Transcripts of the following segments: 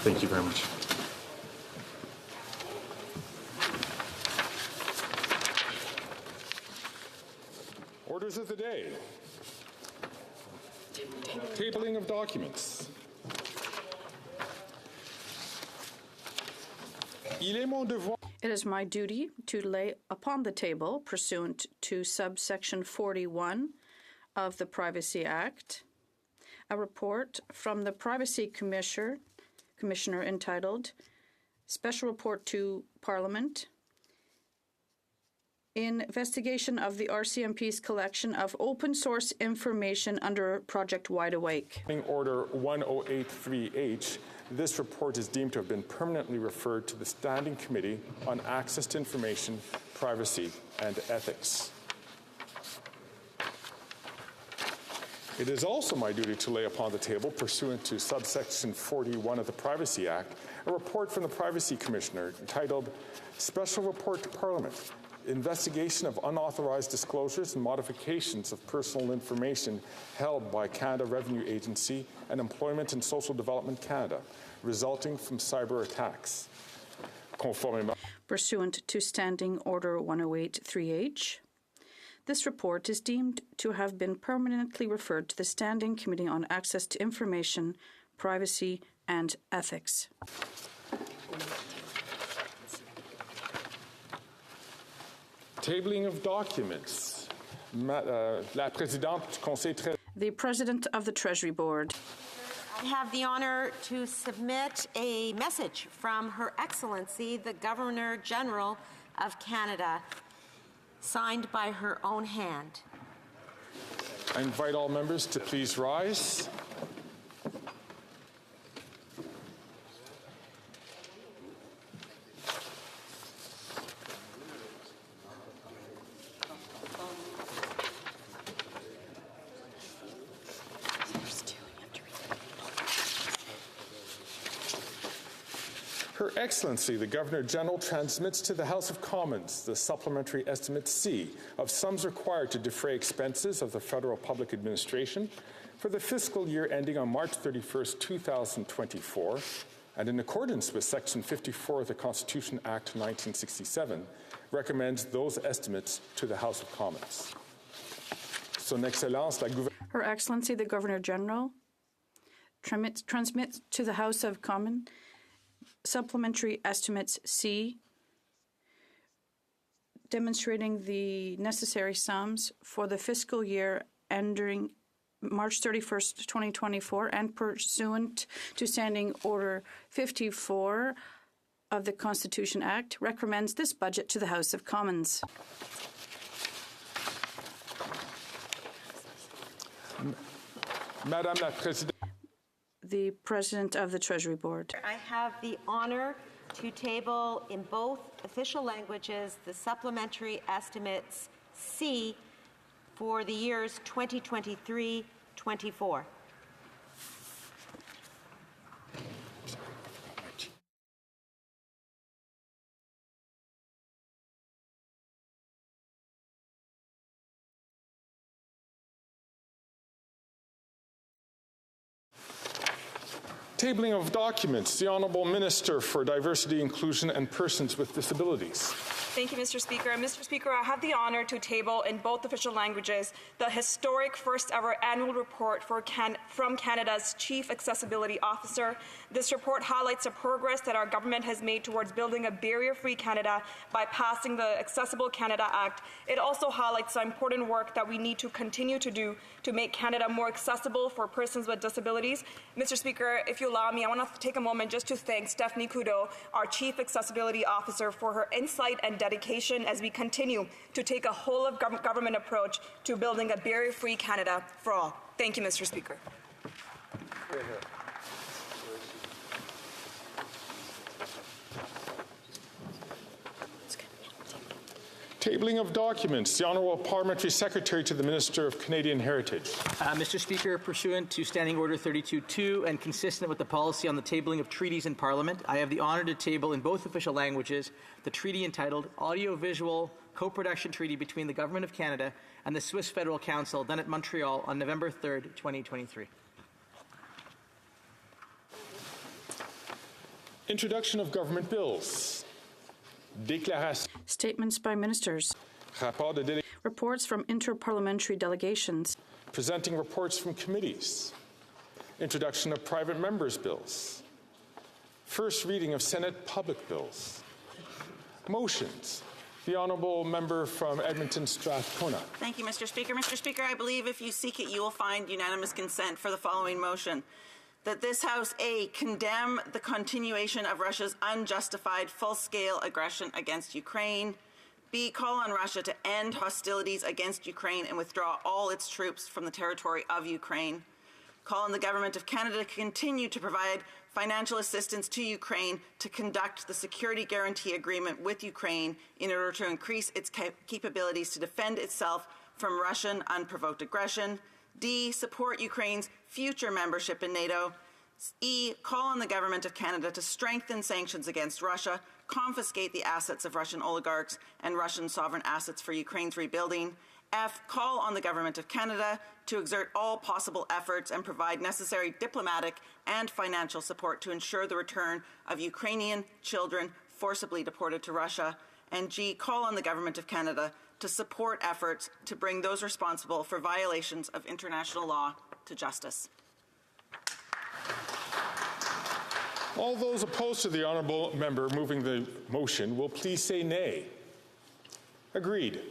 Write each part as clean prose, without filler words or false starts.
Thank you very much. Orders of the day. Tabling of documents. It is my duty to lay upon the table, pursuant to subsection 41 of the Privacy Act, a report from the Privacy Commissioner entitled Special Report to Parliament, Investigation of the RCMP's collection of open source information under Project Wide Awake. Order 1083H, this report is deemed to have been permanently referred to the Standing Committee on Access to Information, Privacy and Ethics. It is also my duty to lay upon the table, pursuant to subsection 41 of the Privacy Act, a report from the Privacy Commissioner entitled Special Report to Parliament, Investigation of Unauthorized Disclosures and Modifications of Personal Information held by Canada Revenue Agency and Employment and Social Development Canada, resulting from cyber attacks. Pursuant to Standing Order 1083H, this report is deemed to have been permanently referred to the Standing Committee on Access to Information, Privacy and Ethics. Tabling of documents. La Présidente du Conseil très... The President of the Treasury Board. I have the honor to submit a message from Her Excellency, the Governor-General of Canada, signed by her own hand. I invite all members to please rise. Her Excellency, the Governor-General, transmits to the House of Commons the Supplementary Estimate C of sums required to defray expenses of the Federal Public Administration for the fiscal year ending on March 31st, 2024, and in accordance with Section 54 of the Constitution Act 1967, recommends those estimates to the House of Commons. Son Excellence, la Her Excellency, the Governor-General, transmits to the House of Commons Supplementary Estimates C, demonstrating the necessary sums for the fiscal year ending March 31st, 2024, and pursuant to Standing Order 54 of the Constitution Act, recommends this budget to the House of Commons. Madame la Présidente. The President of the Treasury Board. I have the honor to table in both official languages the supplementary estimates C for the years 2023-24. Tabling of documents. The Honourable Minister for Diversity, Inclusion and Persons with Disabilities. Thank you, Mr. Speaker. Mr. Speaker, I have the honour to table in both official languages the historic first-ever annual report from Canada's Chief Accessibility Officer. This report highlights the progress that our government has made towards building a barrier-free Canada by passing the Accessible Canada Act. It also highlights the important work that we need to continue to do to make Canada more accessible for persons with disabilities. Mr. Speaker, if you allow me, I want to take a moment just to thank Stephanie Coudeau, our Chief Accessibility Officer, for her insight and dedication as we continue to take a whole-of-government approach to building a barrier-free Canada for all. Thank you, Mr. Speaker. Tabling of documents. The Honourable Parliamentary Secretary to the Minister of Canadian Heritage. Mr. Speaker, pursuant to Standing Order 32.2 and consistent with the policy on the tabling of treaties in Parliament, I have the honour to table in both official languages the treaty entitled Audio-Visual Co-Production Treaty between the Government of Canada and the Swiss Federal Council, done at Montreal on November 3rd, 2023. Introduction of government bills. Déclaration. Statements by ministers. Rapport de délégation. Reports from interparliamentary delegations. Presenting reports from committees. Introduction of private members' bills. First reading of Senate public bills. Motions. The honourable member from Edmonton Strathcona. Thank you, Mr. Speaker. Mr. Speaker, I believe if you seek it, you will find unanimous consent for the following motion. That this House, A, condemn the continuation of Russia's unjustified full-scale aggression against Ukraine. B, call on Russia to end hostilities against Ukraine and withdraw all its troops from the territory of Ukraine. Call on the Government of Canada to continue to provide financial assistance to Ukraine to conduct the security guarantee agreement with Ukraine in order to increase its capabilities to defend itself from Russian unprovoked aggression. D, support Ukraine's future membership in NATO. E, call on the Government of Canada to strengthen sanctions against Russia, confiscate the assets of Russian oligarchs and Russian sovereign assets for Ukraine's rebuilding. F, call on the Government of Canada to exert all possible efforts and provide necessary diplomatic and financial support to ensure the return of Ukrainian children forcibly deported to Russia. And G, call on the Government of Canada to support efforts to bring those responsible for violations of international law to justice. All those opposed to the honourable member moving the motion will please say nay. Agreed.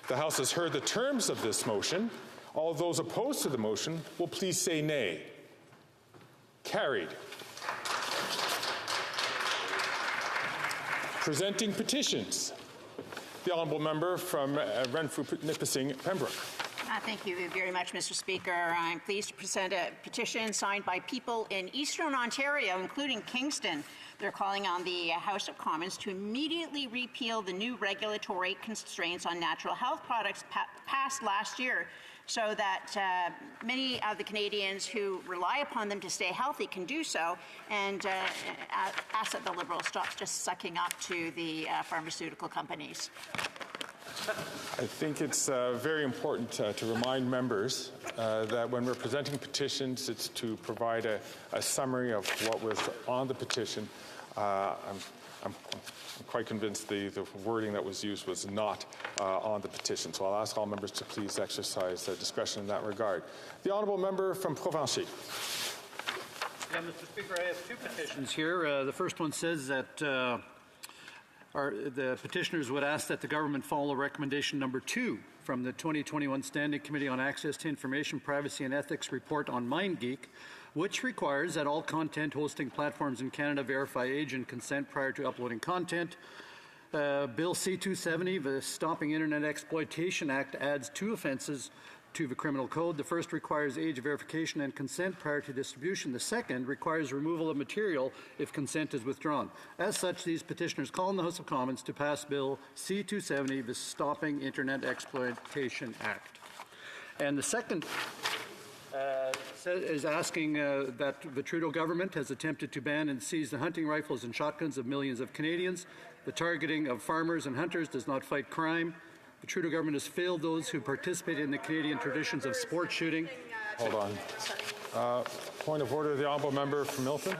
The House has heard the terms of this motion. All those opposed to the motion will please say nay. Carried. Presenting petitions. The honourable member from Renfrew, Nipissing, Pembroke. Thank you very much, Mr. Speaker. I'm pleased to present a petition signed by people in Eastern Ontario, including Kingston. They're calling on the House of Commons to immediately repeal the new regulatory constraints on natural health products passed last year, so that many of the Canadians who rely upon them to stay healthy can do so, and ask that the Liberals stop just sucking up to the pharmaceutical companies. I think it's very important to remind members that when we're presenting petitions, it's to provide a summary of what was on the petition. I'm quite convinced the wording that was used was not on the petition. So I'll ask all members to please exercise discretion in that regard. The honourable member from Provencher. Yeah, Mr. Speaker, I have two petitions here. The first one says that the petitioners would ask that the government follow recommendation number 2 from the 2021 Standing Committee on Access to Information, Privacy and Ethics report on MindGeek, which requires that all content hosting platforms in Canada verify age and consent prior to uploading content. Bill C-270, the Stopping Internet Exploitation Act, adds 2 offences to the criminal code. The first requires age verification and consent prior to distribution. The second requires removal of material if consent is withdrawn. As such, these petitioners call on the House of Commons to pass Bill C-270, the Stopping Internet Exploitation Act. And the second is asking that the Trudeau government has attempted to ban and seize the hunting rifles and shotguns of millions of Canadians. The targeting of farmers and hunters does not fight crime. The Trudeau government has failed those who participate in the Canadian traditions of sport shooting. Hold on. Point of order, the honourable member from Milton.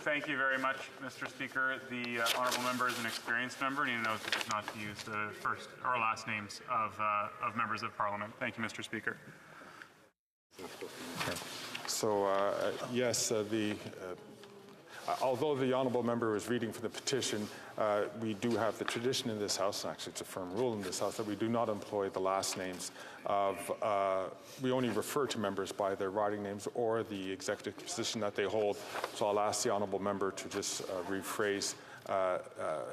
Thank you very much, Mr. Speaker. The honourable member is an experienced member, and he knows that it's not to use the first or last names of members of Parliament. Thank you, Mr. Speaker. Okay. So, yes, although the honourable member was reading from the petition, we do have the tradition in this House, and actually it's a firm rule in this House, that we do not employ the last names of, we only refer to members by their riding names or the executive position that they hold. So I'll ask the honourable member to just rephrase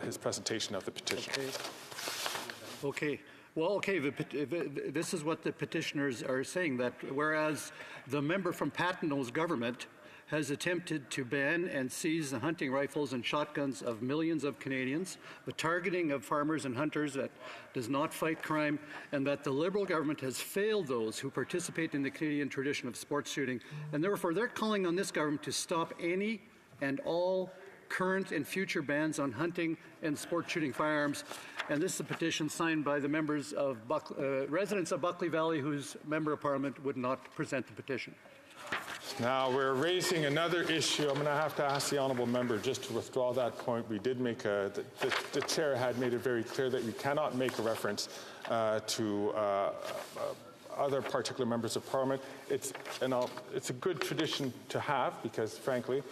his presentation of the petition. Okay. Well, okay, this is what the petitioners are saying, that whereas the member from Papineau's government has attempted to ban and seize the hunting rifles and shotguns of millions of Canadians, the targeting of farmers and hunters that does not fight crime, and that the Liberal government has failed those who participate in the Canadian tradition of sports shooting, and therefore they're calling on this government to stop any and all current and future bans on hunting and sport shooting firearms. And this is a petition signed by the members of residents of Buckley Valley, whose member of Parliament would not present the petition. Now we're raising another issue. I'm going to have to ask the honourable member just to withdraw that point. We did make the chair had made it very clear that you cannot make a reference to other particular members of Parliament. It's a good tradition to have because, frankly,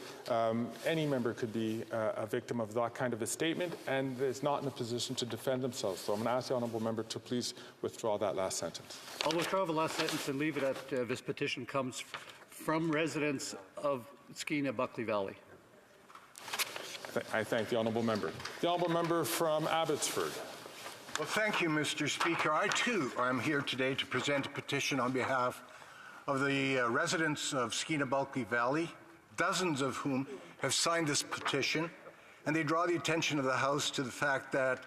any member could be a victim of that kind of a statement and is not in a position to defend themselves. So I'm going to ask the honourable member to please withdraw that last sentence. I'll withdraw the last sentence and leave it at this petition comes from residents of Skeena Buckley Valley. I thank the honourable member. The honourable member from Abbotsford. Well, thank you, Mr. Speaker. I, too, am here today to present a petition on behalf of the residents of Skeena Buckley Valley, dozens of whom have signed this petition, and they draw the attention of the House to the fact that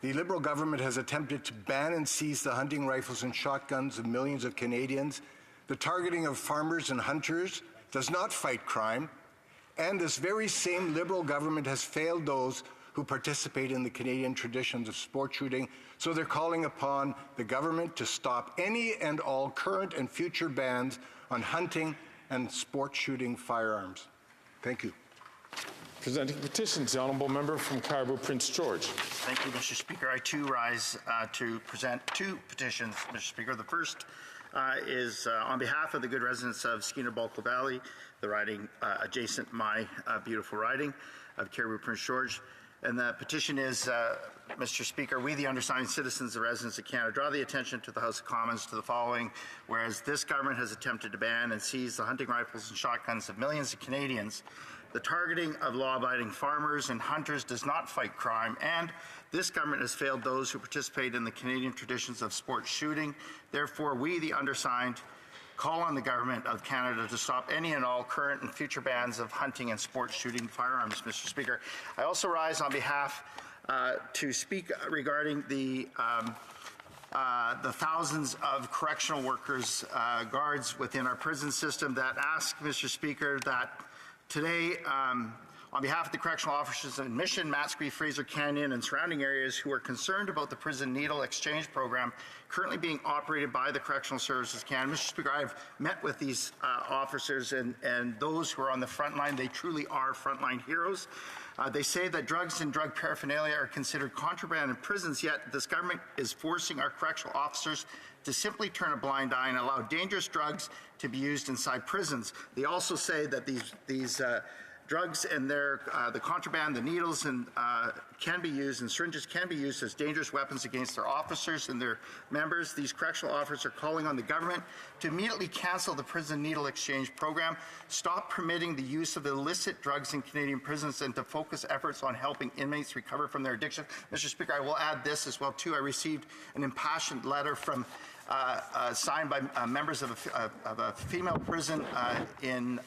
the Liberal government has attempted to ban and seize the hunting rifles and shotguns of millions of Canadians. The targeting of farmers and hunters does not fight crime, and this very same Liberal government has failed those who participate in the Canadian traditions of sport shooting, so they're calling upon the government to stop any and all current and future bans on hunting and sport shooting firearms. Thank you. Presenting petitions, the honourable member from Caribou Prince George. Thank you, Mr. Speaker. I too rise to present two petitions, Mr. Speaker. The first is on behalf of the good residents of Skeena Buckley Valley, the riding adjacent my beautiful riding of Caribou Prince George. And the petition is, Mr. Speaker, we the undersigned citizens and residents of Canada draw the attention to the House of Commons to the following. Whereas this government has attempted to ban and seize the hunting rifles and shotguns of millions of Canadians, the targeting of law-abiding farmers and hunters does not fight crime, and this government has failed those who participate in the Canadian traditions of sport shooting. Therefore, we the undersigned call on the Government of Canada to stop any and all current and future bans of hunting and sport shooting firearms, Mr. Speaker. I also rise on behalf to speak regarding the thousands of correctional workers, guards within our prison system that ask, Mr. Speaker, that today, on behalf of the correctional officers in Mission, Matsqui, Fraser Canyon, and surrounding areas who are concerned about the prison needle exchange program currently being operated by the Correctional Services Canada. Mr. Speaker, I've met with these officers and those who are on the front line. They truly are frontline heroes. They say that drugs and drug paraphernalia are considered contraband in prisons, yet this government is forcing our correctional officers to simply turn a blind eye and allow dangerous drugs to be used inside prisons. They also say that these drugs and the contraband, the needles, and can be used, and syringes can be used as dangerous weapons against their officers and their members. These correctional officers are calling on the government to immediately cancel the prison needle exchange program, stop permitting the use of illicit drugs in Canadian prisons, and to focus efforts on helping inmates recover from their addiction. Mr. Speaker, I will add this as well too. I received an impassioned letter from signed by members of a female prison in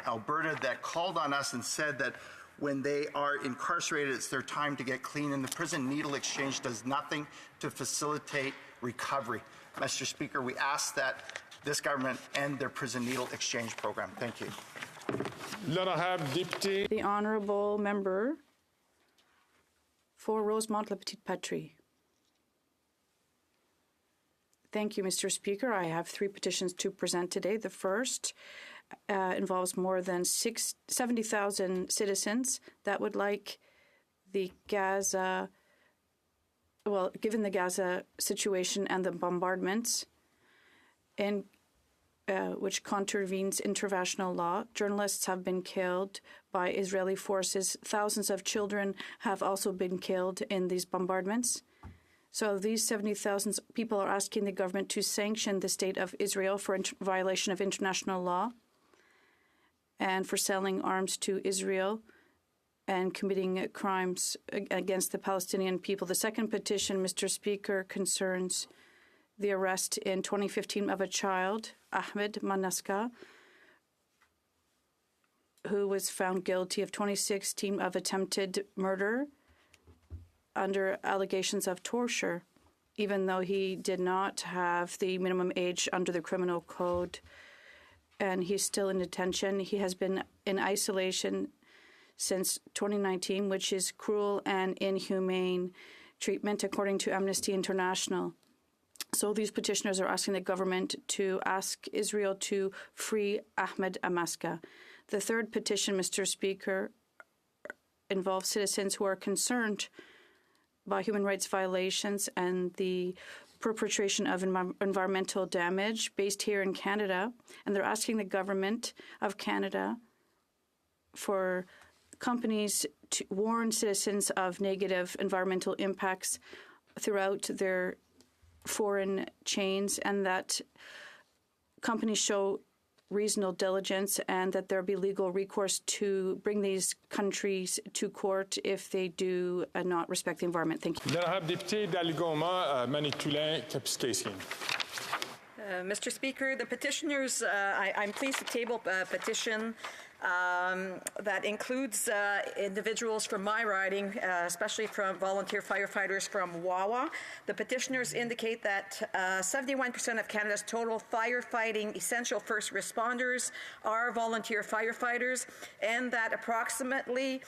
Alberta that called on us and said that when they are incarcerated, it's their time to get clean, and the prison needle exchange does nothing to facilitate recovery. Mr. Speaker, we ask that this government end their prison needle exchange program. Thank you. The honourable member for Rosemont-le-Petit-Patrie. Thank you, Mr. Speaker. I have three petitions to present today. The first involves more than 70,000 citizens that would like the Gaza, well, given the Gaza situation and the bombardments, and which contravenes international law. Journalists have been killed by Israeli forces. Thousands of children have also been killed in these bombardments. So these 70,000 people are asking the government to sanction the state of Israel for violation of international law and for selling arms to Israel and committing crimes against the Palestinian people. The second petition, Mr. Speaker, concerns the arrest in 2015 of a child, Ahmed Manaska, who was found guilty of 2016 of attempted murder under allegations of torture, even though he did not have the minimum age under the criminal code, and he's still in detention. He has been in isolation since 2019, which is cruel and inhumane treatment, according to Amnesty International. So these petitioners are asking the government to ask Israel to free Ahmed Amaska. The third petition, Mr. Speaker, involves citizens who are concerned by human rights violations and the perpetration of environmental damage based here in Canada. And they're asking the government of Canada for companies to warn citizens of negative environmental impacts throughout their foreign chains, and that companies show reasonable diligence and that there be legal recourse to bring these countries to court if they do not respect the environment. Thank you. Mr. Speaker, the petitioners, I'm pleased to table a petition that includes individuals from my riding, especially from volunteer firefighters from Wawa. The petitioners indicate that 71% of Canada's total firefighting essential first responders are volunteer firefighters, and that approximately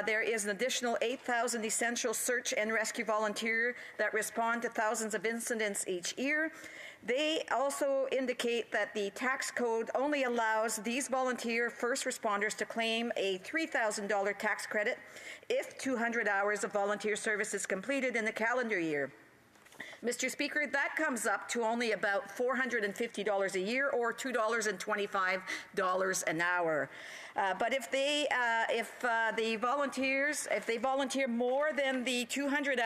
there is an additional 8,000 essential search and rescue volunteers that respond to thousands of incidents each year. They also indicate that the tax code only allows these volunteer first responders to claim a $3,000 tax credit if 200 hours of volunteer service is completed in the calendar year. Mr. Speaker, that comes up to only about $450 a year, or $225 an hour. But if they volunteer more than the 200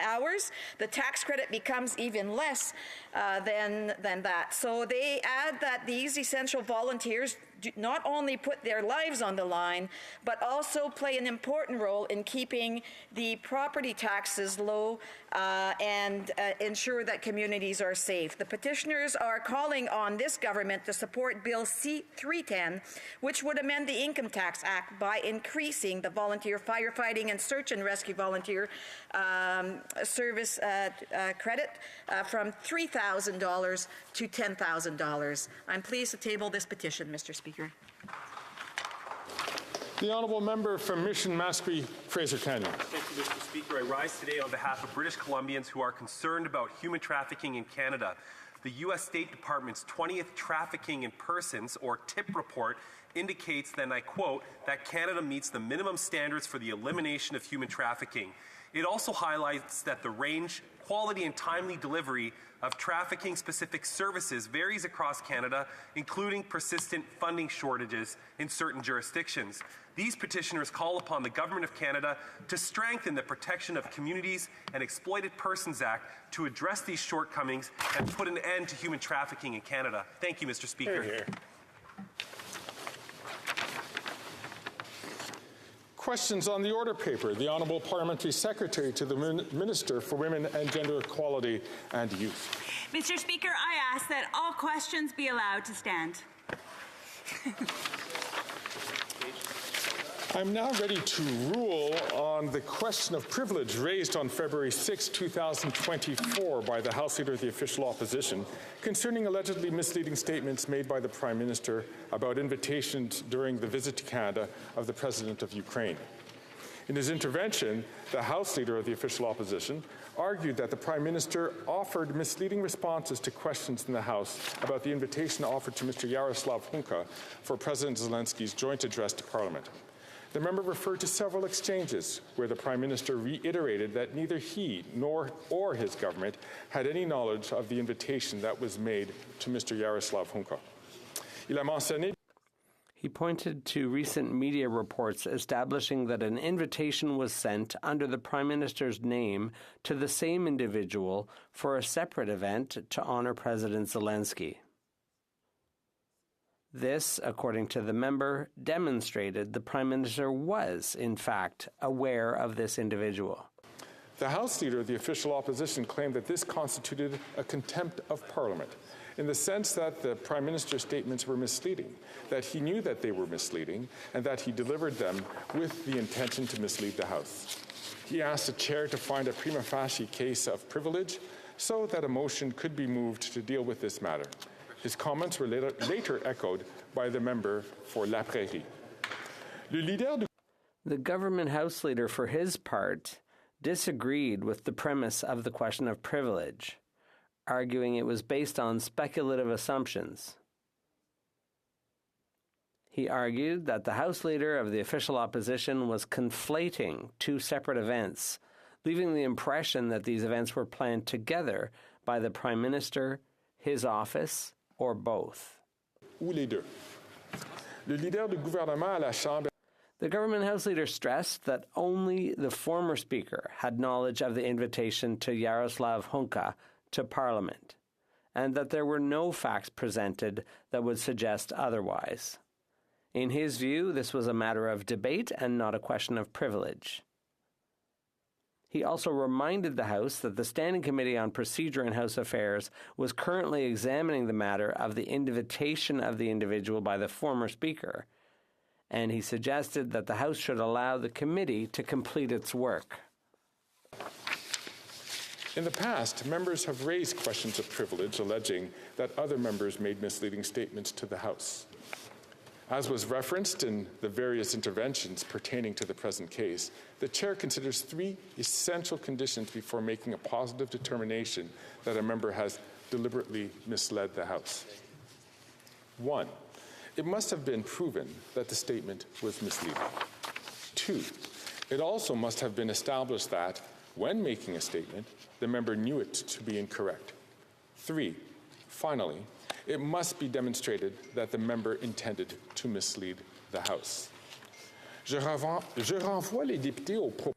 hours, the tax credit becomes even less than that. So they add that these essential volunteers not only put their lives on the line, but also play an important role in keeping the property taxes low and ensure that communities are safe. The petitioners are calling on this government to support Bill C-310, which would amend the Income Tax Act by increasing the volunteer firefighting and search and rescue volunteer service credit from $3,000 to $10,000. I'm pleased to table this petition, Mr. Speaker. The honourable member from Mission Maskry, Fraser Canyon. Thank you, Mr. Speaker. I rise today on behalf of British Columbians who are concerned about human trafficking in Canada. The U.S. State Department's 20th Trafficking in Persons, or TIP report, indicates, then I quote, that Canada meets the minimum standards for the elimination of human trafficking. It also highlights that the range, quality, and timely delivery of trafficking-specific services varies across Canada, including persistent funding shortages in certain jurisdictions. These petitioners call upon the Government of Canada to strengthen the Protection of Communities and Exploited Persons Act to address these shortcomings and put an end to human trafficking in Canada. Thank you, Mr. Speaker. Hear, hear. Questions on the order paper. The Honourable Parliamentary Secretary to the Minister for Women and Gender Equality and Youth. Mr. Speaker, I ask that all questions be allowed to stand. I'm now ready to rule on the question of privilege raised on February 6, 2024 by the House Leader of the Official Opposition concerning allegedly misleading statements made by the Prime Minister about invitations during the visit to Canada of the President of Ukraine. In his intervention, the House Leader of the Official Opposition argued that the Prime Minister offered misleading responses to questions in the House about the invitation offered to Mr. Yaroslav Hunka for President Zelensky's joint address to Parliament. The member referred to several exchanges where the Prime Minister reiterated that neither he nor his government had any knowledge of the invitation that was made to Mr. Yaroslav Hunka. He pointed to recent media reports establishing that an invitation was sent under the Prime Minister's name to the same individual for a separate event to honor President Zelensky. This, according to the member, demonstrated the Prime Minister was, in fact, aware of this individual. The House Leader of the Official Opposition claimed that this constituted a contempt of Parliament, in the sense that the Prime Minister's statements were misleading, that he knew that they were misleading, and that he delivered them with the intention to mislead the House. He asked the Chair to find a prima facie case of privilege so that a motion could be moved to deal with this matter. His comments were later echoed by the member for La Prairie. The government House Leader, for his part, disagreed with the premise of the question of privilege, arguing it was based on speculative assumptions. He argued that the House Leader of the official opposition was conflating two separate events, leaving the impression that these events were planned together by the Prime Minister, his office, or both. Ou les deux. Le leader du gouvernement à la Chambre. The government House Leader stressed that only the former Speaker had knowledge of the invitation to Jaroslav Hunka to Parliament, and that there were no facts presented that would suggest otherwise. In his view, this was a matter of debate and not a question of privilege. He also reminded the House that the Standing Committee on Procedure and House Affairs was currently examining the matter of the invitation of the individual by the former Speaker, and he suggested that the House should allow the committee to complete its work. In the past, members have raised questions of privilege, alleging that other members made misleading statements to the House. As was referenced in the various interventions pertaining to the present case, the Chair considers three essential conditions before making a positive determination that a member has deliberately misled the House. 1, it must have been proven that the statement was misleading. 2, it also must have been established that, when making a statement, the member knew it to be incorrect. 3, finally, it must be demonstrated that the member intended to mislead the House. Je renvoie les députés au propos.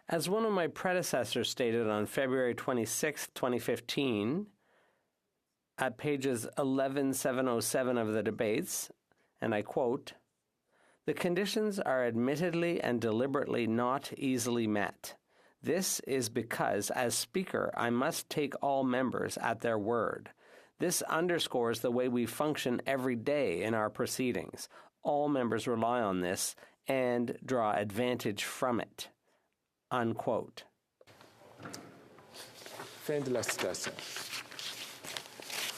As one of my predecessors stated on February 26, 2015, at pages 11707 of the debates, and I quote, "The conditions are admittedly and deliberately not easily met. This is because, as Speaker, I must take all members at their word. This underscores the way we function every day in our proceedings. All members rely on this and draw advantage from it." Unquote. Fin de la citation.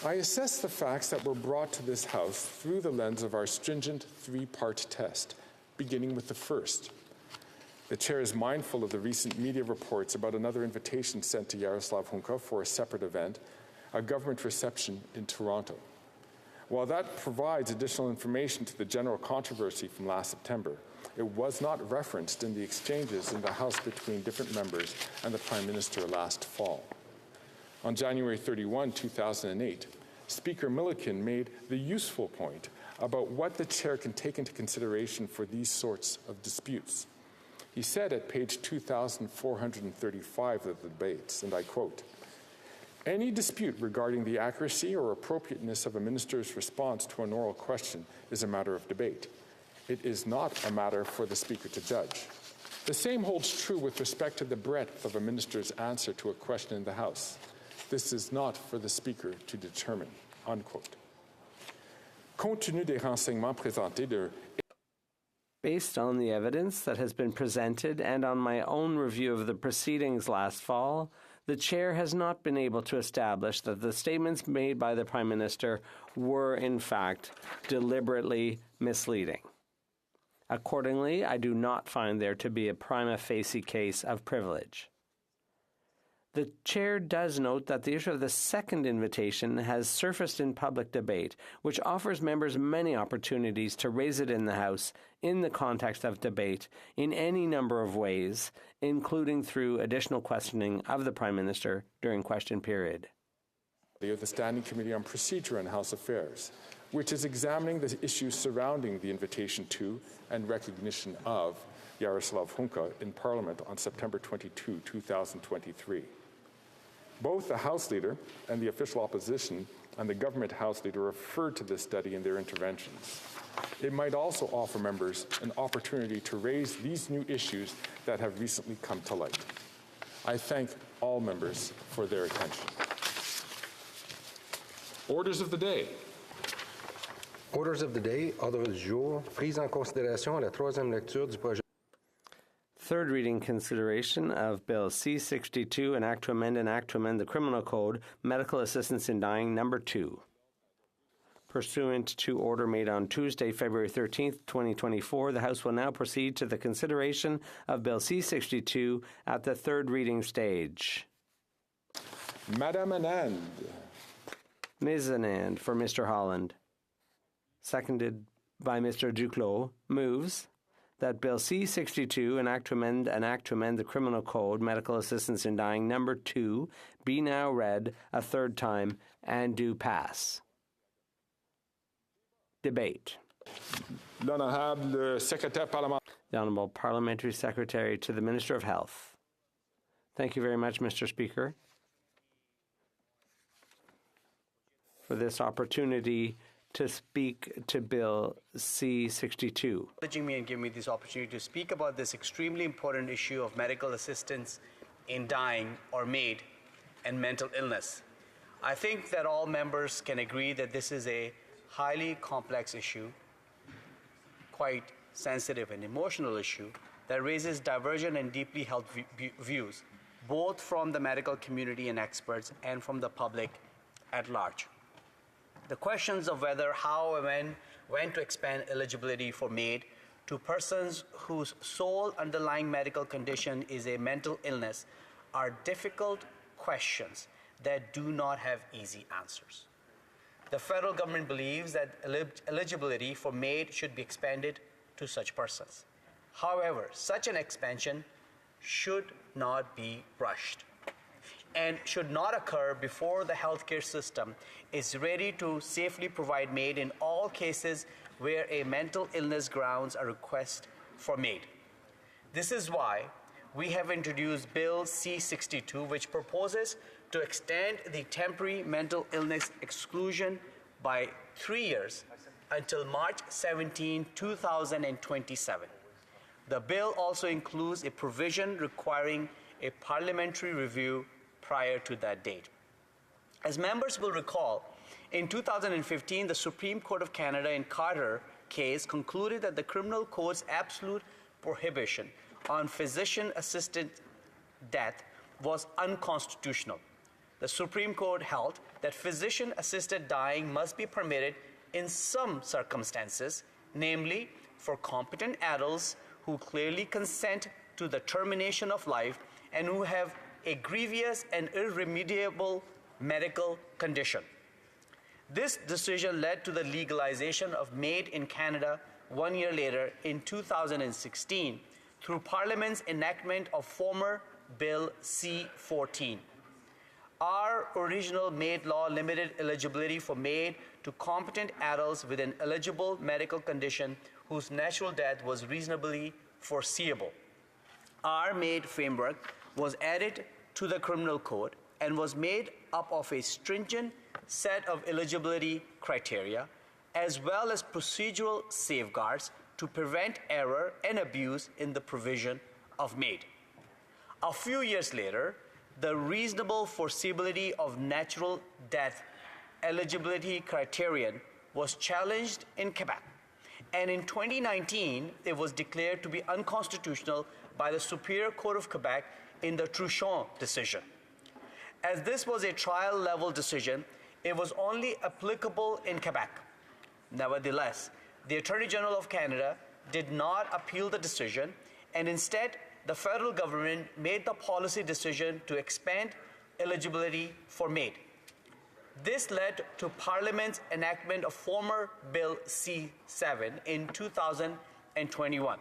I assess the facts that were brought to this House through the lens of our stringent three-part test, beginning with the first. The Chair is mindful of the recent media reports about another invitation sent to Jaroslav Hunka for a separate event, a government reception in Toronto. While that provides additional information to the general controversy from last September, it was not referenced in the exchanges in the House between different members and the Prime Minister last fall. On January 31, 2008, Speaker Milliken made the useful point about what the Chair can take into consideration for these sorts of disputes. He said at page 2435 of the debates, and I quote, "Any dispute regarding the accuracy or appropriateness of a minister's response to an oral question is a matter of debate. It is not a matter for the Speaker to judge. The same holds true with respect to the breadth of a minister's answer to a question in the House. This is not for the Speaker to determine." Unquote. Compte tenu des renseignements présentés de Based on the evidence that has been presented and on my own review of the proceedings last fall, the Chair has not been able to establish that the statements made by the Prime Minister were, in fact, deliberately misleading. Accordingly, I do not find there to be a prima facie case of privilege. The Chair does note that the issue of the second invitation has surfaced in public debate, which offers members many opportunities to raise it in the House in the context of debate in any number of ways, including through additional questioning of the Prime Minister during question period. Of the Standing Committee on Procedure and House Affairs, which is examining the issues surrounding the invitation to and recognition of Jaroslav Hunka in Parliament on September 22, 2023. Both the House Leader and the official opposition and the government House Leader referred to this study in their interventions. It might also offer members an opportunity to raise these new issues that have recently come to light. I thank all members for their attention. Orders of the day. Orders of the day, ordre du jour, prise en considération à la troisième lecture du projet. Third reading consideration of Bill C-62, an act to amend the Criminal Code, Medical Assistance in Dying, number 2. Pursuant to order made on Tuesday, February 13th, 2024, the House will now proceed to the consideration of Bill C-62 at the third reading stage. Madame Anand. Ms. Anand for Mr. Holland. Seconded by Mr. Duclos, moves that Bill C-62, an act to amend the Criminal Code, Medical Assistance in Dying, number 2, be now read a third time and do pass. Debate. L'honorable secrétaire parlementaire. The Honourable Parliamentary Secretary to the Minister of Health. Thank you very much, Mr. Speaker, for this opportunity to speak to Bill C-62. Acknowledging me and giving me this opportunity to speak about this extremely important issue of medical assistance in dying or MAID and mental illness. I think that all members can agree that this is a highly complex issue, quite sensitive and emotional issue that raises divergent and deeply held views, both from the medical community and experts and from the public at large. The questions of whether, how, and when to expand eligibility for MAID to persons whose sole underlying medical condition is a mental illness are difficult questions that do not have easy answers. The federal government believes that eligibility for MAID should be expanded to such persons. However, such an expansion should not be rushed and should not occur before the healthcare system is ready to safely provide MAID in all cases where a mental illness grounds a request for MAID. This is why we have introduced Bill C-62, which proposes to extend the temporary mental illness exclusion by 3 years until March 17, 2027. The bill also includes a provision requiring a parliamentary review prior to that date. As members will recall, in 2015, the Supreme Court of Canada in Carter case concluded that the Criminal Code's absolute prohibition on physician-assisted death was unconstitutional. The Supreme Court held that physician-assisted dying must be permitted in some circumstances, namely for competent adults who clearly consent to the termination of life and who have a grievous and irremediable medical condition. This decision led to the legalization of MAID in Canada 1 year later in 2016 through Parliament's enactment of former Bill C-14. Our original MAID law limited eligibility for MAID to competent adults with an eligible medical condition whose natural death was reasonably foreseeable. Our MAID framework was added to the Criminal Code and was made up of a stringent set of eligibility criteria as well as procedural safeguards to prevent error and abuse in the provision of MAID. A few years later, the reasonable foreseeability of natural death eligibility criterion was challenged in Quebec, and in 2019 it was declared to be unconstitutional by the Superior Court of Quebec in the Truchon decision. As this was a trial-level decision, it was only applicable in Quebec. Nevertheless, the Attorney General of Canada did not appeal the decision, and instead the federal government made the policy decision to expand eligibility for MAID. This led to Parliament's enactment of former Bill C-7 in 2021,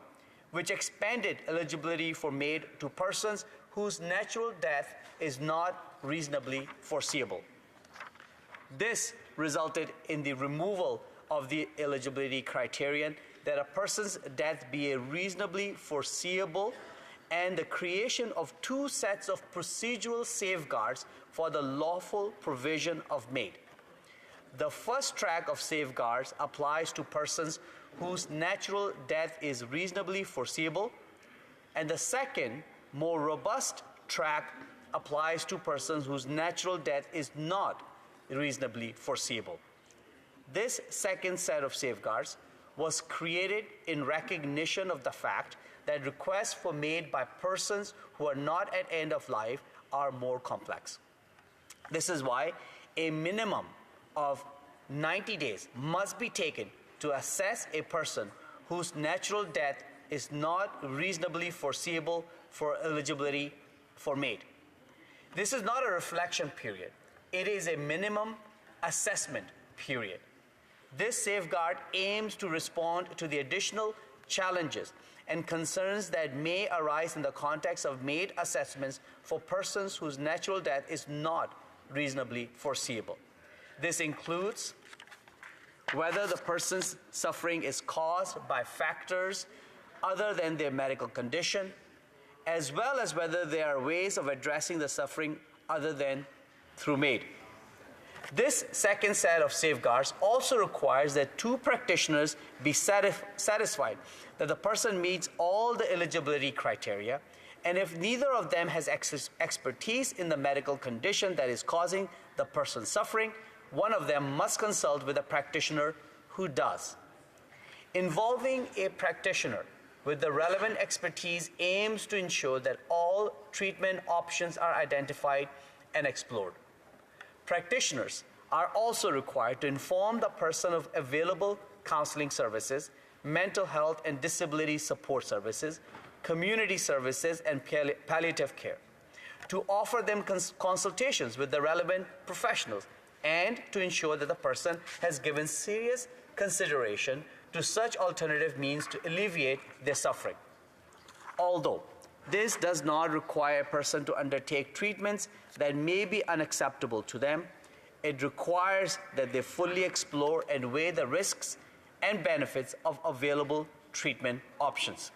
which expanded eligibility for MAID to persons whose natural death is not reasonably foreseeable. This resulted in the removal of the eligibility criterion that a person's death be a reasonably foreseeable and the creation of two sets of procedural safeguards for the lawful provision of MAID. The first track of safeguards applies to persons whose natural death is reasonably foreseeable, and the second, more robust track applies to persons whose natural death is not reasonably foreseeable. This second set of safeguards was created in recognition of the fact that requests for MAID by persons who are not at end of life are more complex. This is why a minimum of 90 days must be taken to assess a person whose natural death is not reasonably foreseeable for eligibility for MAID. This is not a reflection period. It is a minimum assessment period. This safeguard aims to respond to the additional challenges and concerns that may arise in the context of MAID assessments for persons whose natural death is not reasonably foreseeable. This includes whether the person's suffering is caused by factors other than their medical condition, as well as whether there are ways of addressing the suffering other than through MAID. This second set of safeguards also requires that two practitioners be satisfied that the person meets all the eligibility criteria, and if neither of them has expertise in the medical condition that is causing the person's suffering, one of them must consult with a practitioner who does. Involving a practitioner with the relevant expertise aims to ensure that all treatment options are identified and explored. Practitioners are also required to inform the person of available counseling services, mental health and disability support services, community services, and palliative care, to offer them consultations with the relevant professionals, and to ensure that the person has given serious consideration to such alternative means to alleviate their suffering. Although this does not require a person to undertake treatments that may be unacceptable to them, it requires that they fully explore and weigh the risks and benefits of available treatment options.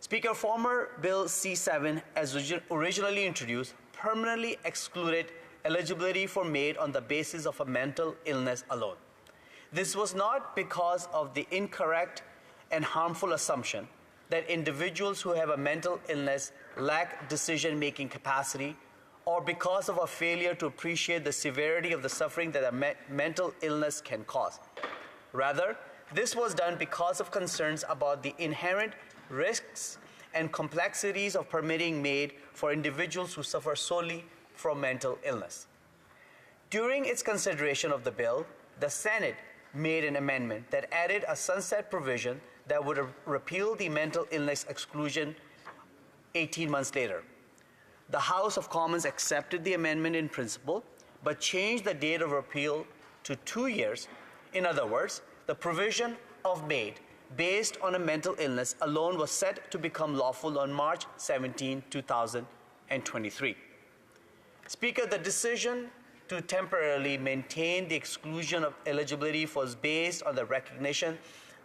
Speaker, former Bill C-7, as originally introduced, permanently excluded eligibility for MAID on the basis of a mental illness alone. This was not because of the incorrect and harmful assumption that individuals who have a mental illness lack decision-making capacity, or because of a failure to appreciate the severity of the suffering that a mental illness can cause. Rather, this was done because of concerns about the inherent risks and complexities of permitting MAID for individuals who suffer solely from mental illness. During its consideration of the bill, the Senate made an amendment that added a sunset provision that would repeal the mental illness exclusion 18 months later. The House of Commons accepted the amendment in principle, but changed the date of repeal to 2 years. In other words, the provision of MAID based on a mental illness alone was set to become lawful on March 17, 2023. Speaker, the decision to temporarily maintain the exclusion of eligibility was based on the recognition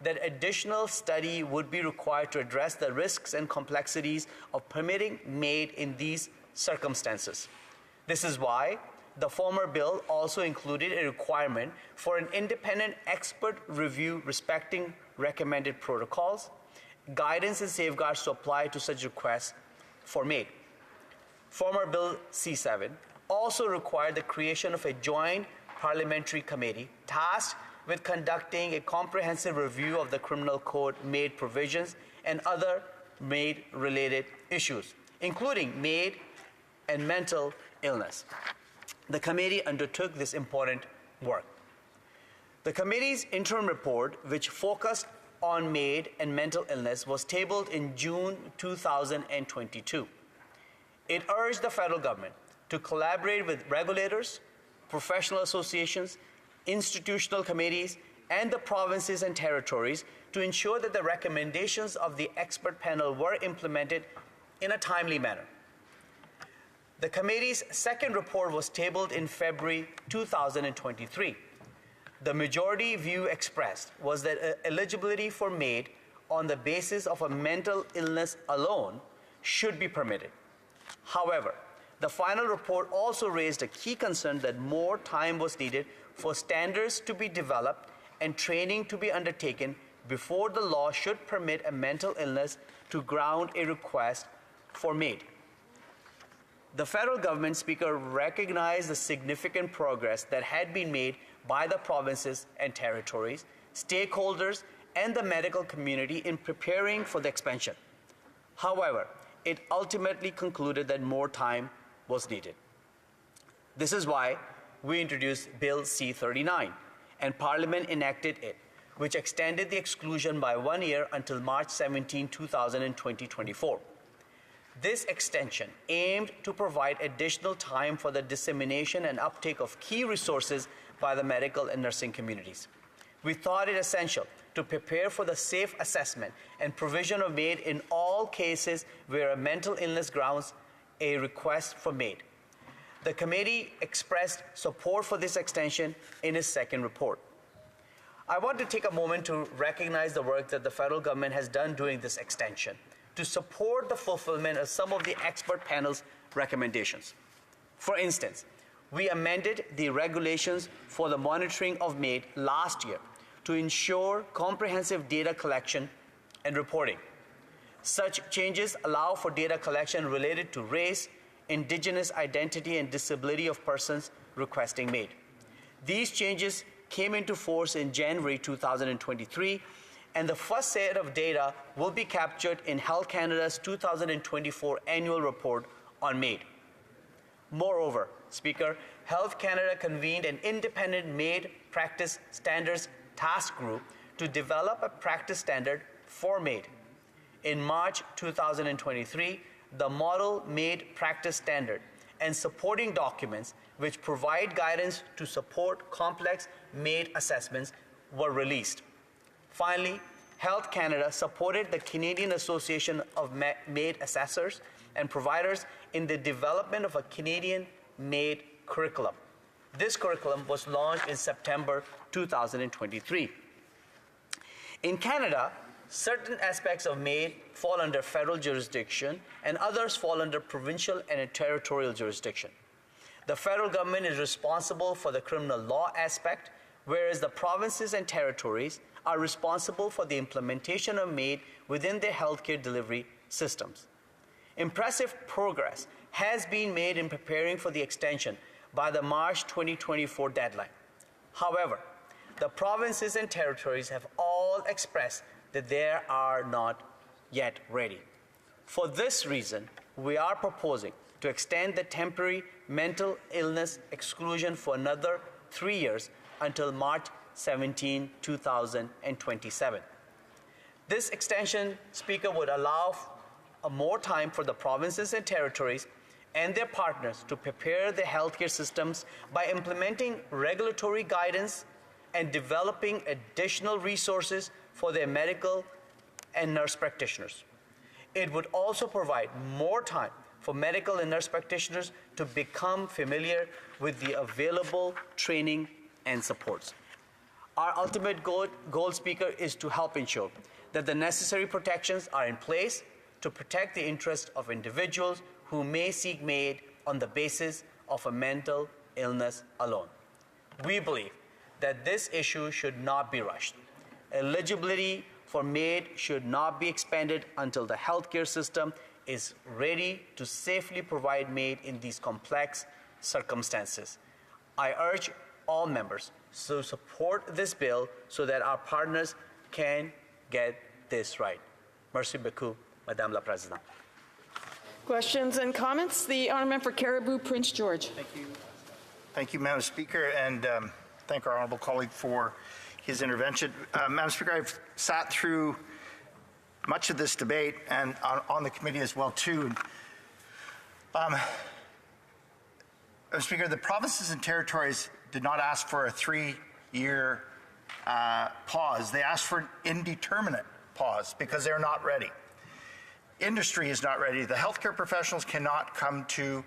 that additional study would be required to address the risks and complexities of permitting MAID in these circumstances. This is why the former bill also included a requirement for an independent expert review respecting recommended protocols, guidance, and safeguards to apply to such requests for MAID. Former Bill C-7 also required the creation of a joint parliamentary committee tasked with conducting a comprehensive review of the criminal code MAID provisions and other MAID-related issues, including MAID and mental illness. The committee undertook this important work. The committee's interim report, which focused on MAID and mental illness, was tabled in June 2022. It urged the federal government to collaborate with regulators, professional associations, institutional committees, and the provinces and territories to ensure that the recommendations of the expert panel were implemented in a timely manner. The committee's second report was tabled in February 2023. The majority view expressed was that eligibility for MAID on the basis of a mental illness alone should be permitted. However, the final report also raised a key concern that more time was needed for standards to be developed and training to be undertaken before the law should permit a mental illness to ground a request for MAID. The federal government, Speaker, recognized the significant progress that had been made by the provinces and territories, stakeholders, and the medical community in preparing for the expansion. However, it ultimately concluded that more time was needed. This is why we introduced Bill C-39, and Parliament enacted it, which extended the exclusion by 1 year until March 17, 2024. This extension aimed to provide additional time for the dissemination and uptake of key resources by the medical and nursing communities. We thought it essential to prepare for the safe assessment and provision of MAID in all cases where a mental illness grounds a request for MAID. The committee expressed support for this extension in its second report. I want to take a moment to recognize the work that the federal government has done during this extension to support the fulfillment of some of the expert panel's recommendations. For instance, we amended the regulations for the monitoring of MAID last year to ensure comprehensive data collection and reporting. Such changes allow for data collection related to race, indigenous identity, and disability of persons requesting MAID. These changes came into force in January 2023, and the first set of data will be captured in Health Canada's 2024 annual report on MAID. Moreover, Speaker, Health Canada convened an independent MAID practice standards task group to develop a practice standard for MAID. In March 2023, the Model MAID Practice Standard and supporting documents which provide guidance to support complex MAID assessments were released. Finally, Health Canada supported the Canadian Association of MAID Assessors and Providers in the development of a Canadian MAID curriculum. This curriculum was launched in September 2023. In Canada, certain aspects of MAID fall under federal jurisdiction and others fall under provincial and territorial jurisdiction. The federal government is responsible for the criminal law aspect, whereas the provinces and territories are responsible for the implementation of MAID within their healthcare delivery systems. Impressive progress has been made in preparing for the extension by the March 2024 deadline. However, the provinces and territories have all expressed that they are not yet ready. For this reason, we are proposing to extend the temporary mental illness exclusion for another 3 years until March 17, 2027. This extension, Speaker, would allow more time for the provinces and territories and their partners to prepare their healthcare systems by implementing regulatory guidance and developing additional resources for their medical and nurse practitioners. It would also provide more time for medical and nurse practitioners to become familiar with the available training and supports. Our ultimate goal, Speaker, is to help ensure that the necessary protections are in place to protect the interests of individuals who may seek MAID on the basis of a mental illness alone. We believe that this issue should not be rushed. Eligibility for MAID should not be expanded until the healthcare system is ready to safely provide MAID in these complex circumstances. I urge all members to support this bill so that our partners can get this right. Merci beaucoup, Madame la Présidente. Questions and comments? The honourable member for Cariboo, Prince George. Thank you. Thank you, Madam Speaker, and thank our honourable colleague for his intervention. Madam Speaker, I've sat through much of this debate and on the committee as well, too. Madam Speaker, the provinces and territories did not ask for a 3-year pause. They asked for an indeterminate pause because they're not ready. Industry is not ready. The healthcare professionals cannot come to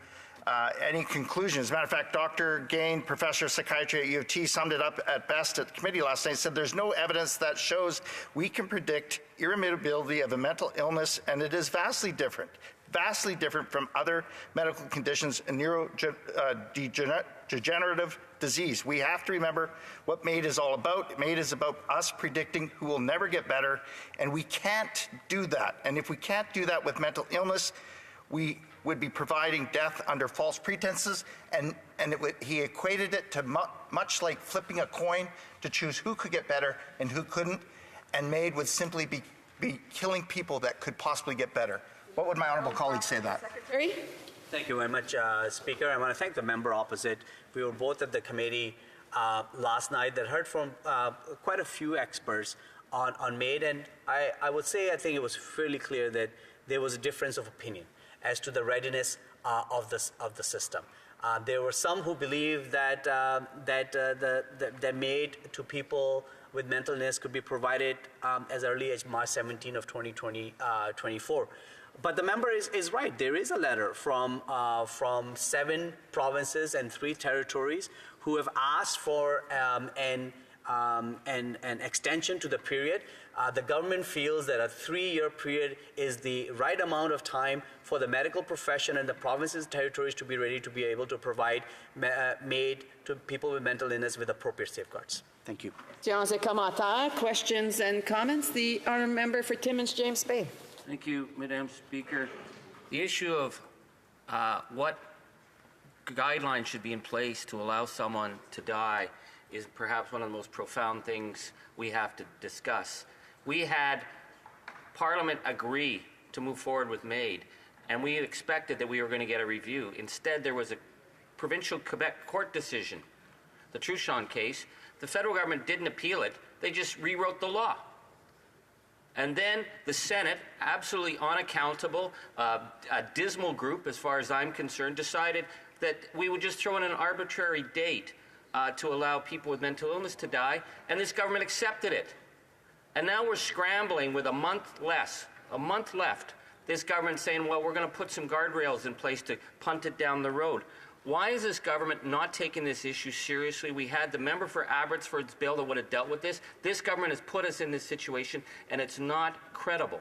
any conclusion. As a matter of fact, Dr. Gain, professor of psychiatry at U of T, summed it up at best at the committee last night. Said there's no evidence that shows we can predict irremovability of a mental illness, and it is vastly different from other medical conditions and neurodegenerative disease. We have to remember what MAID is all about. MAID is about us predicting who will never get better, and we can't do that. And if we can't do that with mental illness, we would be providing death under false pretenses, and he equated it to much like flipping a coin to choose who could get better and who couldn't, and MAID would simply be killing people that could possibly get better. What would my honourable colleague say to that? Secretary? Thank you very much, Speaker. I want to thank the member opposite. We were both at the committee last night that heard from quite a few experts on MAID, and I would say I think it was fairly clear that there was a difference of opinion. as to the readiness of the system. There were some who believed that the MAID to people with mental illness could be provided as early as March 17 of 2024. But the member is right. There is a letter from 7 provinces and 3 territories who have asked for an extension to the period. The government feels that a 3-year period is the right amount of time for the medical profession and the provinces and territories to be ready to be able to provide MAID to people with mental illness with appropriate safeguards. Thank you. Questions and comments? The honourable member for Timmins James Bay. Thank you, Madam Speaker. The issue of what guidelines should be in place to allow someone to die is perhaps one of the most profound things we have to discuss. We had Parliament agree to move forward with MAID, and we expected that we were going to get a review. Instead, there was a provincial Quebec court decision, the Truchon case. The federal government didn't appeal it. They just rewrote the law. And then the Senate, absolutely unaccountable, a dismal group as far as I'm concerned, decided that we would just throw in an arbitrary date to allow people with mental illness to die, and this government accepted it. And now we're scrambling with a month left, this government saying, well, we're going to put some guardrails in place to punt it down the road. Why is this government not taking this issue seriously? We had the member for Abbotsford's bill that would have dealt with this. This government has put us in this situation, and it's not credible.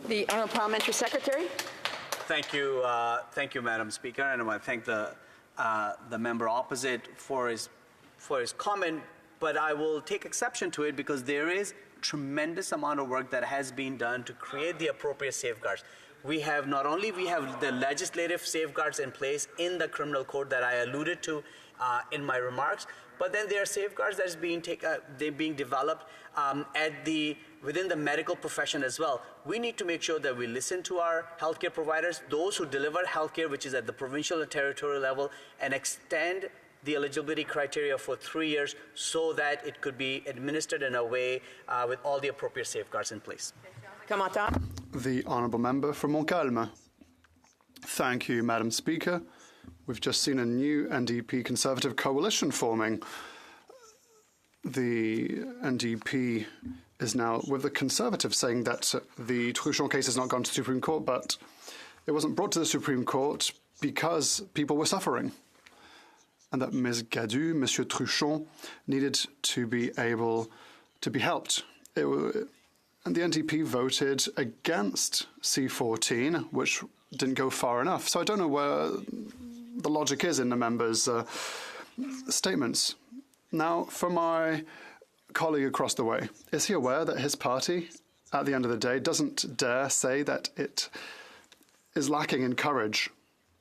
The Honourable Parliamentary Secretary. Thank you, Madam Speaker, and I want to thank the member opposite for his comment. But I will take exception to it because there is tremendous amount of work that has been done to create the appropriate safeguards. We have not only the legislative safeguards in place in the criminal code that I alluded to in my remarks, but then there are safeguards that is being developed within the medical profession as well. We need to make sure that we listen to our healthcare providers, those who deliver healthcare, which is at the provincial and territorial level, and extend the eligibility criteria for 3 years so that it could be administered in a way with all the appropriate safeguards in place. The Honourable Member for Montcalm. Thank you, Madam Speaker. We've just seen a new NDP Conservative coalition forming. The NDP is now with the Conservatives saying that the Truchon case has not gone to the Supreme Court, but it wasn't brought to the Supreme Court because people were suffering, and that Ms. Gadu, Monsieur Truchon, needed to be able to be helped. And the NDP voted against C-14, which didn't go far enough. So I don't know where the logic is in the members' statements. Now, for my colleague across the way, is he aware that his party, at the end of the day, doesn't dare say that it is lacking in courage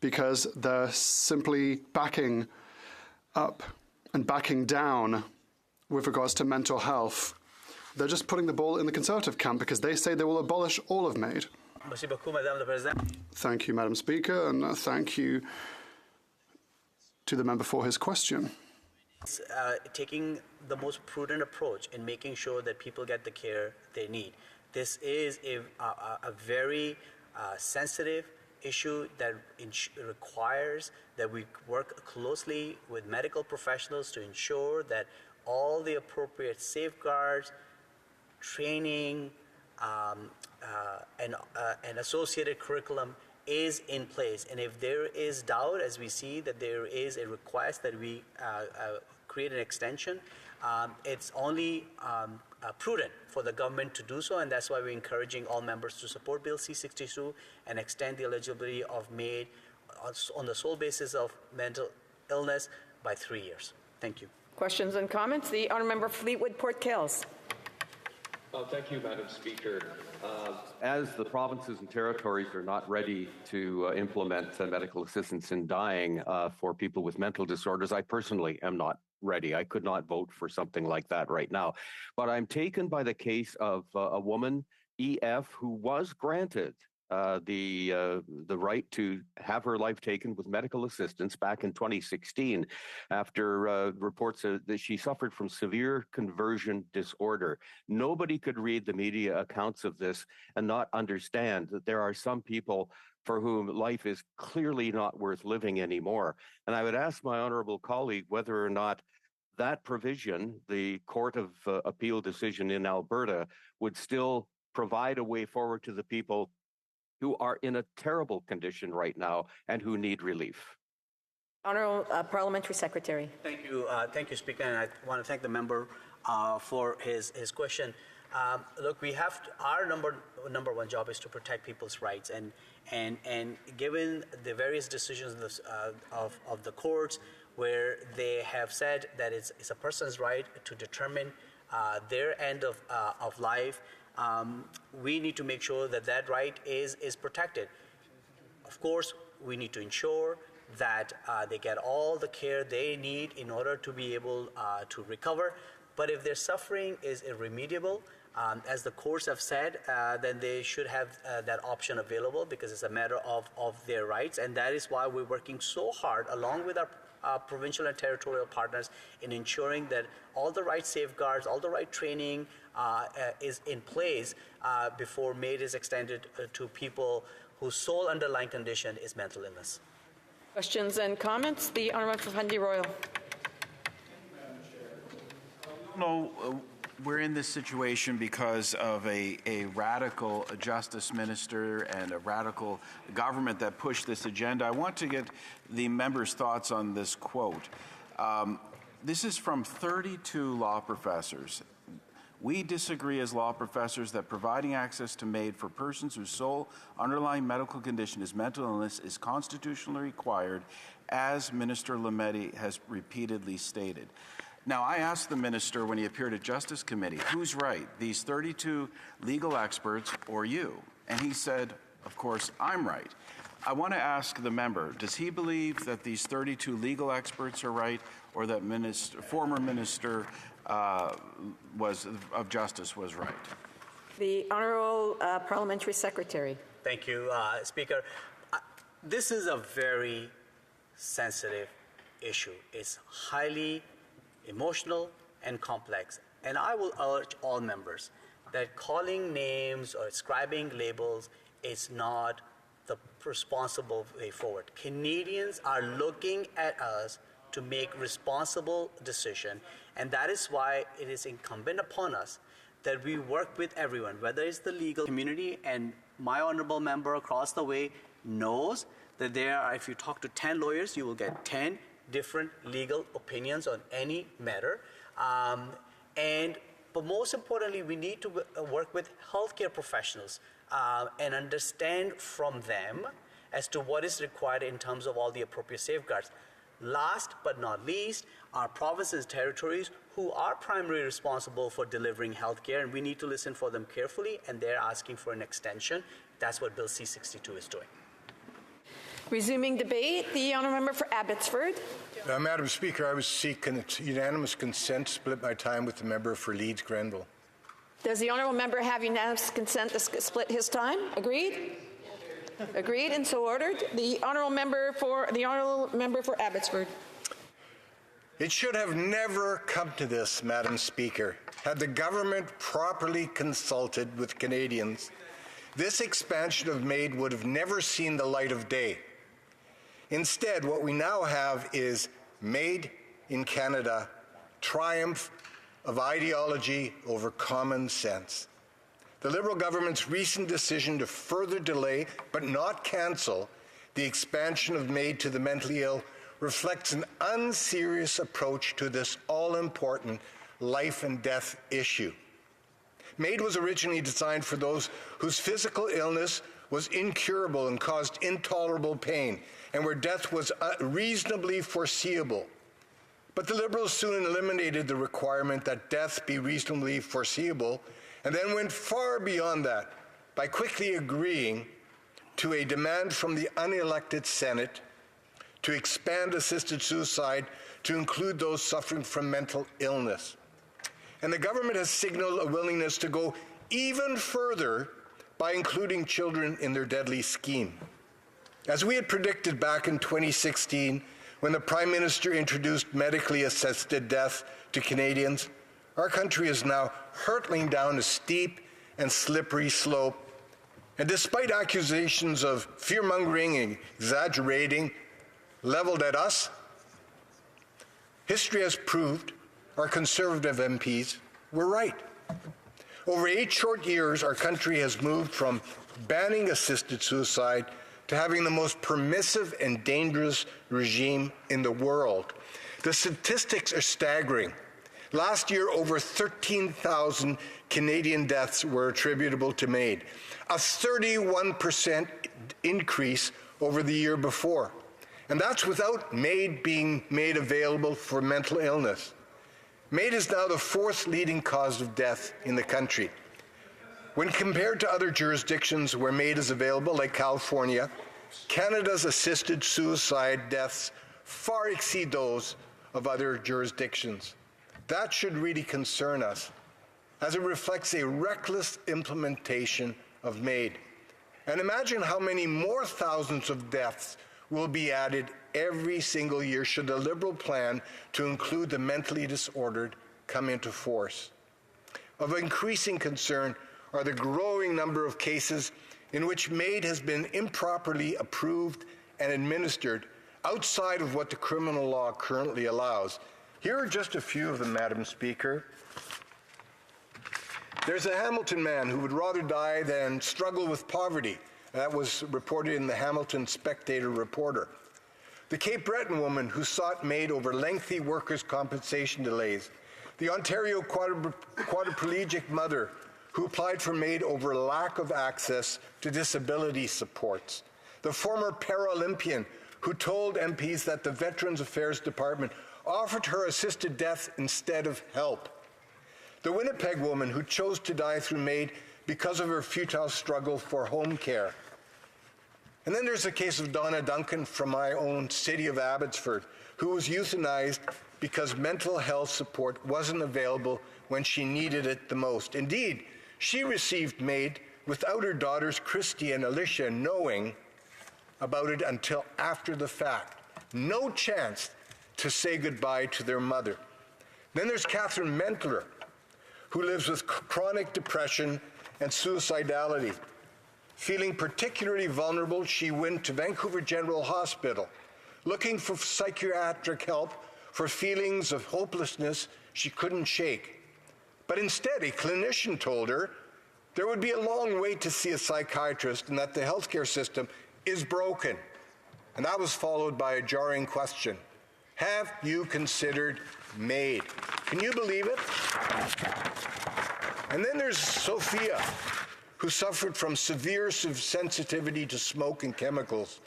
because they're simply backing up and backing down with regards to mental health? They're just putting the ball in the Conservative camp because they say they will abolish all of MAID. Thank you, Madam Speaker, and thank you to the member for his question. Taking the most prudent approach in making sure that people get the care they need. This is a very sensitive issue that requires that we work closely with medical professionals to ensure that all the appropriate safeguards, training, and associated curriculum is in place. And if there is doubt, as we see that there is a request that we create an extension, it's only prudent for the government to do so, and that's why we're encouraging all members to support Bill C-62 and extend the eligibility of MAID on the sole basis of mental illness by 3 years. Thank you. Questions and comments? The Honourable Member Fleetwood Port Kells. Thank you, Madam Speaker. As the provinces and territories are not ready to implement medical assistance in dying for people with mental disorders, I personally am not ready. I could not vote for something like that right now. But I'm taken by the case of a woman, E.F., who was granted the right to have her life taken with medical assistance back in 2016 after reports that she suffered from severe conversion disorder. Nobody could read the media accounts of this and not understand that there are some people for whom life is clearly not worth living anymore. And I would ask my honorable colleague whether or not that provision, the Court of Appeal decision in Alberta, would still provide a way forward to the people who are in a terrible condition right now and who need relief. Honourable Parliamentary Secretary. Thank you, Speaker, and I want to thank the member for his question. Look, we have our number one job is to protect people's rights, and given the various decisions of the courts where they have said that it's a person's right to determine their end of life, we need to make sure that that right is protected. Of course, we need to ensure that they get all the care they need in order to be able to recover. But if their suffering is irremediable, as the courts have said, then they should have that option available because it's a matter of their rights. And that is why we're working so hard along with our provincial and territorial partners in ensuring that all the right safeguards, all the right training is in place before MAID is extended to people whose sole underlying condition is mental illness. Questions and comments? The Honourable from Fundy Royal. No, we're in this situation because of a radical justice minister and a radical government that pushed this agenda. I want to get the members' thoughts on this quote. This is from 32 law professors. We disagree as law professors that providing access to MAID for persons whose sole underlying medical condition is mental illness is constitutionally required, as Minister Lametti has repeatedly stated. Now, I asked the minister when he appeared at Justice Committee, who's right, these 32 legal experts or you? And he said, of course, I'm right. I want to ask the member, does he believe that these 32 legal experts are right or that former Minister of Justice was right? The Honourable Parliamentary Secretary. Thank you, Speaker. This is a very sensitive issue. It's highly emotional and complex. And I will urge all members that calling names or ascribing labels is not the responsible way forward. Canadians are looking at us to make responsible decisions, and that is why it is incumbent upon us that we work with everyone, whether it's the legal community, and my honourable member across the way knows that there are, if you talk to 10 lawyers, you will get 10 different legal opinions on any matter. But most importantly, we need to work with healthcare professionals and understand from them as to what is required in terms of all the appropriate safeguards. Last but not least, our provinces and territories who are primarily responsible for delivering healthcare, and we need to listen for them carefully, and they're asking for an extension. That's what Bill C-62 is doing. Resuming debate, the honourable member for Abbotsford. Madam Speaker, I was seeking unanimous consent to split my time with the member for Leeds Grenville. Does the honourable member have unanimous consent to split his time? Agreed? Agreed and so ordered. The honourable member for Abbotsford. It should have never come to this, Madam Speaker. Had the government properly consulted with Canadians, this expansion of MAID would have never seen the light of day. Instead, what we now have is MAID in Canada, triumph of ideology over common sense. The Liberal government's recent decision to further delay, but not cancel, the expansion of MAID to the mentally ill reflects an unserious approach to this all-important life and death issue. MAID was originally designed for those whose physical illness was incurable and caused intolerable pain, and where death was reasonably foreseeable. But the Liberals soon eliminated the requirement that death be reasonably foreseeable, and then went far beyond that by quickly agreeing to a demand from the unelected Senate to expand assisted suicide to include those suffering from mental illness. And the government has signaled a willingness to go even further by including children in their deadly scheme. As we had predicted back in 2016, when the Prime Minister introduced medically assisted death to Canadians, our country is now hurtling down a steep and slippery slope. And despite accusations of fear-mongering and exaggerating leveled at us, history has proved our Conservative MPs were right. Over 8 short years, our country has moved from banning assisted suicide to having the most permissive and dangerous regime in the world. The statistics are staggering. Last year, over 13,000 Canadian deaths were attributable to MAID, a 31% increase over the year before. And that's without MAID being made available for mental illness. MAID is now the 4th leading cause of death in the country. When compared to other jurisdictions where MAID is available, like California, Canada's assisted suicide deaths far exceed those of other jurisdictions. That should really concern us, as it reflects a reckless implementation of MAID. And imagine how many more thousands of deaths will be added every single year should the Liberal plan to include the mentally disordered come into force. Of increasing concern are the growing number of cases in which MAID has been improperly approved and administered outside of what the criminal law currently allows. Here are just a few of them, Madam Speaker. There's a Hamilton man who would rather die than struggle with poverty. That was reported in the Hamilton Spectator Reporter. The Cape Breton woman who sought MAID over lengthy workers' compensation delays. The Ontario quadriplegic mother who applied for MAID over lack of access to disability supports. The former Paralympian who told MPs that the Veterans Affairs Department offered her assisted death instead of help. The Winnipeg woman who chose to die through MAID because of her futile struggle for home care. And then there's the case of Donna Duncan from my own city of Abbotsford, who was euthanized because mental health support wasn't available when she needed it the most. Indeed, she received MAID without her daughters Christy and Alicia knowing about it until after the fact. No chance to say goodbye to their mother. Then there's Catherine Mentler, who lives with chronic depression and suicidality. Feeling particularly vulnerable, she went to Vancouver General Hospital, looking for psychiatric help for feelings of hopelessness she couldn't shake. But instead, a clinician told her there would be a long wait to see a psychiatrist and that the healthcare system is broken. And that was followed by a jarring question. Have you considered MAID? Can you believe it? And then there's Sophia, who suffered from severe sensitivity to smoke and chemicals,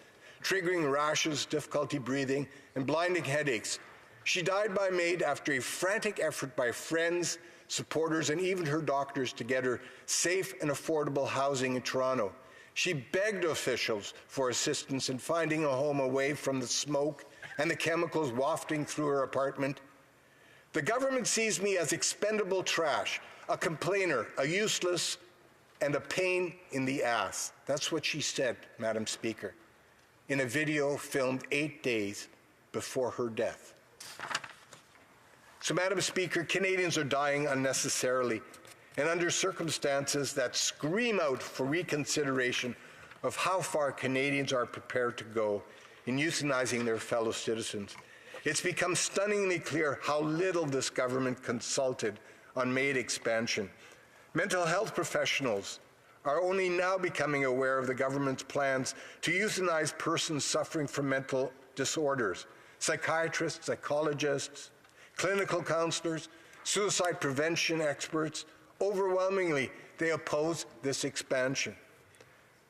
triggering rashes, difficulty breathing, and blinding headaches. She died by MAID after a frantic effort by friends, supporters, and even her doctors to get her safe and affordable housing in Toronto. She begged officials for assistance in finding a home away from the smoke and the chemicals wafting through her apartment. The government sees me as expendable trash, a complainer, a useless, and a pain in the ass. That's what she said, Madam Speaker, in a video filmed 8 days before her death. So, Madam Speaker, Canadians are dying unnecessarily and under circumstances that scream out for reconsideration of how far Canadians are prepared to go in euthanizing their fellow citizens. It's become stunningly clear how little this government consulted on MAID expansion. Mental health professionals are only now becoming aware of the government's plans to euthanize persons suffering from mental disorders. Psychiatrists, psychologists, clinical counselors, suicide prevention experts, overwhelmingly, they oppose this expansion.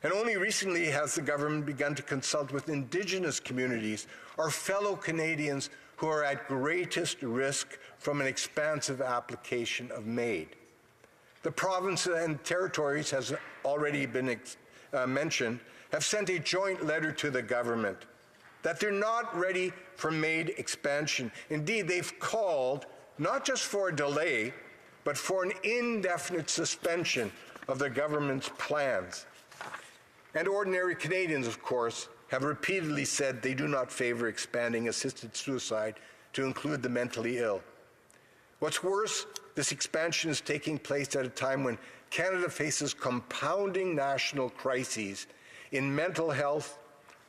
And only recently has the government begun to consult with Indigenous communities, our fellow Canadians who are at greatest risk from an expansive application of MAID. The provinces and territories, has already been mentioned, have sent a joint letter to the government that they're not ready for MAID expansion. Indeed, they've called not just for a delay, but for an indefinite suspension of the government's plans. And ordinary Canadians, of course, have repeatedly said they do not favor expanding assisted suicide to include the mentally ill. What's worse, this expansion is taking place at a time when Canada faces compounding national crises in mental health,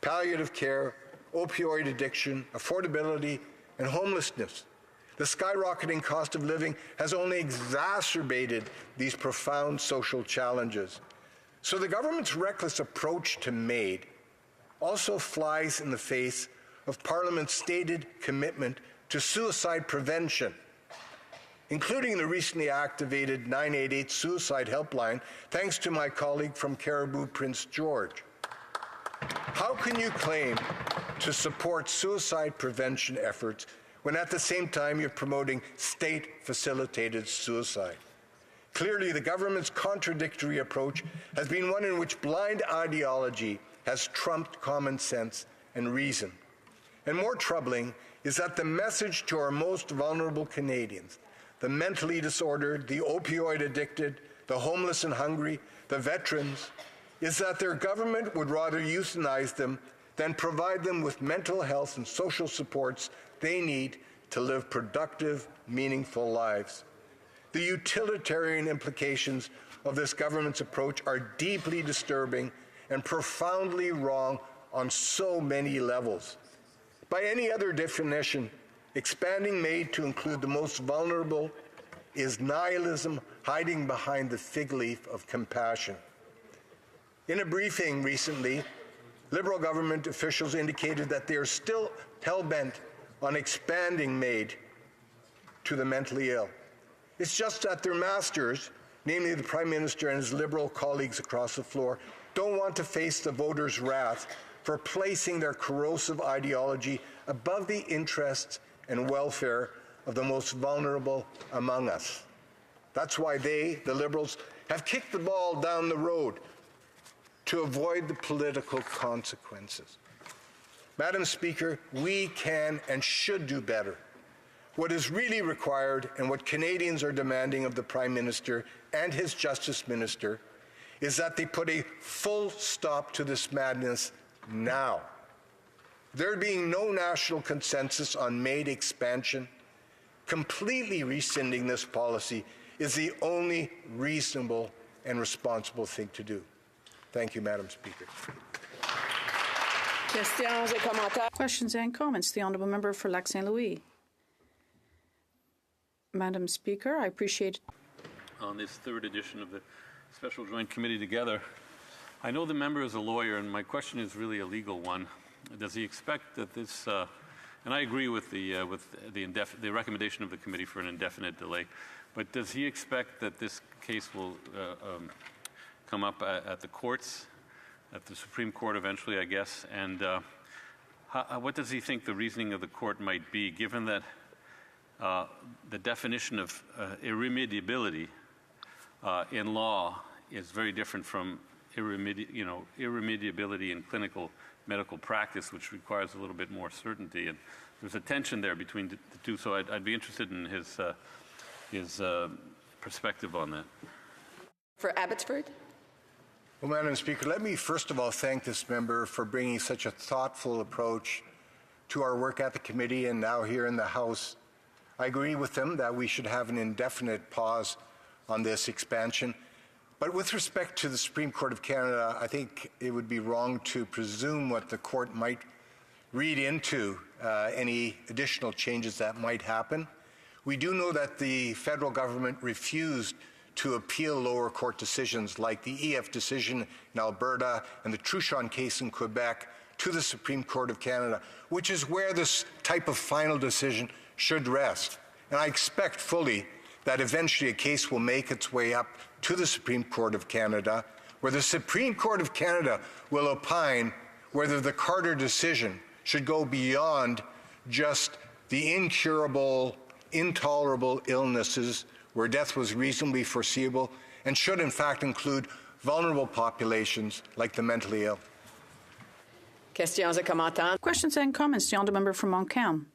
palliative care, opioid addiction, affordability, and homelessness. The skyrocketing cost of living has only exacerbated these profound social challenges. So the government's reckless approach to MAID also flies in the face of Parliament's stated commitment to suicide prevention, including the recently activated 988 suicide helpline, thanks to my colleague from Cariboo, Prince George. How can you claim to support suicide prevention efforts when at the same time you're promoting state-facilitated suicide? Clearly, the government's contradictory approach has been one in which blind ideology has trumped common sense and reason. And more troubling is that the message to our most vulnerable Canadians, the mentally disordered, the opioid addicted, the homeless and hungry, the veterans, is that their government would rather euthanize them than provide them with mental health and social supports they need to live productive, meaningful lives. The utilitarian implications of this government's approach are deeply disturbing and profoundly wrong on so many levels. By any other definition, expanding MAID to include the most vulnerable is nihilism hiding behind the fig leaf of compassion. In a briefing recently, Liberal government officials indicated that they are still hell-bent on expanding MAID to the mentally ill. It's just that their masters, namely the Prime Minister and his Liberal colleagues across the floor, don't want to face the voters' wrath for placing their corrosive ideology above the interests and welfare of the most vulnerable among us. That's why they, the Liberals, have kicked the ball down the road to avoid the political consequences. Madam Speaker, we can and should do better. What is really required and what Canadians are demanding of the Prime Minister and his Justice Minister is that they put a full stop to this madness now. There being no national consensus on MAID expansion, completely rescinding this policy is the only reasonable and responsible thing to do. Thank you, Madam Speaker. Questions and comments. The Honourable Member for Lac Saint Louis. Madam Speaker, I appreciate on this third edition of the Special Joint Committee together. I know the member is a lawyer, and my question is really a legal one. Does he expect that this, and I agree with the recommendation of the committee for an indefinite delay, but does he expect that this case will come up at the courts, at the Supreme Court eventually, I guess, and what does he think the reasoning of the court might be, given that the definition of irremediability in law is very different from irremediability in clinical medical practice, which requires a little bit more certainty, and there's a tension there between the two. So I'd be interested in his perspective on that. For Abbotsford. Well, Madam Speaker, let me first of all thank this member for bringing such a thoughtful approach to our work at the committee and now here in the House. I agree with them that we should have an indefinite pause on this expansion. But with respect to the Supreme Court of Canada, I think it would be wrong to presume what the court might read into any additional changes that might happen. We do know that the federal government refused to appeal lower court decisions like the EF decision in Alberta and the Truchon case in Quebec to the Supreme Court of Canada, which is where this type of final decision should rest. And I expect fully that eventually a case will make its way up to the Supreme Court of Canada, where the Supreme Court of Canada will opine whether the Carter decision should go beyond just the incurable, intolerable illnesses where death was reasonably foreseeable and should in fact include vulnerable populations like the mentally ill. Questions and comments. The Honourable Member from Montcalm.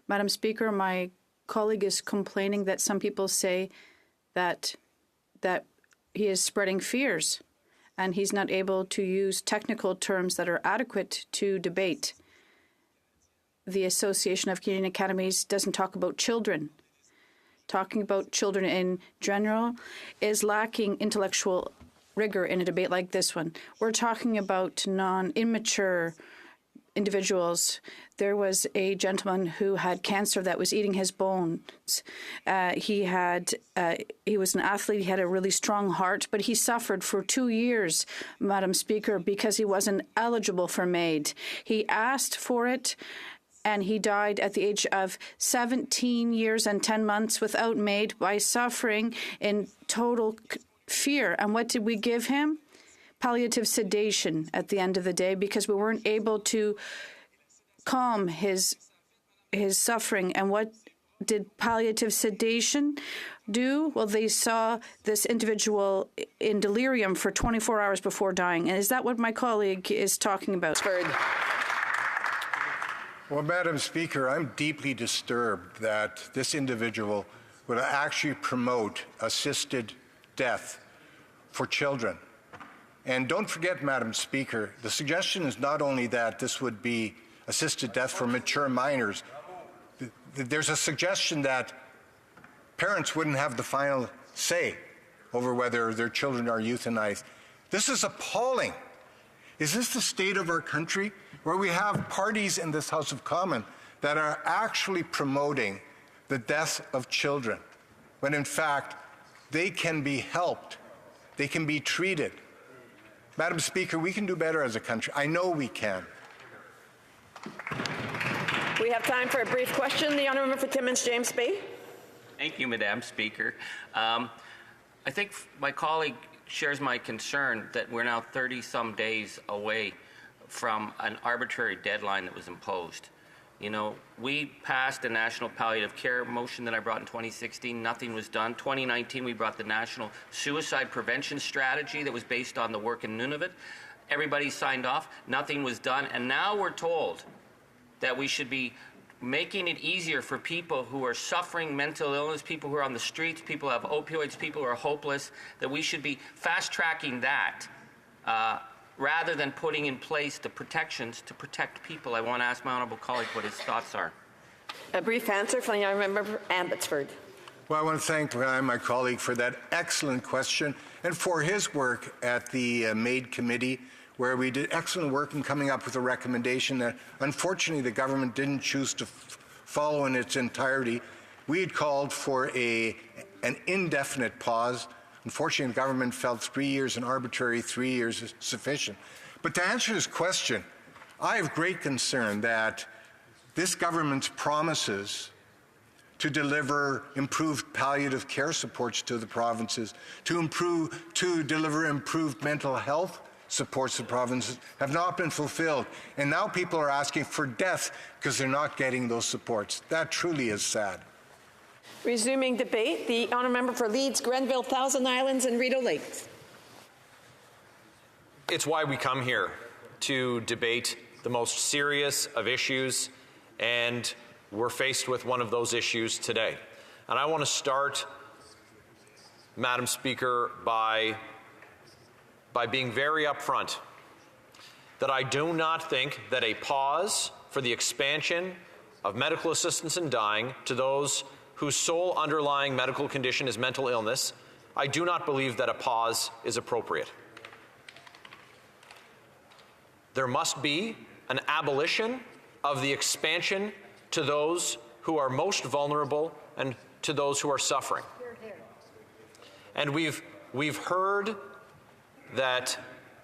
Madam Speaker, my colleague is complaining that some people say that he is spreading fears, and he's not able to use technical terms that are adequate to debate. The Association of Canadian Academies doesn't talk about children. Talking about children in general is lacking intellectual rigor in a debate like this one. We're talking about immature individuals. There was a gentleman who had cancer that was eating his bones. He was an athlete. He had a really strong heart, but he suffered for 2 years, Madam Speaker, because he wasn't eligible for MAID. He asked for it, and he died at the age of 17 years and 10 months without MAID by suffering in total fear. And what did we give him? Palliative sedation at the end of the day, because we weren't able to calm his suffering. And what did palliative sedation do? Well, they saw this individual in delirium for 24 hours before dying. And is that what my colleague is talking about? Well, Madam Speaker, I'm deeply disturbed that this individual would actually promote assisted death for children. And don't forget, Madam Speaker, the suggestion is not only that this would be assisted death for mature minors. There's a suggestion that parents wouldn't have the final say over whether their children are euthanized. This is appalling. Is this the state of our country, where we have parties in this House of Commons that are actually promoting the death of children, when in fact they can be helped, they can be treated? Madam Speaker, we can do better as a country. I know we can. We have time for a brief question. The honourable member for Timmins, James Bay. Thank you, Madam Speaker. I think my colleague shares my concern that we're now 30-some days away from an arbitrary deadline that was imposed. You know, we passed a national palliative care motion that I brought in 2016. Nothing was done. 2019, we brought the national suicide prevention strategy that was based on the work in Nunavut. Everybody signed off. Nothing was done. And now we're told that we should be making it easier for people who are suffering mental illness, people who are on the streets, people who have opioids, people who are hopeless, that we should be fast-tracking that rather than putting in place the protections to protect people. I want to ask my honourable colleague what his thoughts are. A brief answer from the honourable member Abbotsford. Well, I want to thank my colleague for that excellent question and for his work at the MAID committee, where we did excellent work in coming up with a recommendation that unfortunately the government didn't choose to follow in its entirety. We had called for an indefinite pause. Unfortunately, the government felt 3 years, an arbitrary 3 years is sufficient. But to answer this question, I have great concern that this government's promises to deliver improved palliative care supports to the provinces, to deliver improved mental health supports to the provinces have not been fulfilled. And now people are asking for death because they're not getting those supports. That truly is sad. Resuming debate, the honourable member for Leeds, Grenville, Thousand Islands and Rideau Lakes. It's why we come here, to debate the most serious of issues, and we're faced with one of those issues today. And I want to start, Madam Speaker, by being very upfront that I do not think that a pause for the expansion of medical assistance in dying to those whose sole underlying medical condition is mental illness, I do not believe that a pause is appropriate. There must be an abolition of the expansion to those who are most vulnerable and to those who are suffering. And we've heard that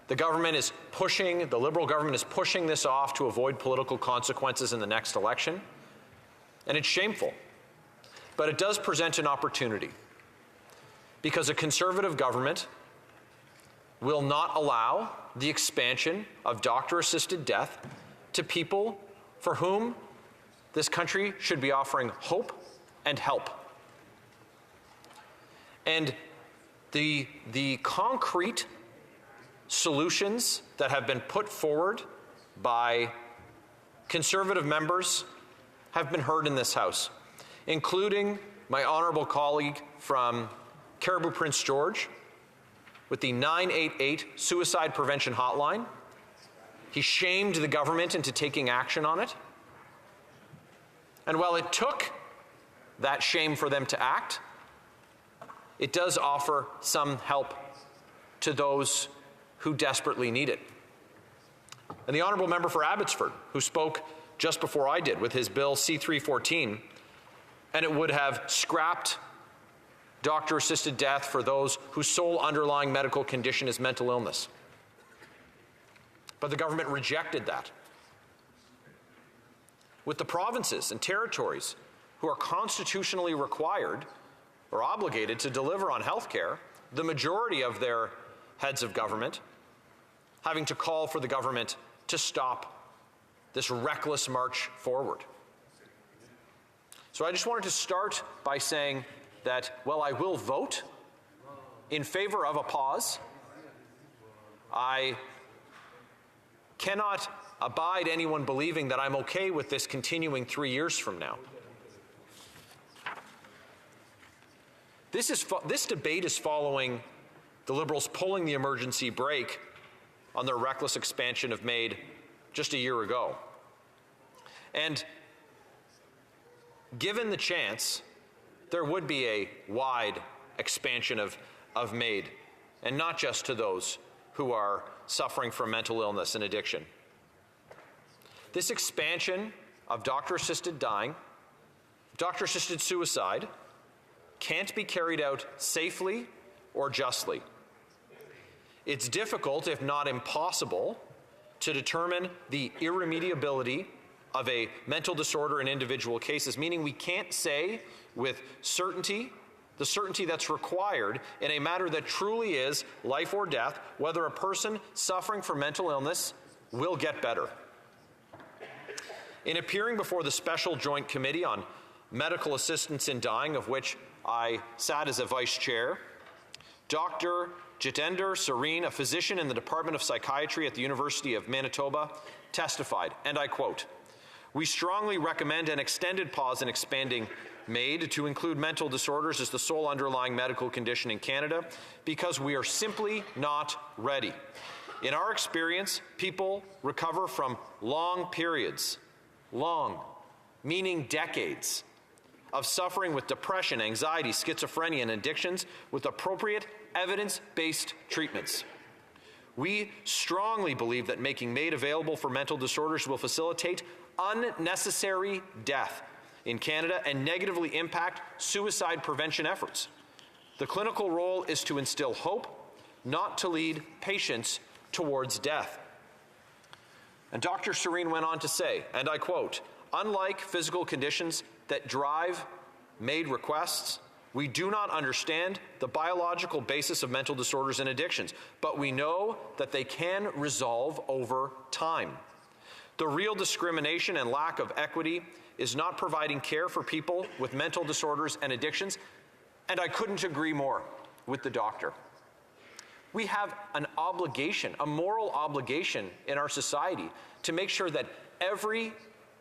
the government is pushing, the Liberal government is pushing this off to avoid political consequences in the next election. And it's shameful. But it does present an opportunity, because a Conservative government will not allow the expansion of doctor-assisted death to people for whom this country should be offering hope and help. And the concrete solutions that have been put forward by Conservative members have been heard in this House, including my honourable colleague from Caribou Prince George, with the 988 suicide prevention hotline. He shamed the government into taking action on it. And while it took that shame for them to act, it does offer some help to those who desperately need it. And the honourable member for Abbotsford, who spoke just before I did with his bill C-314, and it would have scrapped doctor-assisted death for those whose sole underlying medical condition is mental illness. But the government rejected that. With the provinces and territories who are constitutionally required or obligated to deliver on health care, the majority of their heads of government having to call for the government to stop this reckless march forward. So I just wanted to start by saying that while I will vote in favor of a pause, I cannot abide anyone believing that I'm okay with this continuing 3 years from now. This debate is following the Liberals pulling the emergency brake on their reckless expansion of MAID just a year ago. And given the chance, there would be a wide expansion of MAID, and not just to those who are suffering from mental illness and addiction. This expansion of doctor-assisted dying, doctor-assisted suicide, can't be carried out safely or justly. It's difficult, if not impossible, to determine the irremediability of a mental disorder in individual cases, meaning we can't say with certainty, the certainty that's required in a matter that truly is life or death, whether a person suffering from mental illness will get better. In appearing before the Special Joint Committee on Medical Assistance in Dying, of which I sat as a vice chair, Dr. Jitender Sareen, a physician in the Department of Psychiatry at the University of Manitoba, testified, and I quote, "We strongly recommend an extended pause in expanding MAID to include mental disorders as the sole underlying medical condition in Canada because we are simply not ready. In our experience, people recover from long periods, long, meaning decades, of suffering with depression, anxiety, schizophrenia, and addictions with appropriate evidence-based treatments. We strongly believe that making MAID available for mental disorders will facilitate unnecessary death in Canada and negatively impact suicide prevention efforts. The clinical role is to instill hope, not to lead patients towards death." And Dr. Sareen went on to say, and I quote, "Unlike physical conditions that drive MAID requests, we do not understand the biological basis of mental disorders and addictions, but we know that they can resolve over time. The real discrimination and lack of equity is not providing care for people with mental disorders and addictions," and I couldn't agree more with the doctor. We have an obligation, a moral obligation in our society to make sure that every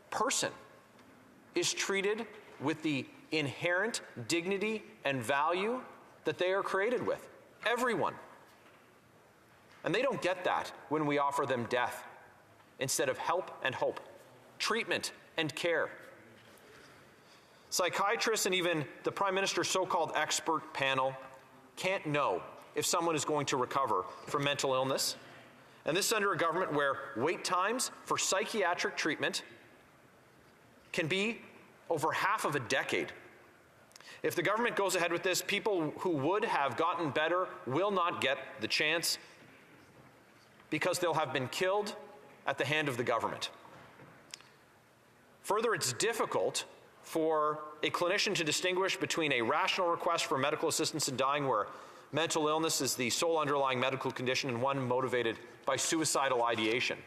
person is treated with the inherent dignity and value that they are created with. Everyone. And they don't get that when we offer them death instead of help and hope, treatment and care. Psychiatrists and even the Prime Minister's so-called expert panel can't know if someone is going to recover from mental illness. And this is under a government where wait times for psychiatric treatment can be over half of a decade. If the government goes ahead with this, people who would have gotten better will not get the chance because they'll have been killed at the hand of the government. Further, it's difficult for a clinician to distinguish between a rational request for medical assistance in dying where mental illness is the sole underlying medical condition and one motivated by suicidal ideation.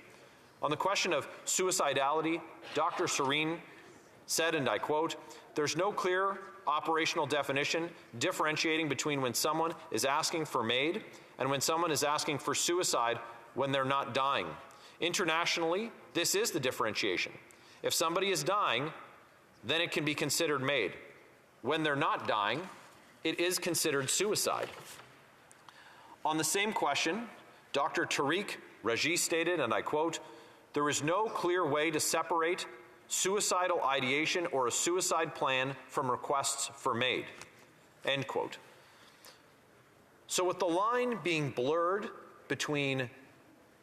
On the question of suicidality, Dr. Sareen said, and I quote, "There's no clear operational definition differentiating between when someone is asking for MAID and when someone is asking for suicide when they're not dying. Internationally, this is the differentiation. If somebody is dying, then it can be considered MAID. When they're not dying, it is considered suicide. On the same question, Dr. Tariq Raji stated, and I quote, "There is no clear way to separate suicidal ideation or a suicide plan from requests for MAID," end quote. So with the line being blurred between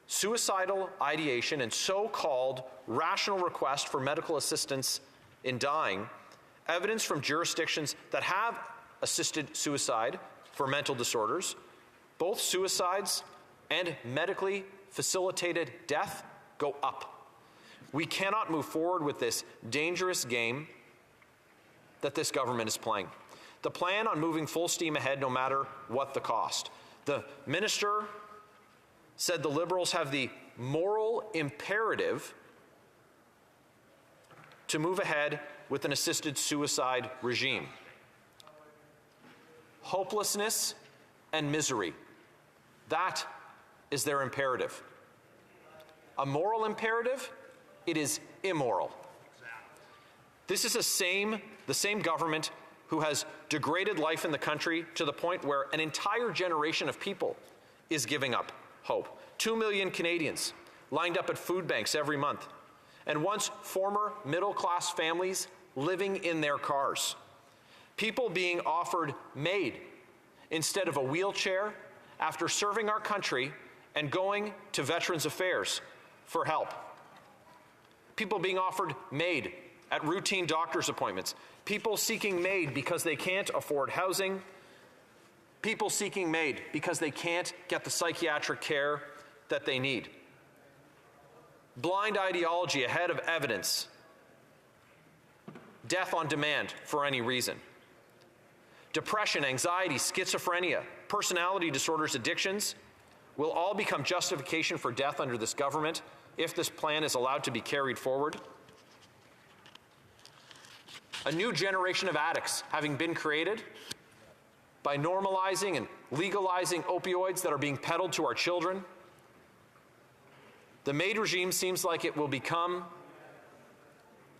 suicidal ideation and so-called rational request for medical assistance in dying, evidence from jurisdictions that have assisted suicide for mental disorders, both suicides and medically facilitated death, go up. We cannot move forward with this dangerous game that this government is playing. The plan on moving full steam ahead no matter what the cost. The minister said the Liberals have the moral imperative to move ahead with an assisted suicide regime. Hopelessness and misery. That is their imperative. A moral imperative? It is immoral. This is the same government who has degraded life in the country to the point where an entire generation of people is giving up hope. 2 million Canadians lined up at food banks every month, and once former middle-class families living in their cars. People being offered MAID instead of a wheelchair after serving our country and going to Veterans Affairs for help. People being offered MAID at routine doctor's appointments. People seeking MAID because they can't afford housing. People seeking MAID because they can't get the psychiatric care that they need. Blind ideology ahead of evidence. Death on demand for any reason. Depression, anxiety, schizophrenia, personality disorders, addictions will all become justification for death under this government if this plan is allowed to be carried forward. A new generation of addicts having been created by normalizing and legalizing opioids that are being peddled to our children. The MAID regime seems like it will become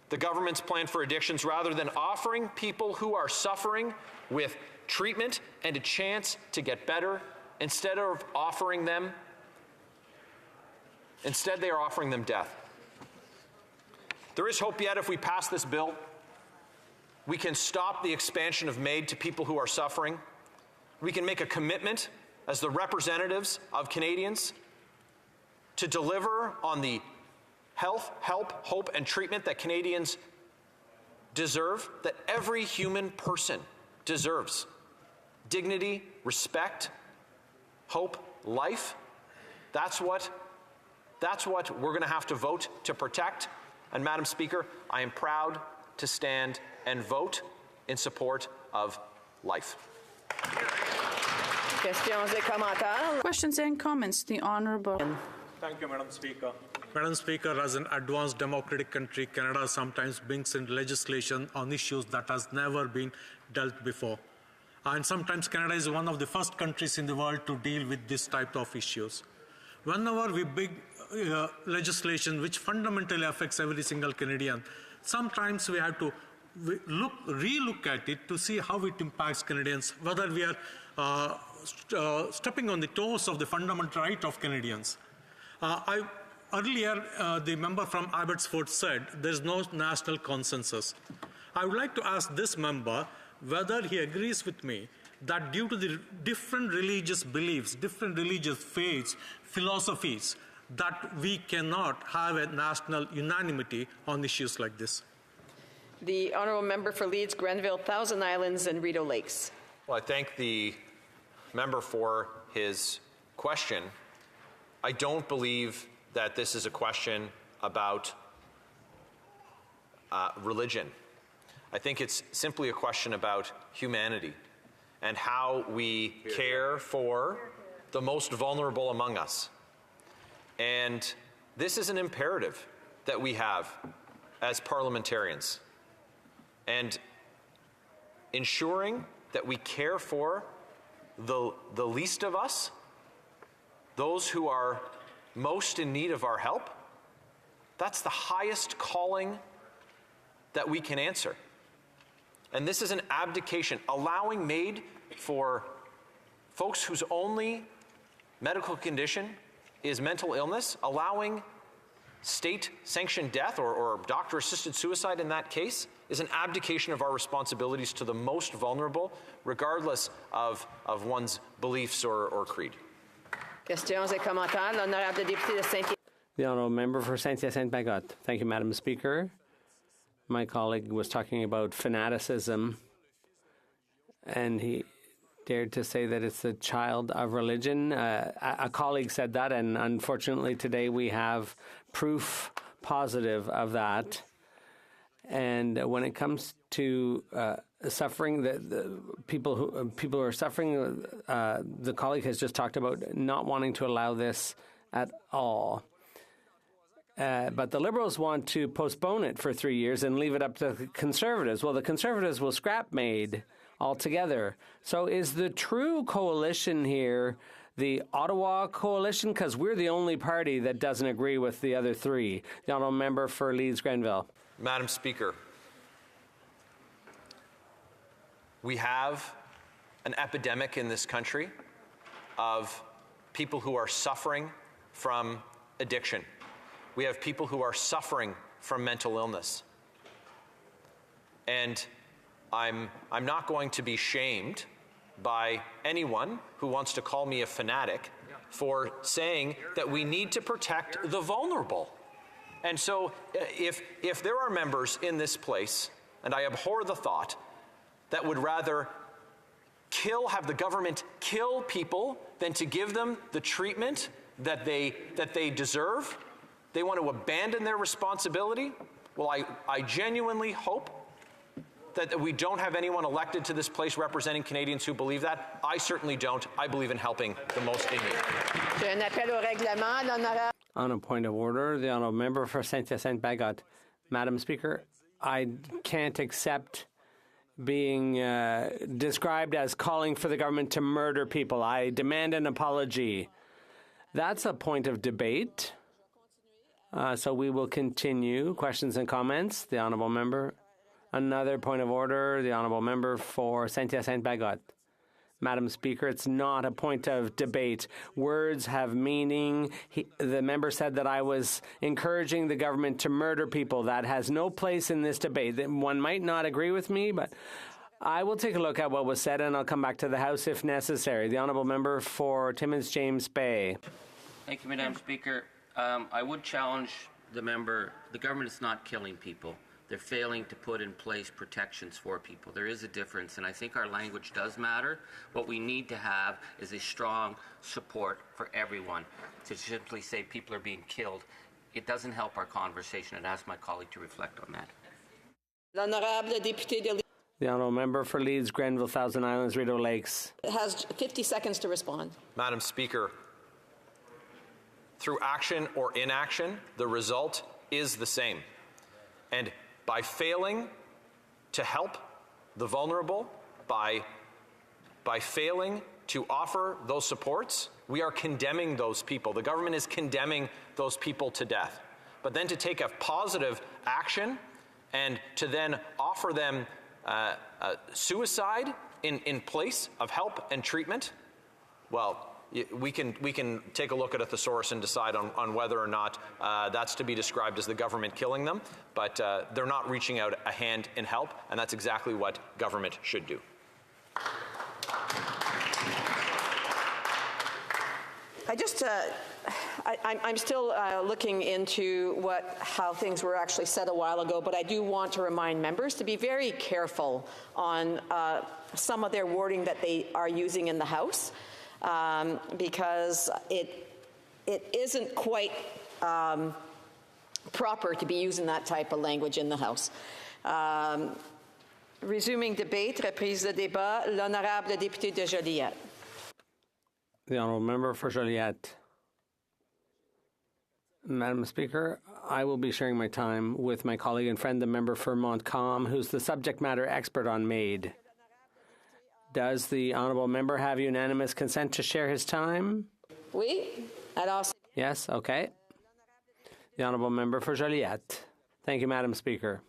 the government's plan for addictions rather than offering people who are suffering with treatment and a chance to get better. Instead, they are offering them death. There is hope yet if we pass this bill. We can stop the expansion of MAID to people who are suffering. We can make a commitment as the representatives of Canadians to deliver on the health, help, hope, and treatment that Canadians deserve, that every human person deserves. Dignity, respect, hope, life. That's what we're going to have to vote to protect. And Madam Speaker, I am proud to stand and vote in support of life. Questions and comments. The Honourable. Thank you, Madam Speaker. Madam Speaker, as an advanced democratic country, Canada sometimes brings in legislation on issues that has never been dealt before. And sometimes Canada is one of the first countries in the world to deal with this type of issues. Whenever we bring legislation which fundamentally affects every single Canadian, sometimes we have to re-look at it to see how it impacts Canadians, whether we are stepping on the toes of the fundamental right of Canadians. Earlier, the member from Abbotsford said there is no national consensus. I would like to ask this member whether he agrees with me that due to the different religious beliefs, different religious faiths, philosophies, that we cannot have a national unanimity on issues like this. The Honourable Member for Leeds, Grenville, Thousand Islands and Rideau Lakes. Well, I thank the member for his question. I don't believe that this is a question about religion. I think it's simply a question about humanity and how we care for the most vulnerable among us. And this is an imperative that we have as parliamentarians. And ensuring that we care for the least of us, those who are most in need of our help, that's the highest calling that we can answer. And this is an abdication, allowing MAID for folks whose only medical condition is mental illness, allowing state-sanctioned death or doctor-assisted suicide in that case is an abdication of our responsibilities to the most vulnerable, regardless of one's beliefs or creed. Questions et commentaires. L'honorable député de Saint-Hyacinthe. The honourable member for Saint-Hyacinthe-Bagotte. Thank you, Madam Speaker. My colleague was talking about fanaticism, and he dared to say that it's the child of religion. A colleague said that, and unfortunately today we have proof positive of that. And when it comes to suffering, the people who are suffering, the colleague has just talked about not wanting to allow this at all. But the Liberals want to postpone it for 3 years and leave it up to the Conservatives. Well, the Conservatives will scrap MAID altogether. So is the true coalition here the Ottawa coalition? Because we're the only party that doesn't agree with the other three. The honourable member for Leeds-Grenville. Madam Speaker, we have an epidemic in this country of people who are suffering from addiction. We have people who are suffering from mental illness. And I'm not going to be shamed by anyone who wants to call me a fanatic for saying that we need to protect the vulnerable. And so if there are members in this place, and I abhor the thought, that would rather have the government kill people than to give them the treatment that they deserve, they want to abandon their responsibility, well, I genuinely hope that we don't have anyone elected to this place representing Canadians who believe that. I certainly don't. I believe in helping the most in need. On a point of order, the honourable member for Saint-Hyacinthe-Bagotte. Madam Speaker, I can't accept being described as calling for the government to murder people. I demand an apology. That's a point of debate. So we will continue. Questions and comments? The honourable member. Another point of order. The honourable member for Saint-Hyacinthe-Bagotte. Madam Speaker, it's not a point of debate. Words have meaning. The member said that I was encouraging the government to murder people. That has no place in this debate. One might not agree with me, but I will take a look at what was said, and I'll come back to the House if necessary. The honourable member for Timmins James Bay. Thank you, Madam Speaker. I would challenge the member. The government is not killing people. They're failing to put in place protections for people. There is a difference, and I think our language does matter. What we need to have is a strong support for everyone. To simply say people are being killed, it doesn't help our conversation. I'd ask my colleague to reflect on that. The honourable member for Leeds, Grenville, Thousand Islands, Rideau Lakes. Has 50 seconds to respond. Madam Speaker, through action or inaction, the result is the same. And by failing to help the vulnerable, by failing to offer those supports, we are condemning those people. The government is condemning those people to death. But then to take a positive action and to then offer them suicide in place of help and treatment, well, we can take a look at a thesaurus and decide on whether or not that's to be described as the government killing them, but they're not reaching out a hand in help, and that's exactly what government should do. I'm still looking into how things were actually said a while ago, but I do want to remind members to be very careful on some of their wording that they are using in the House. Because it isn't quite proper to be using that type of language in the House. Resuming debate, reprise de débat, l'honorable député de Joliette. The honourable member for Joliette. Madam Speaker, I will be sharing my time with my colleague and friend, the member for Montcalm, who's the subject matter expert on MAID. Does the honourable member have unanimous consent to share his time? Oui. Alors... Yes, okay. The honourable member for Joliette. Thank you, Madam Speaker.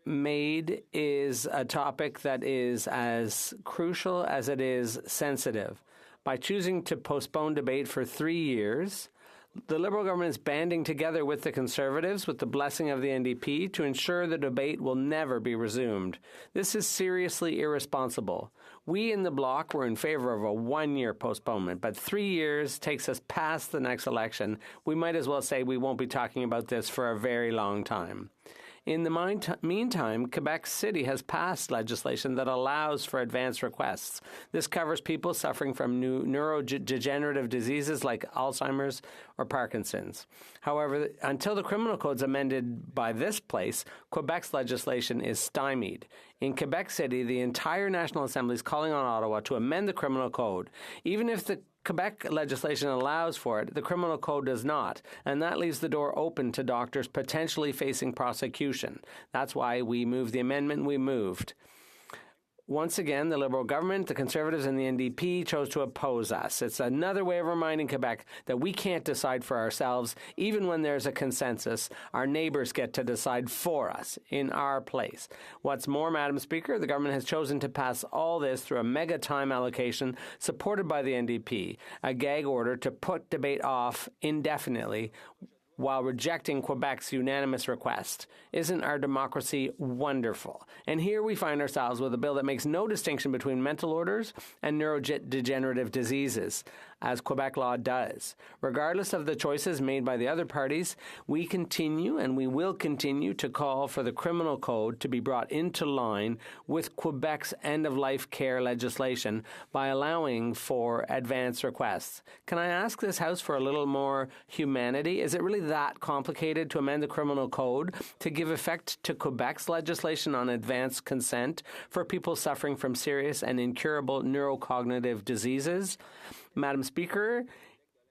MAID is a topic that is as crucial as it is sensitive. By choosing to postpone debate for 3 years, the Liberal government is banding together with the Conservatives, with the blessing of the NDP, to ensure the debate will never be resumed. This is seriously irresponsible. We in the Bloc were in favour of a 1-year postponement, but 3 years takes us past the next election. We might as well say we won't be talking about this for a very long time. In the meantime, Quebec City has passed legislation that allows for advance requests. This covers people suffering from neurodegenerative diseases like Alzheimer's or Parkinson's. However, until the criminal code is amended by this place, Quebec's legislation is stymied. In Quebec City, the entire National Assembly is calling on Ottawa to amend the criminal code. Even if the Quebec legislation allows for it, the criminal code does not, and that leaves the door open to doctors potentially facing prosecution. That's why we moved the amendment we moved. Once again, the Liberal government, the Conservatives, and the NDP chose to oppose us. It's another way of reminding Quebec that we can't decide for ourselves. Even when there's a consensus, our neighbours get to decide for us, in our place. What's more, Madam Speaker, the government has chosen to pass all this through a mega time allocation supported by the NDP, a gag order to put debate off indefinitely, while rejecting Quebec's unanimous request. Isn't our democracy wonderful? And here we find ourselves with a bill that makes no distinction between mental orders and neurodegenerative diseases, as Quebec law does. Regardless of the choices made by the other parties, we continue and we will continue to call for the criminal code to be brought into line with Quebec's end-of-life care legislation by allowing for advance requests. Can I ask this House for a little more humanity? Is it really that complicated to amend the criminal code to give effect to Quebec's legislation on advance consent for people suffering from serious and incurable neurocognitive diseases? Madam Speaker,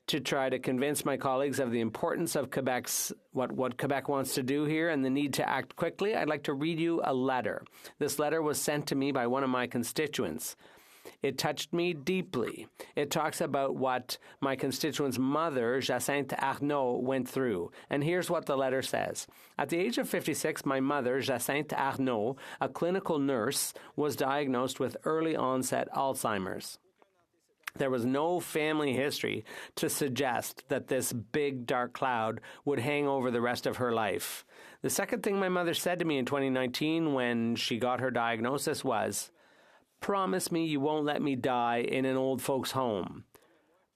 to try to convince my colleagues of the importance of Quebec's what Quebec wants to do here and the need to act quickly, I'd like to read you a letter. This letter was sent to me by one of my constituents. It touched me deeply. It talks about what my constituent's mother, Jacinthe Arnaud, went through. And here's what the letter says. At the age of 56, my mother, Jacinthe Arnaud, a clinical nurse, was diagnosed with early onset Alzheimer's. There was no family history to suggest that this big dark cloud would hang over the rest of her life. The second thing my mother said to me in 2019 when she got her diagnosis was, "Promise me you won't let me die in an old folks' home.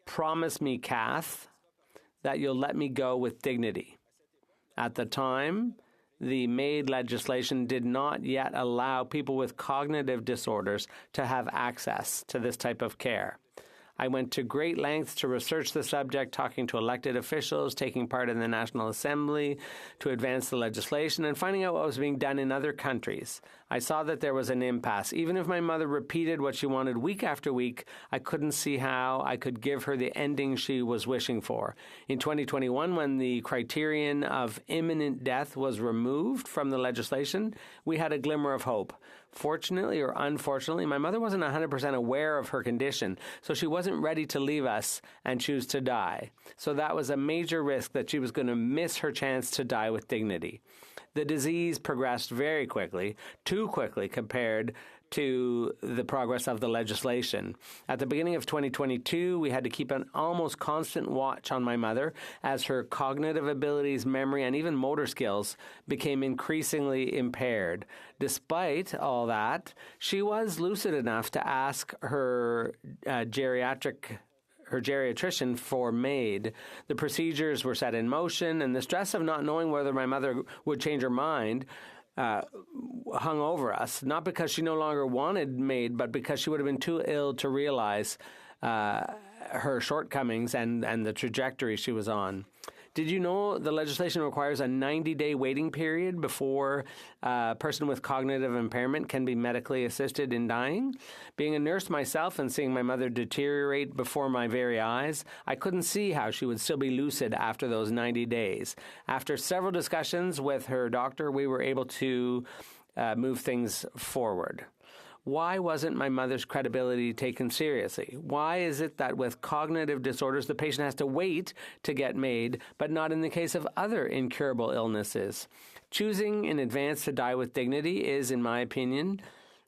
Promise me, Kath, that you'll let me go with dignity." At the time, the MAID legislation did not yet allow people with cognitive disorders to have access to this type of care. I went to great lengths to research the subject, talking to elected officials, taking part in the National Assembly to advance the legislation, and finding out what was being done in other countries. I saw that there was an impasse. Even if my mother repeated what she wanted week after week, I couldn't see how I could give her the ending she was wishing for. In 2021, when the criterion of imminent death was removed from the legislation, we had a glimmer of hope. Fortunately or unfortunately, my mother wasn't 100% aware of her condition, so she wasn't ready to leave us and choose to die. So that was a major risk that she was going to miss her chance to die with dignity. The disease progressed very quickly, too quickly compared to the progress of the legislation. At the beginning of 2022, we had to keep an almost constant watch on my mother as her cognitive abilities, memory, and even motor skills became increasingly impaired. Despite all that, she was lucid enough to ask her geriatrician for MAID. The procedures were set in motion, and the stress of not knowing whether my mother would change her mind hung over us, not because she no longer wanted MAID, but because she would have been too ill to realize her shortcomings and the trajectory she was on. Did you know the legislation requires a 90-day waiting period before a person with cognitive impairment can be medically assisted in dying? Being a nurse myself and seeing my mother deteriorate before my very eyes, I couldn't see how she would still be lucid after those 90 days. After several discussions with her doctor, we were able to move things forward. Why wasn't my mother's credibility taken seriously? Why is it that with cognitive disorders, the patient has to wait to get MAID, but not in the case of other incurable illnesses? Choosing in advance to die with dignity is, in my opinion,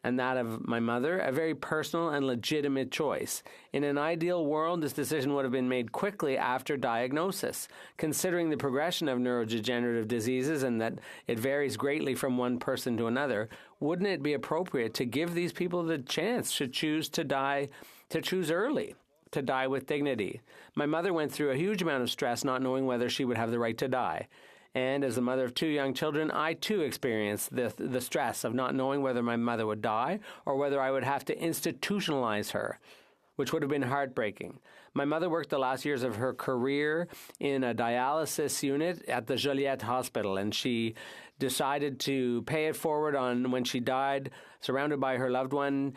and that of my mother, a very personal and legitimate choice. In an ideal world, this decision would have been made quickly after diagnosis. Considering the progression of neurodegenerative diseases and that it varies greatly from one person to another, wouldn't it be appropriate to give these people the chance to choose early, to die with dignity? My mother went through a huge amount of stress not knowing whether she would have the right to die. And as the mother of 2 young children, I too experienced the stress of not knowing whether my mother would die or whether I would have to institutionalize her, which would have been heartbreaking. My mother worked the last years of her career in a dialysis unit at the Joliette Hospital, and she decided to pay it forward on when she died, surrounded by her loved one.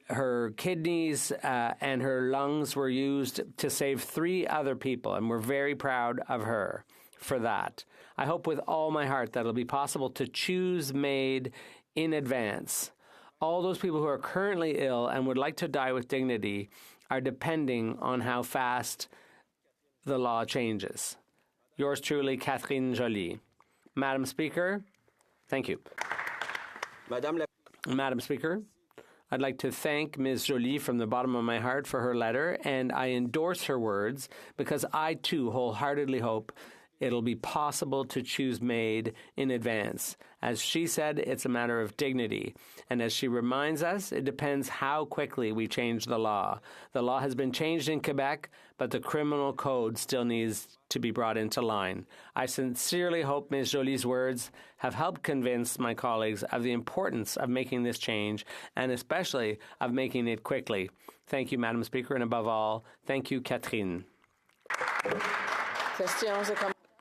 Her kidneys and her lungs were used to save 3 other people, and we're very proud of her for that. I hope with all my heart that it'll be possible to choose MAID in advance. All those people who are currently ill and would like to die with dignity are depending on how fast the law changes. Yours truly, Catherine Joly. Madam Speaker, thank you. Madam Speaker, I'd like to thank Ms. Joly from the bottom of my heart for her letter, and I endorse her words because I too wholeheartedly hope it'll be possible to choose MAID in advance. As she said, it's a matter of dignity. And as she reminds us, it depends how quickly we change the law. The law has been changed in Quebec, but the criminal code still needs to be brought into line. I sincerely hope Ms. Joly's words have helped convince my colleagues of the importance of making this change, and especially of making it quickly. Thank you, Madam Speaker, and above all, thank you, Catherine.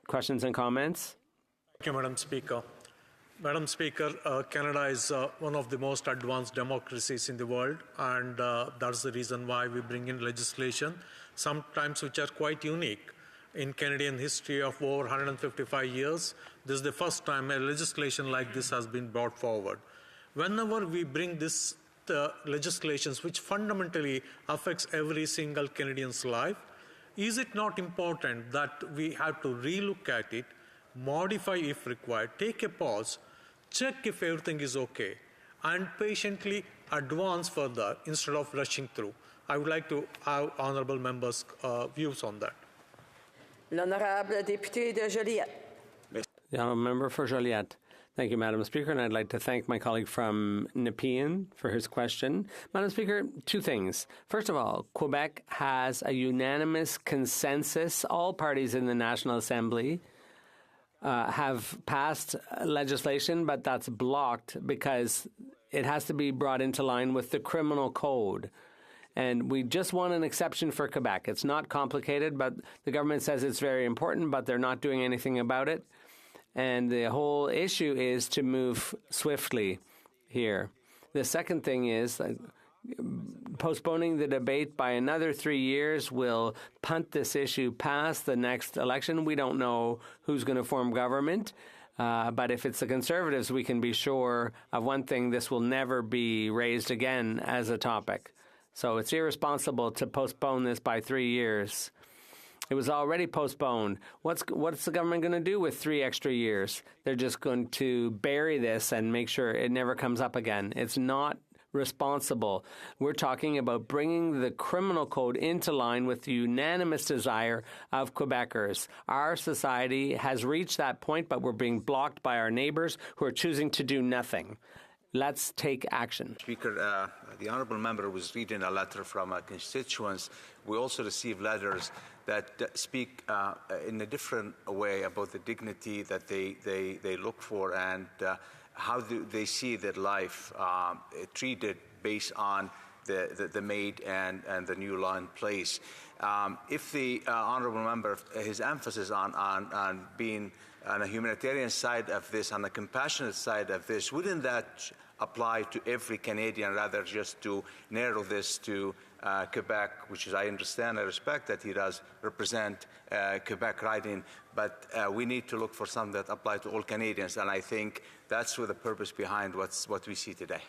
Questions and comments? Thank you, Madam Speaker. Madam Speaker, Canada is one of the most advanced democracies in the world, and that's the reason why we bring in legislation, sometimes which are quite unique. In Canadian history of over 155 years, this is the first time a legislation like this has been brought forward. Whenever we bring this legislations which fundamentally affects every single Canadian's life, is it not important that we have to relook at it, modify if required, take a pause, check if everything is okay, and patiently advance further instead of rushing through? I would like to have honourable members' views on that. L'honorable député de Joliette. The honourable member for Joliette. Thank you, Madam Speaker, and I'd like to thank my colleague from Nepean for his question. Madam Speaker, 2 things. First of all, Quebec has a unanimous consensus. All parties in the National Assembly have passed legislation, but that's blocked because it has to be brought into line with the criminal code. And we just want an exception for Quebec. It's not complicated, but the government says it's very important, but they're not doing anything about it. And the whole issue is to move swiftly here. The second thing is postponing the debate by another 3 years will punt this issue past the next election. We don't know who's going to form government. But if it's the Conservatives, we can be sure of one thing: this will never be raised again as a topic. So it's irresponsible to postpone this by 3 years. It was already postponed. What's the government going to do with 3 extra years? They're just going to bury this and make sure it never comes up again. It's not responsible. We're talking about bringing the criminal code into line with the unanimous desire of Quebecers. Our society has reached that point, but we're being blocked by our neighbours who are choosing to do nothing. Let's take action. Speaker, the honourable member was reading a letter from constituents. We also receive letters that speak in a different way about the dignity that they look for and how do they see their life treated based on the MAID and the new law in place. If the honourable member, his emphasis on being on a humanitarian side of this, on the compassionate side of this, wouldn't that apply to every Canadian rather just to narrow this to Quebec, which is, I understand, I respect that he does represent Quebec riding, but we need to look for something that applies to all Canadians, and I think that's the purpose behind what we see today.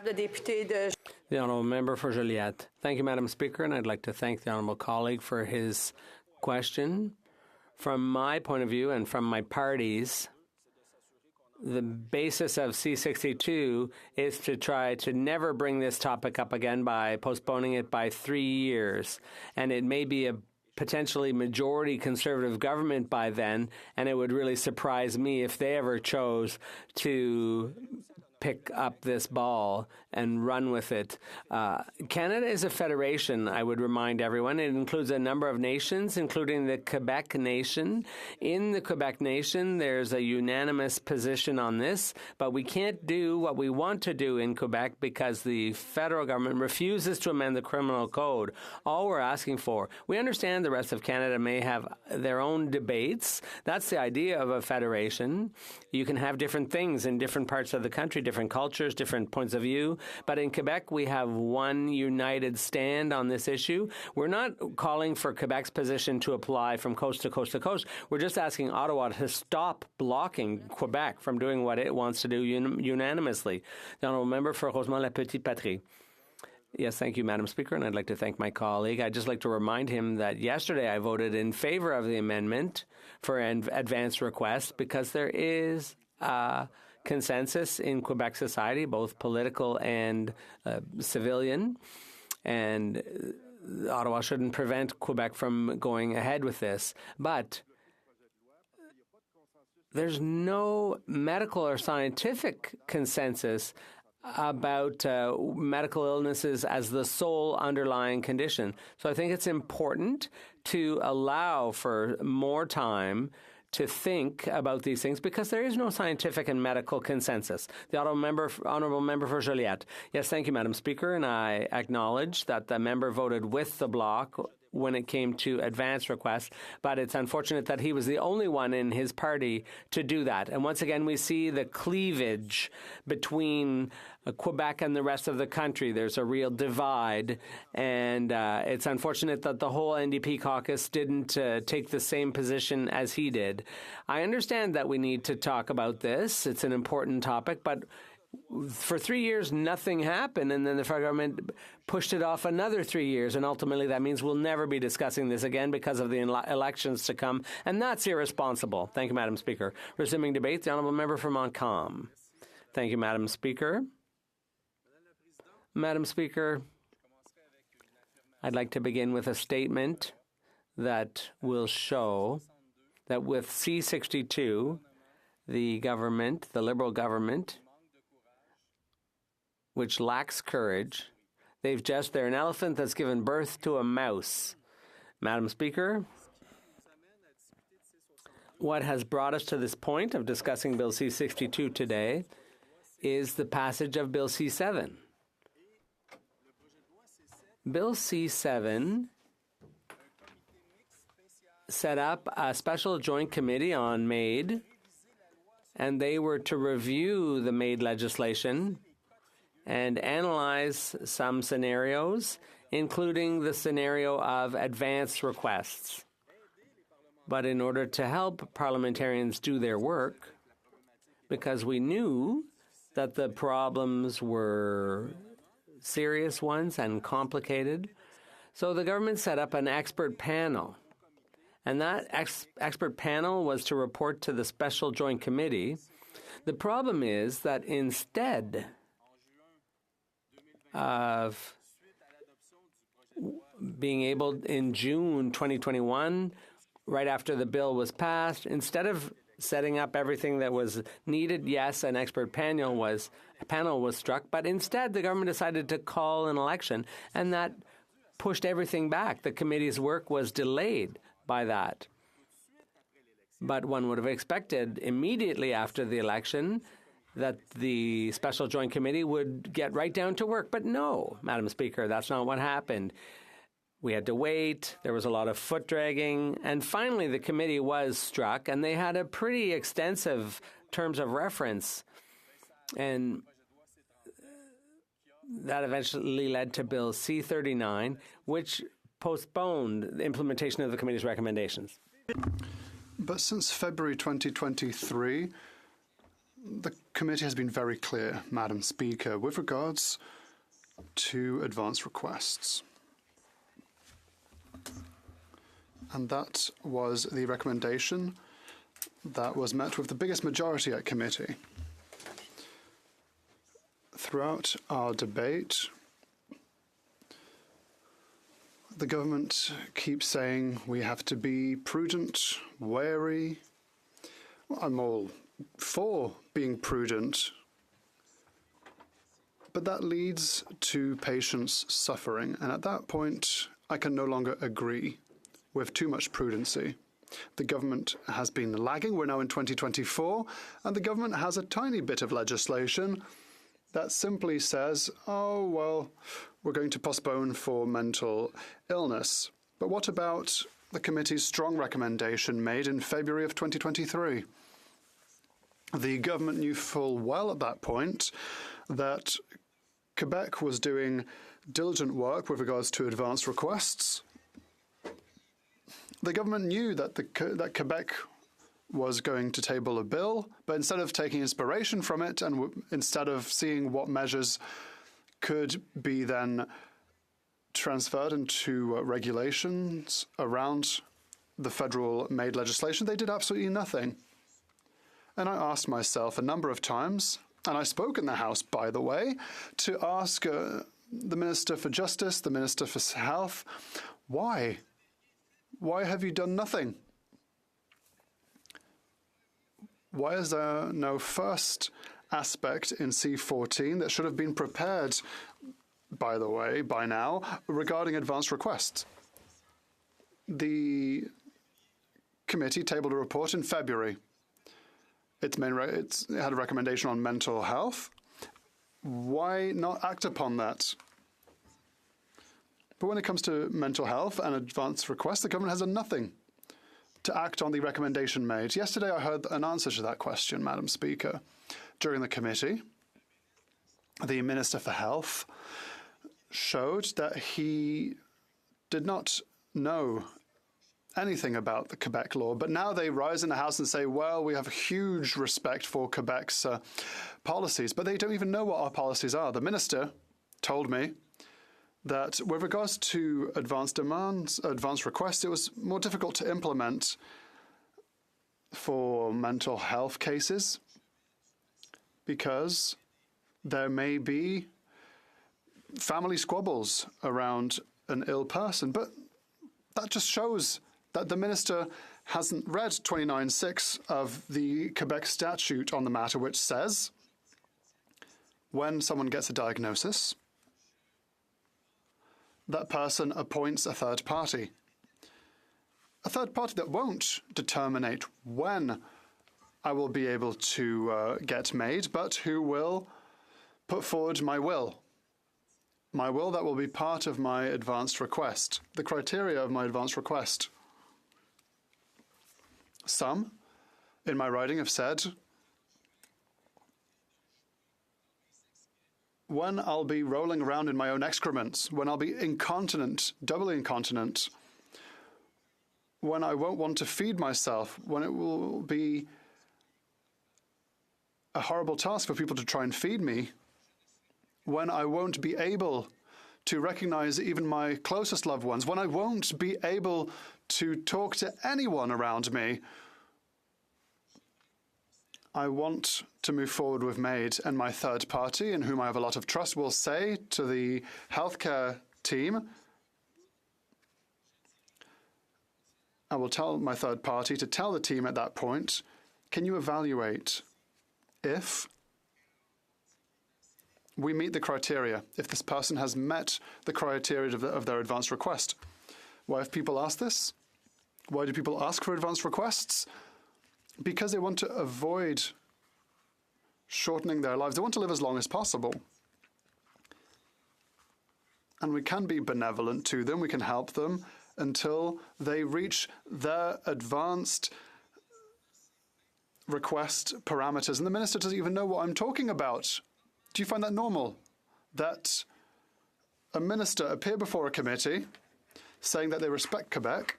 The honourable member for Joliette. Thank you, Madam Speaker, and I'd like to thank the honourable colleague for his question. From my point of view and from my party's, the basis of C-62 is to try to never bring this topic up again by postponing it by 3 years. And it may be a potentially majority Conservative government by then, and it would really surprise me if they ever chose to pick up this ball and run with it. Canada is a federation, I would remind everyone. It includes a number of nations, including the Quebec Nation. In the Quebec Nation, there's a unanimous position on this, but we can't do what we want to do in Quebec because the federal government refuses to amend the criminal code. All we're asking for, we understand the rest of Canada may have their own debates. That's the idea of a federation. You can have different things in different parts of the country, different cultures, different points of view. But in Quebec, we have one united stand on this issue. We're not calling for Quebec's position to apply from coast to coast to coast. We're just asking Ottawa to stop blocking Quebec from doing what it wants to do unanimously. The Honourable Member for Rosemont-la-Petite-Patrie. Yes, thank you, Madam Speaker, and I'd like to thank my colleague. I'd just like to remind him that yesterday I voted in favor of the amendment for an advance request because there is consensus in Quebec society, both political and civilian, and Ottawa shouldn't prevent Quebec from going ahead with this. But there's no medical or scientific consensus about medical illnesses as the sole underlying condition. So I think it's important to allow for more time to think about these things because there is no scientific and medical consensus. The Honourable Member for Joliette. Yes, thank you, Madam Speaker, and I acknowledge that the member voted with the bloc when it came to advance requests, but it's unfortunate that he was the only one in his party to do that. And once again, we see the cleavage between Quebec and the rest of the country. There's a real divide, and it's unfortunate that the whole NDP caucus didn't take the same position as he did. I understand that we need to talk about this. It's an important topic, but for 3 years, nothing happened, and then the federal government pushed it off another 3 years, and ultimately that means we'll never be discussing this again because of the elections to come, and that's irresponsible. Thank you, Madam Speaker. Resuming debate, the Honourable Member for Montcalm. Thank you, Madam Speaker. Madam Speaker, I'd like to begin with a statement that will show that with C-62, the government, the Liberal government, which lacks courage, they're an elephant that's given birth to a mouse. Madam Speaker, what has brought us to this point of discussing Bill C-62 today is the passage of Bill C-7. Bill C-7 set up a special joint committee on MAID, and they were to review the MAID legislation and analyze some scenarios, including the scenario of advance requests. But in order to help parliamentarians do their work, because we knew that the problems were serious ones and complicated, so the government set up an expert panel. And that expert panel was to report to the Special Joint Committee. The problem is that instead of being able in June 2021, right after the bill was passed, instead of setting up everything that was needed, yes, an expert panel was struck, but instead the government decided to call an election, and that pushed everything back. The committee's work was delayed by that. But one would have expected immediately after the election that the Special Joint Committee would get right down to work. But no, Madam Speaker, that's not what happened. We had to wait. There was a lot of foot dragging. And finally, the committee was struck, and they had a pretty extensive terms of reference. And that eventually led to Bill C-39, which postponed the implementation of the committee's recommendations. But since February 2023, the committee has been very clear, Madam Speaker, with regards to advance requests. And that was the recommendation that was met with the biggest majority at committee. Throughout our debate, the government keeps saying we have to be prudent, wary. Well, I'm all for being prudent, but that leads to patients suffering, and at that point, I can no longer agree with too much prudency. The government has been lagging. We're now in 2024, and the government has a tiny bit of legislation that simply says, oh, well, we're going to postpone for mental illness. But what about the committee's strong recommendation made in February of 2023? The government knew full well at that point that Quebec was doing diligent work with regards to advance requests. The government knew that that Quebec was going to table a bill, but instead of taking inspiration from it and instead of seeing what measures could be then transferred into regulations around the federal-made legislation, they did absolutely nothing. And I asked myself a number of times, and I spoke in the House, by the way, to ask the Minister for Justice, the Minister for Health, why? Why have you done nothing? Why is there no first aspect in C14 that should have been prepared, by the way, by now, regarding advance requests? The committee tabled a report in February. It had a recommendation on mental health. Why not act upon that? But when it comes to mental health and advance requests, the government has done nothing to act on the recommendation made. Yesterday, I heard an answer to that question, Madam Speaker. During the committee, the Minister for Health showed that he did not know anything about the Quebec law, but now they rise in the House and say, well, we have huge respect for Quebec's policies, but they don't even know what our policies are. The minister told me that with regards to advance requests, it was more difficult to implement for mental health cases because there may be family squabbles around an ill person. But that just shows that the minister hasn't read 29.6 of the Quebec statute on the matter, which says when someone gets a diagnosis, that person appoints a third party. A third party that won't determine when I will be able to get made, but who will put forward my will. My will that will be part of my advanced request, the criteria of my advanced request. Some in my writing have said when I'll be rolling around in my own excrements, when I'll be incontinent, doubly incontinent, when I won't want to feed myself, when it will be a horrible task for people to try and feed me, when I won't be able to recognize even my closest loved ones, when I won't be able to talk to anyone around me, I want to move forward with MAID, and my third party, in whom I have a lot of trust, will say to the healthcare team, I will tell my third party to tell the team at that point, can you evaluate if we meet the criteria, if this person has met the criteria of their advance request? Why have people asked this? Why do people ask for advance requests? Because they want to avoid shortening their lives. They want to live as long as possible. And we can be benevolent to them. We can help them until they reach their advanced request parameters. And the minister doesn't even know what I'm talking about. Do you find that normal? That a minister appear before a committee saying that they respect Quebec,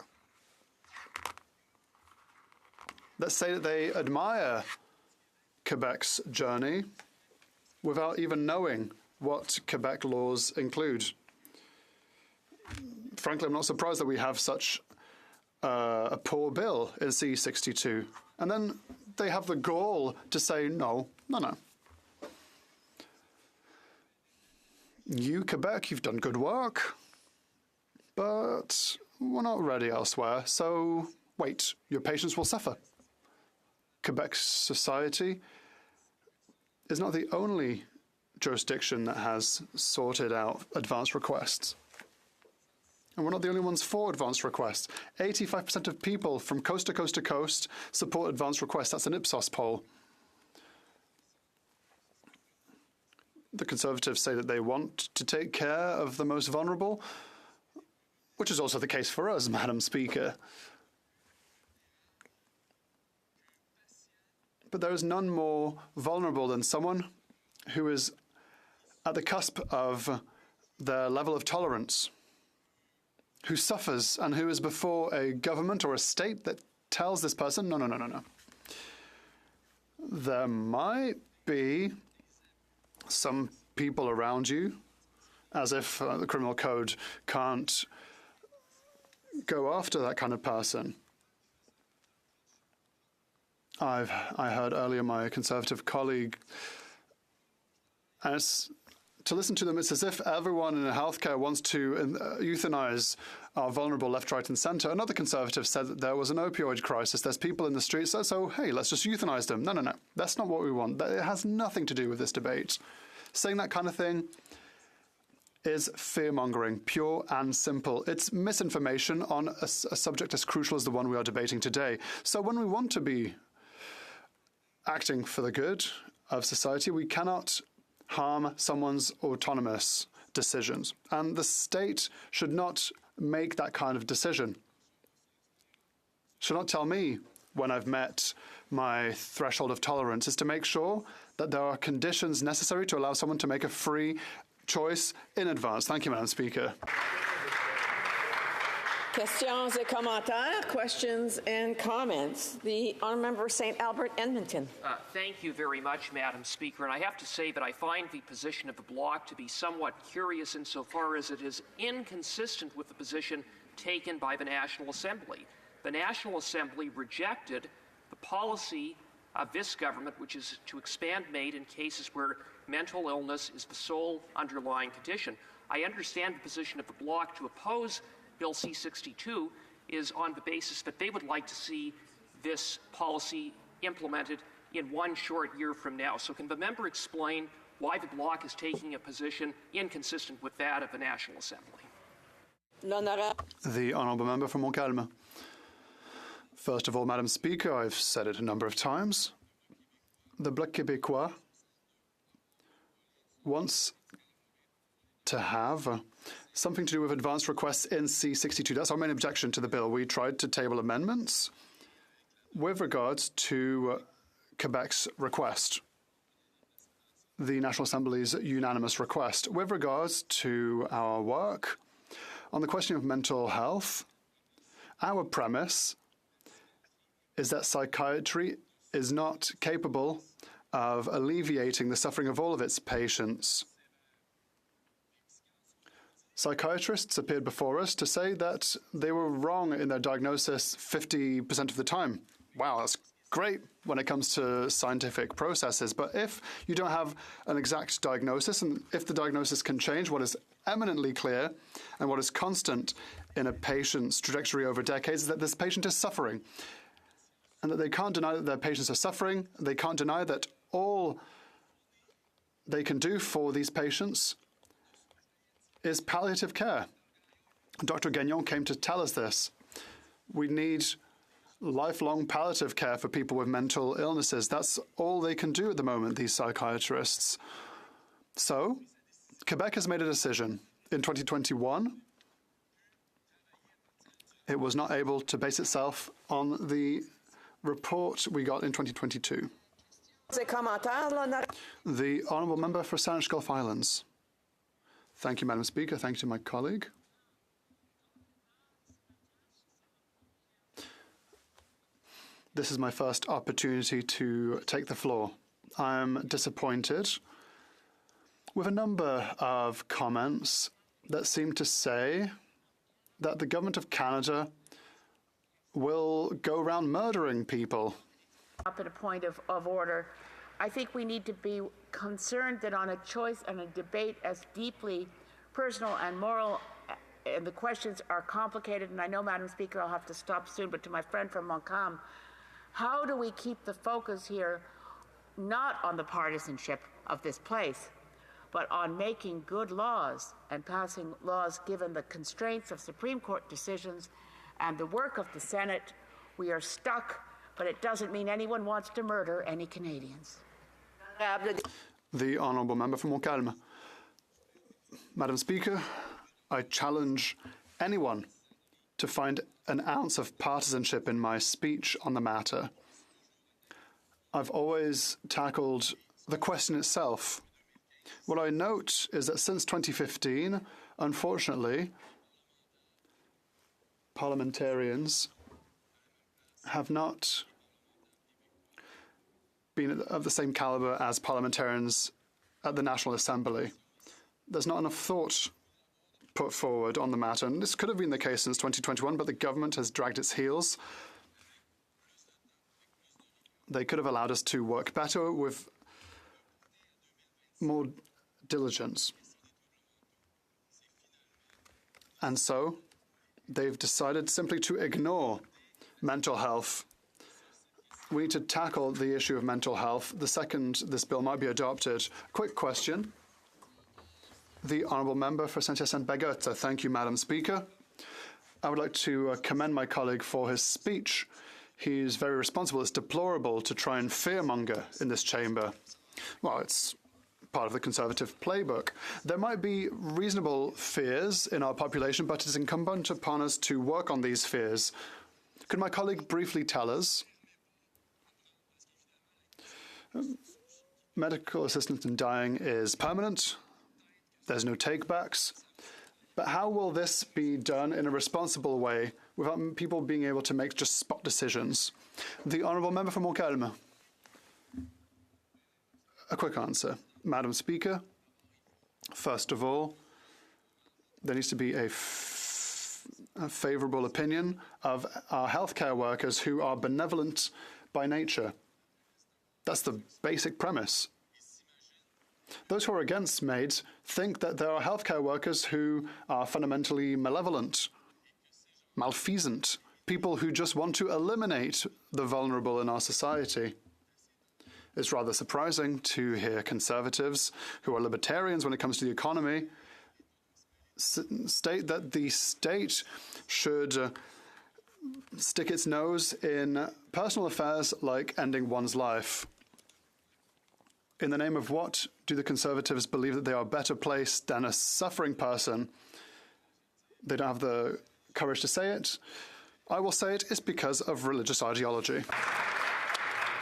that say that they admire Quebec's journey without even knowing what Quebec laws include. Frankly, I'm not surprised that we have such a poor bill in C62. And then they have the gall to say, no. You, Quebec, you've done good work, but we're not ready elsewhere, so wait, your patients will suffer. Quebec society is not the only jurisdiction that has sorted out advance requests. And we're not the only ones for advance requests. 85% of people from coast to coast to coast support advance requests. That's an Ipsos poll. The Conservatives say that they want to take care of the most vulnerable, which is also the case for us, Madam Speaker. But there is none more vulnerable than someone who is at the cusp of their level of tolerance, who suffers and who is before a government or a state that tells this person, no. There might be some people around you, as if the criminal code can't go after that kind of person. I heard earlier my Conservative colleague, to listen to them, it's as if everyone in healthcare wants to euthanize our vulnerable left, right, and centre. Another Conservative said that there was an opioid crisis. There's people in the streets, so hey, let's just euthanize them. No. That's not what we want. It has nothing to do with this debate. Saying that kind of thing is fear-mongering, pure and simple. It's misinformation on a subject as crucial as the one we are debating today. So when we want to be acting for the good of society, we cannot harm someone's autonomous decisions. And the state should not make that kind of decision. Should not tell me when I've met my threshold of tolerance. Is to make sure that there are conditions necessary to allow someone to make a free choice in advance. Thank you, Madam Speaker. Questions et commentaires, questions and comments. The Honourable Member for St. Albert, Edmonton. Thank you very much, Madam Speaker. And I have to say that I find the position of the Bloc to be somewhat curious insofar as it is inconsistent with the position taken by the National Assembly. The National Assembly rejected the policy of this government, which is to expand MAID in cases where mental illness is the sole underlying condition. I understand the position of the Bloc to oppose Bill C-62 is on the basis that they would like to see this policy implemented in one short year from now. So can the member explain why the Bloc is taking a position inconsistent with that of the National Assembly? The Honourable Member for Montcalm. First of all, Madam Speaker, I've said it a number of times. The Bloc Québécois wants to have something to do with advance requests in C-62. That's our main objection to the bill. We tried to table amendments with regards to Quebec's request, the National Assembly's unanimous request. With regards to our work on the question of mental health, our premise is that psychiatry is not capable of alleviating the suffering of all of its patients. Psychiatrists appeared before us to say that they were wrong in their diagnosis 50% of the time. Wow, that's great when it comes to scientific processes. But if you don't have an exact diagnosis, and if the diagnosis can change, what is eminently clear and what is constant in a patient's trajectory over decades is that this patient is suffering. And that they can't deny that their patients are suffering. They can't deny that all they can do for these patients is palliative care. Dr. Gagnon came to tell us this. We need lifelong palliative care for people with mental illnesses. That's all they can do at the moment, these psychiatrists. So, Quebec has made a decision. In 2021, it was not able to base itself on the report we got in 2022. The Honourable Member for Saanich Gulf Islands. Thank you, Madam Speaker. Thank you to my colleague. This is my first opportunity to take the floor. I'm disappointed with a number of comments that seem to say that the Government of Canada will go around murdering people. Up at a point of order. I think we need to be concerned that on a choice and a debate as deeply personal and moral, and the questions are complicated, and I know, Madam Speaker, I'll have to stop soon, but to my friend from Montcalm, how do we keep the focus here not on the partisanship of this place, but on making good laws and passing laws given the constraints of Supreme Court decisions and the work of the Senate? We are stuck, but it doesn't mean anyone wants to murder any Canadians. The Honourable Member for Montcalm. Madam Speaker, I challenge anyone to find an ounce of partisanship in my speech on the matter. I've always tackled the question itself. What I note is that since 2015, unfortunately, parliamentarians have not been of the same caliber as parliamentarians at the National Assembly. There's not enough thought put forward on the matter, and this could have been the case since 2021, but the government has dragged its heels. They could have allowed us to work better with more diligence. And so they've decided simply to ignore mental health. We need to tackle the issue of mental health the second this bill might be adopted. Quick question. The Honourable Member for Saint-Hyacinthe-Bagotte. Thank you, Madam Speaker. I would like to commend my colleague for his speech. He's very responsible. It's deplorable to try and fearmonger in this chamber. Well, it's part of the Conservative playbook. There might be reasonable fears in our population, but it is incumbent upon us to work on these fears. Could my colleague briefly tell us? Medical assistance in dying is permanent. There's no takebacks. But how will this be done in a responsible way without people being able to make just spot decisions? The Honourable Member for Montcalm. A quick answer. Madam Speaker, first of all, there needs to be a favourable opinion of our healthcare workers who are benevolent by nature. That's the basic premise. Those who are against MAID think that there are healthcare workers who are fundamentally malevolent, malfeasant, people who just want to eliminate the vulnerable in our society. It's rather surprising to hear Conservatives, who are libertarians when it comes to the economy, state that the state should stick its nose in personal affairs like ending one's life. In the name of what do the Conservatives believe that they are better placed than a suffering person? They don't have the courage to say it. I will say it is because of religious ideology.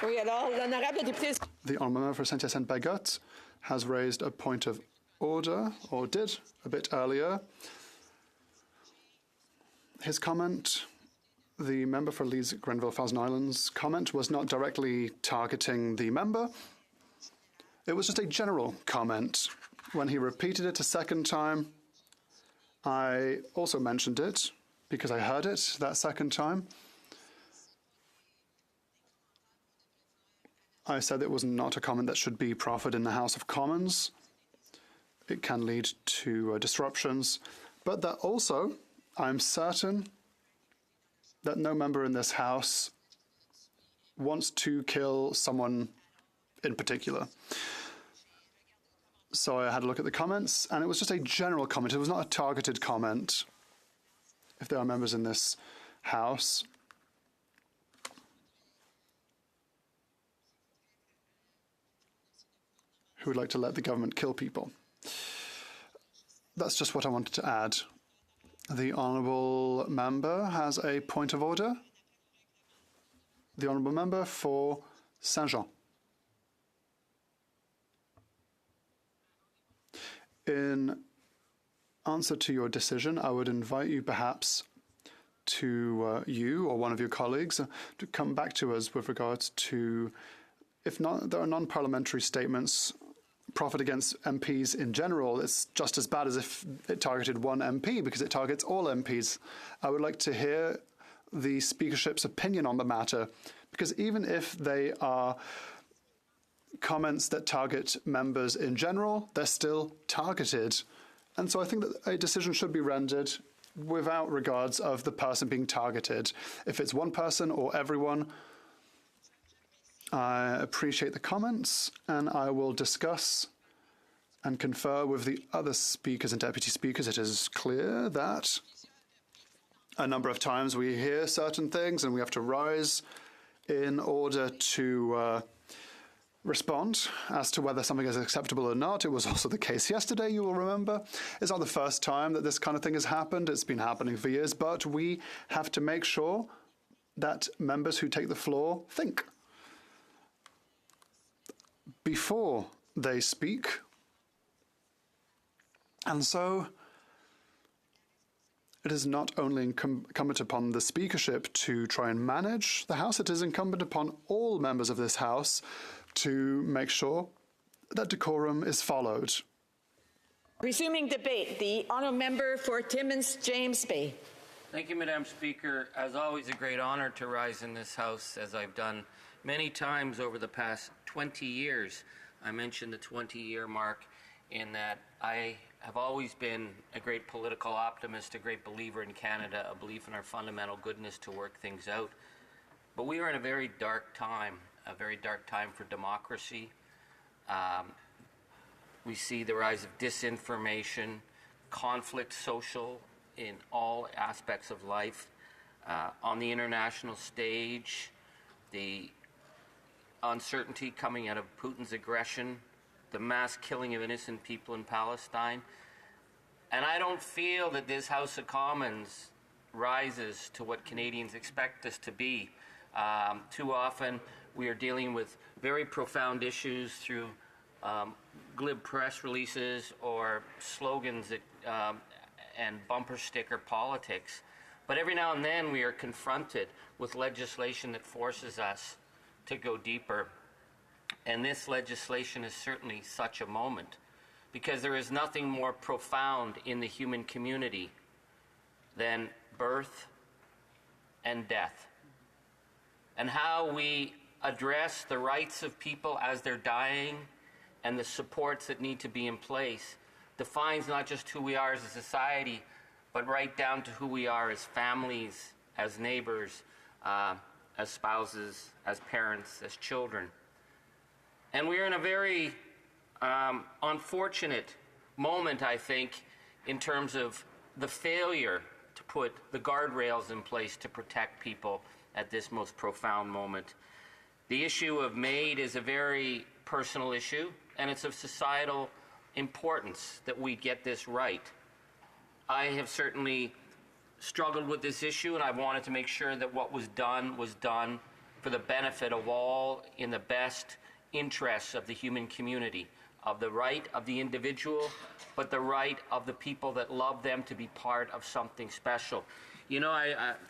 The Honourable Member for Saint-Hyacinthe-Bagotte has raised a point of order, or did a bit earlier. His comment, the member for Leeds Grenville Thousand Islands comment, was not directly targeting the member. It was just a general comment. When he repeated it a second time, I also mentioned it because I heard it that second time. I said it was not a comment that should be proffered in the House of Commons. It can lead to disruptions, but that also, I'm certain that no member in this House wants to kill someone in particular. So I had a look at the comments, and it was just a general comment. It was not a targeted comment. If there are members in this House who would like to let the government kill people. That's just what I wanted to add. The Honourable Member has a point of order. The Honourable Member for Saint-Jean. In answer to your decision, I would invite you perhaps to you or one of your colleagues to come back to us with regards to, if not, there are non-parliamentary statements proffered against MPs in general. It's just as bad as if it targeted one MP because it targets all MPs. I would like to hear the speakership's opinion on the matter, because even if they are comments that target members in general, they're still targeted. And so I think that a decision should be rendered without regards of the person being targeted. If it's one person or everyone, I appreciate the comments, and I will discuss and confer with the other speakers and deputy speakers. It is clear that a number of times we hear certain things and we have to rise in order to respond as to whether something is acceptable or not. It was also the case yesterday, you will remember. It's not the first time that this kind of thing has happened. It's been happening for years, but we have to make sure that members who take the floor think before they speak. And so it is not only incumbent upon the speakership to try and manage the House, it is incumbent upon all members of this House to make sure that decorum is followed. Resuming debate, the honourable member for Timmins James Bay. Thank you, Madam Speaker. As always, a great honour to rise in this House, as I've done many times over the past 20 years. I mentioned the 20-year mark in that I have always been a great political optimist, a great believer in Canada, a belief in our fundamental goodness to work things out. But we are in a very dark time for democracy. We see the rise of disinformation, conflict social in all aspects of life. On the international stage, the uncertainty coming out of Putin's aggression, the mass killing of innocent people in Palestine. And I don't feel that this House of Commons rises to what Canadians expect us to be. Too often we are dealing with very profound issues through glib press releases or slogans that, and bumper sticker politics. But every now and then we are confronted with legislation that forces us to go deeper. And this legislation is certainly such a moment, because there is nothing more profound in the human community than birth and death. And how we address the rights of people as they're dying and the supports that need to be in place defines not just who we are as a society, but right down to who we are as families, as neighbors, as spouses, as parents, as children. And we're in a very unfortunate moment, I think, in terms of the failure to put the guardrails in place to protect people at this most profound moment. The issue of MAID is a very personal issue, and it's of societal importance that we get this right. I have certainly struggled with this issue, and I wanted to make sure that what was done for the benefit of all, in the best interests of the human community, of the right of the individual, but the right of the people that love them to be part of something special. You know,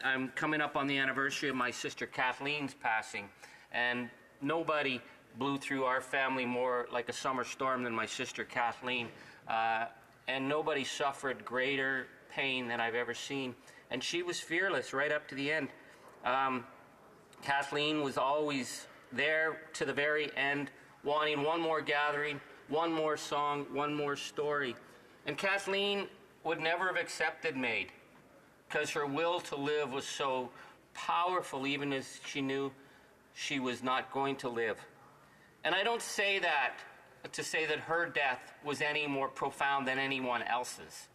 I'm coming up on the anniversary of my sister Kathleen's passing, and nobody blew through our family more like a summer storm than my sister Kathleen, and nobody suffered greater pain than I've ever seen. And she was fearless right up to the end. Kathleen was always there to the very end, wanting one more gathering, one more song, one more story. And Kathleen would never have accepted MAID, because her will to live was so powerful, even as she knew she was not going to live. And I don't say that to say that her death was any more profound than anyone else's.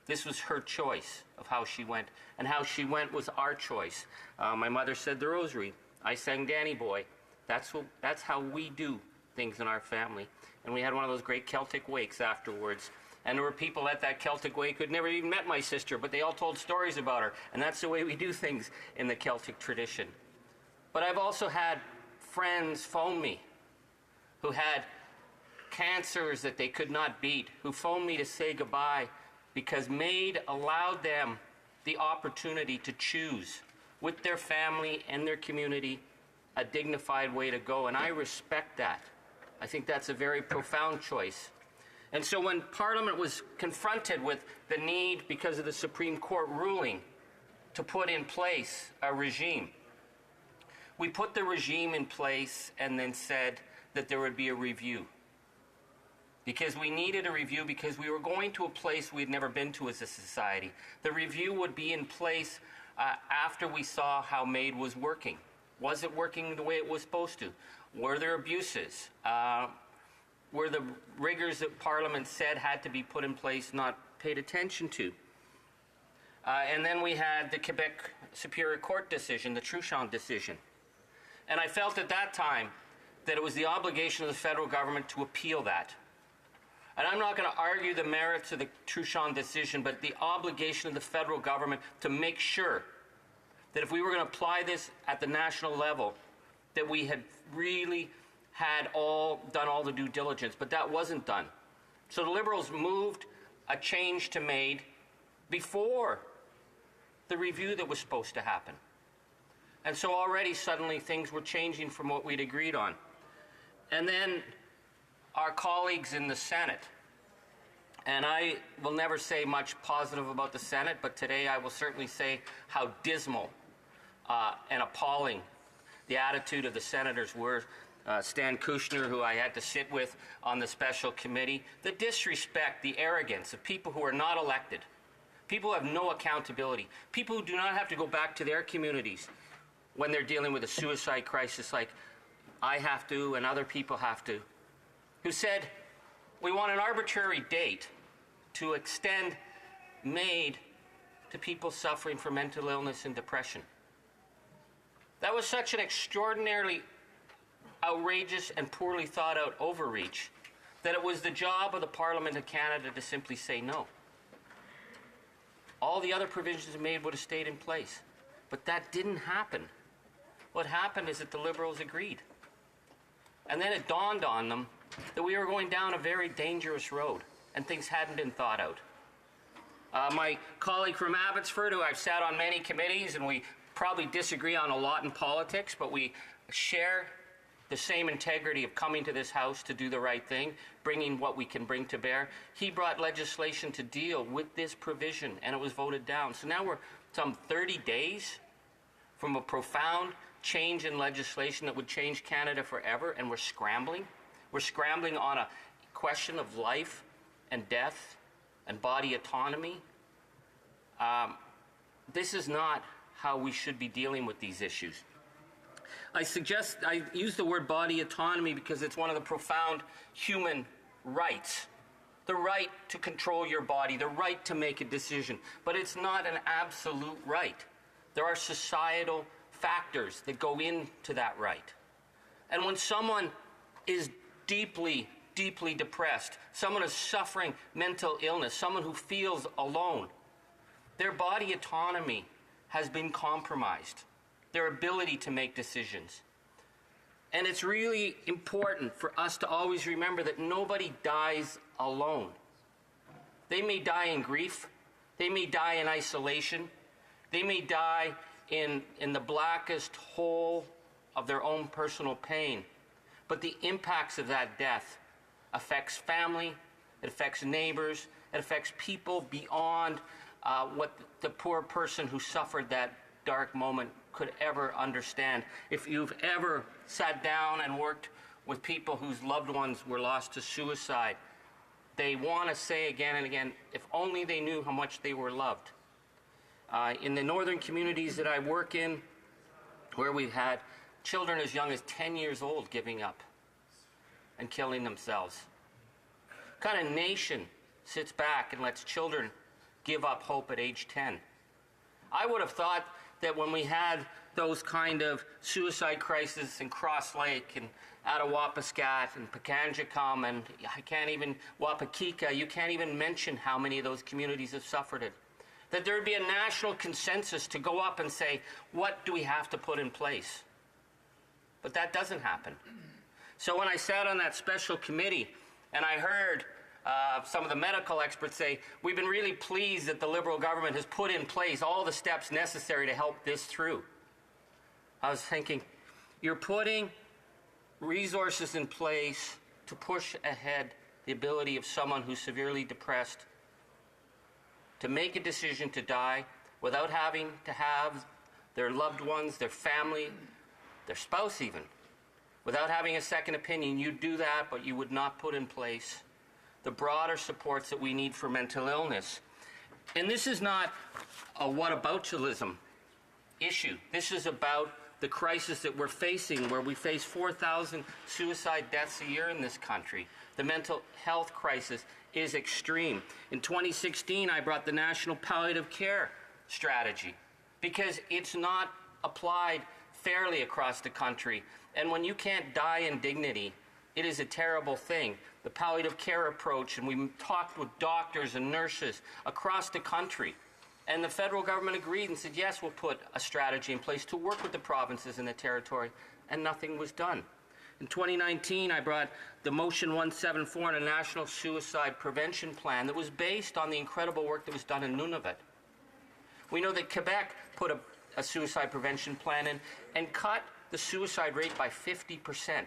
This was her choice of how she went, and how she went was our choice. My mother said the rosary. I sang Danny Boy. That's how we do things in our family. And we had one of those great Celtic wakes afterwards. And there were people at that Celtic wake who'd never even met my sister, but they all told stories about her. And that's the way we do things in the Celtic tradition. But I've also had friends phone me who had cancers that they could not beat, who phoned me to say goodbye because MAID allowed them the opportunity to choose with their family and their community a dignified way to go. And I respect that. I think that's a very profound choice. And so when Parliament was confronted with the need, because of the Supreme Court ruling, to put in place a regime. We put the regime in place and then said that there would be a review. Because we needed a review because we were going to a place we'd never been to as a society. The review would be in place after we saw how MAID was working. Was it working the way it was supposed to? Were there abuses? Were the rigors that Parliament said had to be put in place not paid attention to? And then we had the Quebec Superior Court decision, the Truchon decision. And I felt at that time that it was the obligation of the federal government to appeal that. And I'm not going to argue the merits of the Truchon decision, but the obligation of the federal government to make sure that if we were going to apply this at the national level, that we had really had done all the due diligence, but that wasn't done. So the Liberals moved a change to MAID before the review that was supposed to happen. And so already suddenly things were changing from what we'd agreed on. And then our colleagues in the Senate, and I will never say much positive about the Senate, but today I will certainly say how dismal and appalling the attitude of the senators were. Stan Kushner, who I had to sit with on the special committee, the disrespect, the arrogance of people who are not elected, people who have no accountability, people who do not have to go back to their communities when they're dealing with a suicide crisis like I have to and other people have to, who said, we want an arbitrary date to extend MAID to people suffering from mental illness and depression. That was such an extraordinarily outrageous and poorly thought out overreach that it was the job of the Parliament of Canada to simply say no. All the other provisions of MAID would have stayed in place. But that didn't happen. What happened is that the Liberals agreed. And then it dawned on them that we were going down a very dangerous road and things hadn't been thought out. My colleague from Abbotsford, who I've sat on many committees, and we probably disagree on a lot in politics, but we share the same integrity of coming to this House to do the right thing, bringing what we can bring to bear. He brought legislation to deal with this provision, and it was voted down. So now we're some 30 days from a profound change in legislation that would change Canada forever, and we're scrambling. We're scrambling on a question of life and death and body autonomy. This is not how we should be dealing with these issues. I use the word body autonomy because it's one of the profound human rights. The right to control your body, the right to make a decision. But it's not an absolute right. There are societal factors that go into that right. And when someone is deeply, deeply depressed, someone is suffering mental illness, someone who feels alone, their body autonomy has been compromised, their ability to make decisions. And it's really important for us to always remember that nobody dies alone. They may die in grief, they may die in isolation, they may die in the blackest hole of their own personal pain. But the impacts of that death affects family, it affects neighbors, it affects people beyond what the poor person who suffered that dark moment could ever understand. If you've ever sat down and worked with people whose loved ones were lost to suicide, they want to say again and again, if only they knew how much they were loved. In the northern communities that I work in, where we've had children as young as 10 years old giving up and killing themselves. What kind of nation sits back and lets children give up hope at age 10? I would have thought that when we had those kind of suicide crises in Cross Lake and Attawapiskat and Pakanjikam and I can't even Wapakika, you can't even mention how many of those communities have suffered it. That there would be a national consensus to go up and say, what do we have to put in place? But that doesn't happen. So when I sat on that special committee and I heard some of the medical experts say, we've been really pleased that the Liberal government has put in place all the steps necessary to help this through. I was thinking, you're putting resources in place to push ahead the ability of someone who's severely depressed to make a decision to die without having to have their loved ones, their family, their spouse even, without having a second opinion. You'd do that, but you would not put in place the broader supports that we need for mental illness. And this is not a whataboutism issue. This is about the crisis that we're facing, where we face 4,000 suicide deaths a year in this country. The mental health crisis is extreme. In 2016, I brought the National Palliative Care Strategy because it's not applied fairly across the country. And when you can't die in dignity, it is a terrible thing. The palliative care approach, and we talked with doctors and nurses across the country, and the federal government agreed and said, yes, we'll put a strategy in place to work with the provinces and the territory, and nothing was done. In 2019, I brought the Motion 174 and a national suicide prevention plan that was based on the incredible work that was done in Nunavut. We know that Quebec put a suicide prevention plan in and cut the suicide rate by 50%.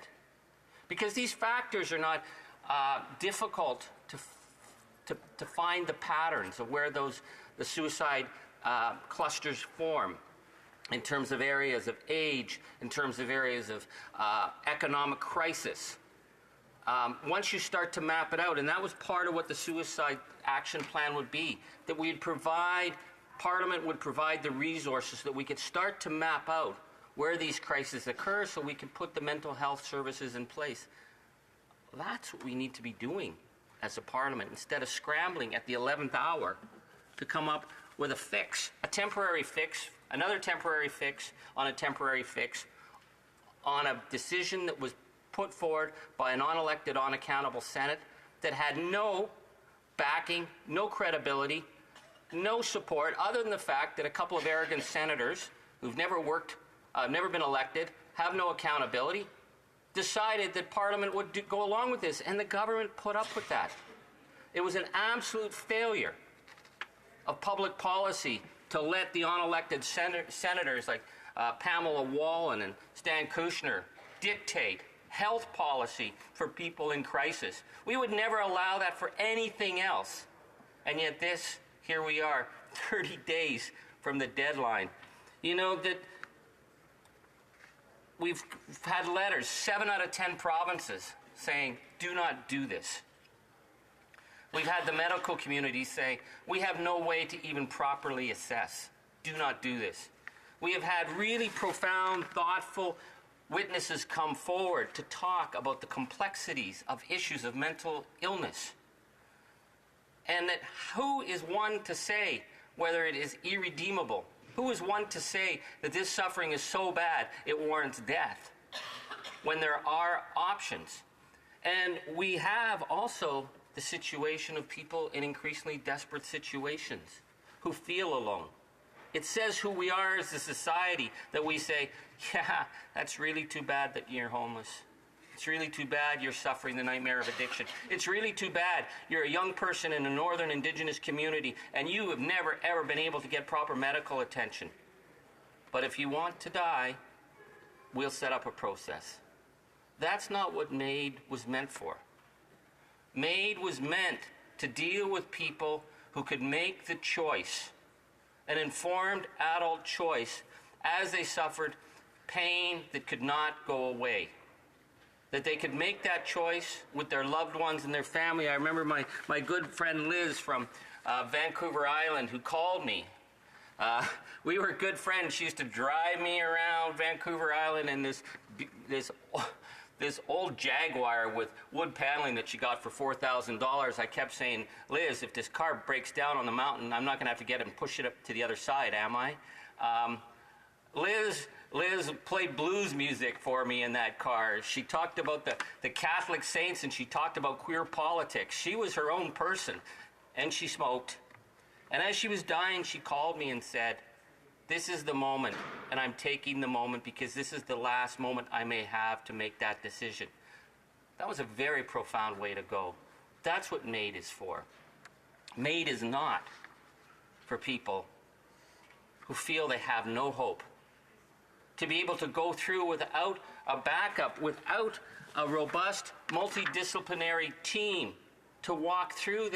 Because these factors are not difficult to find the patterns of where the suicide clusters form in terms of areas of age, in terms of areas of economic crisis. Once you start to map it out, and that was part of what the suicide action plan would be, that we'd provide, Parliament would provide the resources that we could start to map out where these crises occur so we can put the mental health services in place. That's what we need to be doing as a Parliament, instead of scrambling at the 11th hour to come up with a fix, a temporary fix, another temporary fix on a temporary fix on a decision that was put forward by an unelected, unaccountable Senate that had no backing, no credibility, no support, other than the fact that a couple of arrogant senators who've never worked, never been elected, have no accountability, decided that Parliament would go along with this, and the government put up with that. It was an absolute failure of public policy to let the unelected senators like Pamela Wallin and Stan Kushner dictate health policy for people in crisis. We would never allow that for anything else. And yet here we are, 30 days from the deadline. You know that we've had letters, 7 out of 10 provinces, saying, do not do this. We've had the medical community say, we have no way to even properly assess. Do not do this. We have had really profound, thoughtful witnesses come forward to talk about the complexities of issues of mental illness. And that who is one to say whether it is irredeemable? Who is one to say that this suffering is so bad it warrants death when there are options? And we have also the situation of people in increasingly desperate situations who feel alone. It says who we are as a society that we say, yeah, that's really too bad that you're homeless. It's really too bad you're suffering the nightmare of addiction. It's really too bad you're a young person in a northern Indigenous community and you have never, ever been able to get proper medical attention. But if you want to die, we'll set up a process. That's not what MAID was meant for. MAID was meant to deal with people who could make the choice, an informed adult choice, as they suffered pain that could not go away. That they could make that choice with their loved ones and their family. I remember my good friend Liz from Vancouver Island who called me. We were good friends. She used to drive me around Vancouver Island in this old Jaguar with wood paneling that she got for $4,000. I kept saying, Liz, if this car breaks down on the mountain, I'm not going to have to get it and push it up to the other side, am I? Liz played blues music for me in that car. She talked about the Catholic saints, and she talked about queer politics. She was her own person, and she smoked. And as she was dying, she called me and said, this is the moment, and I'm taking the moment because this is the last moment I may have to make that decision. That was a very profound way to go. That's what MAID is for. MAID is not for people who feel they have no hope. To be able to go through without a backup, without a robust multidisciplinary team to walk through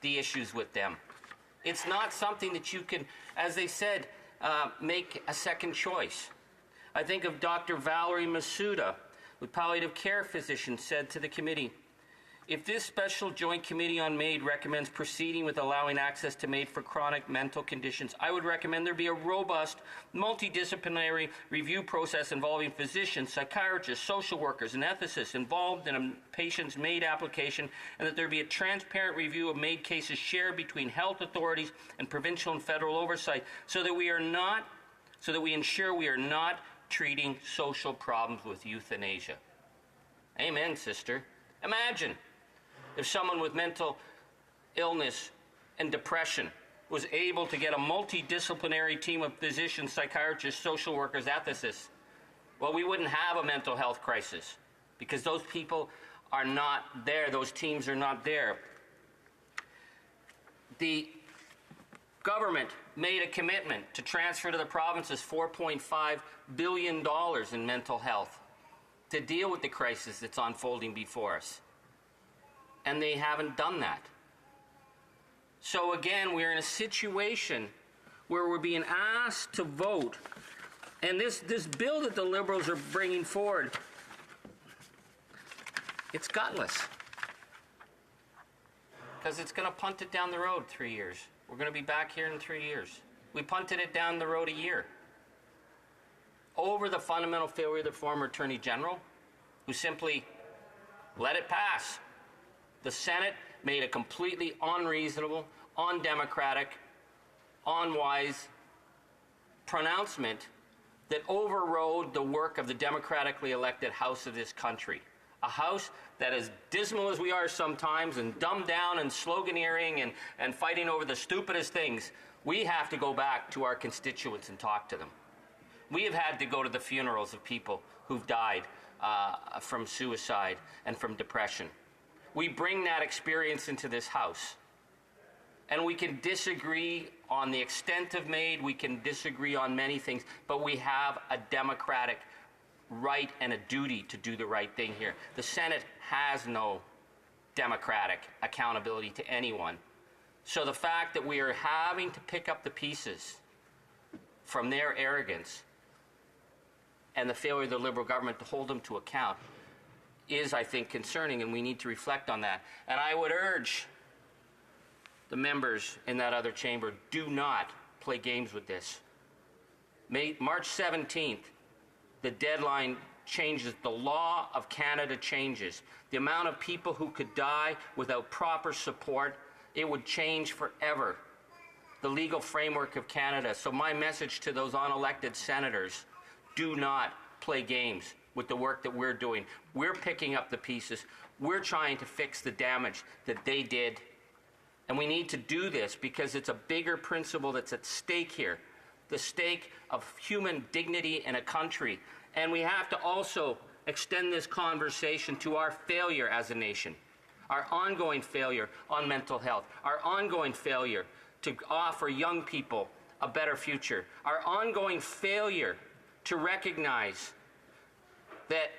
the issues with them. It's not something that you can, as they said, make a second choice. I think of Dr. Valerie Masuda, the palliative care physician, said to the committee, if this special joint committee on MAID recommends proceeding with allowing access to MAID for chronic mental conditions, I would recommend there be a robust, multidisciplinary review process involving physicians, psychiatrists, social workers, and ethicists involved in a patient's MAID application, and that there be a transparent review of MAID cases shared between health authorities and provincial and federal oversight, so that we ensure we are not treating social problems with euthanasia. Amen, sister. Imagine if someone with mental illness and depression was able to get a multidisciplinary team of physicians, psychiatrists, social workers, ethicists. Well, we wouldn't have a mental health crisis because those people are not there. Those teams are not there. The government made a commitment to transfer to the provinces $4.5 billion in mental health to deal with the crisis that's unfolding before us. And they haven't done that. So again, we're in a situation where we're being asked to vote. And this bill that the Liberals are bringing forward, it's gutless. Because it's going to punt it down the road 3 years. We're going to be back here in 3 years. We punted it down the road a year. Over the fundamental failure of the former Attorney General, who simply let it pass. The Senate made a completely unreasonable, undemocratic, unwise pronouncement that overrode the work of the democratically elected House of this country. A House that, as dismal as we are sometimes and dumbed down and sloganeering and fighting over the stupidest things, we have to go back to our constituents and talk to them. We have had to go to the funerals of people who've died from suicide and from depression. We bring that experience into this House. And we can disagree on the extent of MAID, we can disagree on many things, but we have a democratic right and a duty to do the right thing here. The Senate has no democratic accountability to anyone. So the fact that we are having to pick up the pieces from their arrogance and the failure of the Liberal government to hold them to account is, I think, concerning, and we need to reflect on that. And I would urge the members in that other chamber, do not play games with this. March 17th, the deadline changes. The law of Canada changes. The amount of people who could die without proper support, it would change forever. The legal framework of Canada. So my message to those unelected senators, do not play games with the work that we're doing. We're picking up the pieces. We're trying to fix the damage that they did. And we need to do this because it's a bigger principle that's at stake here. The stake of human dignity in a country. And we have to also extend this conversation to our failure as a nation. Our ongoing failure on mental health. Our ongoing failure to offer young people a better future. Our ongoing failure to recognize that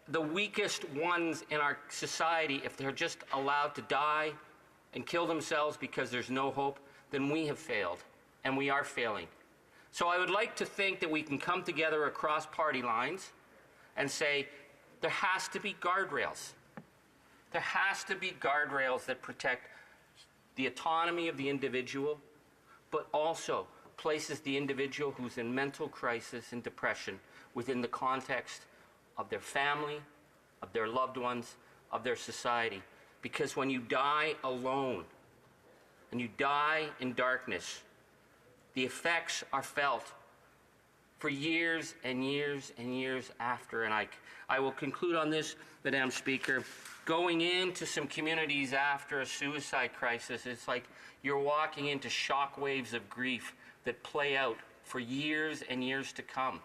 the weakest ones in our society, if they're just allowed to die and kill themselves because there's no hope, then we have failed, and we are failing. So I would like to think that we can come together across party lines and say there has to be guardrails. There has to be guardrails that protect the autonomy of the individual, but also places the individual who's in mental crisis and depression within the context of their family, of their loved ones, of their society. Because when you die alone and you die in darkness, the effects are felt for years and years and years after. And I will conclude on this, Madam Speaker. Going into some communities after a suicide crisis, it's like you're walking into shock waves of grief that play out for years and years to come.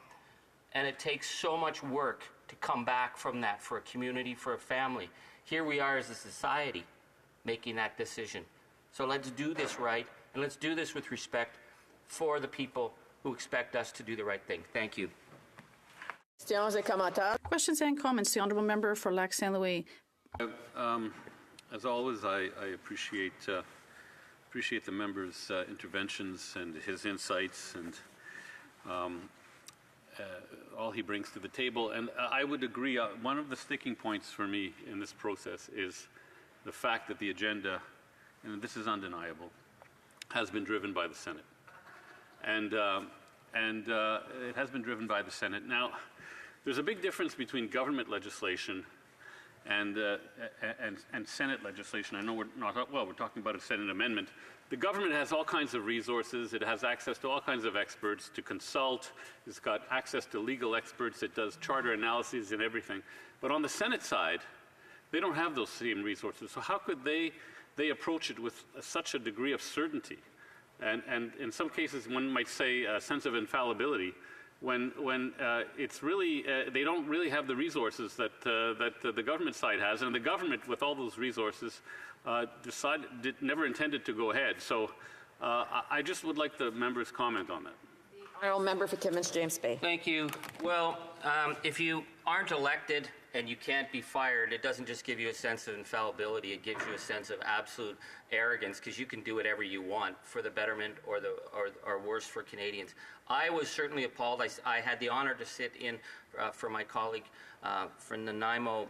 And it takes so much work to come back from that for a community, for a family. Here we are as a society making that decision. So let's do this right, and let's do this with respect for the people who expect us to do the right thing. Thank you. Questions and comments. The Honourable Member for Lac Saint Louis. As always, I appreciate appreciate the member's interventions and his insights and all he brings to the table. And I would agree, one of the sticking points for me in this process is the fact that the agenda, and this is undeniable, has been driven by the Senate. And it has been driven by the Senate. Now, there's a big difference between government legislation and Senate legislation. I know we're talking about a Senate amendment. The government has all kinds of resources. It has access to all kinds of experts to consult. It's got access to legal experts. It does charter analyses and everything. But on the Senate side, they don't have those same resources. So how could they approach it with such a degree of certainty? And in some cases, one might say a sense of infallibility, when it's really, they don't really have the resources that the government side has. And the government, with all those resources, never intended to go ahead. So I just would like the members' comment on that. Honourable Member for Timmins James Bay. Thank you. Well, if you aren't elected and you can't be fired, it doesn't just give you a sense of infallibility, it gives you a sense of absolute arrogance, because you can do whatever you want for the betterment or worse for Canadians. I was certainly appalled. I had the honor to sit in for my colleague from Nanaimo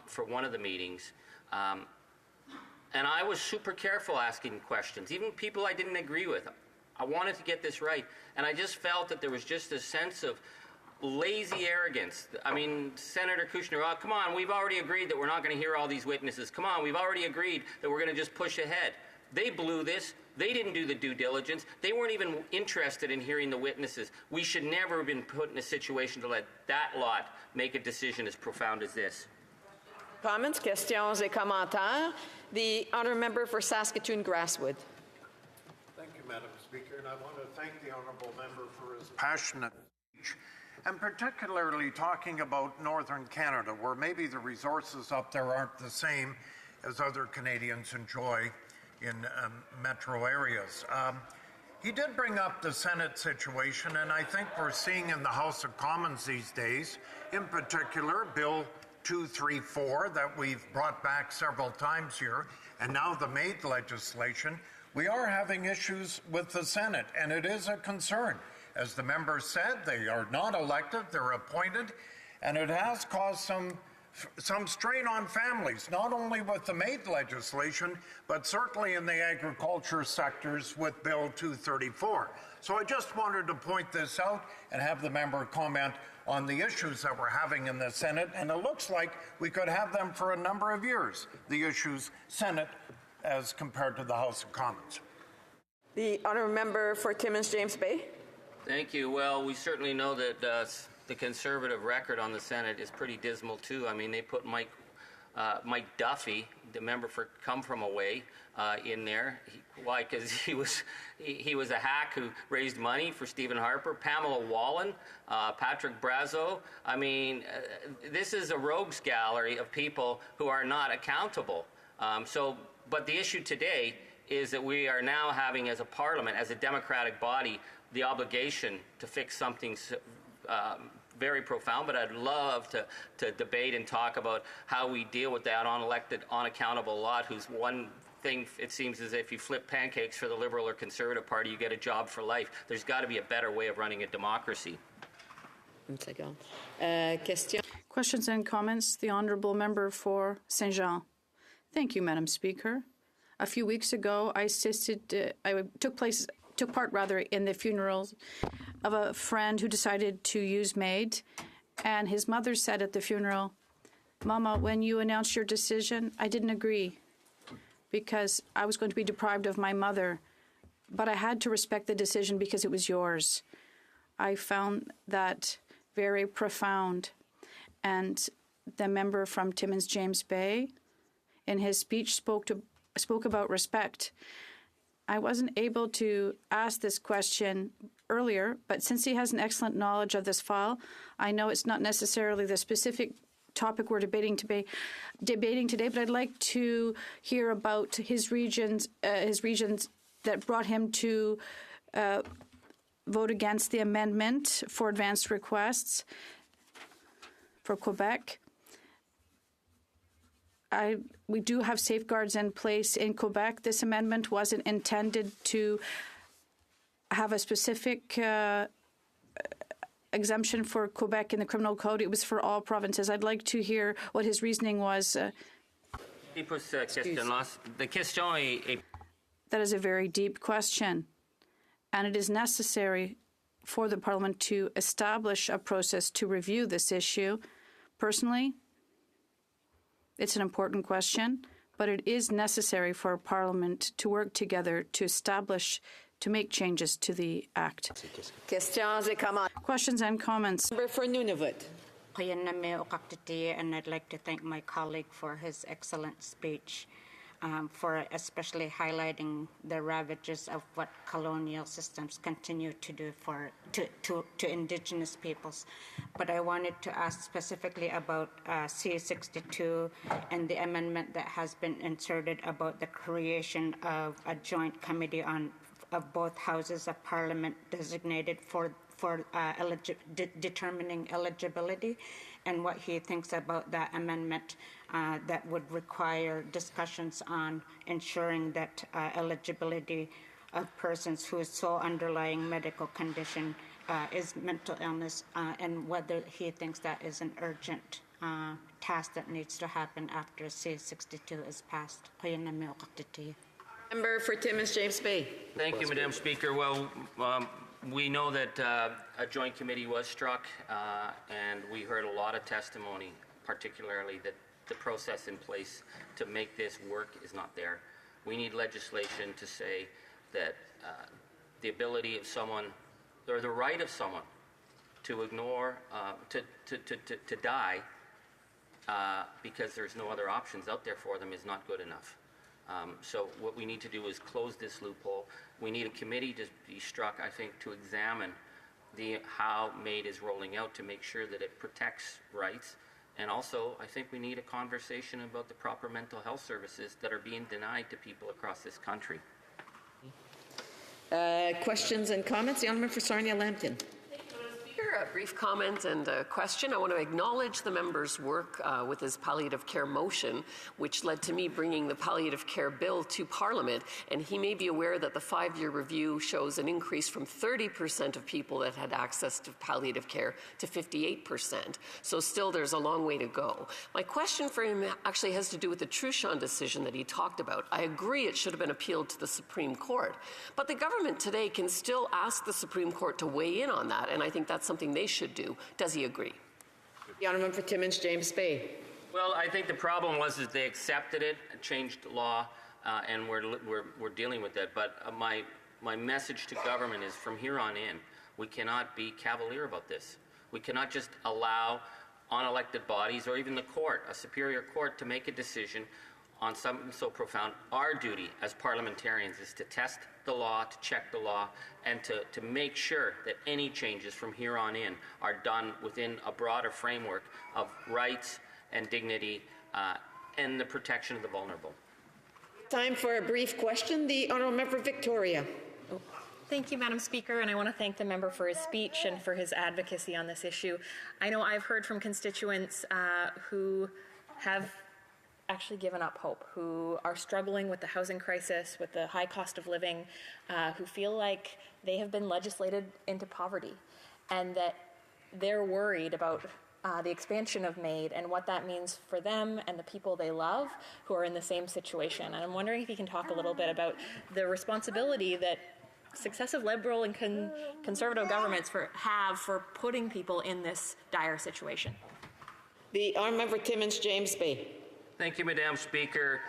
for one of the meetings. And I was super careful asking questions, even people I didn't agree with. I wanted to get this right. And I just felt that there was just a sense of lazy arrogance. I mean, Senator Kushner, oh, come on, we've already agreed that we're not going to hear all these witnesses. Come on, we've already agreed that we're going to just push ahead. They blew this. They didn't do the due diligence. They weren't even interested in hearing the witnesses. We should never have been put in a situation to let that lot make a decision as profound as this. Comments, questions et commentaires. The honourable member for Saskatoon Grasswood. Thank you, Madam Speaker, and I want to thank the honourable member for his passionate speech, and particularly talking about Northern Canada, where maybe the resources up there aren't the same as other Canadians enjoy in metro areas. He did bring up the Senate situation, and I think we're seeing in the House of Commons these days, in particular, Bill 234 that we've brought back several times here, and now the MAID legislation, we are having issues with the Senate, and it is a concern. As the member said, they are not elected, they're appointed, and it has caused some strain on families, not only with the MAID legislation, but certainly in the agriculture sectors with Bill 234. So I just wanted to point this out and have the member comment on the issues that we're having in the Senate, and it looks like we could have them for a number of years, the issues Senate as compared to the House of Commons. The honourable member for Timmins James Bay. Thank you. Well, we certainly know that the Conservative record on the Senate is pretty dismal too. I mean, they put Mike Duffy, the member for Come From Away, in there. Why? Because he was a hack who raised money for Stephen Harper. Pamela Wallin, Patrick Brazo. I mean, this is a rogues gallery of people who are not accountable. But the issue today is that we are now having, as a parliament, as a democratic body, the obligation to fix something very profound, but I'd love to debate and talk about how we deal with that unelected, unaccountable lot whose one thing, it seems as if you flip pancakes for the Liberal or Conservative Party, you get a job for life. There's got to be a better way of running a democracy. Questions and comments? The Honourable Member for Saint Jean. Thank you, Madam Speaker. A few weeks ago, I took part in the funerals of a friend who decided to use MAID, and his mother said at the funeral, "Mama, when you announced your decision, I didn't agree because I was going to be deprived of my mother, but I had to respect the decision because it was yours." I found that very profound. And the member from Timmins James Bay, in his speech, spoke about respect. I wasn't able to ask this question earlier, but since he has an excellent knowledge of this file, I know it's not necessarily the specific topic we're debating today, but I'd like to hear about his regions that brought him to vote against the amendment for advanced requests for Quebec. we do have safeguards in place in Quebec. This amendment wasn't intended to have a specific exemption for Quebec in the criminal code. It was for all provinces. I'd like to hear what his reasoning was. That is a very deep question, and it is necessary for the Parliament to establish a process to review this issue. Personally, it's an important question, but it is necessary for Parliament to work together to make changes to the Act. Questions and comments. Member for Nunavut. And I'd like to thank my colleague for his excellent speech, for especially highlighting the ravages of what colonial systems continue to do to Indigenous peoples. But I wanted to ask specifically about C-62 and the amendment that has been inserted about the creation of a joint committee of both houses of Parliament designated for determining eligibility, and what he thinks about that amendment that would require discussions on ensuring that eligibility of persons whose sole underlying medical condition is mental illness, and whether he thinks that is an urgent task that needs to happen after C-62 is passed. Member for Timmins James Bay. Thank you, Madam Speaker. Well, we know that a joint committee was struck, and we heard a lot of testimony, particularly that the process in place to make this work is not there. We need legislation to say that the ability of someone, or the right of someone, to ignore, to die because there's no other options out there for them is not good enough. So what we need to do is close this loophole. We need a committee to be struck, I think, to examine how MAID is rolling out to make sure that it protects rights. And also, I think we need a conversation about the proper mental health services that are being denied to people across this country. Questions and comments? The Honourable for Sarnia-Lambton. A brief comment and a question. I want to acknowledge the member's work with his palliative care motion, which led to me bringing the palliative care bill to Parliament. And he may be aware that the 5-year review shows an increase from 30% of people that had access to palliative care to 58%. So still there's a long way to go. My question for him actually has to do with the Truchon decision that he talked about. I agree it should have been appealed to the Supreme Court. But the government today can still ask the Supreme Court to weigh in on that, and I think that's something they should do. Does he agree? The Honourable for Timmins James Bay. Well, I think the problem was that they accepted it, changed the law, and we're dealing with that. But my message to government is, from here on in, we cannot be cavalier about this. We cannot just allow unelected bodies or even the court, a superior court, to make a decision on something so profound. Our duty as parliamentarians is to test the law, to check the law, and to make sure that any changes from here on in are done within a broader framework of rights and dignity and the protection of the vulnerable. Time for a brief question. The Honourable Member Victoria. Thank you, Madam Speaker, and I want to thank the member for his speech and for his advocacy on this issue. I know I've heard from constituents who have actually given up hope, who are struggling with the housing crisis, with the high cost of living, who feel like they have been legislated into poverty, and that they're worried about the expansion of MAID and what that means for them and the people they love who are in the same situation. And I'm wondering if you can talk a little bit about the responsibility that successive Liberal and Conservative governments have for putting people in this dire situation. The Honourable Member Timmins James Bay. Thank you, Madam Speaker.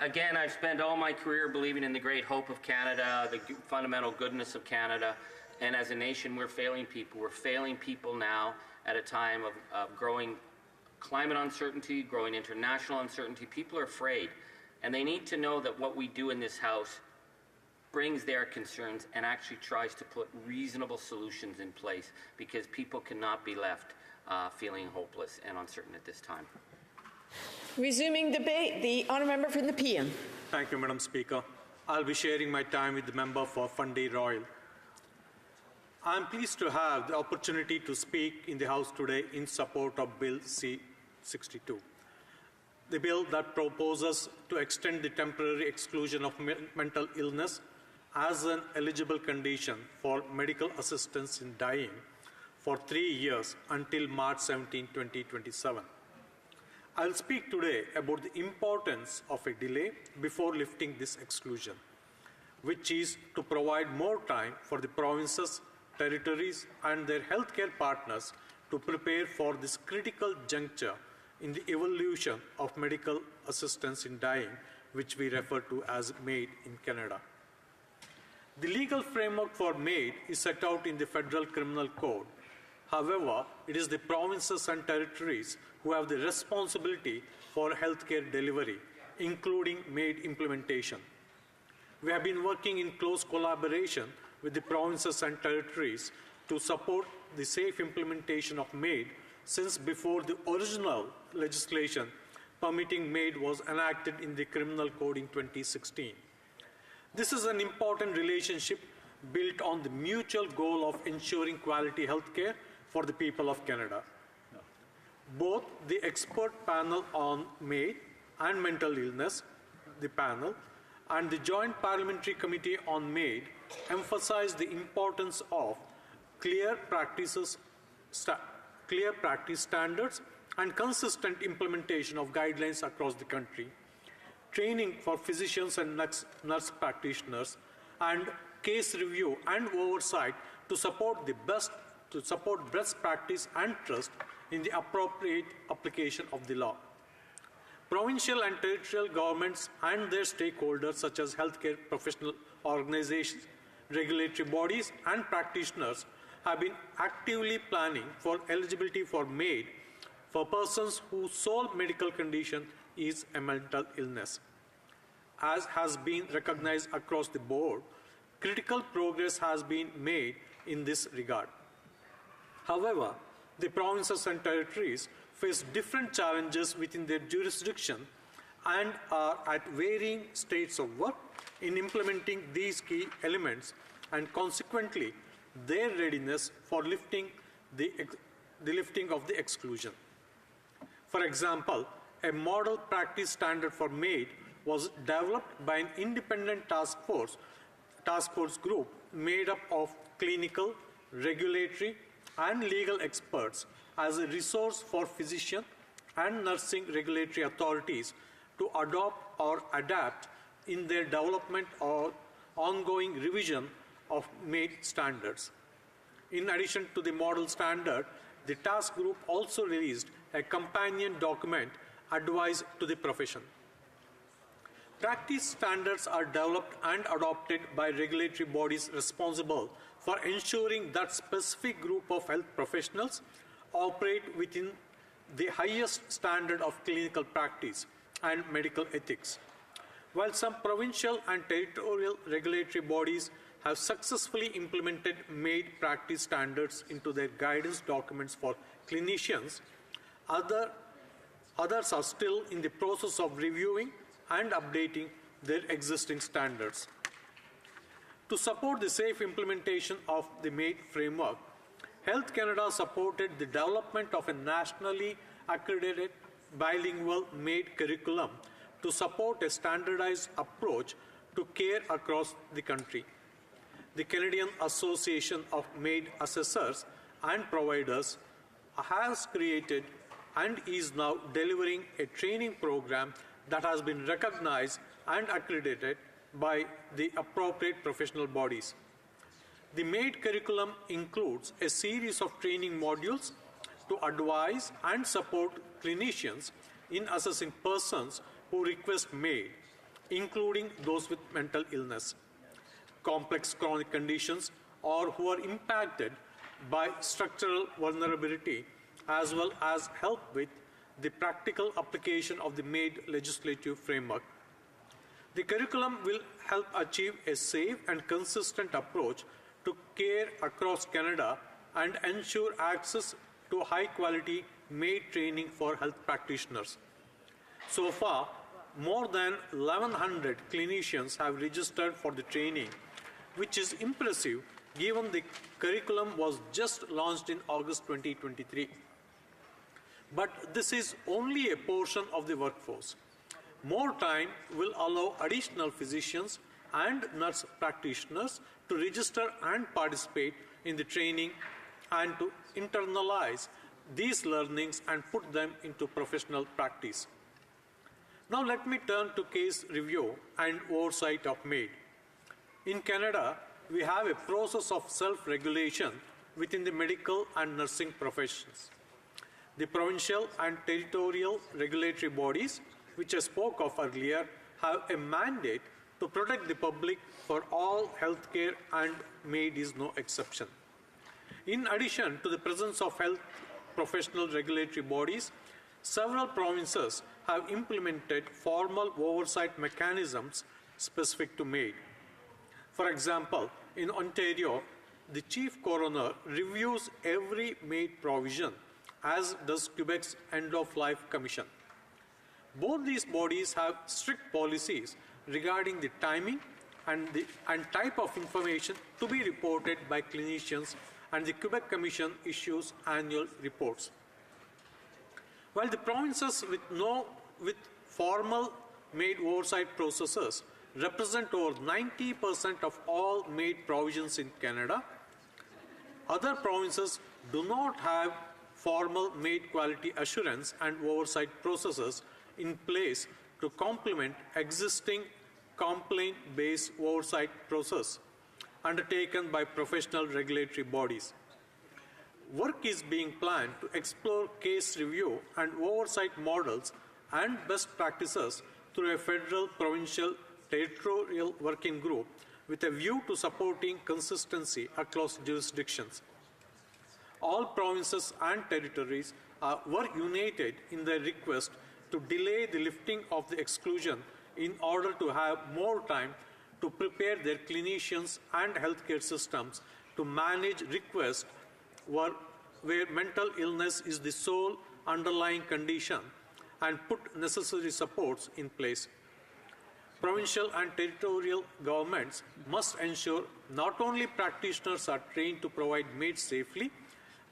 Again, I've spent all my career believing in the great hope of Canada, the fundamental goodness of Canada, and as a nation, we're failing people. We're failing people now at a time of growing climate uncertainty, growing international uncertainty. People are afraid, and they need to know that what we do in this House brings their concerns and actually tries to put reasonable solutions in place, because people cannot be left feeling hopeless and uncertain at this time. Resuming debate, the Honourable Member for Nepean. Thank you, Madam Speaker. I'll be sharing my time with the member for Fundy Royal. I'm pleased to have the opportunity to speak in the House today in support of Bill C-62. the bill that proposes to extend the temporary exclusion of mental illness as an eligible condition for medical assistance in dying for 3 years until March 17, 2027. I'll speak today about the importance of a delay before lifting this exclusion, which is to provide more time for the provinces, territories, and their healthcare partners to prepare for this critical juncture in the evolution of medical assistance in dying, which we refer to as MAID in Canada. The legal framework for MAID is set out in the Federal Criminal Code. However, it is the provinces and territories who have the responsibility for healthcare delivery, including MAID implementation. We have been working in close collaboration with the provinces and territories to support the safe implementation of MAID since before the original legislation permitting MAID was enacted in the Criminal Code in 2016. This is an important relationship built on the mutual goal of ensuring quality health care for the people of Canada. Both the expert panel on MAID and mental illness, the panel, and the Joint Parliamentary Committee on MAID emphasize the importance of clear practice standards and consistent implementation of guidelines across the country, training for physicians and nurse practitioners, and case review and oversight to support best practice and trust in the appropriate application of the law. Provincial and territorial governments and their stakeholders, such as healthcare professional organizations, regulatory bodies, and practitioners, have been actively planning for eligibility for MAID for persons whose sole medical condition is a mental illness. As has been recognized across the board, critical progress has been made in this regard. However, the provinces and territories face different challenges within their jurisdiction and are at varying states of work in implementing these key elements, and consequently their readiness for lifting the lifting of the exclusion. For example, a model practice standard for MAID was developed by an independent task force group made up of clinical, regulatory, and legal experts as a resource for physician and nursing regulatory authorities to adopt or adapt in their development or ongoing revision of MAID standards. In addition to the model standard, the task group also released a companion document, Advice to the Profession. Practice standards are developed and adopted by regulatory bodies responsible for ensuring that specific group of health professionals operate within the highest standard of clinical practice and medical ethics. While some provincial and territorial regulatory bodies have successfully implemented MAID practice standards into their guidance documents for clinicians, others are still in the process of reviewing and updating their existing standards. To support the safe implementation of the MAID framework, Health Canada supported the development of a nationally accredited bilingual MAID curriculum to support a standardized approach to care across the country. The Canadian Association of MAID Assessors and Providers has created and is now delivering a training program that has been recognized and accredited by the appropriate professional bodies. The MAID curriculum includes a series of training modules to advise and support clinicians in assessing persons who request MAID, including those with mental illness, complex chronic conditions, or who are impacted by structural vulnerability, as well as help with the practical application of the MAID legislative framework. The curriculum will help achieve a safe and consistent approach to care across Canada and ensure access to high-quality MAID training for health practitioners. So far, more than 1,100 clinicians have registered for the training, which is impressive given the curriculum was just launched in August 2023. But this is only a portion of the workforce. More time will allow additional physicians and nurse practitioners to register and participate in the training and to internalize these learnings and put them into professional practice. Now let me turn to case review and oversight of MAID. In Canada, we have a process of self-regulation within the medical and nursing professions. The provincial and territorial regulatory bodies, which I spoke of earlier, have a mandate to protect the public for all healthcare, and MAID is no exception. In addition to the presence of health professional regulatory bodies, several provinces have implemented formal oversight mechanisms specific to MAID. For example, in Ontario, the Chief Coroner reviews every MAID provision, as does Quebec's End-of-Life Commission. Both these bodies have strict policies regarding the timing and type of information to be reported by clinicians, and the Quebec Commission issues annual reports. While the provinces with formal MAID oversight processes represent over 90% of all MAID provisions in Canada, other provinces do not have formal MAID quality assurance and oversight processes in place to complement existing complaint-based oversight process undertaken by professional regulatory bodies. Work is being planned to explore case review and oversight models and best practices through a federal, provincial, territorial working group with a view to supporting consistency across jurisdictions. All provinces and territories were united in their request to delay the lifting of the exclusion in order to have more time to prepare their clinicians and healthcare systems to manage requests where mental illness is the sole underlying condition and put necessary supports in place. Provincial and territorial governments must ensure not only practitioners are trained to provide MAID safely,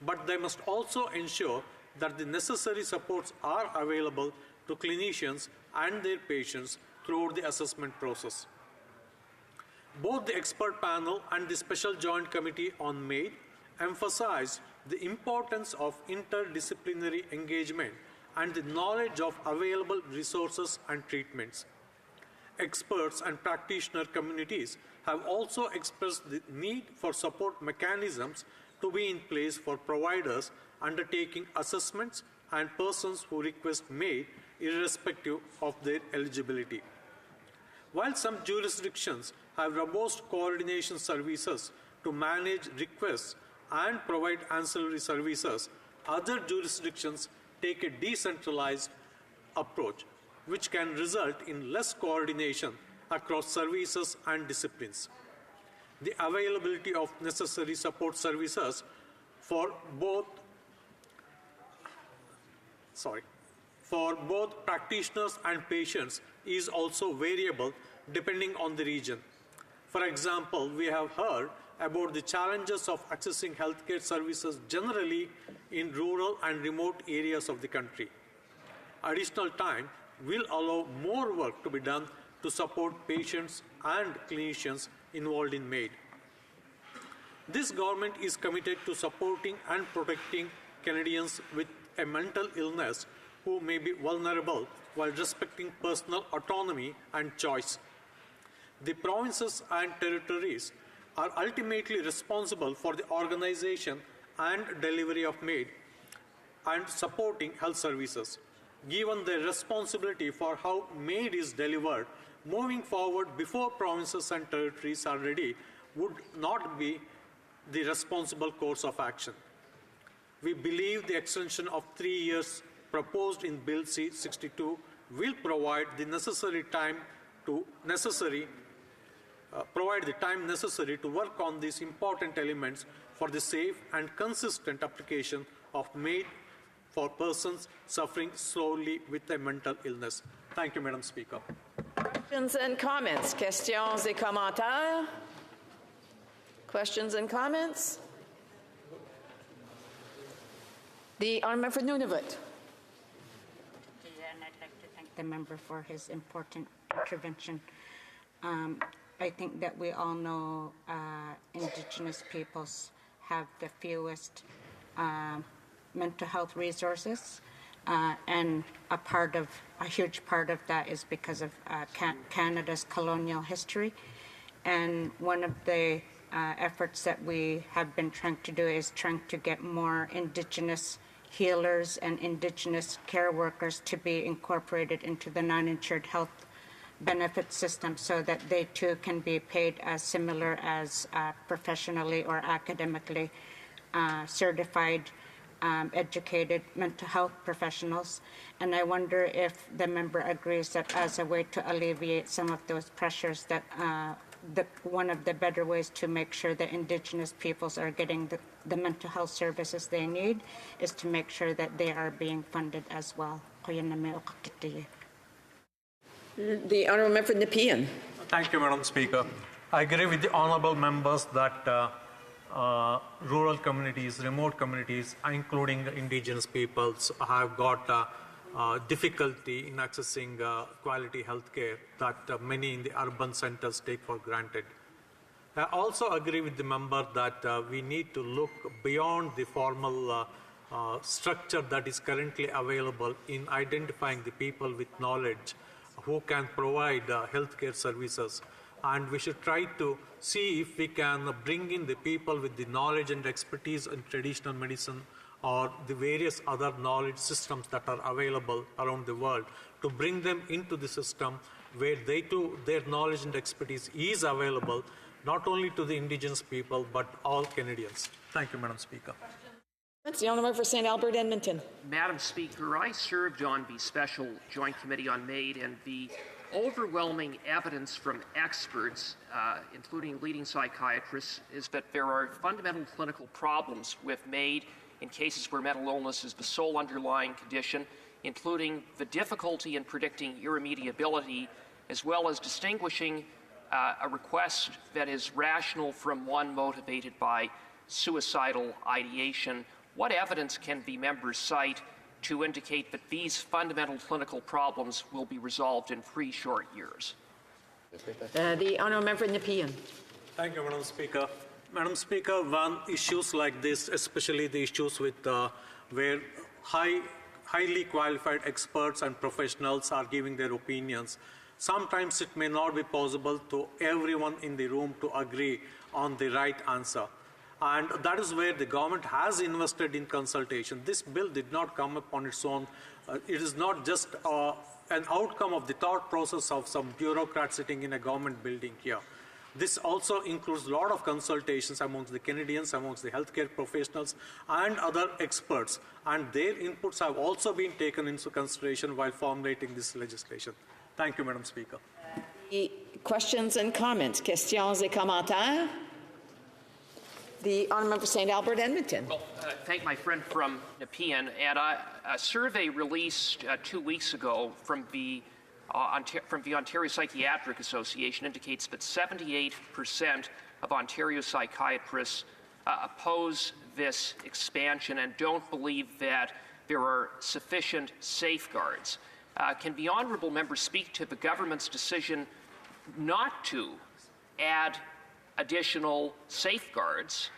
but they must also ensure that the necessary supports are available to clinicians and their patients throughout the assessment process. Both the expert panel and the Special Joint Committee on MAID emphasized the importance of interdisciplinary engagement and the knowledge of available resources and treatments. Experts and practitioner communities have also expressed the need for support mechanisms to be in place for providers undertaking assessments and persons who request MAID irrespective of their eligibility. While some jurisdictions have robust coordination services to manage requests and provide ancillary services, other jurisdictions take a decentralized approach, which can result in less coordination across services and disciplines. The availability of necessary support services for both practitioners and patients is also variable depending on the region. For example, we have heard about the challenges of accessing healthcare services generally in rural and remote areas of the country. Additional time will allow more work to be done to support patients and clinicians involved in MAID. This government is committed to supporting and protecting Canadians with a mental illness who may be vulnerable while respecting personal autonomy and choice. The provinces and territories are ultimately responsible for the organization and delivery of MAID and supporting health services. Given their responsibility for how MAID is delivered, moving forward before provinces and territories are ready would not be the responsible course of action. We believe the extension of 3 years proposed in Bill C-62 will provide the time necessary to work on these important elements for the safe and consistent application of MAID for persons suffering solely with a mental illness. Thank you, Madam Speaker. Questions and comments. Questions et commentaires. Questions and comments. The honourable member for Nunavut. the member for his important intervention. I think that we all know Indigenous peoples have the fewest mental health resources, and a huge part of that is because of Canada's colonial history. And one of the efforts that we have been trying to do is trying to get more Indigenous healers and Indigenous care workers to be incorporated into the non-insured health benefit system so that they too can be paid as similar as professionally or academically certified, educated mental health professionals. And I wonder if the member agrees that as a way to alleviate some of those pressures, that one of the better ways to make sure that Indigenous peoples are getting the mental health services they need is to make sure that they are being funded as well. The Honourable Member for Nepean. Thank you, Madam Speaker. I agree with the honourable members that rural communities, remote communities, including Indigenous peoples, have got difficulty in accessing quality health care that many in the urban centers take for granted. I also agree with the member that we need to look beyond the formal structure that is currently available in identifying the people with knowledge who can provide healthcare services. And we should try to see if we can bring in the people with the knowledge and expertise in traditional medicine or the various other knowledge systems that are available around the world, to bring them into the system where they too, their knowledge and expertise is available not only to the Indigenous people but all Canadians. Thank you, Madam Speaker. That's the Honourable for St. Albert, Edmonton. Madam Speaker, I served on the Special Joint Committee on MAID, and the overwhelming evidence from experts, including leading psychiatrists, is that there are fundamental clinical problems with MAID in cases where mental illness is the sole underlying condition, including the difficulty in predicting irremediability, as well as distinguishing a request that is rational from one motivated by suicidal ideation. What evidence can the members cite to indicate that these fundamental clinical problems will be resolved in 3 short years? The Honourable Member for Nepean. Thank you, Madam Speaker. Madam Speaker, when issues like this, especially the issues with where highly qualified experts and professionals are giving their opinions, sometimes it may not be possible to everyone in the room to agree on the right answer. And that is where the government has invested in consultation. This bill did not come up on its own. It is not just an outcome of the thought process of some bureaucrat sitting in a government building here. This also includes a lot of consultations amongst the Canadians, amongst the healthcare professionals and other experts. And their inputs have also been taken into consideration while formulating this legislation. Thank you, Madam Speaker. Questions and comments? Questions et commentaires? The Honourable for St. Albert, Edmonton. Well, thank my friend from Nepean. And a survey released 2 weeks ago from the Ontario Psychiatric Association indicates that 78% of Ontario psychiatrists oppose this expansion and don't believe that there are sufficient safeguards. Can the honourable member speak to the government's decision not to add additional safeguards,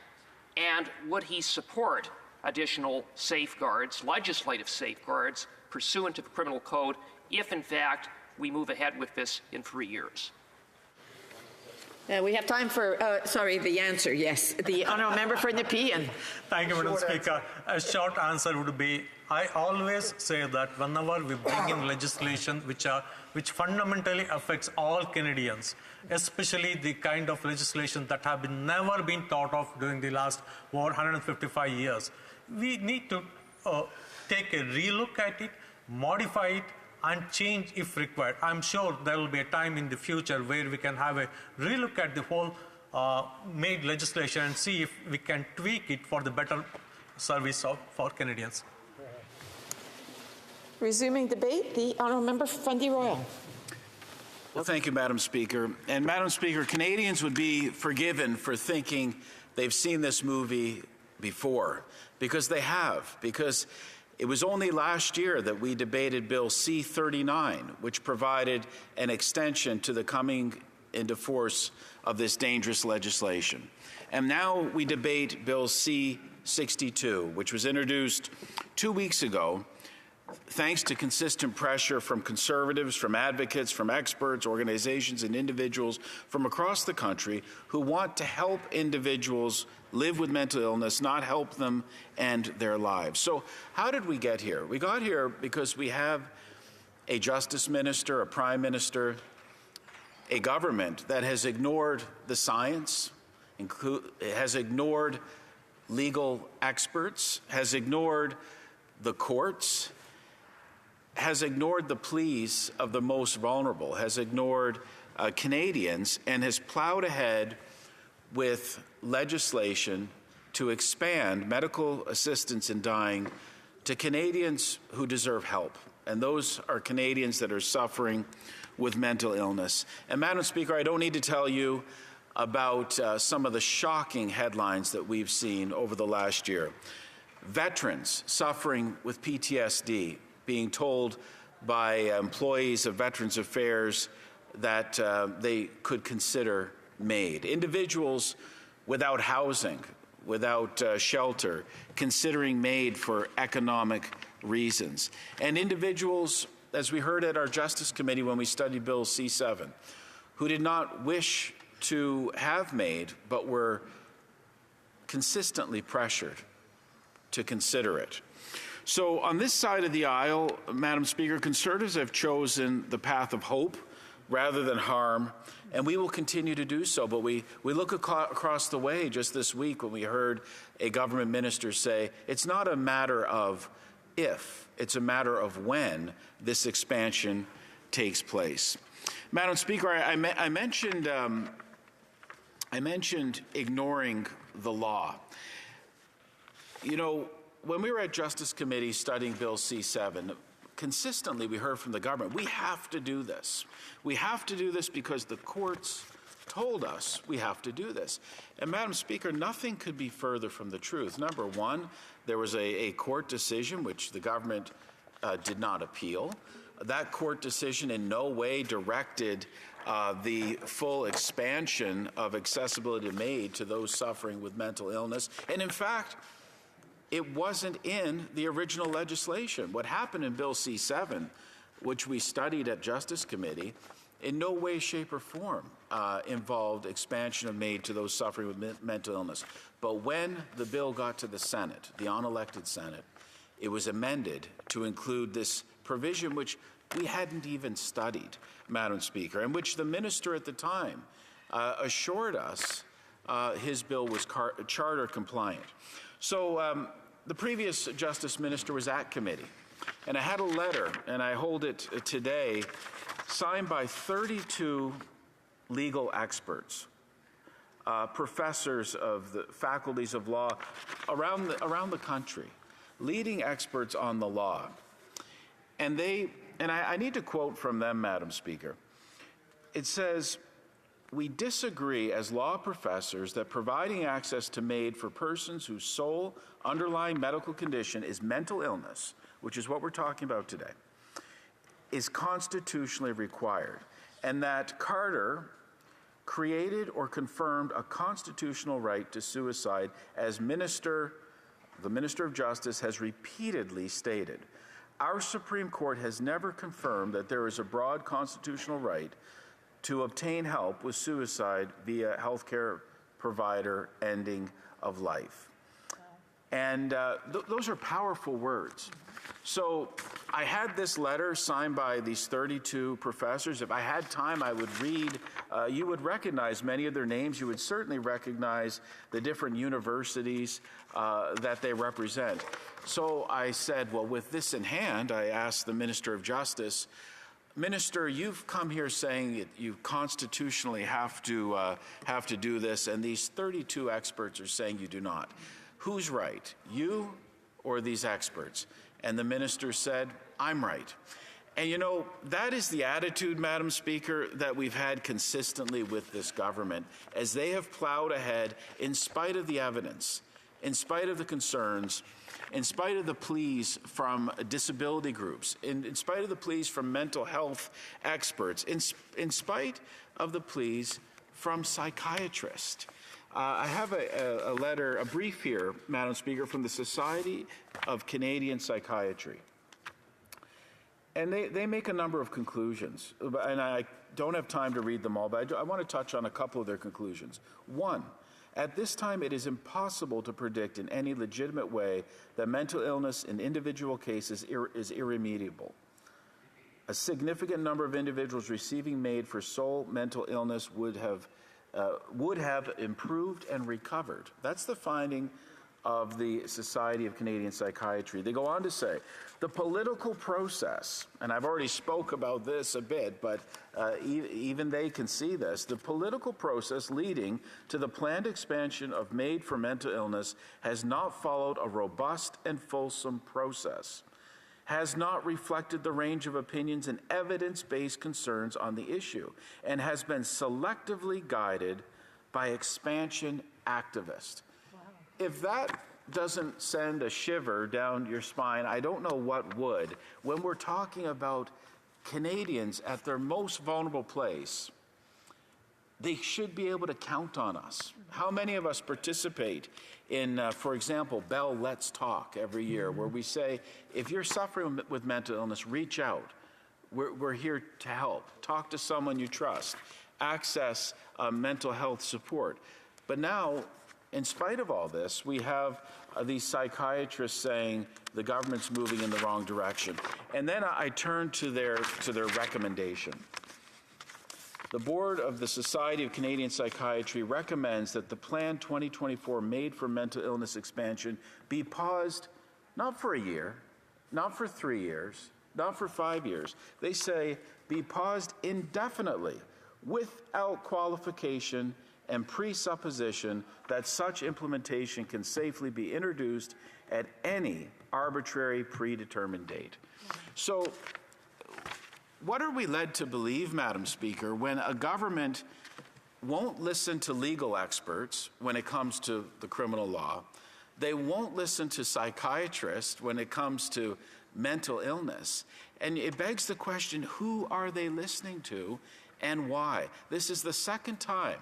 and would he support additional safeguards, legislative safeguards, pursuant to the Criminal Code, if in fact we move ahead with this in 3 years? We have time for, the answer, yes. The Honourable Member for Nepean. Thank you, Madam Speaker. A short answer would be, I always say that whenever we bring in legislation which fundamentally affects all Canadians, especially the kind of legislation that have never been thought of during the last over 155 years, we need to take a relook at it, modify it, and change if required. I'm sure there will be a time in the future where we can have a relook at the whole MAID legislation and see if we can tweak it for the better service for Canadians. Resuming debate, the Honourable Member for Fundy Royal. Well, thank you, Madam Speaker. And Madam Speaker, Canadians would be forgiven for thinking they've seen this movie before, because they have. Because It was only last year that we debated Bill C-39, which provided an extension to the coming into force of this dangerous legislation. And now we debate Bill C-62, which was introduced 2 weeks ago, thanks to consistent pressure from conservatives, from advocates, from experts, organizations, and individuals from across the country who want to help individuals live with mental illness, not help them end their lives. So how did we get here? We got here because we have a justice minister, a prime minister, a government that has ignored the science, has ignored legal experts, has ignored the courts, has ignored the pleas of the most vulnerable, has ignored Canadians, and has plowed ahead with legislation to expand medical assistance in dying to Canadians who deserve help. And those are Canadians that are suffering with mental illness. And Madam Speaker, I don't need to tell you about some of the shocking headlines that we've seen over the last year. Veterans suffering with PTSD being told by employees of Veterans Affairs that they could consider MAID. Individuals without housing, without shelter, considering MAID for economic reasons. And individuals, as we heard at our Justice Committee when we studied Bill C-7, who did not wish to have MAID but were consistently pressured to consider it. So on this side of the aisle, Madam Speaker, Conservatives have chosen the path of hope rather than harm, and we will continue to do so. But we look across the way just this week when we heard a government minister say, it's not a matter of if, it's a matter of when this expansion takes place. Madam Speaker, I mentioned ignoring the law. You know, when we were at Justice Committee studying Bill C-7, consistently we heard from the government, we have to do this. We have to do this because the courts told us we have to do this. And Madam Speaker, nothing could be further from the truth. Number one, there was a court decision which the government did not appeal. That court decision in no way directed the full expansion of accessibility MAID to those suffering with mental illness. And in fact, it wasn't in the original legislation. What happened in Bill C-7, which we studied at Justice Committee, in no way, shape, or form involved expansion of MAID to those suffering with mental illness. But when the bill got to the Senate, the unelected Senate, it was amended to include this provision which we hadn't even studied, Madam Speaker, and which the minister at the time assured us his bill was charter compliant. So the previous Justice Minister was at committee, and I had a letter, and I hold it today, signed by 32 legal experts, professors of the faculties of law around the country, leading experts on the law. And I need to quote from them, Madam Speaker. It says, "We disagree as law professors that providing access to MAID for persons whose sole underlying medical condition is mental illness," which is what we're talking about today, "is constitutionally required, and that Carter created or confirmed a constitutional right to suicide as the Minister of Justice has repeatedly stated. Our Supreme Court has never confirmed that there is a broad constitutional right to obtain help with suicide via healthcare provider ending of life." And those are powerful words. So I had this letter signed by these 32 professors. If I had time, I would read. You would recognize many of their names. You would certainly recognize the different universities that they represent. So I said, well, with this in hand, I asked the Minister of Justice, "Minister, you've come here saying you constitutionally have to do this, and these 32 experts are saying you do not. Who's right, you or these experts?" And the minister said, "I'm right." And you know, that is the attitude, Madam Speaker, that we've had consistently with this government, as they have plowed ahead in spite of the evidence, in spite of the concerns, in spite of the pleas from disability groups, in spite of the pleas from mental health experts, in spite of the pleas from psychiatrists. I have a letter, a brief here, Madam Speaker, from the Society of Canadian Psychiatry. And they make a number of conclusions, and I don't have time to read them all, but I want to touch on a couple of their conclusions. One, at this time, it is impossible to predict in any legitimate way that mental illness in individual cases is irremediable. A significant number of individuals receiving MAID for sole mental illness would have improved and recovered. That's the finding of the Society of Canadian Psychiatry. They go on to say, the political process, and I've already spoke about this a bit, but even they can see this, the political process leading to the planned expansion of MAID for mental illness has not followed a robust and fulsome process, has not reflected the range of opinions and evidence-based concerns on the issue, and has been selectively guided by expansion activists. If that doesn't send a shiver down your spine, I don't know what would. When we're talking about Canadians at their most vulnerable place, they should be able to count on us. How many of us participate in, for example, Bell Let's Talk every year, where we say, if you're suffering with mental illness, reach out. We're here to help. Talk to someone you trust. Access mental health support. But now, in spite of all this, we have these psychiatrists saying the government's moving in the wrong direction. And then I turn to their recommendation. The board of the Society of Canadian Psychiatry recommends that the planned 2024 MAID for mental illness expansion be paused, not for a year, not for 3 years, not for 5 years. They say be paused indefinitely without qualification and presupposition that such implementation can safely be introduced at any arbitrary predetermined date. So, what are we led to believe, Madam Speaker, when a government won't listen to legal experts when it comes to the criminal law? They won't listen to psychiatrists when it comes to mental illness. And it begs the question, who are they listening to and why? This is the second time.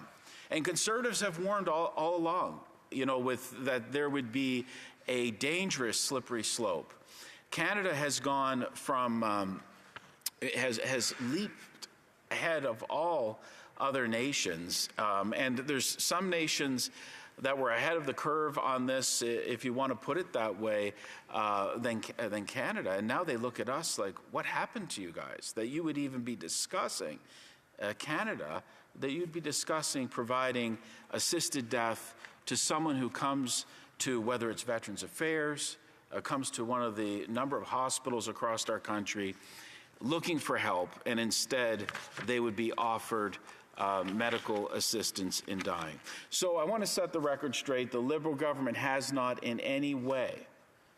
And Conservatives have warned all along, that there would be a dangerous slippery slope. Canada has gone from, has leaped ahead of all other nations. And there's some nations that were ahead of the curve on this, if you want to put it that way, than Canada. And now they look at us like, what happened to you guys? That you would even be discussing Canada, that you'd be discussing providing assisted death to someone who comes to, whether it's Veterans Affairs, comes to one of the number of hospitals across our country looking for help, and instead they would be offered medical assistance in dying. So I want to set the record straight. The Liberal government has not in any way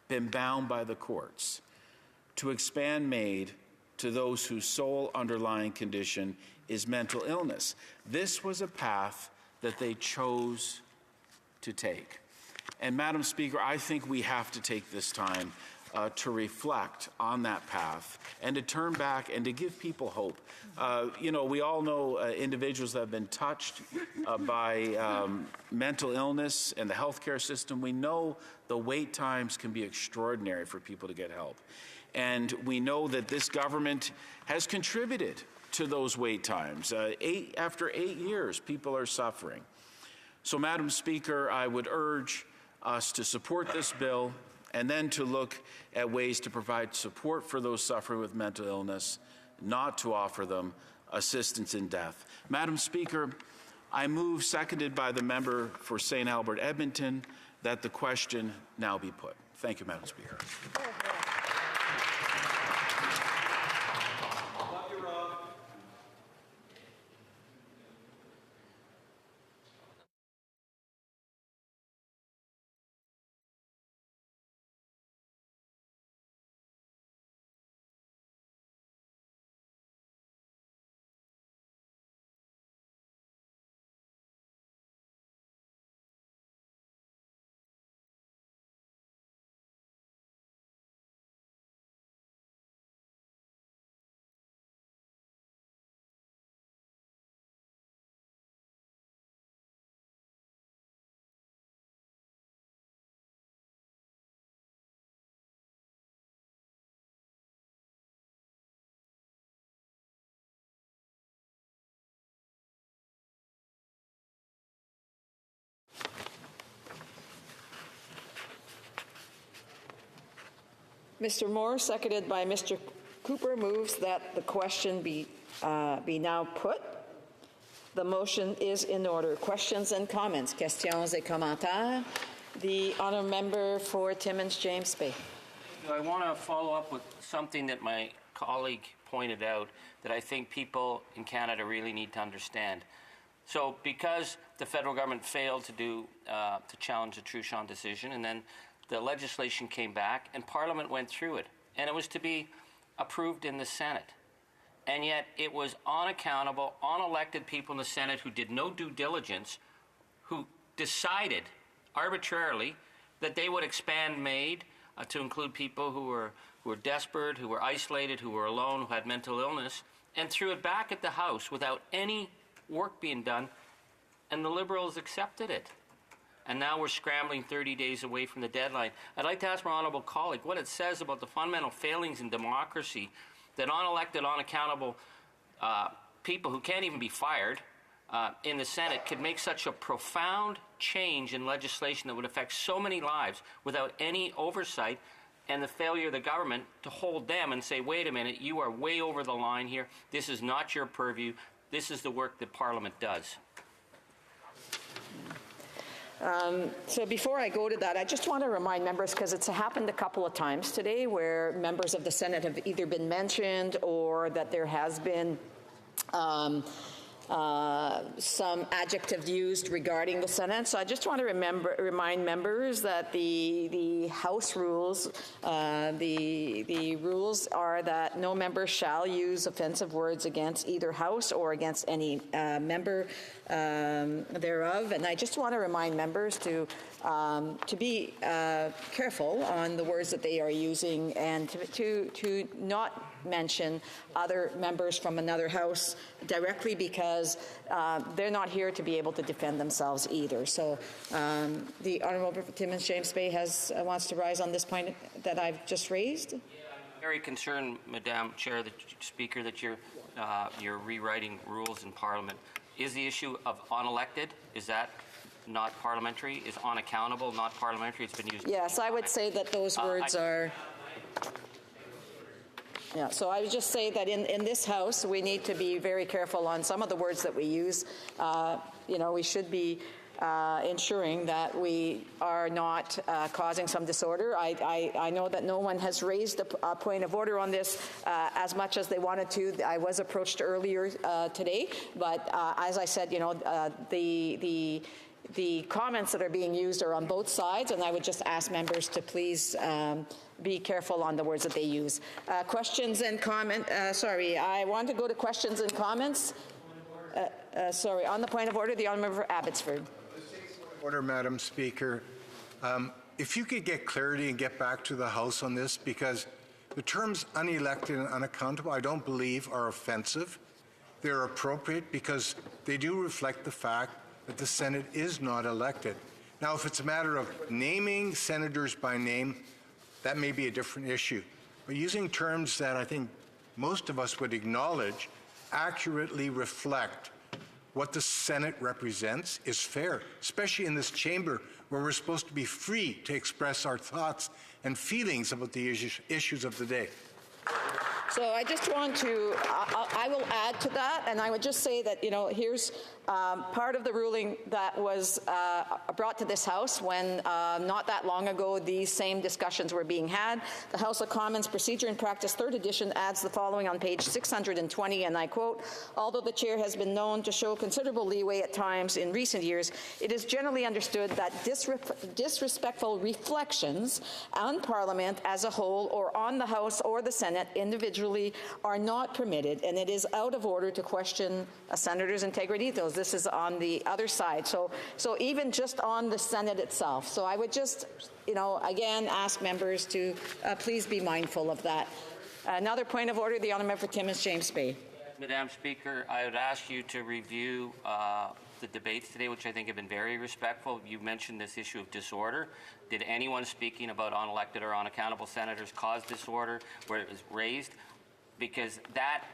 been bound by the courts to expand MAID to those whose sole underlying condition is mental illness. This was a path that they chose to take. And Madam Speaker, I think we have to take this time to reflect on that path and to turn back and to give people hope. We all know individuals that have been touched by mental illness and the healthcare system. We know the wait times can be extraordinary for people to get help. And we know that this government has contributed to those wait times. After 8 years, people are suffering. So, Madam Speaker, I would urge us to support this bill and then to look at ways to provide support for those suffering with mental illness, not to offer them assistance in death. Madam Speaker, I move, seconded by the member for St. Albert Edmonton, that the question now be put. Thank you, Madam Speaker. Mr. Moore, seconded by Mr. Cooper, moves that the question be now put. The motion is in order. Questions and comments? Questions et commentaires. The honourable member for Timmins James Bay. I want to follow up with something that my colleague pointed out that I think people in Canada really need to understand. So because the federal government failed to challenge the Truchon decision, and then the legislation came back and Parliament went through it, and it was to be approved in the Senate. And yet it was unaccountable, unelected people in the Senate who did no due diligence, who decided arbitrarily that they would expand MAID to include people who were desperate, who were isolated, who were alone, who had mental illness, and threw it back at the House without any work being done, and the Liberals accepted it. And now we're scrambling 30 days away from the deadline. I'd like to ask my honourable colleague what it says about the fundamental failings in democracy that unelected, unaccountable people who can't even be fired in the Senate could make such a profound change in legislation that would affect so many lives without any oversight, and the failure of the government to hold them and say, wait a minute, you are way over the line here. This is not your purview. This is the work that Parliament does. So before I go to that, I just want to remind members, because it's happened a couple of times today where members of the Senate have either been mentioned or that there has been some adjective used regarding the Senate. So I just want to remind members that the House rules, the rules are that no member shall use offensive words against either House or against any member thereof. And I just want to remind members to be careful on the words that they are using, and to not mention other members from another House directly, because they're not here to be able to defend themselves either. So the Honourable Timmins James Bay wants to rise on this point that I've just raised. I'm very concerned, Madam Chair, Speaker, that you're rewriting rules in Parliament. Is the issue of unelected, is that not parliamentary? Is unaccountable not parliamentary? It's been used. Yes, I would say that those words are. Yeah, so I would just say that in this House, we need to be very careful on some of the words that we use. We should be ensuring that we are not causing some disorder. I know that no one has raised a point of order on this as much as they wanted to. I was approached earlier today, but as I said, the comments that are being used are on both sides, and I would just ask members to please be careful on the words that they use. Questions and comment. I want to go to questions and comments. On the point of order, the honourable member for Abbotsford. Order, Madam Speaker. If you could get clarity and get back to the House on this, because the terms unelected and unaccountable, I don't believe are offensive. They're appropriate because they do reflect the fact that the Senate is not elected. Now, if it's a matter of naming senators by name, that may be a different issue. But using terms that I think most of us would acknowledge accurately reflect what the Senate represents is fair, especially in this chamber where we're supposed to be free to express our thoughts and feelings about the issues of the day. So I just want to, I will add to that, and I would just say that, here's part of the ruling that was brought to this House when not that long ago these same discussions were being had. The House of Commons Procedure and Practice 3rd edition adds the following on page 620, and I quote, "Although the chair has been known to show considerable leeway at times in recent years, it is generally understood that disrespectful reflections on Parliament as a whole or on the House or the Senate individually are not permitted, and it is out of order to question a senator's integrity." This is on the other side. So even just on the Senate itself. So I would just, again, ask members to please be mindful of that. Another point of order, the honourable member for Timmins James Bay. Madam Speaker, I would ask you to review the debates today, which I think have been very respectful. You mentioned this issue of disorder. Did anyone speaking about unelected or unaccountable senators cause disorder where it was raised? Because that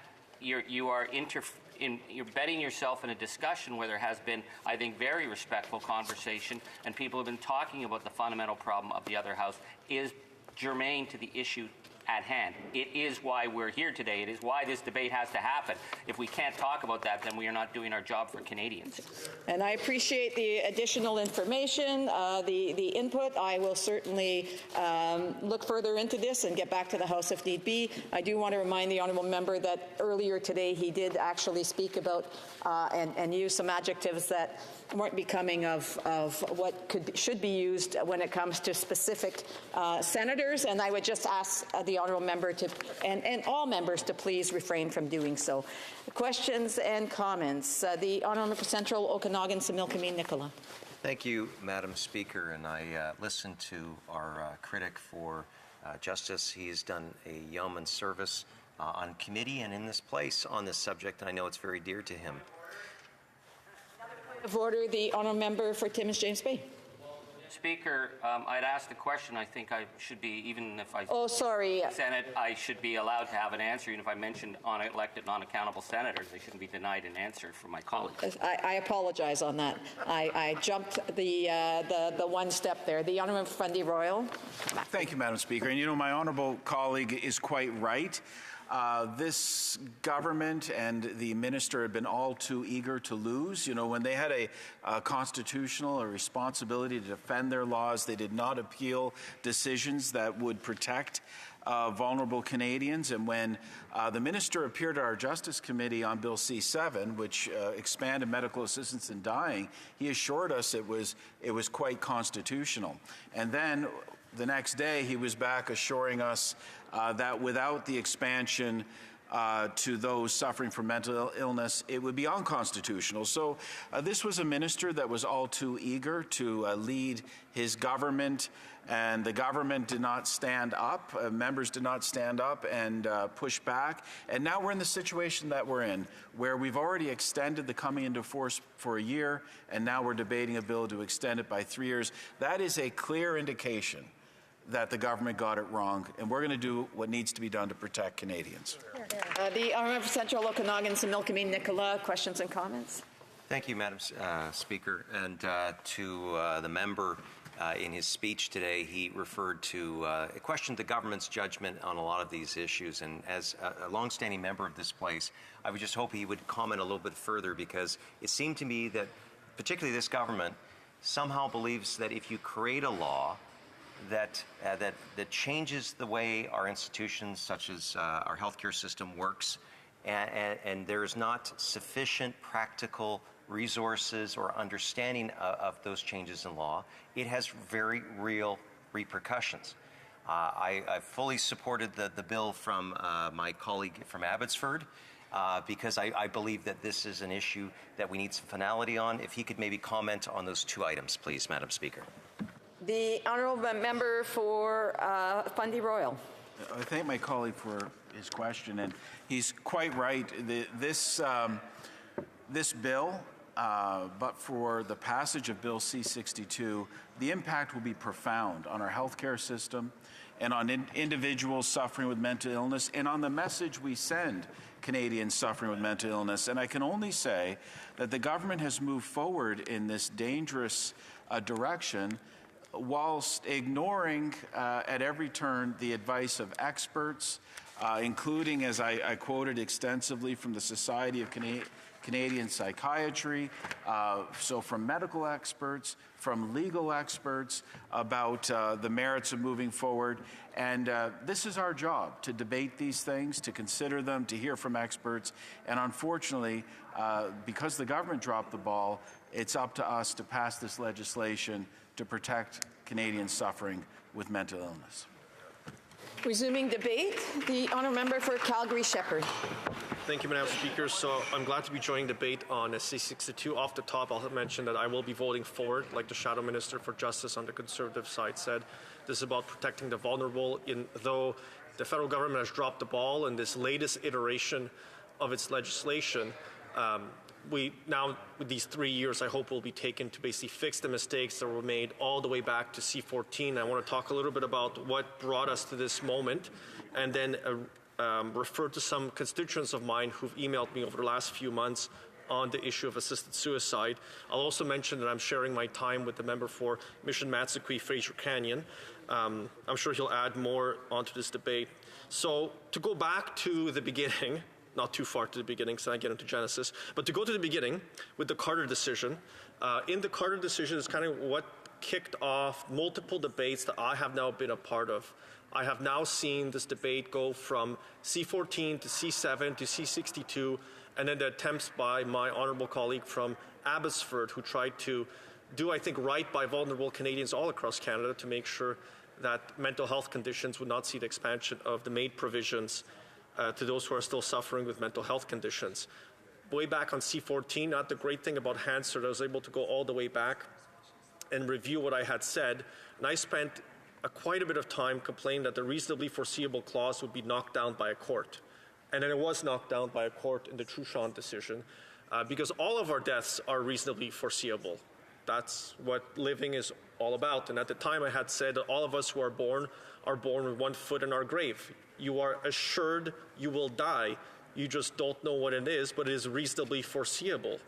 you're betting yourself in a discussion where there has been, I think, very respectful conversation, and people have been talking about the fundamental problem of the other House is germane to the issue at hand. It is why we're here today. It is why this debate has to happen. If we can't talk about that, then we are not doing our job for Canadians. And I appreciate the additional information, the input. I will certainly look further into this and get back to the House if need be. I do want to remind the honourable member that earlier today he did actually speak about and use some adjectives that weren't becoming of what should be used when it comes to specific senators. And I would just ask the honourable member to, and all members, to please refrain from doing so. Questions and comments. The honourable member for Central Okanagan, Similkameen Nicola. Thank you, Madam Speaker. And I listened to our critic for justice. He has done a yeoman's service on committee and in this place on this subject, and I know it's very dear to him. Of order, the honourable member for Timmins James Bay. Speaker, I'd asked the question. I think I should be, even if I Senate, I should be allowed to have an answer. Even if I mentioned unelected, non-accountable senators, they shouldn't be denied an answer from my colleagues. I apologize on that. I jumped the one step there. The honourable member for Fundy Royal. Thank you, Madam Speaker. And you know, my honourable colleague is quite right. This government and the minister have been all too eager to lose. You know, when they had a constitutional responsibility to defend their laws, they did not appeal decisions that would protect vulnerable Canadians. And when the minister appeared at our Justice Committee on Bill C-7, which expanded medical assistance in dying, he assured us it was quite constitutional. And then the next day, he was back assuring us that without the expansion to those suffering from mental illness, it would be unconstitutional. So this was a minister that was all too eager to lead his government, and the government did not stand up. Members did not stand up and push back. And now we're in the situation that we're in, where we've already extended the coming into force for a year, and now we're debating a bill to extend it by 3 years. That is a clear indication that the government got it wrong, and we're going to do what needs to be done to protect Canadians. The honourable for Central Okanagan, Similkameen Nicola. Questions and comments? Thank you, Madam Speaker. And to the member, in his speech today, he referred to, questioned the government's judgment on a lot of these issues. And as a longstanding member of this place, I would just hope he would comment a little bit further, because it seemed to me that particularly this government somehow believes that if you create a law that changes the way our institutions, such as our healthcare system, works, and there is not sufficient practical resources or understanding of those changes in law, it has very real repercussions. I fully supported the bill from my colleague from Abbotsford, because I believe that this is an issue that we need some finality on. If he could maybe comment on those two items, please, Madam Speaker. The honourable member for Fundy Royal. I thank my colleague for his question, and he's quite right. This bill, but for the passage of Bill C-62, the impact will be profound on our healthcare system and on individuals suffering with mental illness, and on the message we send Canadians suffering with mental illness. And I can only say that the government has moved forward in this dangerous direction, whilst ignoring at every turn the advice of experts, including, as I quoted extensively, from the Society of Canadian Psychiatry, so from medical experts, from legal experts, about the merits of moving forward. And this is our job, to debate these things, to consider them, to hear from experts. And unfortunately, because the government dropped the ball, it's up to us to pass this legislation to protect Canadians suffering with mental illness. Resuming debate, the honourable member for Calgary-Shepherd. Thank you, Madam Speaker. So I'm glad to be joining debate on C-62. Off the top, I'll mention that I will be voting for, like the Shadow Minister for Justice on the Conservative side said. This is about protecting the vulnerable, though the federal government has dropped the ball in this latest iteration of its legislation. We now, with these 3 years, I hope will be taken to basically fix the mistakes that were made all the way back to C-14. I want to talk a little bit about what brought us to this moment, and then refer to some constituents of mine who've emailed me over the last few months on the issue of assisted suicide. I'll also mention that I'm sharing my time with the member for Mission Matsaqui, Fraser Canyon. I'm sure he'll add more onto this debate. So to go back to the beginning, not too far to the beginning, so I get into Genesis, but to go to the beginning with the Carter decision. In the Carter decision is kind of what kicked off multiple debates that I have now been a part of. I have now seen this debate go from C-14 to C-7 to C-62, and then the attempts by my honourable colleague from Abbotsford, who tried to do, I think, right by vulnerable Canadians all across Canada to make sure that mental health conditions would not see the expansion of the MAID provisions to those who are still suffering with mental health conditions. Way back on C-14, not the great thing about Hansard, I was able to go all the way back and review what I had said, and I spent quite a bit of time complaining that the reasonably foreseeable clause would be knocked down by a court. And then it was knocked down by a court in the Truchon decision, because all of our deaths are reasonably foreseeable. That's what living is all about. And at the time I had said that all of us who are born with one foot in our grave. You are assured you will die. You just don't know what it is, but it is reasonably foreseeable.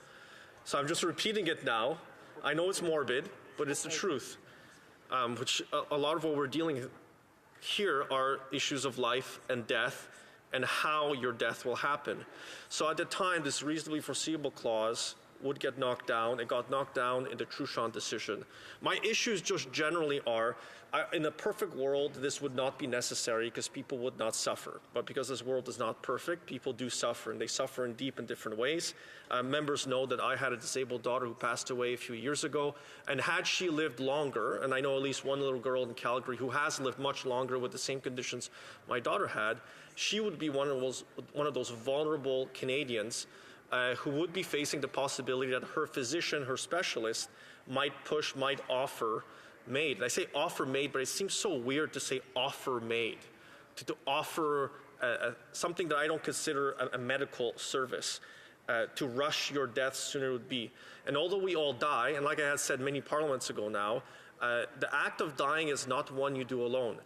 So I'm just repeating it now. I know it's morbid, but it's the truth. Which a lot of what we're dealing here are issues of life and death and how your death will happen. So at the time, this reasonably foreseeable clause would get knocked down. It got knocked down in the Truchon decision. My issues just generally are, in a perfect world, this would not be necessary because people would not suffer. But because this world is not perfect, people do suffer, and they suffer in deep and different ways. Members know that I had a disabled daughter who passed away a few years ago, and had she lived longer, and I know at least one little girl in Calgary who has lived much longer with the same conditions my daughter had, she would be one of those vulnerable Canadians who would be facing the possibility that her physician, her specialist, might offer MAID. And I say offer MAID, but it seems so weird to say offer MAID, to offer something that I don't consider a medical service, to rush your death sooner would be. And although we all die, and like I had said many parliaments ago now, the act of dying is not one you do alone.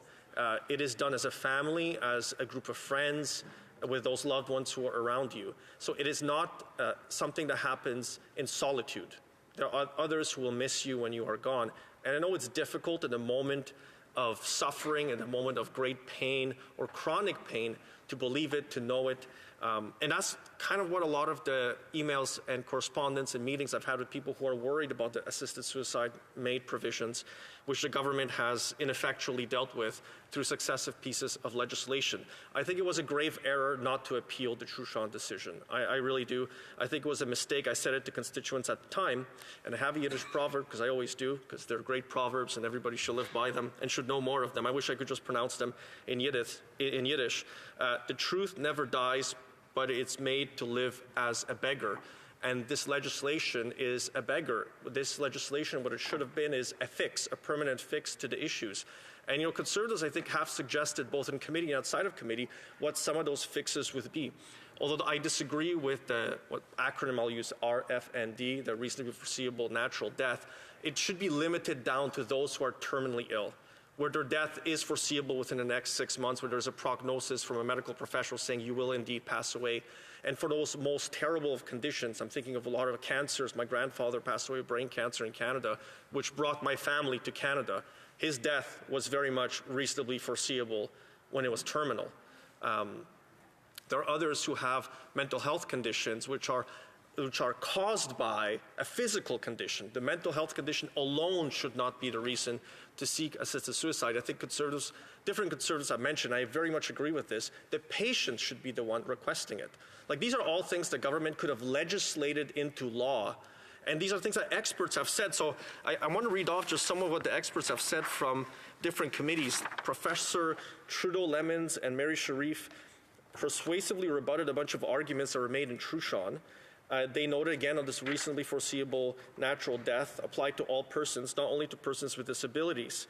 It is done as a family, as a group of friends, with those loved ones who are around you. So it is not something that happens in solitude. There are others who will miss you when you are gone. And I know it's difficult in the moment of suffering, in the moment of great pain or chronic pain, to believe it, to know it. And that's kind of what a lot of the emails and correspondence and meetings I've had with people who are worried about the assisted suicide MAID provisions, which the government has ineffectually dealt with through successive pieces of legislation. I think it was a grave error not to appeal the Truchon decision. I really do. I think it was a mistake. I said it to constituents at the time, and I have a Yiddish proverb, because I always do, because they're great proverbs and everybody should live by them and should know more of them. I wish I could just pronounce them in Yiddish. The truth never dies, but it's made to live as a beggar. And this legislation is a beggar. This legislation, what it should have been, is a fix, a permanent fix to the issues. And, Conservatives, I think, have suggested, both in committee and outside of committee, what some of those fixes would be. Although I disagree with what acronym I'll use, RFND, the reasonably foreseeable natural death, it should be limited down to those who are terminally ill, where their death is foreseeable within the next 6 months, where there's a prognosis from a medical professional saying you will indeed pass away. And for those most terrible of conditions, I'm thinking of a lot of cancers. My grandfather passed away of brain cancer in Canada, which brought my family to Canada. His death was very much reasonably foreseeable when it was terminal. There are others who have mental health conditions which are caused by a physical condition. The mental health condition alone should not be the reason to seek assisted suicide. I think different conservatives have mentioned, I very much agree with this, the patient should be the one requesting it. These are all things the government could have legislated into law, and these are things that experts have said. So I want to read off just some of what the experts have said from different committees. Professor Trudeau Lemons and Mary Sharif persuasively rebutted a bunch of arguments that were made in Truchon. They noted again on this reasonably foreseeable natural death applied to all persons, not only to persons with disabilities.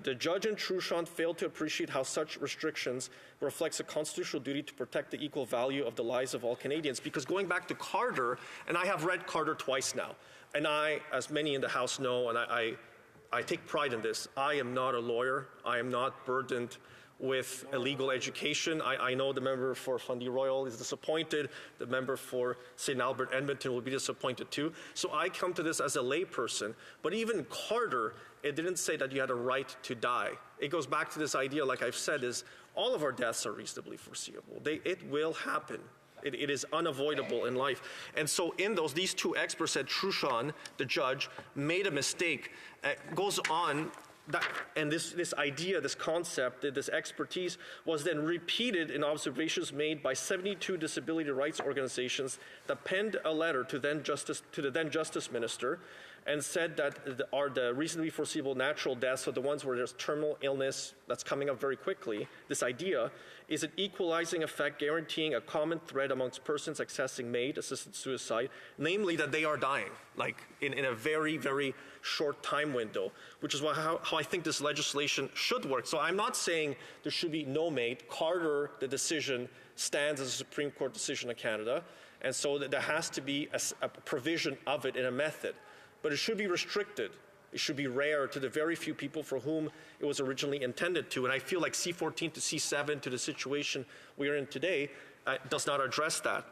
The judge in Truchon failed to appreciate how such restrictions reflects a constitutional duty to protect the equal value of the lives of all Canadians. Because going back to Carter, and I have read Carter twice now, and I, as many in the House know, and I take pride in this, I am not a lawyer. I am not burdened with a legal education. I know the member for Fundy Royal is disappointed. The member for St. Albert Edmonton will be disappointed too. So I come to this as a layperson. But even Carter, it didn't say that you had a right to die. It goes back to this idea, like I've said, is all of our deaths are reasonably foreseeable. It will happen. It is unavoidable in life. And so in these two experts said Truchon, the judge, made a mistake. Goes on, and this idea, this concept, this expertise was then repeated in observations made by 72 disability rights organizations that penned a letter to the then Justice Minister and said that the reasonably foreseeable natural deaths are the ones where there's terminal illness that's coming up very quickly. This idea is an equalizing effect guaranteeing a common thread amongst persons accessing MAID-assisted suicide, namely that they are dying, like in a very, very short time window, which is how I think this legislation should work. So I'm not saying there should be no MAID. Carter, the decision, stands as a Supreme Court decision of Canada, and so that there has to be a provision of it in a method. But it should be restricted. It should be rare to the very few people for whom it was originally intended to. And I feel like C14 to C7 to the situation we are in today does not address that.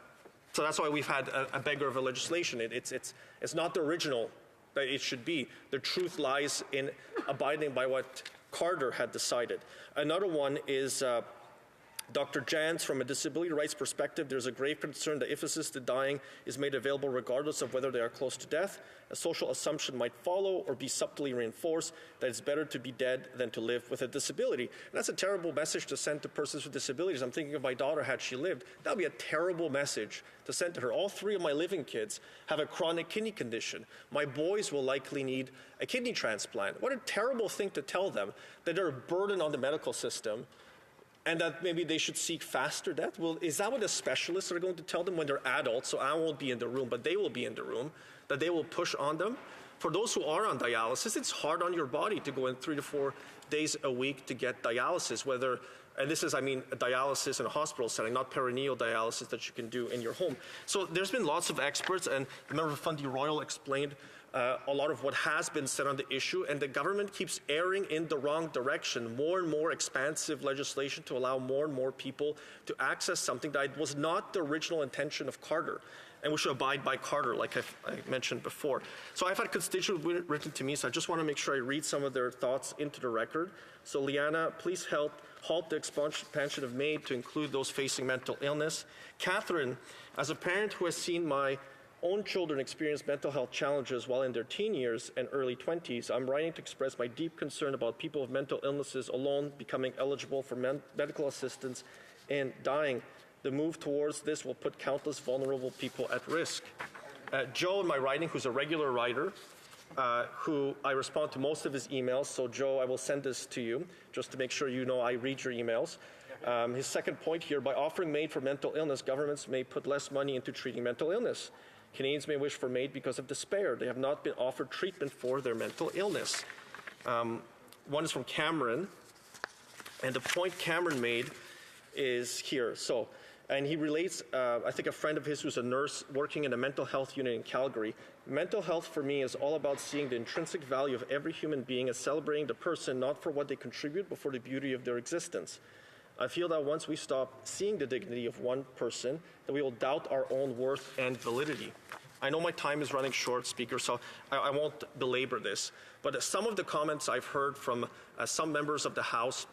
So that's why we've had a beggar of a legislation. It's not the original that it should be. The truth lies in abiding by what Carter had decided. Another one is Dr. Jans, from a disability rights perspective, there's a grave concern that if assisted dying is made available regardless of whether they are close to death, a social assumption might follow or be subtly reinforced that it's better to be dead than to live with a disability. And that's a terrible message to send to persons with disabilities. I'm thinking of my daughter had she lived. That would be a terrible message to send to her. All three of my living kids have a chronic kidney condition. My boys will likely need a kidney transplant. What a terrible thing to tell them, that they're a burden on the medical system and that maybe they should seek faster death. Well, is that what the specialists are going to tell them when they're adults? So I won't be in the room, but they will be in the room, that they will push on them. For those who are on dialysis, it's hard on your body to go in 3 to 4 days a week to get dialysis, and this is, a dialysis in a hospital setting, not perineal dialysis that you can do in your home. So there's been lots of experts, and the member of Fundy Royal explained a lot of what has been said on the issue, and the government keeps erring in the wrong direction. More and more expansive legislation to allow more and more people to access something that was not the original intention of Carter. And we should abide by Carter, like I mentioned before. So I've had constituents written to me, so I just want to make sure I read some of their thoughts into the record. So Liana, please halt the expansion of MAID to include those facing mental illness. Catherine, as a parent who has seen my own children experience mental health challenges while in their teen years and early 20s, I'm writing to express my deep concern about people with mental illnesses alone becoming eligible for medical assistance and dying. The move towards this will put countless vulnerable people at risk. Joe, in my writing, who's a regular writer, who I respond to most of his emails, so Joe, I will send this to you just to make sure you know I read your emails. His second point here, by offering MAID for mental illness, governments may put less money into treating mental illness. Canadians may wish for MAID because of despair. They have not been offered treatment for their mental illness. One is from Cameron, and the point Cameron made is here. And he relates, I think a friend of his who's a nurse working in a mental health unit in Calgary. Mental health for me is all about seeing the intrinsic value of every human being and celebrating the person not for what they contribute, but for the beauty of their existence. I feel that once we stop seeing the dignity of one person, that we will doubt our own worth and validity. I know my time is running short, Speaker, so I won't belabor this. But some of the comments I've heard from some members of the House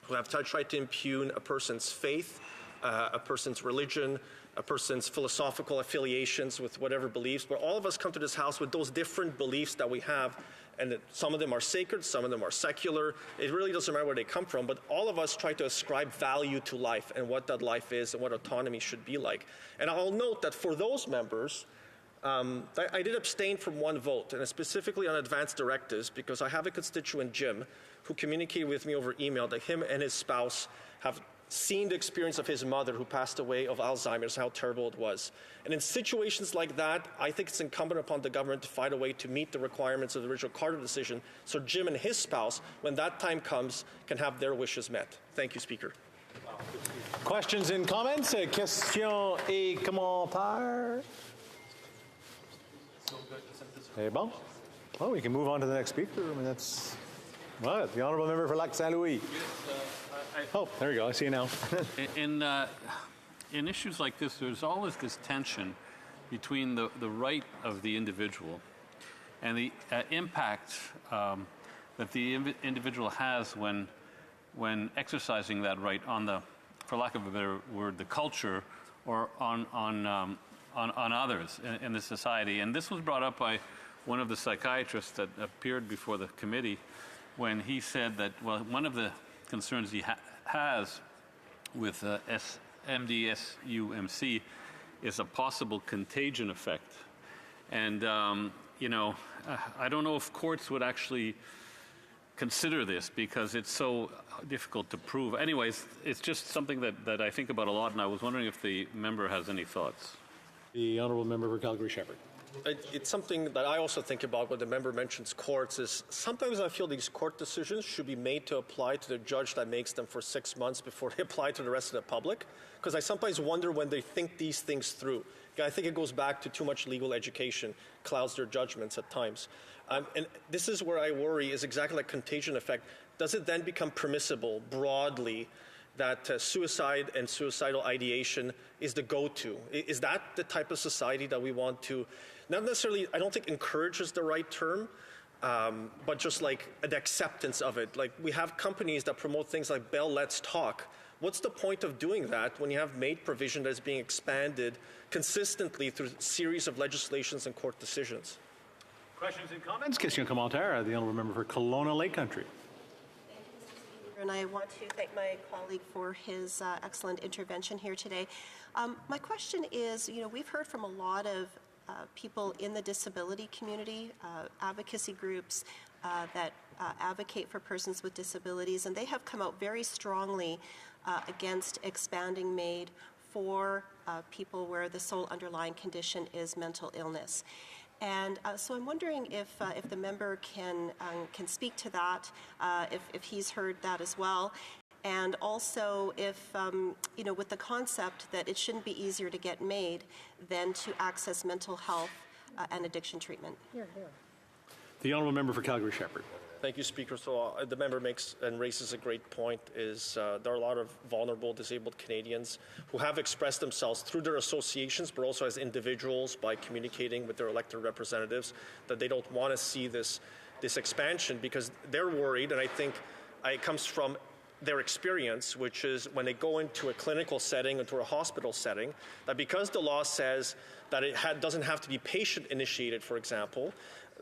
who have tried to impugn a person's faith, a person's religion, a person's philosophical affiliations with whatever beliefs, but all of us come to this House with those different beliefs that we have, and some of them are sacred, some of them are secular. It really doesn't matter where they come from, but all of us try to ascribe value to life and what that life is and what autonomy should be like. And I'll note that for those members, I did abstain from one vote, and specifically on advance directives, because I have a constituent, Jim, who communicated with me over email that him and his spouse have seen the experience of his mother who passed away of Alzheimer's, how terrible it was. And in situations like that, I think it's incumbent upon the government to find a way to meet the requirements of the original Carter decision so Jim and his spouse, when that time comes, can have their wishes met. Thank you, Speaker. Questions and comments? Questions et commentaires? Hey, bon. Well, we can move on to the next speaker. I mean, that's Well, the honourable member for Lac Saint Louis. There you go. I see you now. In issues like this, there's always this tension between the right of the individual and the impact that the individual has when exercising that right on the, for lack of a better word, the culture or on others in the society. And this was brought up by one of the psychiatrists that appeared before the committee when he said that, well, one of the concerns he has with MDSUMC is a possible contagion effect. And, I don't know if courts would actually consider this because it's so difficult to prove. Anyways, it's just something that I think about a lot, and I was wondering if the member has any thoughts. The honourable member for Calgary Shepherd. It's something that I also think about when the member mentions courts is sometimes I feel these court decisions should be made to apply to the judge that makes them for 6 months before they apply to the rest of the public, because I sometimes wonder when they think these things through. I think it goes back to too much legal education, clouds their judgments at times. And this is where I worry is exactly like contagion effect. Does it then become permissible broadly that suicide and suicidal ideation is the go-to? Is that the type of society that we want to, not necessarily, I don't think encourage is the right term, but just like an acceptance of it. Like we have companies that promote things like Bell Let's Talk. What's the point of doing that when you have made provision that is being expanded consistently through a series of legislations and court decisions? Questions and comments? Question commentaire. The honourable member for Kelowna Lake Country. And I want to thank my colleague for his excellent intervention here today. My question is, we've heard from a lot of people in the disability community, advocacy groups that advocate for persons with disabilities, and they have come out very strongly against expanding MAID for people where the sole underlying condition is mental illness. And so I'm wondering if the member can speak to that, if he's heard that as well, and also if, with the concept that it shouldn't be easier to get MAID than to access mental health and addiction treatment. The honourable member for Calgary Shepherd. Thank you, Speaker. So the member makes and raises a great point is there are a lot of vulnerable disabled Canadians who have expressed themselves through their associations, but also as individuals by communicating with their elected representatives that they don't want to see this expansion because they're worried, and I think it comes from their experience, which is when they go into a clinical setting, into a hospital setting, that because the law says that it doesn't have to be patient-initiated, for example,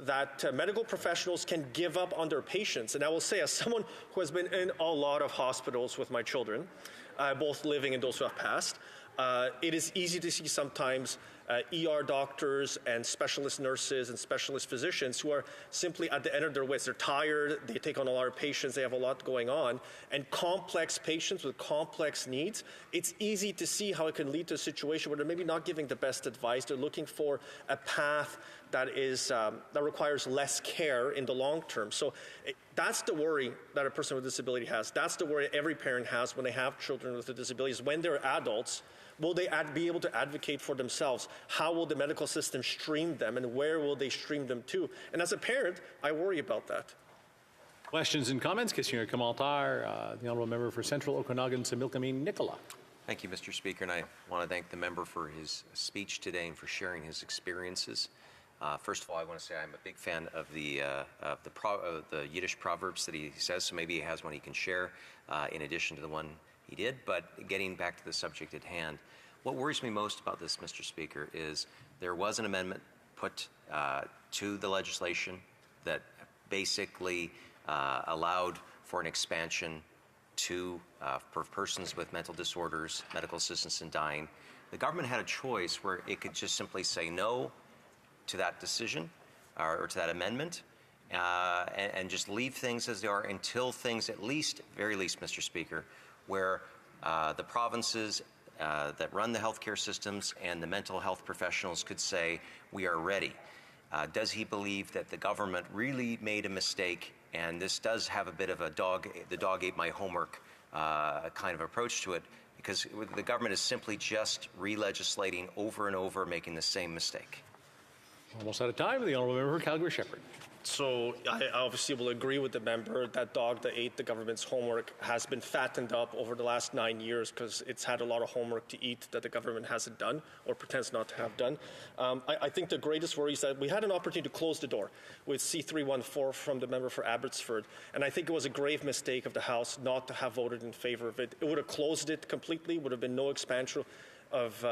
that medical professionals can give up on their patients. And I will say, as someone who has been in a lot of hospitals with my children, both living and those who have passed, it is easy to see sometimes ER doctors and specialist nurses and specialist physicians who are simply at the end of their wits. They're tired, they take on a lot of patients, they have a lot going on, and complex patients with complex needs, it's easy to see how it can lead to a situation where they're maybe not giving the best advice. They're looking for a path that is that requires less care in the long term. So that's the worry that a person with a disability has. That's the worry every parent has when they have children with a disability, is when they're adults, will they be able to advocate for themselves? How will the medical system stream them, and where will they stream them to? And as a parent, I worry about that. Questions and comments? Question or commentaire. The honourable member for Central Okanagan, Similkameen Nicola. Thank you, Mr. Speaker, and I want to thank the member for his speech today and for sharing his experiences. First of all, I want to say I'm a big fan of the Yiddish proverbs that he says, so maybe he has one he can share in addition to the one he did. But getting back to the subject at hand, what worries me most about this, Mr. Speaker, is there was an amendment put to the legislation that basically allowed for an expansion for persons with mental disorders, medical assistance in dying. The government had a choice where it could just simply say no to that decision or to that amendment and just leave things as they are until things, very least, Mr. Speaker, where the provinces that run the healthcare systems and the mental health professionals could say, we are ready. Does he believe that the government really made a mistake, and this does have a bit of the dog ate my homework kind of approach to it, because the government is simply just re-legislating over and over, making the same mistake? Almost out of time. The Honourable Member for Calgary-Shepherd. So I obviously will agree with the member that dog that ate the government's homework has been fattened up over the last 9 years because it's had a lot of homework to eat that the government hasn't done or pretends not to have done. I think the greatest worry is that we had an opportunity to close the door with C-314 from the member for Abbotsford, and I think it was a grave mistake of the House not to have voted in favor of it. It would have closed it completely, would have been no expansion of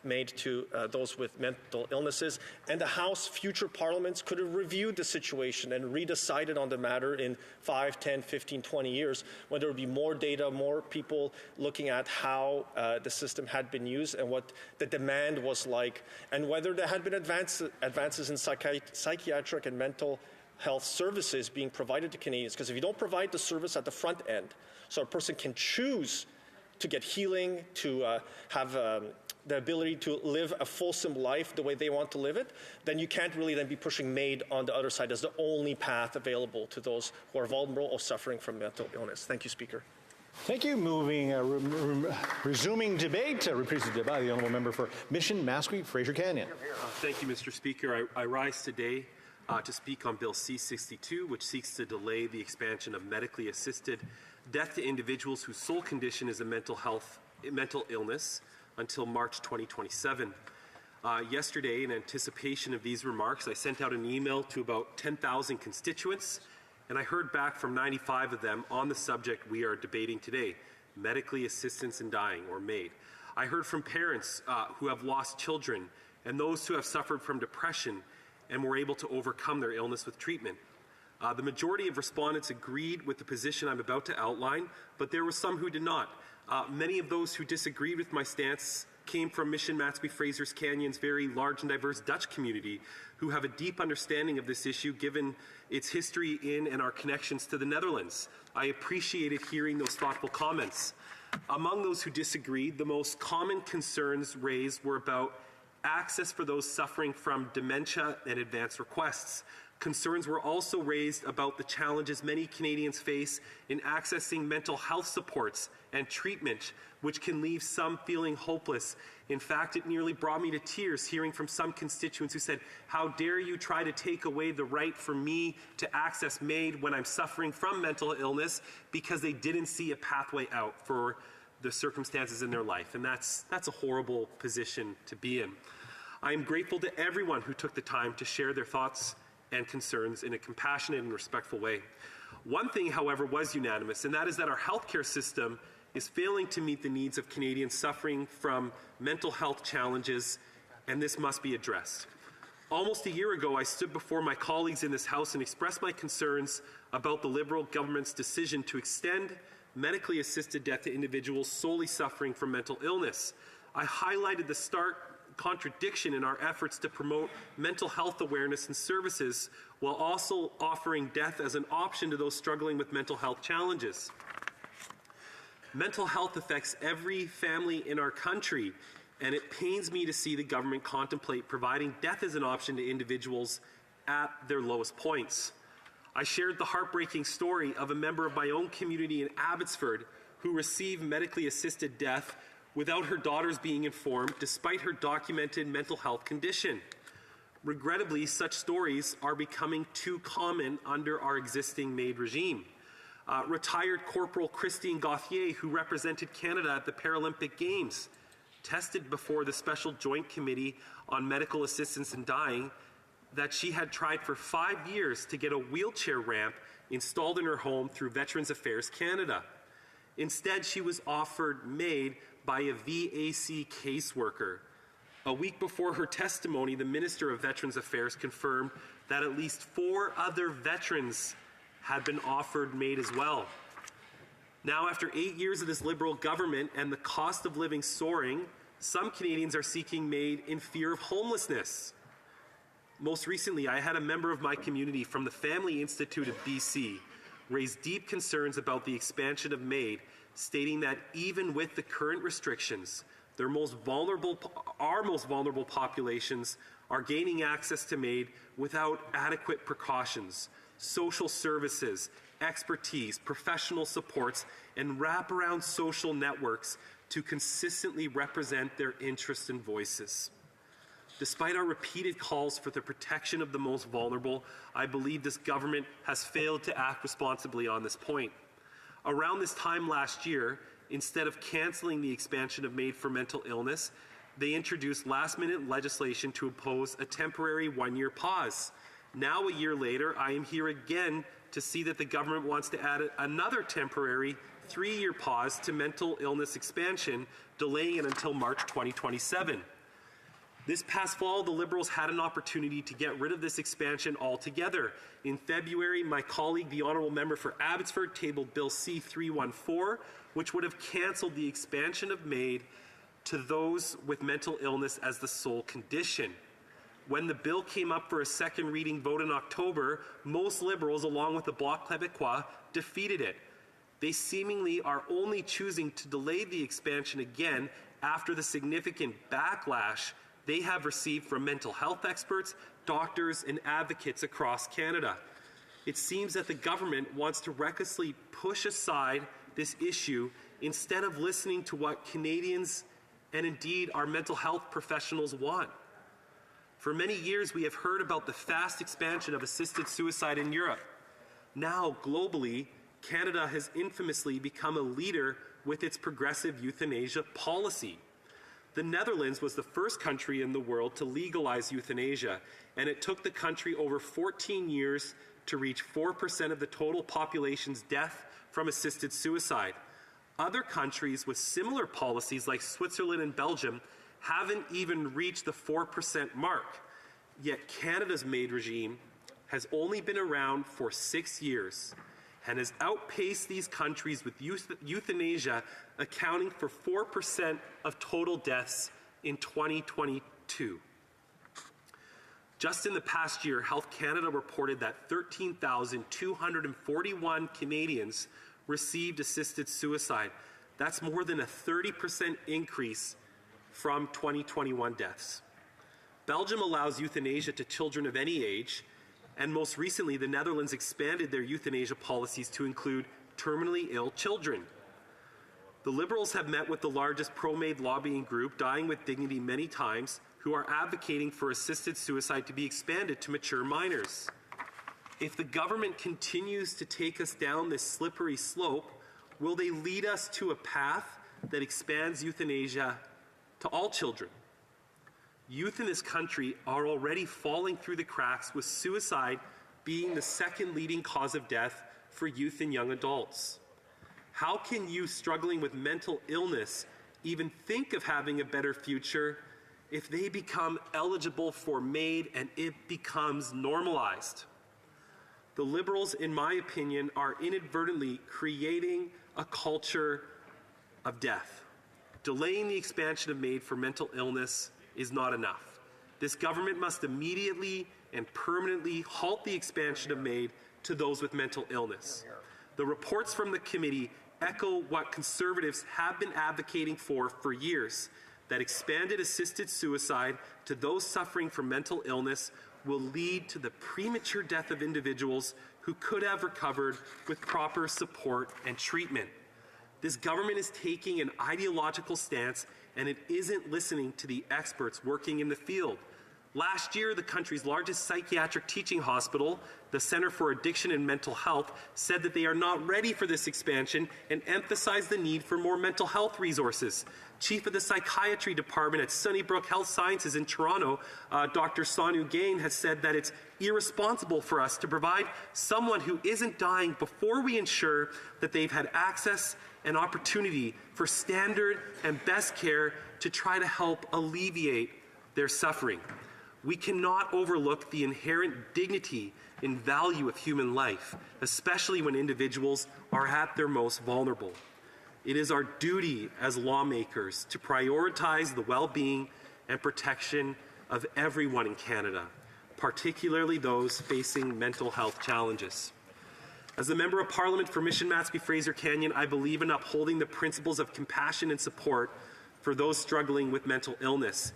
made to those with mental illnesses, and the House, future parliaments could have reviewed the situation and redecided on the matter in 5, 10, 15, 20 years when there would be more data, more people looking at how the system had been used and what the demand was like, and whether there had been advances in psychiatric and mental health services being provided to Canadians. Because if you don't provide the service at the front end, so a person can choose to get healing, to have the ability to live a fulsome life the way they want to live it, then you can't really then be pushing MAID on the other side as the only path available to those who are vulnerable or suffering from mental illness. Thank you, Speaker. Thank you. Moving, resuming debate, reprise de débat, the Honourable Member for Mission, Mascot, Fraser Canyon. Thank you, Mr. Speaker. I rise today to speak on Bill C-62, which seeks to delay the expansion of medically assisted death to individuals whose sole condition is a mental illness until March 2027. Yesterday, in anticipation of these remarks, I sent out an email to about 10,000 constituents, and I heard back from 95 of them on the subject we are debating today, medically assistance in dying, or MAID. I heard from parents who have lost children and those who have suffered from depression and were able to overcome their illness with treatment. The majority of respondents agreed with the position I'm about to outline, but there were some who did not. Many of those who disagreed with my stance came from Mission Matsby Fraser's Canyon's very large and diverse Dutch community, who have a deep understanding of this issue given its history in and our connections to the Netherlands. I appreciated hearing those thoughtful comments. Among those who disagreed, the most common concerns raised were about access for those suffering from dementia and advanced requests. Concerns were also raised about the challenges many Canadians face in accessing mental health supports and treatment, which can leave some feeling hopeless. In fact, it nearly brought me to tears hearing from some constituents who said, "How dare you try to take away the right for me to access MAID when I'm suffering from mental illness," because they didn't see a pathway out for the circumstances in their life. And that's a horrible position to be in. I am grateful to everyone who took the time to share their thoughts and concerns in a compassionate and respectful way. One thing, however, was unanimous, and that is that our healthcare system is failing to meet the needs of Canadians suffering from mental health challenges, and this must be addressed. Almost a year ago, I stood before my colleagues in this House and expressed my concerns about the Liberal government's decision to extend medically assisted death to individuals solely suffering from mental illness. I highlighted the stark contradiction in our efforts to promote mental health awareness and services while also offering death as an option to those struggling with mental health challenges. Mental health affects every family in our country, and it pains me to see the government contemplate providing death as an option to individuals at their lowest points. I shared the heartbreaking story of a member of my own community in Abbotsford who received medically assisted death without her daughters being informed, despite her documented mental health condition. Regrettably, such stories are becoming too common under our existing MAID regime. Retired Corporal Christine Gauthier, who represented Canada at the Paralympic Games, tested before the Special Joint Committee on Medical Assistance in Dying that she had tried for 5 years to get a wheelchair ramp installed in her home through Veterans Affairs Canada. Instead, she was offered MAID by a VAC caseworker. A week before her testimony, the Minister of Veterans Affairs confirmed that at least 4 other veterans had been offered MAID as well. Now, after 8 years of this Liberal government and the cost of living soaring, some Canadians are seeking MAID in fear of homelessness. Most recently, I had a member of my community from the Family Institute of BC raise deep concerns about the expansion of MAID, stating that even with the current restrictions, our most vulnerable populations are gaining access to MAID without adequate precautions, social services, expertise, professional supports, and wraparound social networks to consistently represent their interests and voices. Despite our repeated calls for the protection of the most vulnerable, I believe this government has failed to act responsibly on this point. Around this time last year, instead of canceling the expansion of MAID for mental illness, they introduced last-minute legislation to impose a temporary one-year pause. Now, a year later, I am here again to see that the government wants to add another temporary 3-year pause to mental illness expansion, delaying it until March 2027. This past fall, the Liberals had an opportunity to get rid of this expansion altogether. In February, my colleague, the Honourable Member for Abbotsford, tabled Bill C-314, which would have cancelled the expansion of MAID to those with mental illness as the sole condition. When the bill came up for a second reading vote in October, most Liberals, along with the Bloc Québécois, defeated it. They seemingly are only choosing to delay the expansion again after the significant backlash they have received from mental health experts, doctors, and advocates across Canada. It seems that the government wants to recklessly push aside this issue instead of listening to what Canadians and indeed our mental health professionals want. For many years, we have heard about the fast expansion of assisted suicide in Europe. Now, globally, Canada has infamously become a leader with its progressive euthanasia policy. The Netherlands was the first country in the world to legalize euthanasia, and it took the country over 14 years to reach 4% of the total population's death from assisted suicide. Other countries with similar policies like Switzerland and Belgium haven't even reached the 4% mark. Yet Canada's MAID regime has only been around for 6 years and has outpaced these countries with euthanasia accounting for 4% of total deaths in 2022. Just in the past year, Health Canada reported that 13,241 Canadians received assisted suicide. That's more than a 30% increase from 2021 deaths. Belgium allows euthanasia to children of any age, and most recently, the Netherlands expanded their euthanasia policies to include terminally ill children. The Liberals have met with the largest pro-MAID lobbying group, Dying with Dignity, many times, who are advocating for assisted suicide to be expanded to mature minors. If the government continues to take us down this slippery slope, will they lead us to a path that expands euthanasia to all children? Youth in this country are already falling through the cracks, with suicide being the second leading cause of death for youth and young adults. How can youth struggling with mental illness even think of having a better future if they become eligible for MAID and it becomes normalized? The Liberals, in my opinion, are inadvertently creating a culture of death. Delaying the expansion of MAID for mental illness is not enough. This government must immediately and permanently halt the expansion of MAID to those with mental illness. The reports from the committee echo what Conservatives have been advocating for years, that expanded assisted suicide to those suffering from mental illness will lead to the premature death of individuals who could have recovered with proper support and treatment. This government is taking an ideological stance, and it isn't listening to the experts working in the field. Last year, the country's largest psychiatric teaching hospital, the Centre for Addiction and Mental Health, said that they are not ready for this expansion and emphasized the need for more mental health resources. Chief of the Psychiatry Department at Sunnybrook Health Sciences in Toronto, Dr. Sonu Gain, has said that it's irresponsible for us to provide someone who isn't dying before we ensure that they've had access and opportunity for standard and best care to try to help alleviate their suffering. We cannot overlook the inherent dignity and value of human life, especially when individuals are at their most vulnerable. It is our duty as lawmakers to prioritize the well-being and protection of everyone in Canada, particularly those facing mental health challenges. As the Member of Parliament for Mission Matsqui Fraser Canyon, I believe in upholding the principles of compassion and support for those struggling with mental illness.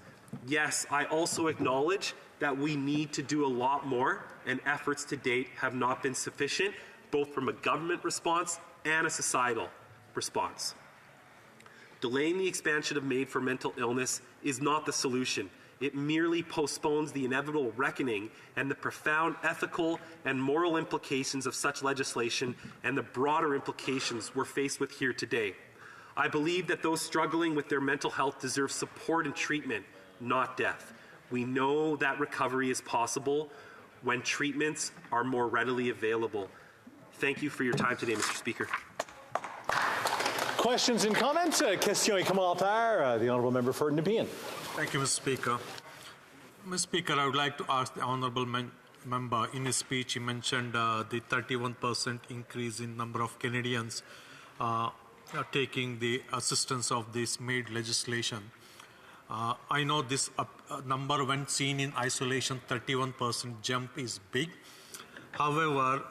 Yes, I also acknowledge that we need to do a lot more, and efforts to date have not been sufficient, both from a government response and a societal response. Delaying the expansion of MAID for mental illness is not the solution. It merely postpones the inevitable reckoning and the profound ethical and moral implications of such legislation and the broader implications we're faced with here today. I believe that those struggling with their mental health deserve support and treatment, not death. We know that recovery is possible when treatments are more readily available. Thank you for your time today, Mr. Speaker. Questions and comments? Question et commentaire. The Honourable Member for Nepean. Thank you, Mr. Speaker. Mr. Speaker, I would like to ask the Honourable Member, in his speech, he mentioned the 31% increase in number of Canadians taking the assistance of this MAID legislation. I know this number, when seen in isolation, 31% jump is big. However,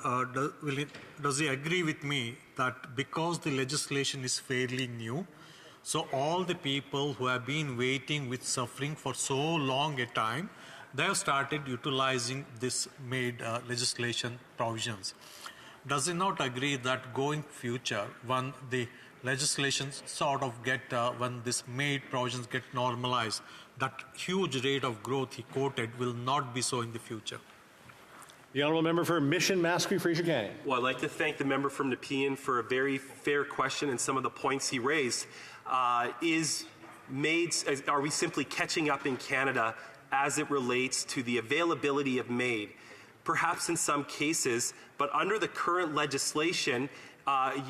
does he agree with me that because the legislation is fairly new, so all the people who have been waiting with suffering for so long a time, they have started utilizing this MAID legislation provisions? Does he not agree that going future, when the legislations sort of get, when this MAID provisions get normalized, that huge rate of growth he quoted will not be so in the future? The Honourable Member for Mission Mascouy Fraser Canning. Well, I'd like to thank the member from Nepean for a very fair question and some of the points he raised. Are we simply catching up in Canada as it relates to the availability of MAID? Perhaps in some cases, but under the current legislation,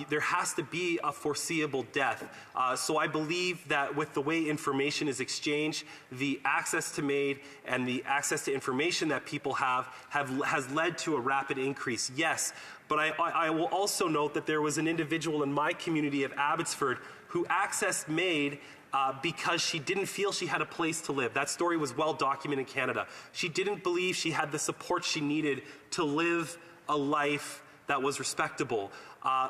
there has to be a foreseeable death. So I believe that with the way information is exchanged, the access to MAID and the access to information that people has led to a rapid increase, yes. But I will also note that there was an individual in my community of Abbotsford who accessed MAID because she didn't feel she had a place to live. That story was well documented in Canada. She didn't believe she had the support she needed to live a life that was respectable.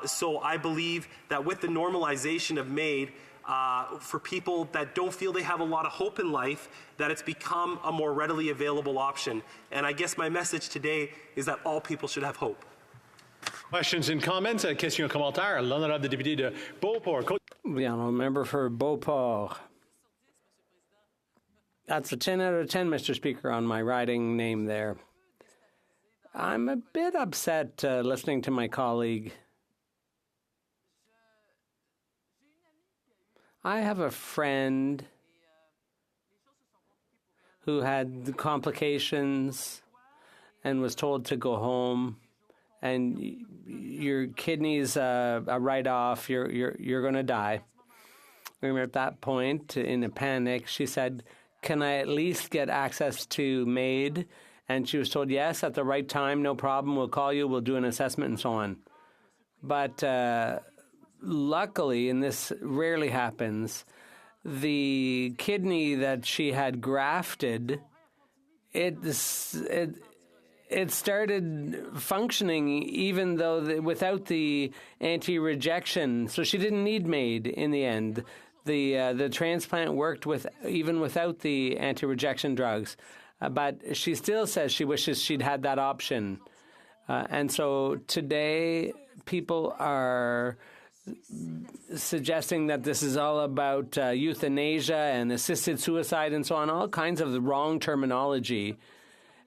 So I believe that with the normalization of MAID, for people that don't feel they have a lot of hope in life, that it's become a more readily available option. And I guess my message today is that all people should have hope. Questions and comments? Question et commentaire. L'honorable député de Beauport. The Honourable Member for Beauport. That's a 10 out of 10, Mr. Speaker, on my riding name there. I'm a bit upset listening to my colleague. I have a friend who had complications and was told to go home, and your kidneys a write-off, you're going to die. I remember at that point, in a panic, she said, "Can I at least get access to MAID?" And she was told, yes, at the right time, no problem, we'll call you, we'll do an assessment and so on. But luckily, and this rarely happens, the kidney that she had grafted, it started functioning even though without the anti-rejection. So she didn't need MAID in the end. The transplant worked even without the anti-rejection drugs. But she still says she wishes she'd had that option. And so today, people are suggesting that this is all about euthanasia and assisted suicide and so on, all kinds of the wrong terminology.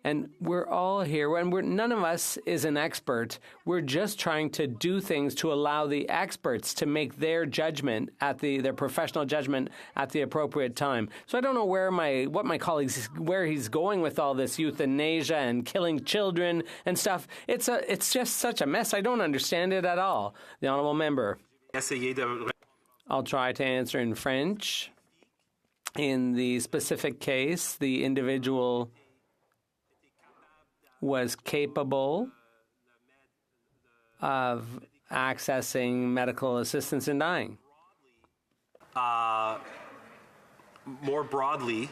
And we're all here, and none of us is an expert. We're just trying to do things to allow the experts to make their judgment their professional judgment at the appropriate time. So I don't know where he's going with all this euthanasia and killing children and stuff. It's just such a mess. I don't understand it at all. The Honourable Member. I'll try to answer in French. In the specific case, the individual was capable of accessing medical assistance and dying. More broadly,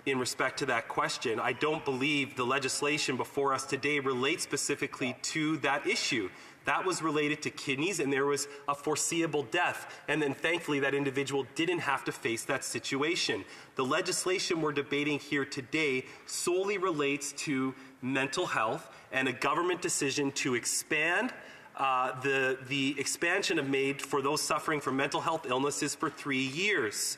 in respect to that question, I don't believe the legislation before us today relates specifically to that issue. That was related to kidneys, and there was a foreseeable death. And then thankfully, that individual didn't have to face that situation. The legislation we're debating here today solely relates to mental health and a government decision to expand the expansion of MAID for those suffering from mental health illnesses for 3 years.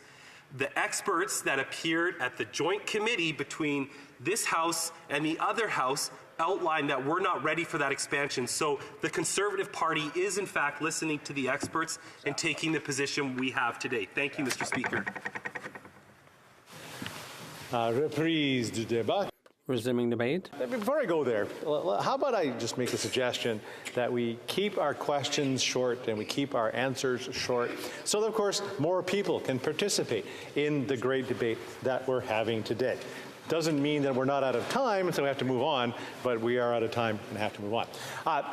The experts that appeared at the joint committee between this House and the other House outlined that we're not ready for that expansion. So the Conservative Party is in fact listening to the experts and taking the position we have today. Thank you, Mr. Speaker. Reprise du débat. Resuming debate. Before I go there, how about I just make a suggestion that we keep our questions short and we keep our answers short so that, of course, more people can participate in the great debate that we're having today. Doesn't mean that we're not out of time, so we have to move on, but we are out of time and have to move on.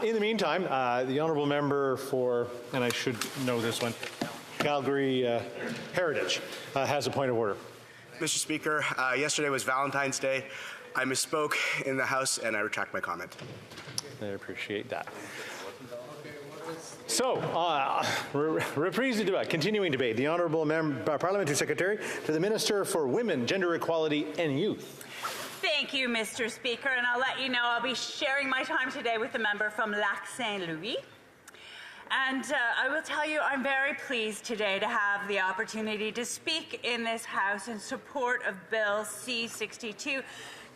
In the meantime, the honourable member for, and I should know this one, Calgary Heritage has a point of order. Mr. Speaker, yesterday was Valentine's Day. I misspoke in the House, and I retract my comment. I appreciate that. So, reprise du débat, continuing debate. The Honourable Parliamentary Secretary to the Minister for Women, Gender Equality and Youth. Thank you, Mr. Speaker, and I'll let you know I'll be sharing my time today with the member from Lac Saint-Louis. And I will tell you, I'm very pleased today to have the opportunity to speak in this House in support of Bill C-62,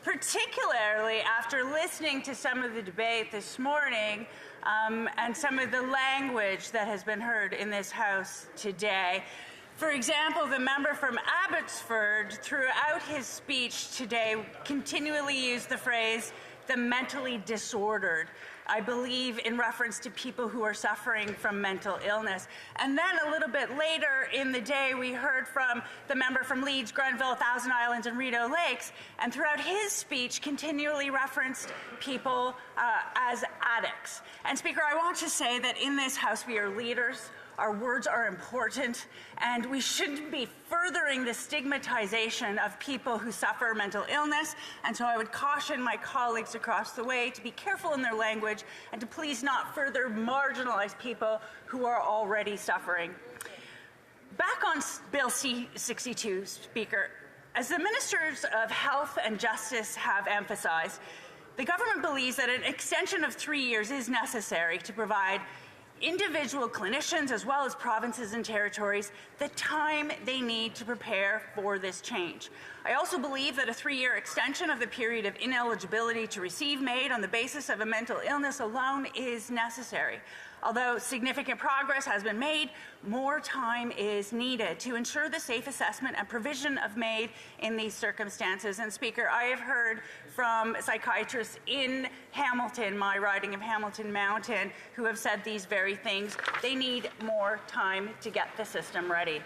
particularly after listening to some of the debate this morning and some of the language that has been heard in this House today. For example, the member from Abbotsford, throughout his speech today, continually used the phrase, the mentally disordered. I believe in reference to people who are suffering from mental illness. And then a little bit later in the day, we heard from the member from Leeds, Grenville, Thousand Islands, and Rideau Lakes, and throughout his speech continually referenced people as addicts. And Speaker, I want to say that in this House we are leaders. Our words are important, and we shouldn't be furthering the stigmatization of people who suffer mental illness. And so I would caution my colleagues across the way to be careful in their language and to please not further marginalize people who are already suffering. Back on Bill C-62, Speaker, as the Ministers of Health and Justice have emphasized, the government believes that an extension of 3 years is necessary to provide individual clinicians as well as provinces and territories the time they need to prepare for this change. I also believe that a 3-year extension of the period of ineligibility to receive MAID on the basis of a mental illness alone is necessary. Although significant progress has been made, more time is needed to ensure the safe assessment and provision of MAID in these circumstances. And Speaker, I have heard from psychiatrists in Hamilton, my riding of Hamilton Mountain, who have said these very things. They need more time to get the system ready.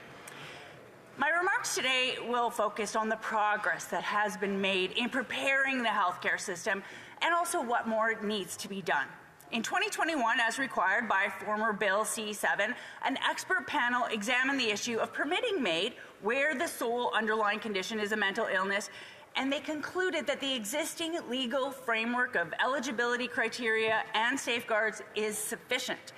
My remarks today will focus on the progress that has been made in preparing the healthcare system and also what more needs to be done. In 2021, as required by former Bill C-7, an expert panel examined the issue of permitting MAID where the sole underlying condition is a mental illness, and they concluded that the existing legal framework of eligibility criteria and safeguards is sufficient,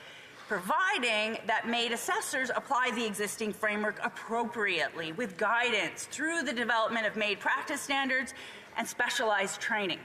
providing that MAID assessors apply the existing framework appropriately with guidance through the development of MAID practice standards and specialized training.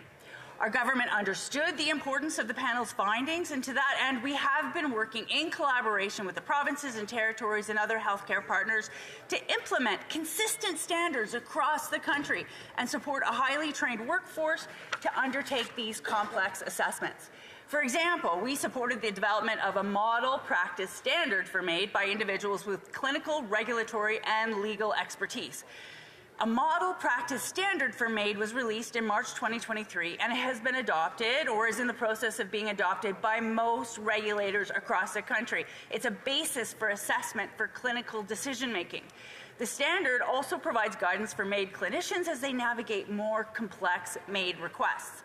Our government understood the importance of the panel's findings, and to that end, we have been working in collaboration with the provinces and territories and other healthcare partners to implement consistent standards across the country and support a highly trained workforce to undertake these complex assessments. For example, we supported the development of a model practice standard for MAID by individuals with clinical, regulatory, and legal expertise. A model practice standard for MAID was released in March 2023, and it has been adopted or is in the process of being adopted by most regulators across the country. It's a basis for assessment for clinical decision-making. The standard also provides guidance for MAID clinicians as they navigate more complex MAID requests.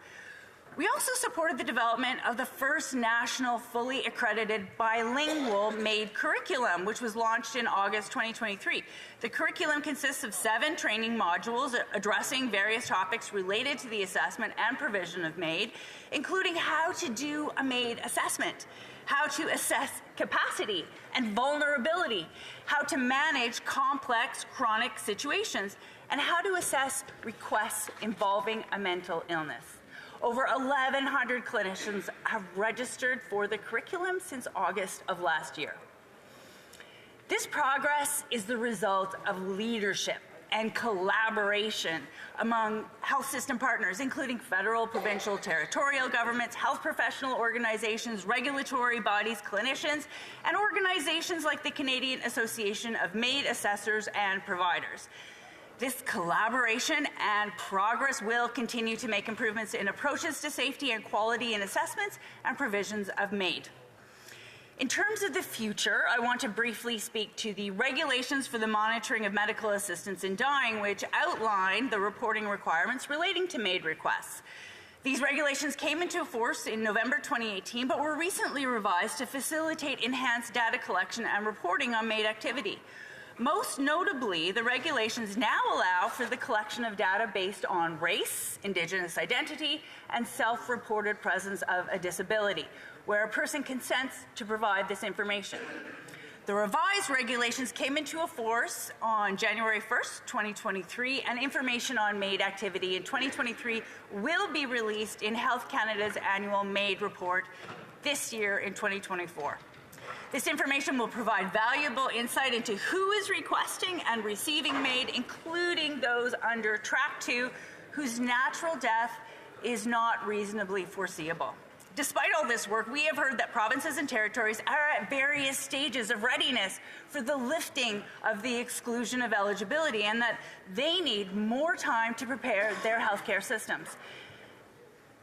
We also supported the development of the first national fully accredited bilingual MAID curriculum, which was launched in August 2023. The curriculum consists of 7 training modules addressing various topics related to the assessment and provision of MAID, including how to do a MAID assessment, how to assess capacity and vulnerability, how to manage complex chronic situations, and how to assess requests involving a mental illness. Over 1,100 clinicians have registered for the curriculum since August of last year. This progress is the result of leadership and collaboration among health system partners, including federal, provincial, territorial governments, health professional organizations, regulatory bodies, clinicians, and organizations like the Canadian Association of MAID Assessors and Providers. This collaboration and progress will continue to make improvements in approaches to safety and quality in assessments and provisions of MAID. In terms of the future, I want to briefly speak to the regulations for the monitoring of medical assistance in dying, which outline the reporting requirements relating to MAID requests. These regulations came into force in November 2018, but were recently revised to facilitate enhanced data collection and reporting on MAID activity. Most notably, the regulations now allow for the collection of data based on race, Indigenous identity, and self-reported presence of a disability, where a person consents to provide this information. The revised regulations came into force on January 1st, 2023, and information on MAID activity in 2023 will be released in Health Canada's annual MAID report this year in 2024. This information will provide valuable insight into who is requesting and receiving MAID, including those under Track 2 whose natural death is not reasonably foreseeable. Despite all this work, we have heard that provinces and territories are at various stages of readiness for the lifting of the exclusion of eligibility and that they need more time to prepare their healthcare systems.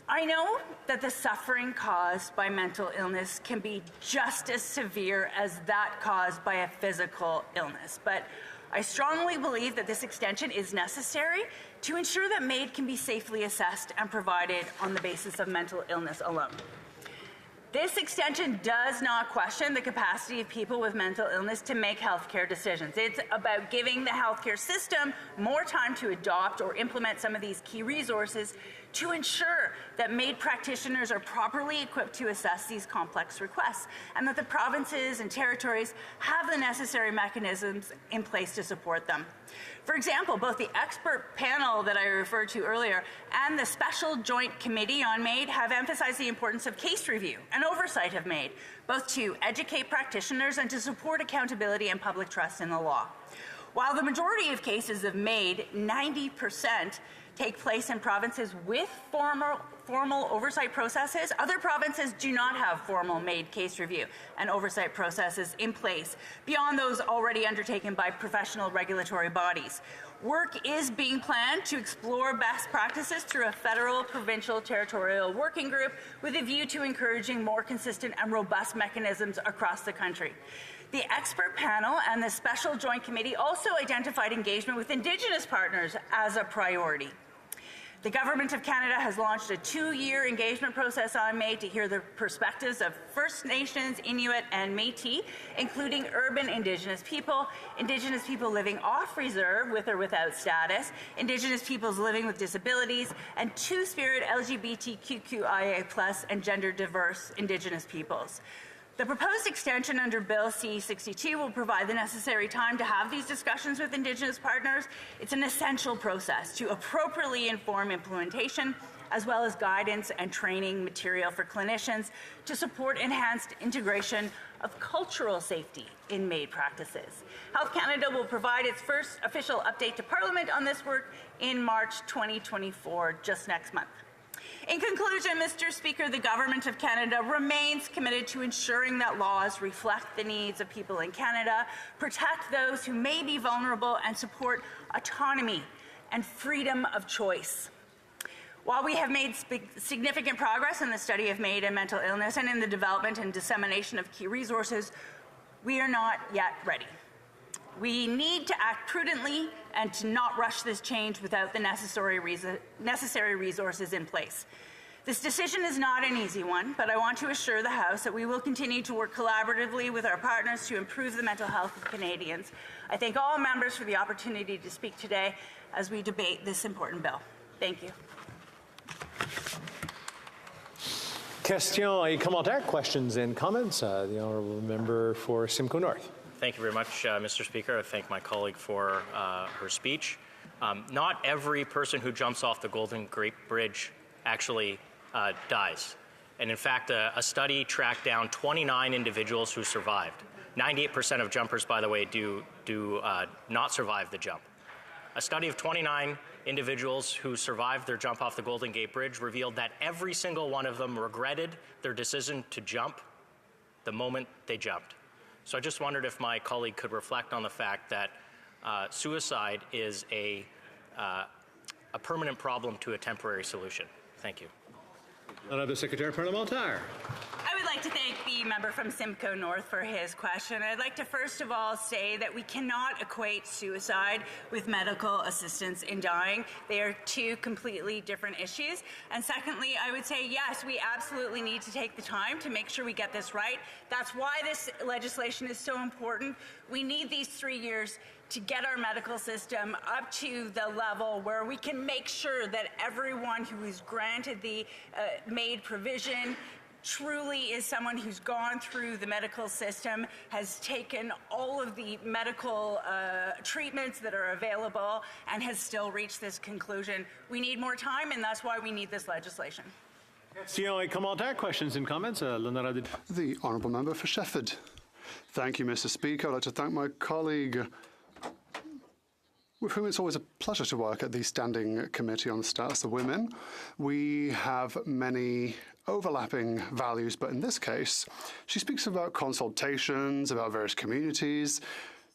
I know that the suffering caused by mental illness can be just as severe as that caused by a physical illness, but I strongly believe that this extension is necessary to ensure that MAID can be safely assessed and provided on the basis of mental illness alone. This extension does not question the capacity of people with mental illness to make healthcare decisions. It's about giving the healthcare system more time to adopt or implement some of these key resources to ensure that MAID practitioners are properly equipped to assess these complex requests and that the provinces and territories have the necessary mechanisms in place to support them. For example, both the expert panel that I referred to earlier and the Special Joint Committee on MAID have emphasized the importance of case review and oversight of MAID, both to educate practitioners and to support accountability and public trust in the law. While the majority of cases of MAID, 90%, take place in provinces with formal oversight processes, other provinces do not have formal MAID case review and oversight processes in place beyond those already undertaken by professional regulatory bodies. Work is being planned to explore best practices through a federal, provincial, territorial working group with a view to encouraging more consistent and robust mechanisms across the country. The expert panel and the Special Joint Committee also identified engagement with Indigenous partners as a priority. The Government of Canada has launched a 2-year engagement process on MAID to hear the perspectives of First Nations, Inuit, and Métis, including urban Indigenous people living off reserve with or without status, Indigenous peoples living with disabilities, and Two-Spirit LGBTQIA+ and gender-diverse Indigenous peoples. The proposed extension under Bill C-62 will provide the necessary time to have these discussions with Indigenous partners. It's an essential process to appropriately inform implementation, as well as guidance and training material for clinicians to support enhanced integration of cultural safety in MAID practices. Health Canada will provide its first official update to Parliament on this work in March 2024, just next month. In conclusion, Mr. Speaker, the Government of Canada remains committed to ensuring that laws reflect the needs of people in Canada, protect those who may be vulnerable, and support autonomy and freedom of choice. While we have made significant progress in the study of MAID and mental illness and in the development and dissemination of key resources, we are not yet ready. We need to act prudently and to not rush this change without the necessary resources in place. This decision is not an easy one, but I want to assure the House that we will continue to work collaboratively with our partners to improve the mental health of Canadians. I thank all members for the opportunity to speak today as we debate this important bill. Thank you. Questions et commentaires, questions and comments. The honourable member for Simcoe North. Thank you very much, Mr. Speaker. I thank my colleague for her speech. Not every person who jumps off the Golden Gate Bridge actually dies. And in fact, a study tracked down 29 individuals who survived. 98% of jumpers, by the way, do not survive the jump. A study of 29 individuals who survived their jump off the Golden Gate Bridge revealed that every single one of them regretted their decision to jump the moment they jumped. So I just wondered if my colleague could reflect on the fact that suicide is a permanent problem to a temporary solution. Thank you. Honorable Secretary Parlementaire. I would like to thank the member from Simcoe North for his question. I'd like to first of all say that we cannot equate suicide with medical assistance in dying. They are two completely different issues. And secondly, I would say, yes, we absolutely need to take the time to make sure we get this right. That's why this legislation is so important. We need these 3 years to get our medical system up to the level where we can make sure that everyone who is granted the MAID provision truly is someone who's gone through the medical system, has taken all of the medical treatments that are available, and has still reached this conclusion. We need more time, and that's why we need this legislation. Questions and comments? The Honourable Member for Shefford. Thank you, Mr. Speaker. I'd like to thank my colleague, with whom it's always a pleasure to work at the Standing Committee on the Status of Women. We have many overlapping values, but in this case, she speaks about consultations, about various communities.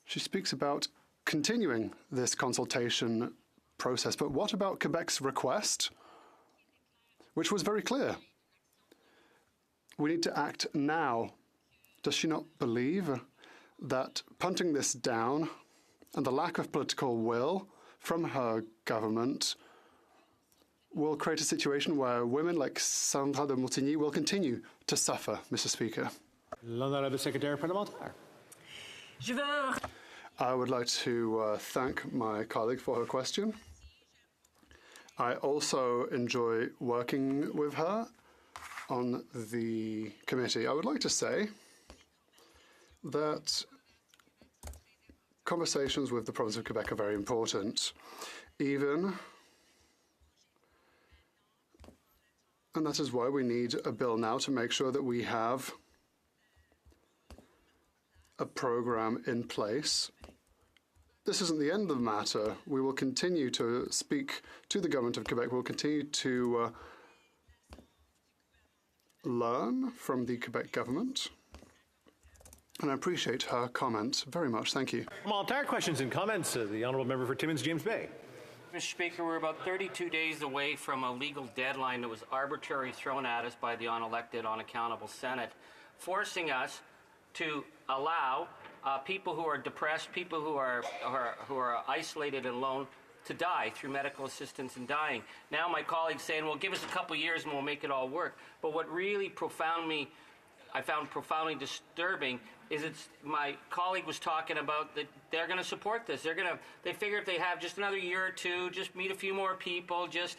She speaks about continuing this consultation process. But what about Quebec's request, which was very clear? We need to act now. Does she not believe that punting this down and the lack of political will from her government will create a situation where women like Sandra de Montigny will continue to suffer, Mr. Speaker? L'Honorable Secretary Parlementaire. I would like to thank my colleague for her question. I also enjoy working with her on the committee. I would like to say that conversations with the province of Quebec are very important, and that is why we need a bill now to make sure that we have a program in place. This isn't the end of the matter. We will continue to speak to the government of Quebec. We'll continue to learn from the Quebec government. And I appreciate her comment very much. Thank you. Parliamentary questions and comments. The Honourable Member for Timmins, James Bay. Mr. Speaker, we're about 32 days away from a legal deadline that was arbitrarily thrown at us by the unelected, unaccountable Senate, forcing us to allow people who are depressed, people who are isolated and alone, to die through medical assistance in dying. Now my colleague's saying, well, give us a couple years and we'll make it all work. But what really I found profoundly disturbing is my colleague was talking about that they're going to support this. They figure if they have just another year or two, just meet a few more people, just,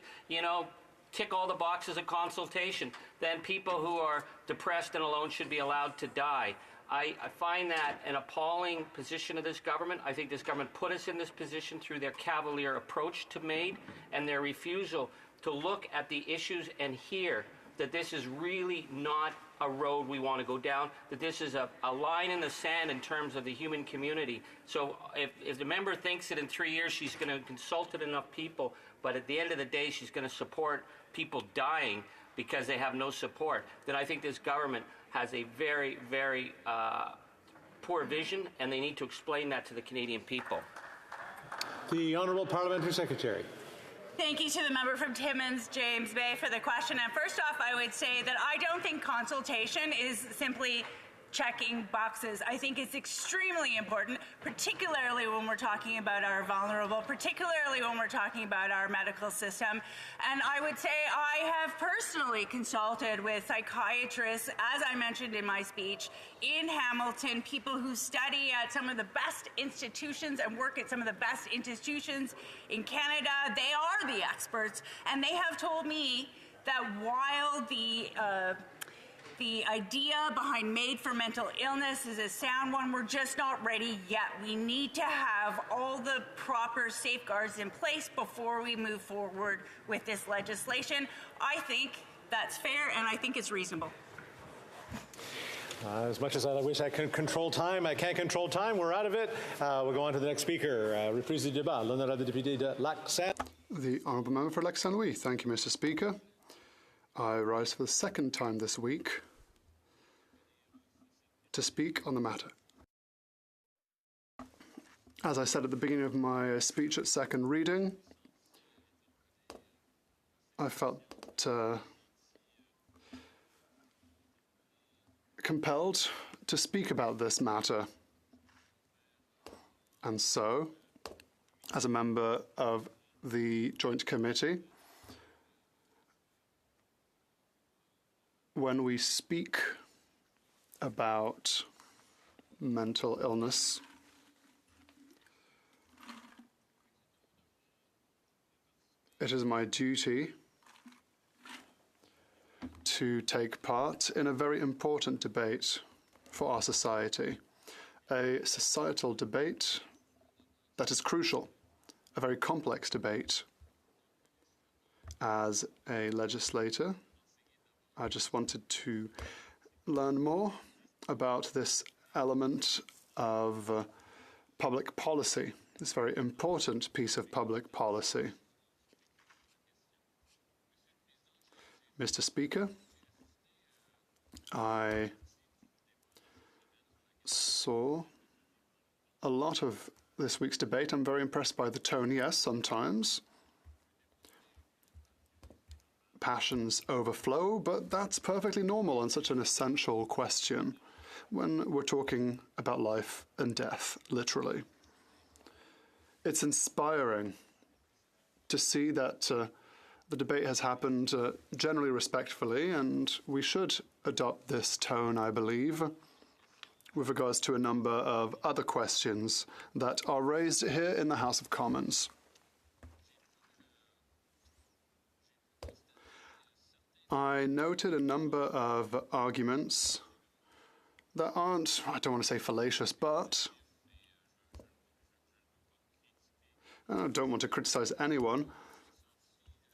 tick all the boxes of consultation, then people who are depressed and alone should be allowed to die. I find that an appalling position of this government. I think this government put us in this position through their cavalier approach to MAID and their refusal to look at the issues and hear that this is really not a road we want to go down, that this is a line in the sand in terms of the human community. So if the member thinks that in 3 years she's going to have consulted enough people, but at the end of the day she's going to support people dying because they have no support, then I think this government has a very, very poor vision, and they need to explain that to the Canadian people. The Honourable Parliamentary Secretary. Thank you to the member from Timmins, James Bay, for the question. And first off, I would say that I don't think consultation is simply checking boxes. I think it's extremely important, particularly when we're talking about our vulnerable, particularly when we're talking about our medical system. And I would say I have personally consulted with psychiatrists, as I mentioned in my speech, in Hamilton, people who study at some of the best institutions and work at some of the best institutions in Canada. They are the experts, and they have told me that while the idea behind MAID for mental illness is a sound one, we're just not ready yet. We need to have all the proper safeguards in place before we move forward with this legislation. I think that's fair, and I think it's reasonable. As much as I wish I could control time, I can't control time. We're out of it. We'll go on to the next speaker. Reprise du débat. L'honorable député de Lac-Saint. The Honourable Member for Lac-Saint-Louis. Thank you, Mr. Speaker. I rise for the second time this week to speak on the matter. As I said at the beginning of my speech at second reading, I felt compelled to speak about this matter. And so, as a member of the Joint Committee, when we speak about mental illness, it is my duty to take part in a very important debate for our society, a societal debate that is crucial, a very complex debate. As a legislator, I just wanted to learn more about this element of public policy, this very important piece of public policy. Mr. Speaker, I saw a lot of this week's debate. I'm very impressed by the tone. Yes, sometimes passions overflow, but that's perfectly normal on such an essential question when we're talking about life and death, literally. It's inspiring to see that the debate has happened generally respectfully, and we should adopt this tone, I believe, with regards to a number of other questions that are raised here in the House of Commons. I noted a number of arguments that aren't, I don't want to say fallacious, but I don't want to criticize anyone.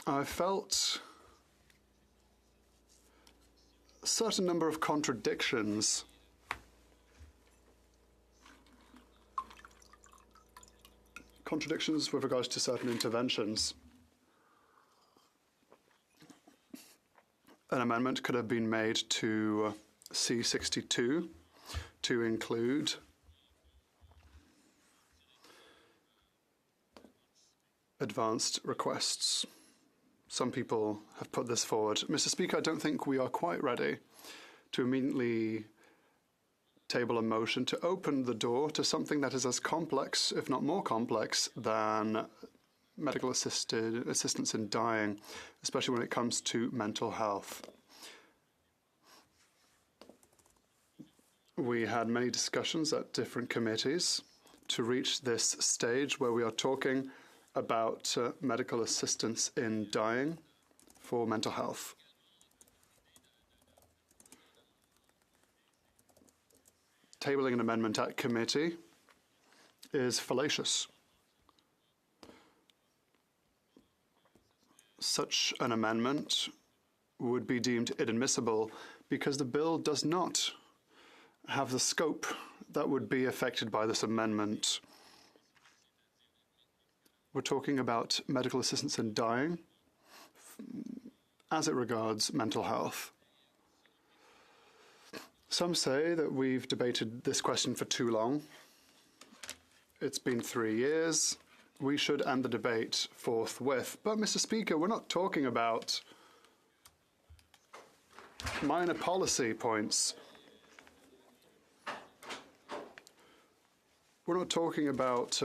I felt a certain number of contradictions. Contradictions with regards to certain interventions. An amendment could have been made to C62 to include advanced requests. Some people have put this forward. Mr. Speaker, I don't think we are quite ready to immediately table a motion to open the door to something that is as complex, if not more complex, than medical assistance in dying, especially when it comes to mental health. We had many discussions at different committees to reach this stage where we are talking about medical assistance in dying for mental health. Tabling an amendment at committee is fallacious. Such an amendment would be deemed inadmissible because the bill does not have the scope that would be affected by this amendment. We're talking about medical assistance in dying as it regards mental health. Some say that we've debated this question for too long. It's been 3 years. We should end the debate forthwith. But, Mr. Speaker, we're not talking about minor policy points. We're not talking about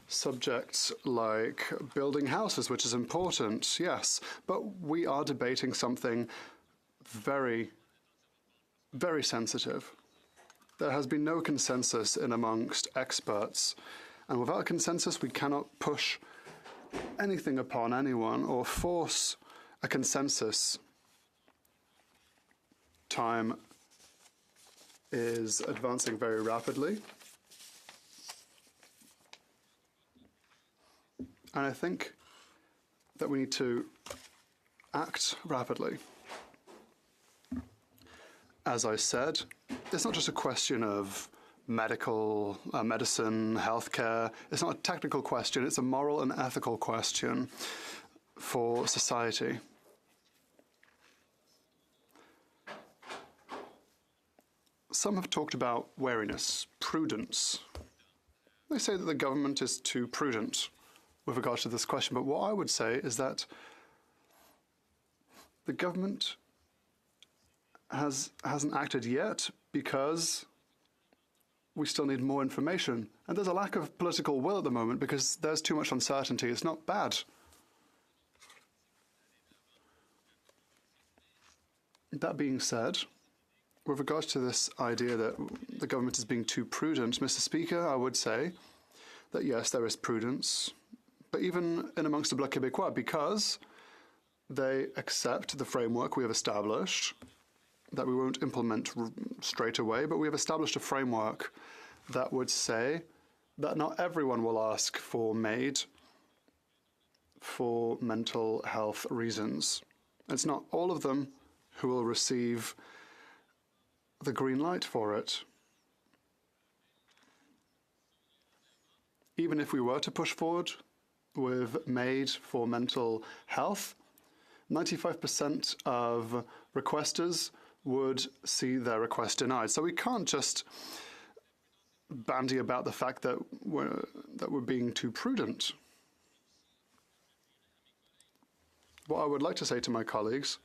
subjects like building houses, which is important, yes, but we are debating something very, very sensitive. There has been no consensus in amongst experts, and without consensus we cannot push anything upon anyone or force a consensus. Time is advancing very rapidly. And I think that we need to act rapidly. As I said, it's not just a question of medicine, healthcare. It's not a technical question. It's a moral and ethical question for society. Some have talked about wariness, prudence. They say that the government is too prudent with regard to this question, but what I would say is that the government hasn't acted yet because we still need more information. And there's a lack of political will at the moment because there's too much uncertainty. It's not bad. That being said, with regards to this idea that the government is being too prudent, Mr. Speaker, I would say that yes, there is prudence, but even in amongst the Bloc Québécois, because they accept the framework we have established, that we won't implement straight away, but we have established a framework that would say that not everyone will ask for MAID for mental health reasons. It's not all of them who will receive the green light for it. Even if we were to push forward with MAID for mental health, 95% of requesters would see their request denied. So we can't just bandy about the fact that we're being too prudent. What I would like to say to my colleagues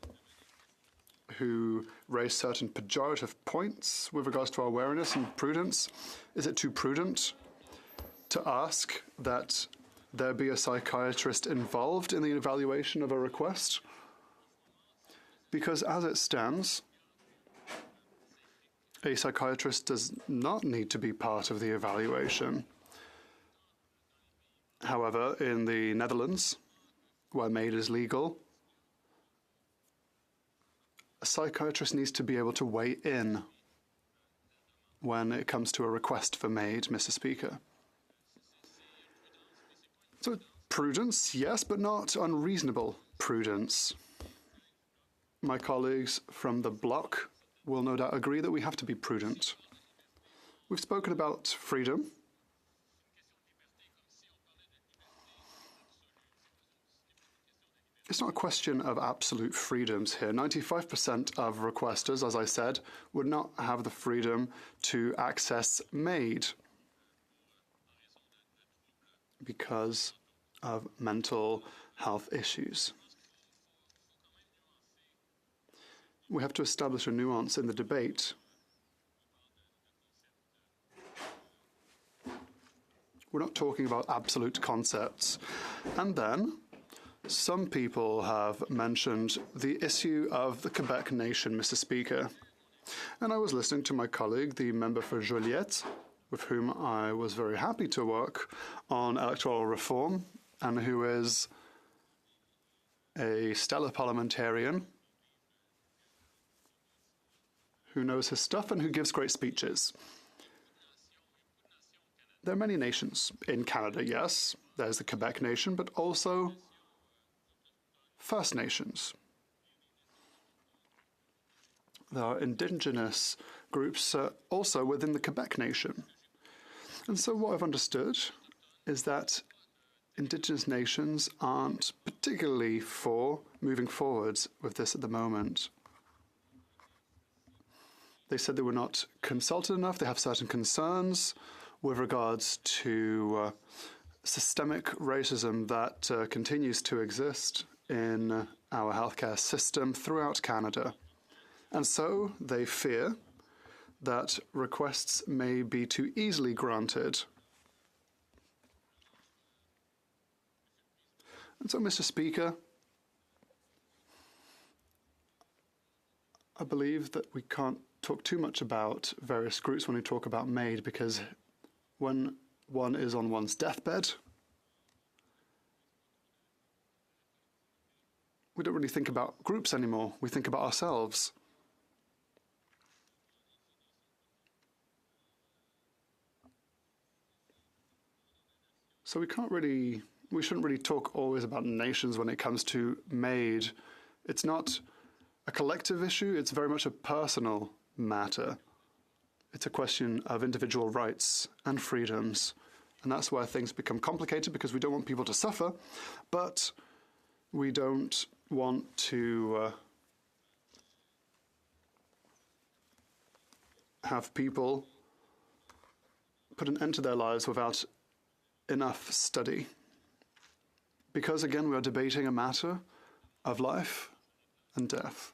who raise certain pejorative points with regards to our wariness and prudence, is it too prudent to ask that there be a psychiatrist involved in the evaluation of a request? Because as it stands, a psychiatrist does not need to be part of the evaluation. However, in the Netherlands, where MAID is legal, a psychiatrist needs to be able to weigh in when it comes to a request for MAID, Mr. Speaker. So prudence, yes, but not unreasonable prudence. My colleagues from the Bloc will no doubt agree that we have to be prudent. We've spoken about freedom. It's not a question of absolute freedoms here. 95% of requesters, as I said, would not have the freedom to access MAID because of mental health issues. We have to establish a nuance in the debate. We're not talking about absolute concepts. And then, some people have mentioned the issue of the Quebec nation, Mr. Speaker. And I was listening to my colleague, the member for Joliette, with whom I was very happy to work on electoral reform, and who is a stellar parliamentarian who knows his stuff and who gives great speeches. There are many nations in Canada, yes. There's the Quebec nation, but also First Nations. There are indigenous groups also within the Quebec nation. And so what I've understood is that indigenous nations aren't particularly for moving forwards with this at the moment. They said they were not consulted enough. They have certain concerns with regards to systemic racism that continues to exist in our healthcare system throughout Canada. And so they fear that requests may be too easily granted. And so, Mr. Speaker, I believe that we can't talk too much about various groups when we talk about MAID, because when one is on one's deathbed, we don't really think about groups anymore. We think about ourselves. So we shouldn't really talk always about nations when it comes to MAID. It's not a collective issue, it's very much a personal matter. It's a question of individual rights and freedoms. And that's where things become complicated, because we don't want people to suffer, but we don't want to have people put an end to their lives without enough study. Because, again, we are debating a matter of life and death.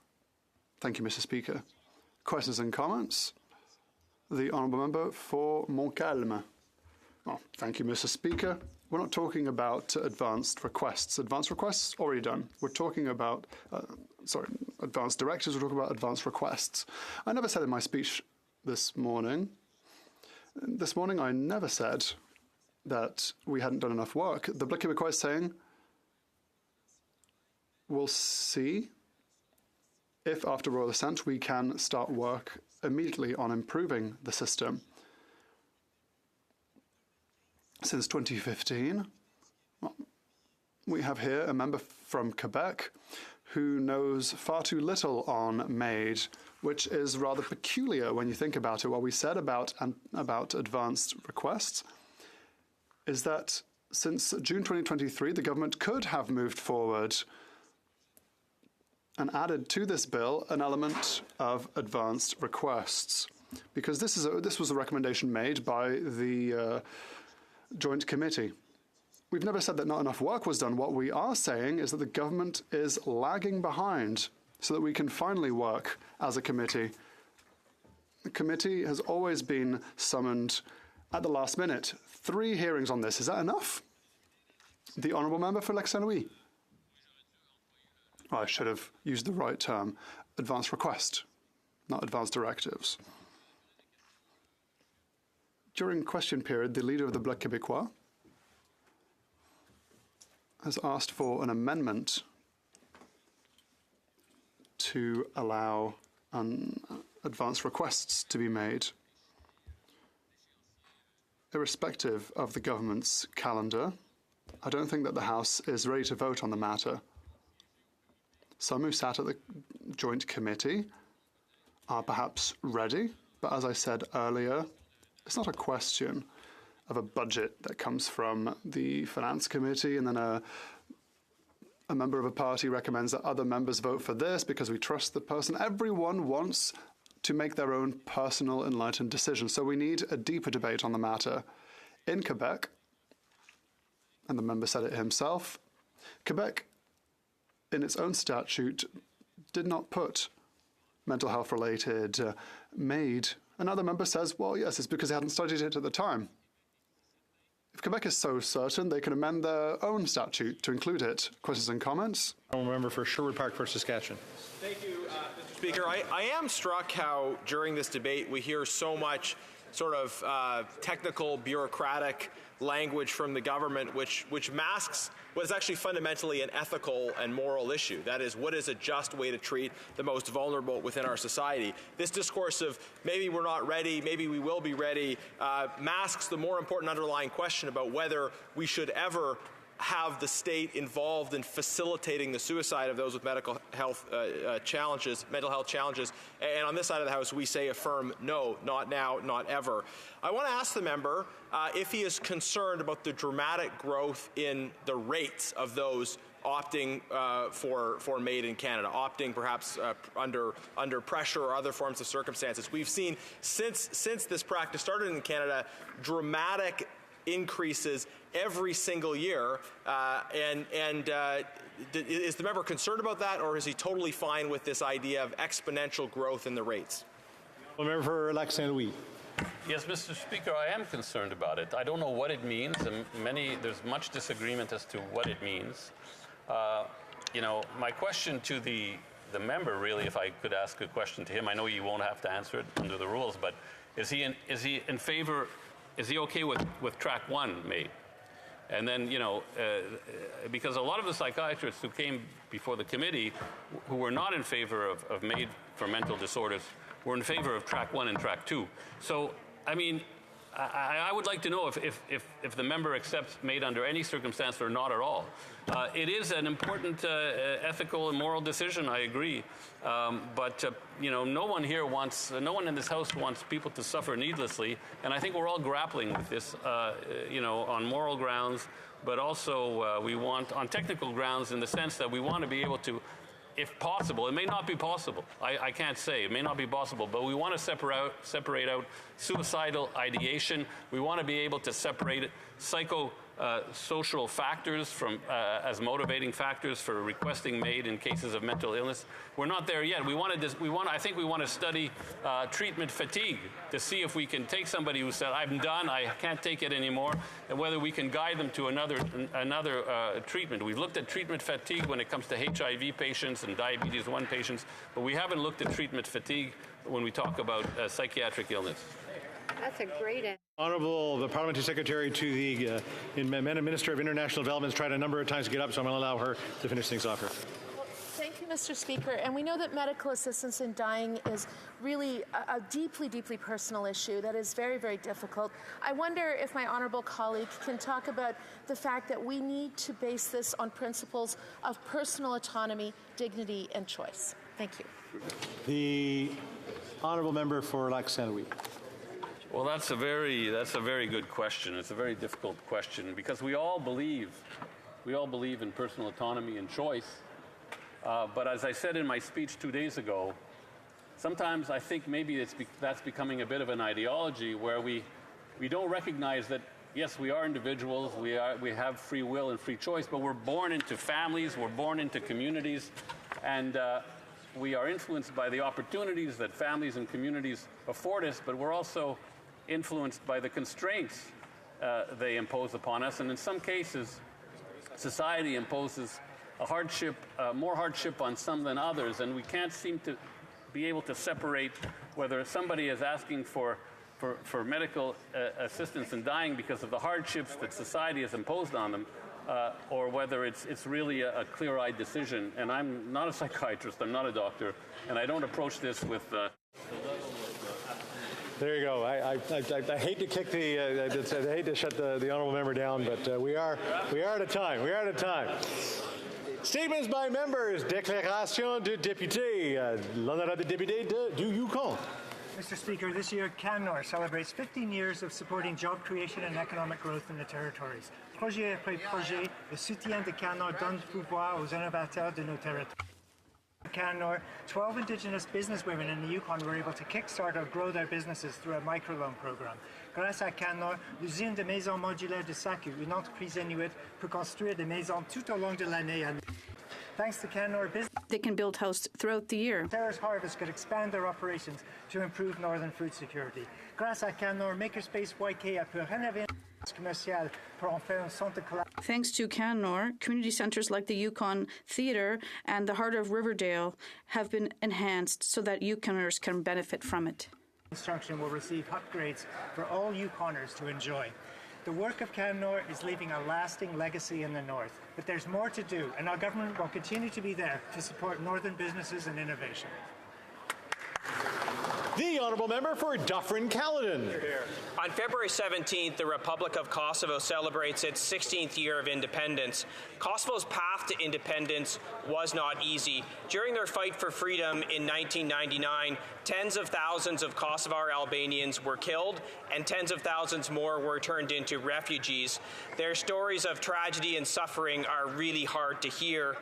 Thank you, Mr. Speaker. Questions and comments? The Honourable Member for Montcalm. Oh, thank you, Mr. Speaker. We're not talking about advanced requests. Advanced requests, already done. We're talking about, advanced directives. We're talking about advanced requests. I never said in my speech this morning I never said that we hadn't done enough work. The Bloc Québécois is saying, we'll see if after royal assent we can start work immediately on improving the system. Since 2015, we have here a member from Quebec who knows far too little on MAID, which is rather peculiar when you think about it. What we said about advanced requests is that since June 2023, the government could have moved forward and added to this bill an element of advanced requests, because this was a recommendation made by the Joint Committee. We've never said that not enough work was done. What we are saying is that the government is lagging behind so that we can finally work as a committee. The committee has always been summoned at the last minute. 3 hearings on this. Is that enough? The Honourable Member for Lac-Saint-Louis. I should have used the right term. Advanced request, not advanced directives. During question period, the leader of the Bloc Québécois has asked for an amendment to allow advanced requests to be made. Irrespective of the government's calendar, I don't think that the House is ready to vote on the matter. Some who sat at the Joint Committee are perhaps ready, but as I said earlier, it's not a question of a budget that comes from the Finance Committee and then a member of a party recommends that other members vote for this because we trust the person. Everyone wants to make their own personal enlightened decision. So we need a deeper debate on the matter. In Quebec, and the member said it himself, Quebec, in its own statute, did not put mental health related MAID. Another member says, well, yes, it's because they hadn't studied it at the time. If Quebec is so certain, they can amend their own statute to include it. Questions and comments? Honourable Member for Sherwood Park for Saskatchewan. Thank you, Mr. Speaker. I am struck how during this debate we hear so much sort of technical, bureaucratic language from the government which masks what is actually fundamentally an ethical and moral issue. That is, what is a just way to treat the most vulnerable within our society? This discourse of maybe we're not ready, maybe we will be ready, masks the more important underlying question about whether we should ever have the state involved in facilitating the suicide of those with mental health challenges. And on this side of the House, we say a firm no, not now, not ever. I want to ask the member if he is concerned about the dramatic growth in the rates of those opting for MAID in Canada, opting perhaps under pressure or other forms of circumstances. We've seen since this practice started in Canada, dramatic increases every single year, is the member concerned about that, or is he totally fine with this idea of exponential growth in the rates? The member for Lac-Saint-Louis. Yes, Mr. Speaker, I am concerned about it. I don't know what it means, and there's much disagreement as to what it means. My question to the member, really, if I could ask a question to him, I know you won't have to answer it under the rules, but is he in favor? Is he okay with track 1 MAID? And then, because a lot of the psychiatrists who came before the committee who were not in favor of MAID for mental disorders were in favor of track 1 and track 2. So, I mean, I would like to know if the member accepts MAID under any circumstance or not at all. It is an important ethical and moral decision, I agree. But no one here wants, no one in this House wants people to suffer needlessly. And I think we're all grappling with this, on moral grounds, but also we want on technical grounds in the sense that we want to be able to, if possible, it may not be possible, I can't say, it may not be possible, but we want to separate out suicidal ideation. We want to be able to separate psychosocial factors from as motivating factors for requesting MAID in cases of mental illness. We're not there yet. I think we want to study treatment fatigue to see if we can take somebody who said, I'm done, I can't take it anymore, and whether we can guide them to another treatment. We've looked at treatment fatigue when it comes to HIV patients and diabetes 1 patients, but we haven't looked at treatment fatigue when we talk about psychiatric illness. That's a great answer. Honourable, the Parliamentary Secretary to the Minister of International Development has tried a number of times to get up, so I'm going to allow her to finish things off here. Thank you, Mr. Speaker. And we know that medical assistance in dying is really a deeply, deeply personal issue that is very, very difficult. I wonder if my honourable colleague can talk about the fact that we need to base this on principles of personal autonomy, dignity, and choice. Thank you. The honourable member for Lac Saint-Louis. Well, that's a very good question. It's a very difficult question because we all believe in personal autonomy and choice. But as I said in my speech 2 days ago, sometimes I think maybe that's becoming a bit of an ideology where we don't recognize that, yes, we are individuals, we have free will and free choice, but we're born into families, we're born into communities, and we are influenced by the opportunities that families and communities afford us, but we're also influenced by the constraints they impose upon us. And in some cases, society imposes more hardship on some than others, and we can't seem to be able to separate whether somebody is asking for medical assistance in dying because of the hardships that society has imposed on them, or whether it's really a clear-eyed decision. And I'm not a psychiatrist, I'm not a doctor, and I don't approach this with There you go. I hate to kick I hate to shut the honourable member down, but we are out of time. We are out of time. Statements by members. Déclaration de député. L'honorable député du Yukon. Mr. Speaker, this year Canmore celebrates 15 years of supporting job creation and economic growth in the territories. Projet après projet, le soutien de Canmore donne pouvoir aux innovateurs de nos territoires. Canmore, 12 Indigenous businesswomen in the Yukon were able to kickstart or grow their businesses through a microloan program. Grâce à Canmore, l'usine de maisons modulaires de Saku, une entreprise inuit, peut construire des maisons tout au long de l'année. Thanks to Canmore business, they can build houses throughout the year. Terrace Harvest could expand their operations to improve northern food security. Grâce à Canmore, Makerspace YK a pu rénover commercial pour en faire un centre de collaboration. Thanks to Canmore, community centres like the Yukon Theatre and the Heart of Riverdale have been enhanced so that Yukoners can benefit from it. Construction will receive upgrades for all Yukoners to enjoy. The work of Canmore is leaving a lasting legacy in the north, but there's more to do, and our government will continue to be there to support northern businesses and innovation. The honourable member for Dufferin-Caledon. On February 17th, the Republic of Kosovo celebrates its 16th year of independence. Kosovo's path to independence was not easy. During their fight for freedom in 1999, tens of thousands of Kosovar Albanians were killed and tens of thousands more were turned into refugees. Their stories of tragedy and suffering are really hard to hear.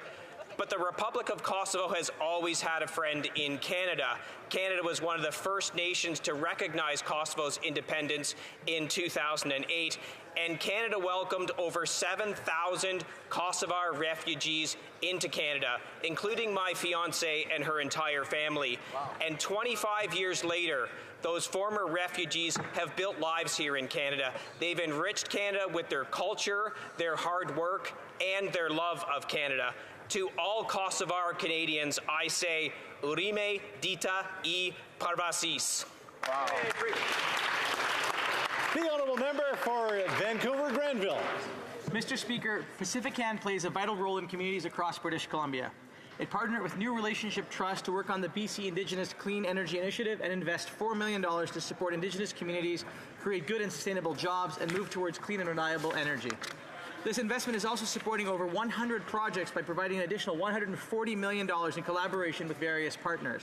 But the Republic of Kosovo has always had a friend in Canada. Canada was one of the first nations to recognize Kosovo's independence in 2008, and Canada welcomed over 7,000 Kosovar refugees into Canada, including my fiancée and her entire family. Wow. And 25 years later, those former refugees have built lives here in Canada. They've enriched Canada with their culture, their hard work, and their love of Canada. To all Kosovar Canadians, I say, Urime Dita I Parvasis. Wow. The honourable member for Vancouver-Granville. Mr. Speaker, Pacifican plays a vital role in communities across British Columbia. It partnered with New Relationship Trust to work on the BC Indigenous Clean Energy Initiative and invest $4 million to support Indigenous communities, create good and sustainable jobs, and move towards clean and reliable energy. This investment is also supporting over 100 projects by providing an additional $140 million in collaboration with various partners.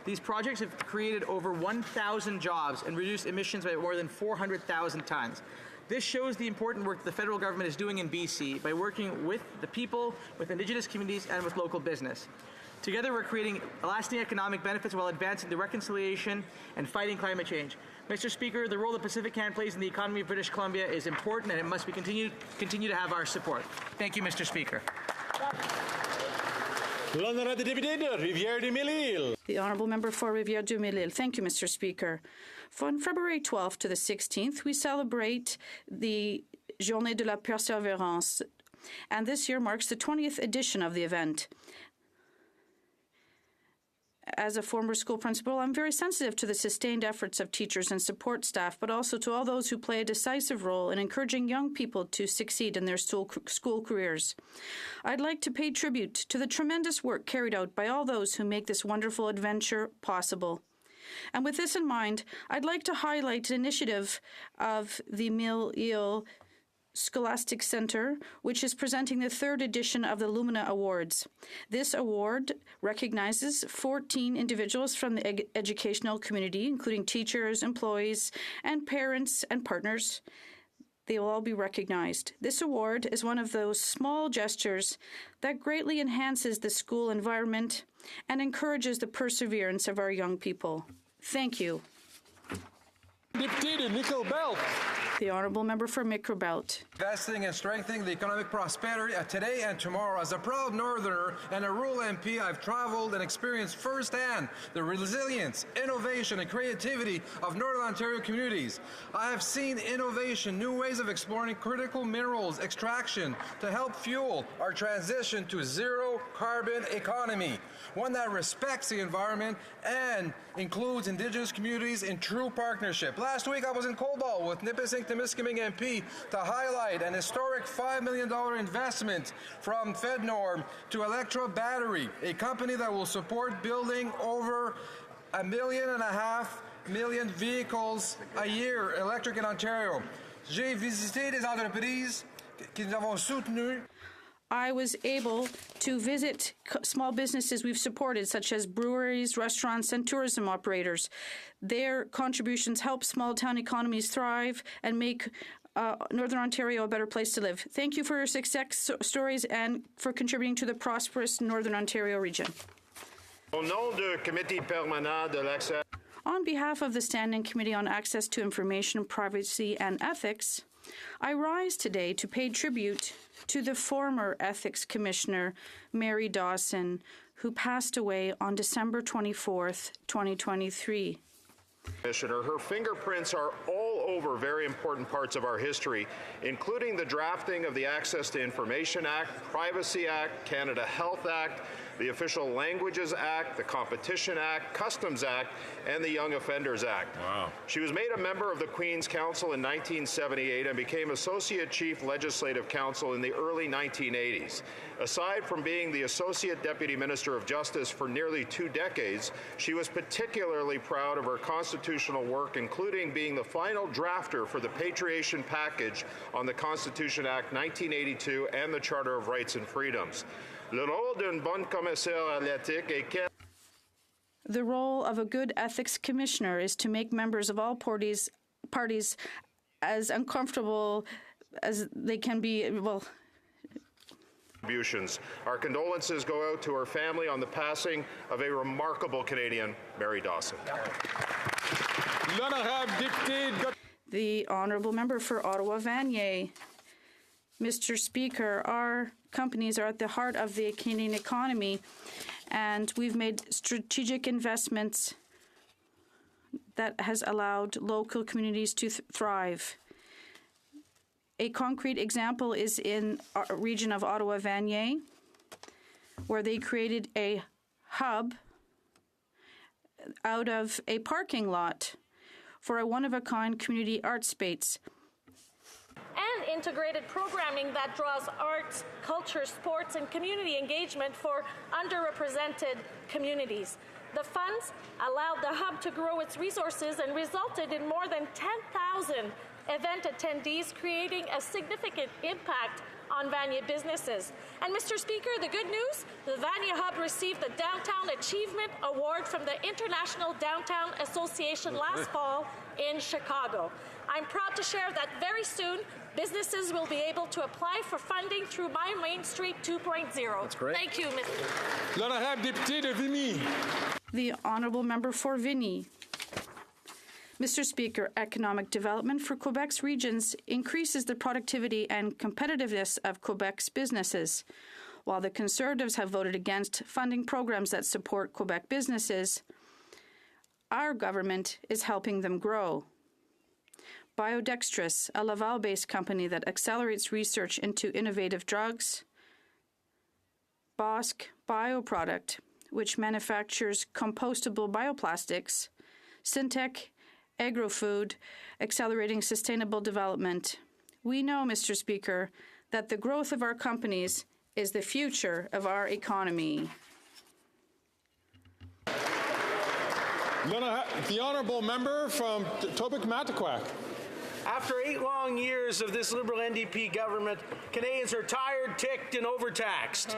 These projects have created over 1,000 jobs and reduced emissions by more than 400,000 tons. This shows the important work the federal government is doing in BC by working with the people, with Indigenous communities, and with local business. Together, we're creating lasting economic benefits while advancing the reconciliation and fighting climate change. Mr. Speaker, the role that Pacific Can plays in the economy of British Columbia is important, and it must be continue to have our support. Thank you, Mr. Speaker. The Honourable Member for Rivière-du-Mille. Thank you, Mr. Speaker. From February 12th to the 16th, we celebrate the Journée de la Persévérance, and this year marks the 20th edition of the event. As a former school principal, I'm very sensitive to the sustained efforts of teachers and support staff, but also to all those who play a decisive role in encouraging young people to succeed in their school careers. I'd like to pay tribute to the tremendous work carried out by all those who make this wonderful adventure possible. And with this in mind, I'd like to highlight an initiative of the Mille-Îles Scholastic Centre, which is presenting the third edition of the Lumina Awards. This award recognizes 14 individuals from the educational community, including teachers, employees, and parents and partners. They will all be recognized. This award is one of those small gestures that greatly enhances the school environment and encourages the perseverance of our young people. Thank you. Deputy Nickel Belt. The Honourable Member for Microbelt. Investing and strengthening the economic prosperity today and tomorrow. As a proud Northerner and a rural MP, I've traveled and experienced firsthand the resilience, innovation, and creativity of Northern Ontario communities. I have seen innovation, new ways of exploring critical minerals extraction to help fuel our transition to zero carbon economy, one that respects the environment and includes Indigenous communities in true partnership. Last week, I was in Cobalt with Nipissing-Temiskaming MP to highlight an historic $5 million investment from FedNorm to Electra Battery, a company that will support building over 1.5 million vehicles a year electric in Ontario. J'ai visité des entreprises que nous avons soutenues. I was able to visit small businesses we've supported, such as breweries, restaurants, and tourism operators. Their contributions help small-town economies thrive and make Northern Ontario a better place to live. Thank you for your success stories and for contributing to the prosperous Northern Ontario region. Au nom du Comité permanent de l'accès. On behalf of the Standing Committee on Access to Information, Privacy and Ethics, I rise today to pay tribute to the former Ethics Commissioner, Mary Dawson, who passed away on December 24th, 2023. Commissioner, her fingerprints are all over very important parts of our history, including the drafting of the Access to Information Act, Privacy Act, Canada Health Act, the Official Languages Act, the Competition Act, Customs Act, and the Young Offenders Act. Wow. She was made a member of the Queen's Council in 1978 and became Associate Chief Legislative Counsel in the early 1980s. Aside from being the Associate Deputy Minister of Justice for nearly 2 decades, she was particularly proud of her constitutional work, including being the final drafter for the Patriation Package on the Constitution Act 1982 and the Charter of Rights and Freedoms. Le rôle d'une bonne commissaire à l'éthique est qu'elle. The role of a good ethics commissioner is to make members of all parties as uncomfortable as they can be. Well, contributions. Our condolences go out to her family on the passing of a remarkable Canadian, Mary Dawson. The Honourable Member for Ottawa-Vanier. Mr. Speaker, our companies are at the heart of the Canadian economy, and we've made strategic investments that has allowed local communities to thrive. A concrete example is in our region of Ottawa-Vanier, where they created a hub out of a parking lot for a one-of-a-kind community art space. And integrated programming that draws arts, culture, sports, and community engagement for underrepresented communities. The funds allowed the Hub to grow its resources and resulted in more than 10,000 event attendees, creating a significant impact on Vanier businesses. And Mr. Speaker, the good news, the Vanier Hub received the Downtown Achievement Award from the International Downtown Association last fall in Chicago. I'm proud to share that very soon, businesses will be able to apply for funding through My Main Street 2.0. That's great. Thank you, Mr. L'honorable député de Vigny. The honourable member for Vigny. Mr. Speaker, economic development for Quebec's regions increases the productivity and competitiveness of Quebec's businesses. While the Conservatives have voted against funding programs that support Quebec businesses, our government is helping them grow. Biodextrous, a Laval-based company that accelerates research into innovative drugs. Bosc Bioproduct, which manufactures compostable bioplastics. Syntec Agrofood, accelerating sustainable development. We know, Mr. Speaker, that the growth of our companies is the future of our economy. The honourable member from Tobique-Matiquac. After 8 long years of this Liberal NDP government, Canadians are tired, ticked, and overtaxed.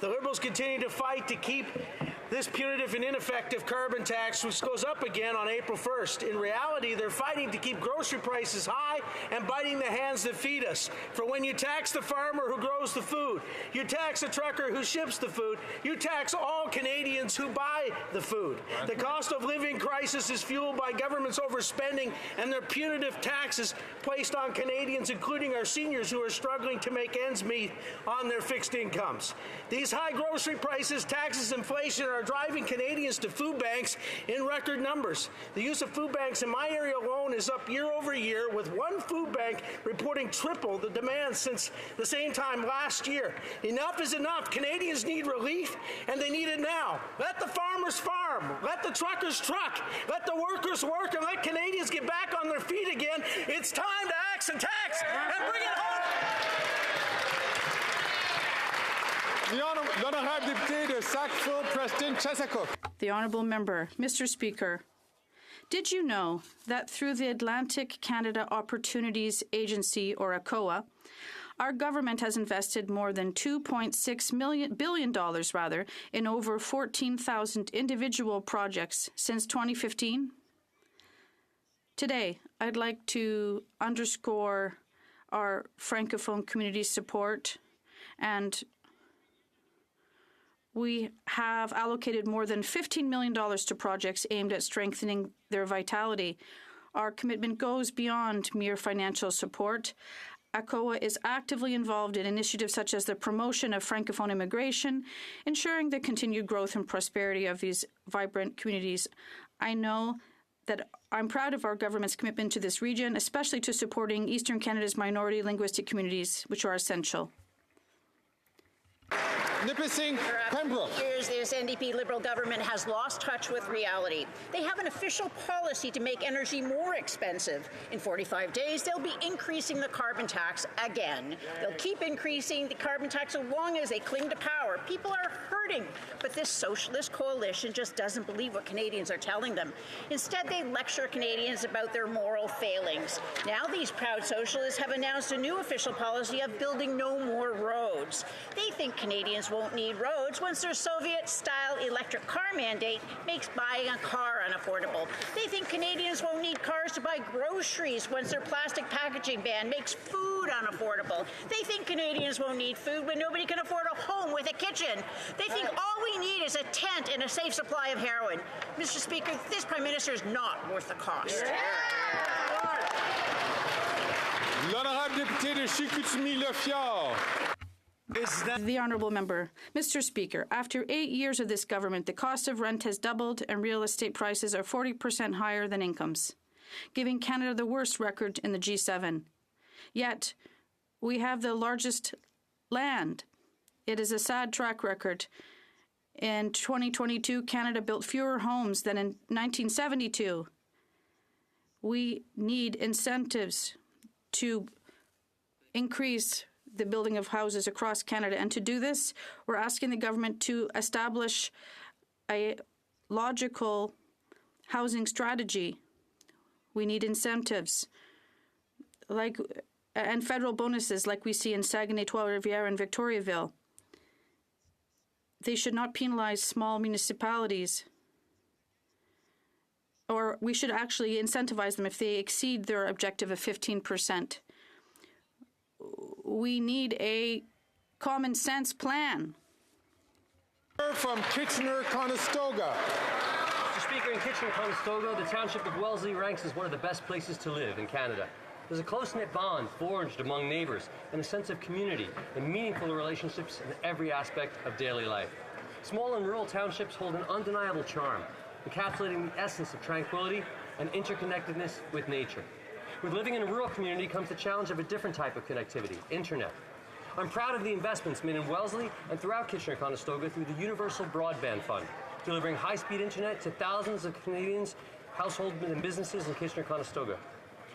The Liberals continue to fight to keep this punitive and ineffective carbon tax, which goes up again on April 1st. In reality, they're fighting to keep grocery prices high and biting the hands that feed us. For when you tax the farmer who grows the food, you tax the trucker who ships the food, you tax all Canadians who buy the food. The cost of living crisis is fueled by government's overspending and their punitive taxes placed on Canadians, including our seniors who are struggling to make ends meet on their fixed incomes. These high grocery prices, taxes, inflation are driving Canadians to food banks in record numbers. The use of food banks in my area alone is up year over year, with one food bank reporting triple the demand since the same time last year. Enough is enough. Canadians need relief, and they need it now. Let the farmers farm. Let the truckers truck. Let the workers work, and let Canadians get back on their feet again. It's time to axe and tax and bring it home. L'honorable député de Sackville-Preston-Chesapeake. The honourable member. Mr. Speaker, did you know that through the Atlantic Canada Opportunities Agency, or ACOA, our government has invested more than $2.6 billion in over 14,000 individual projects since 2015? Today, I'd like to underscore our Francophone community's support, and we have allocated more than $15 million to projects aimed at strengthening their vitality. Our commitment goes beyond mere financial support. ACOA is actively involved in initiatives such as the promotion of Francophone immigration, ensuring the continued growth and prosperity of these vibrant communities. I know that I'm proud of our government's commitment to this region, especially to supporting Eastern Canada's minority linguistic communities, which are essential. Nipissing, Pembroke. Years, this NDP Liberal government has lost touch with reality. They have an official policy to make energy more expensive. In 45 days, they'll be increasing the carbon tax again. They'll keep increasing the carbon tax so long as they cling to power. People are hurting, but this socialist coalition just doesn't believe what Canadians are telling them. Instead, they lecture Canadians about their moral failings. Now these proud socialists have announced a new official policy of building no more roads. They think Canadians won't need roads once their Soviet-style electric car mandate makes buying a car unaffordable. They think Canadians won't need cars to buy groceries once their plastic packaging ban makes food unaffordable. They think Canadians won't need food when nobody can afford a home with a kitchen. They think all we need is a tent and a safe supply of heroin. Mr. Speaker, this Prime Minister is not worth the cost. L'honorable député de Chicoutimi-Le The honourable member. Mr. Speaker, after 8 years of this government, the cost of rent has doubled and real estate prices are 40% higher than incomes, giving Canada the worst record in the G7. Yet, we have the largest land. It is a sad track record. In 2022, Canada built fewer homes than in 1972. We need incentives to increase the building of houses across Canada. And to do this, we're asking the government to establish a logical housing strategy. We need incentives and federal bonuses like we see in Saguenay, Trois-Rivières, and Victoriaville. They should not penalize small municipalities, or we should actually incentivize them if they exceed their objective of 15%. We need a common sense plan. From Kitchener-Conestoga. Mr. Speaker, in Kitchener-Conestoga, the township of Wellesley ranks as one of the best places to live in Canada. There's a close-knit bond forged among neighbors and a sense of community and meaningful relationships in every aspect of daily life. Small and rural townships hold an undeniable charm, encapsulating the essence of tranquility and interconnectedness with nature. With living in a rural community comes the challenge of a different type of connectivity, internet. I'm proud of the investments made in Wellesley and throughout Kitchener-Conestoga through the Universal Broadband Fund, delivering high-speed internet to thousands of Canadians, households and businesses in Kitchener-Conestoga.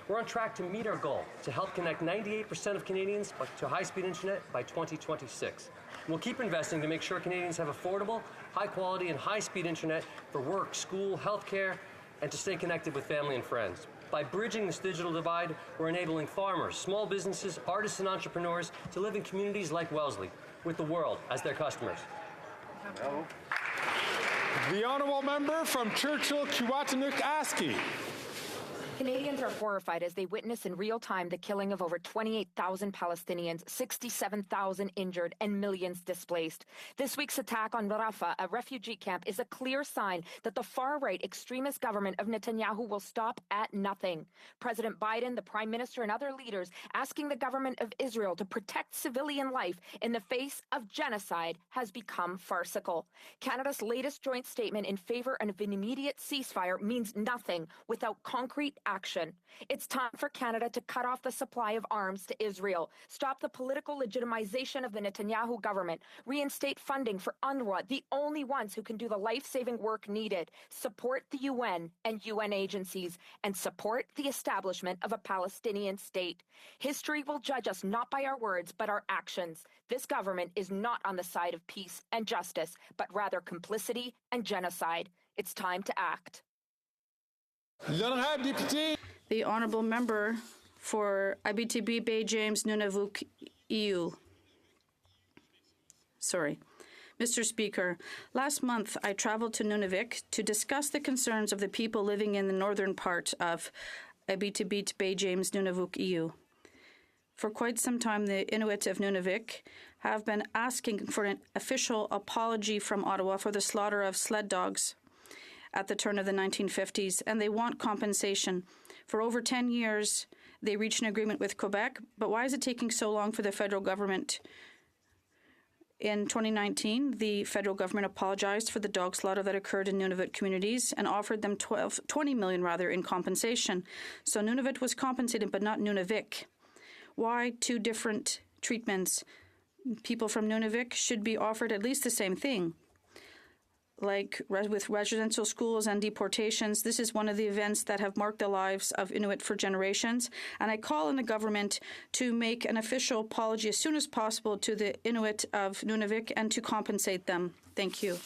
We're on track to meet our goal to help connect 98% of Canadians to high-speed internet by 2026. We'll keep investing to make sure Canadians have affordable, high-quality, and high-speed internet for work, school, healthcare, and to stay connected with family and friends. By bridging this digital divide, we're enabling farmers, small businesses, artists, and entrepreneurs to live in communities like Wellesley, with the world as their customers. The honourable member from Churchill-Kiwatanuk-Aski. Canadians are horrified as they witness in real time the killing of over 28,000 Palestinians, 67,000 injured, and millions displaced. This week's attack on Rafah, a refugee camp, is a clear sign that the far-right extremist government of Netanyahu will stop at nothing. President Biden, the Prime Minister, and other leaders asking the government of Israel to protect civilian life in the face of genocide has become farcical. Canada's latest joint statement in favor of an immediate ceasefire means nothing without concrete action. It's time for Canada to cut off the supply of arms to Israel, stop the political legitimization of the Netanyahu government, reinstate funding for UNRWA, the only ones who can do the life-saving work needed, support the UN and UN agencies, and support the establishment of a Palestinian state. History will judge us not by our words, but our actions. This government is not on the side of peace and justice, but rather complicity and genocide. It's time to act. The honourable member for Abitibi, Bay James, Nunavut, EU. Mr. Speaker, last month I travelled to Nunavik to discuss the concerns of the people living in the northern part of Abitibi, Bay James, Nunavut, EU. For quite some time, the Inuit of Nunavik have been asking for an official apology from Ottawa for the slaughter of sled dogs at the turn of the 1950s, and they want compensation. For over 10 years, they reached an agreement with Quebec, but why is it taking so long for the federal government? In 2019, the federal government apologized for the dog slaughter that occurred in Nunavut communities and offered them $20 million in compensation. So Nunavut was compensated, but not Nunavik. Why two different treatments? People from Nunavik should be offered at least the same thing. Like with residential schools and deportations, this is one of the events that have marked the lives of Inuit for generations. And I call on the government to make an official apology as soon as possible to the Inuit of Nunavik and to compensate them. Thank you.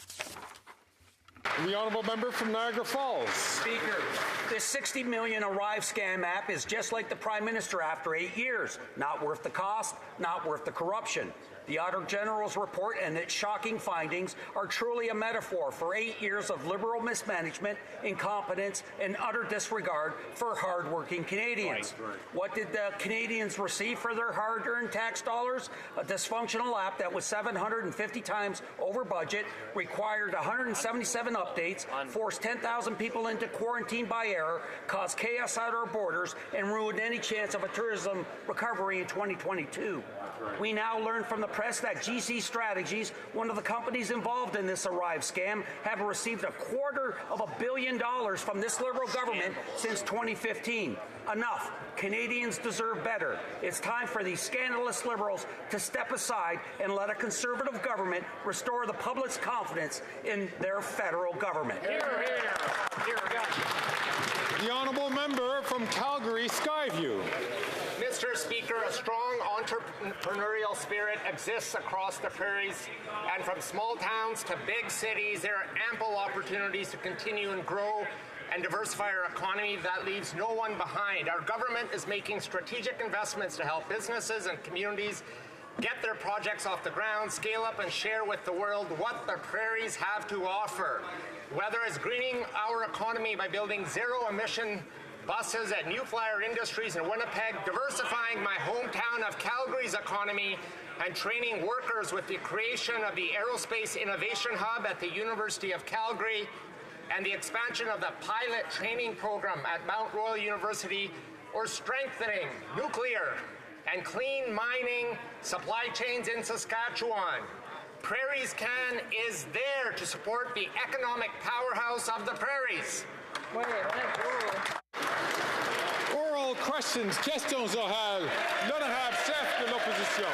The honourable member from Niagara Falls. Speaker, this $60 million Arrive scam app is just like the Prime Minister after 8 years. Not worth the cost, not worth the corruption. The Auditor General's report and its shocking findings are truly a metaphor for 8 years of Liberal mismanagement, incompetence, and utter disregard for hard-working Canadians. Right. What did the Canadians receive for their hard-earned tax dollars? A dysfunctional app that was 750 times over budget, required 177 updates, forced 10,000 people into quarantine by error, caused chaos at our borders, and ruined any chance of a tourism recovery in 2022. Right. We now learn from the press that GC Strategies, one of the companies involved in this Arrive scam, have received $250 million from this Liberal government since 2015. Enough. Canadians deserve better. It's time for these scandalous Liberals to step aside and let a Conservative government restore the public's confidence in their federal government. Hear, hear. Hear, The honourable member from Calgary, Skyview. Mr. Speaker, a strong entrepreneurial spirit exists across the prairies, and from small towns to big cities, there are ample opportunities to continue and grow and diversify our economy that leaves no one behind. Our government is making strategic investments to help businesses and communities get their projects off the ground, scale up, and share with the world what the prairies have to offer. Whether it's greening our economy by building zero-emission buses at New Flyer Industries in Winnipeg, diversifying my hometown of Calgary's economy, and training workers with the creation of the Aerospace Innovation Hub at the University of Calgary, and the expansion of the pilot training program at Mount Royal University, or strengthening nuclear and clean mining supply chains in Saskatchewan. Prairies Can is there to support the economic powerhouse of the prairies. Oral questions, questions orales. L'honorable chef de l'opposition.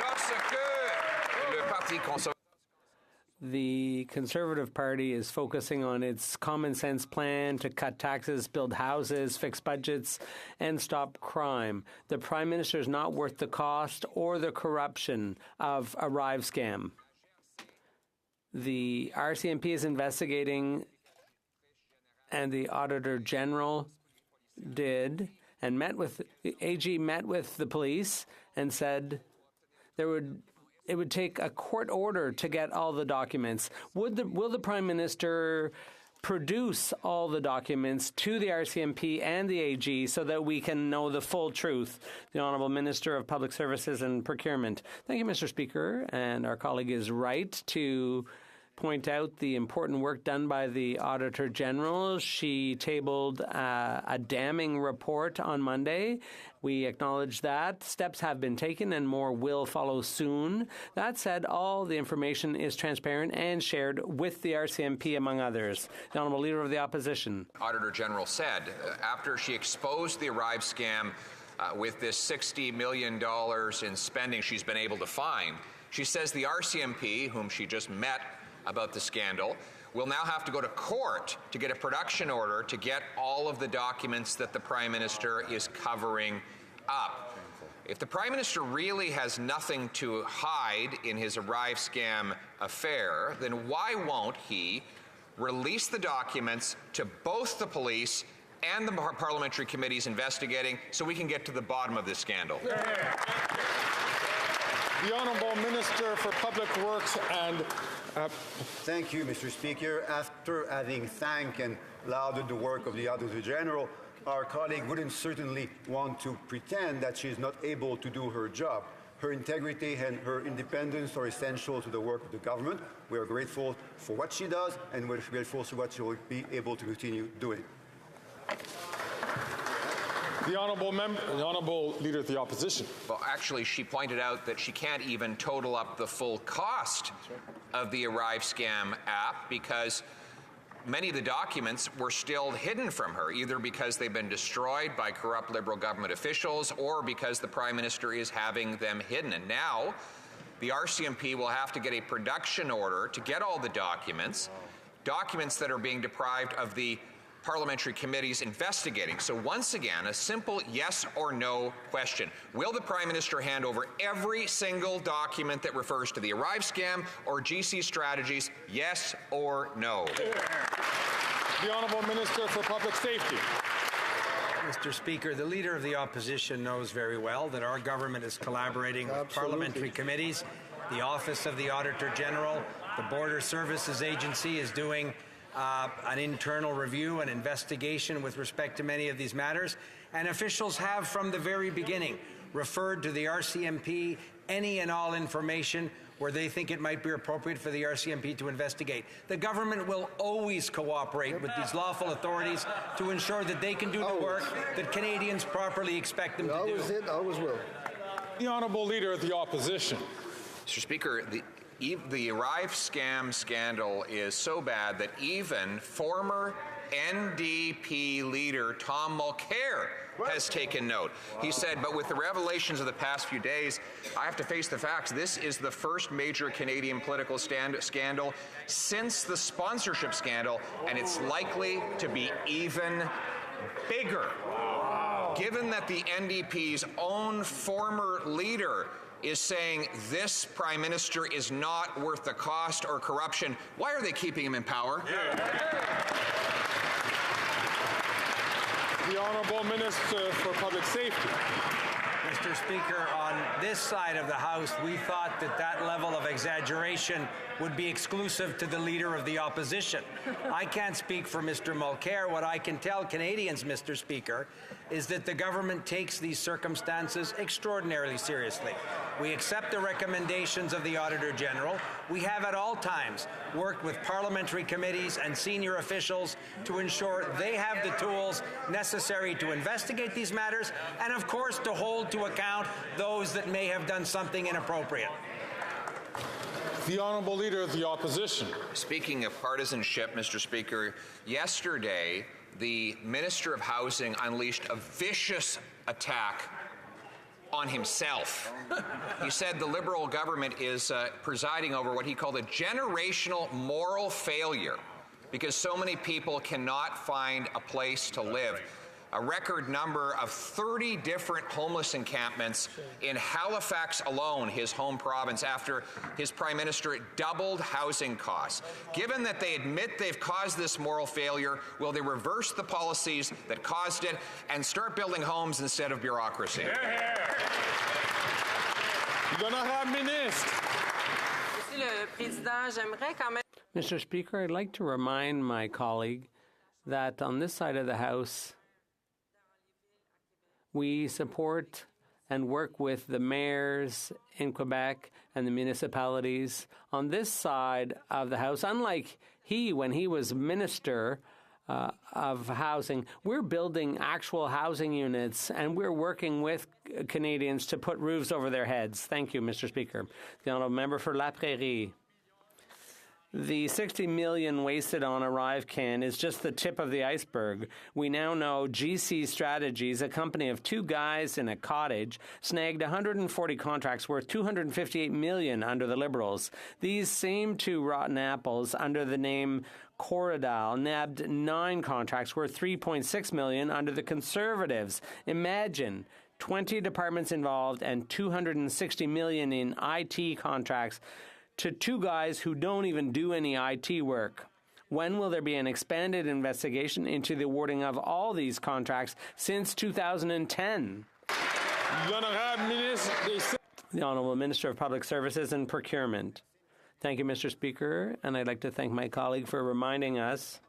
Lorsque le Parti conservateur. The Conservative Party is focusing on its common sense plan to cut taxes, build houses, fix budgets, and stop crime. The Prime Minister is not worth the cost or the corruption of a Arrive scam. The RCMP is investigating, and the Auditor General did, and AG met with the police and said it would take a court order to get all the documents. Will the Prime Minister produce all the documents to the RCMP and the AG so that we can know the full truth? The Honourable Minister of Public Services and Procurement. Thank you, Mr. Speaker. And our colleague is right to point out the important work done by the Auditor General. She tabled a damning report on Monday. We acknowledge that. Steps have been taken and more will follow soon. That said, all the information is transparent and shared with the RCMP, among others. The Honourable Leader of the Opposition. Auditor General said after she exposed the Arrive scam with this $60 million in spending she's been able to find, she says the RCMP, whom she just met about the scandal, will now have to go to court to get a production order to get all of the documents that the Prime Minister is covering up. If the Prime Minister really has nothing to hide in his Arrive scam affair, then why won't he release the documents to both the police and the parliamentary committees investigating so we can get to the bottom of this scandal? The Honourable Minister for Public Works and... Thank you, Mr. Speaker. After having thanked and lauded the work of the Auditor General, our colleague wouldn't certainly want to pretend that she is not able to do her job. Her integrity and her independence are essential to the work of the government. We are grateful for what she does, and we're grateful for what she will be able to continue doing. The Honourable Leader of the Opposition. Well, actually, she pointed out that she can't even total up the full cost of the Arrive scam app because many of the documents were still hidden from her, either because they've been destroyed by corrupt Liberal government officials or because the Prime Minister is having them hidden. And now the RCMP will have to get a production order to get all the documents that are being deprived of the parliamentary committees investigating. So once again, a simple yes or no question. Will the Prime Minister hand over every single document that refers to the Arrive scam or GC strategies, yes or no? The Honourable Minister for Public Safety. Mr. Speaker, the Leader of the Opposition knows very well that our government is collaborating with parliamentary committees. The Office of the Auditor General, the Border Services Agency is doing an internal review and investigation with respect to many of these matters, and officials have from the very beginning referred to the RCMP any and all information where they think it might be appropriate for the RCMP to investigate. The government will always cooperate with these lawful authorities to ensure that they can do the work that Canadians properly expect them to do. Always will. The Honourable Leader of the Opposition. Mr. Speaker, the Arrive scam scandal is so bad that even former NDP leader Tom Mulcair has taken note. He said, but with the revelations of the past few days, I have to face the facts. This is the first major Canadian political scandal since the sponsorship scandal, and it's likely to be even bigger. given that the NDP's own former leader is saying this Prime Minister is not worth the cost or corruption, why are they keeping him in power? The Honourable Minister for Public Safety. Mr. Speaker, on this side of the House, we thought that that level of exaggeration would be exclusive to the Leader of the Opposition. I can't speak for Mr. Mulcair. What I can tell Canadians, Mr. Speaker, is that the government takes these circumstances extraordinarily seriously. We accept the recommendations of the Auditor General. We have at all times worked with parliamentary committees and senior officials to ensure they have the tools necessary to investigate these matters and, of course, to hold to account those that may have done something inappropriate. The Honourable Leader of the Opposition. Speaking of partisanship, Mr. Speaker, yesterday the Minister of Housing unleashed a vicious attack on himself. He said the Liberal government is presiding over what he called a generational moral failure because so many people cannot find a place to live. A record number of 30 different homeless encampments in Halifax alone, his home province, after his Prime Minister doubled housing costs. Given that they admit they've caused this moral failure, will they reverse the policies that caused it and start building homes instead of bureaucracy? Mr. Speaker, I'd like to remind my colleague that on this side of the House, we support and work with the mayors in Quebec and the municipalities. On this side of the House, unlike when he was Minister of Housing, we're building actual housing units and we're working with Canadians to put roofs over their heads. Thank you, Mr. Speaker. The Honourable Member for La Prairie. The $60 million wasted on ArriveCan is just the tip of the iceberg. We now know GC Strategies, a company of two guys in a cottage, snagged 140 contracts worth $258 million under the Liberals. These same two rotten apples, under the name Corridal, nabbed 9 contracts worth $3.6 million under the Conservatives. Imagine 20 departments involved and $260 million in IT contracts to two guys who don't even do any IT work. When will there be an expanded investigation into the awarding of all these contracts since 2010? The Honourable Minister of Public Services and Procurement. Thank you, Mr. Speaker, and I'd like to thank my colleague for reminding us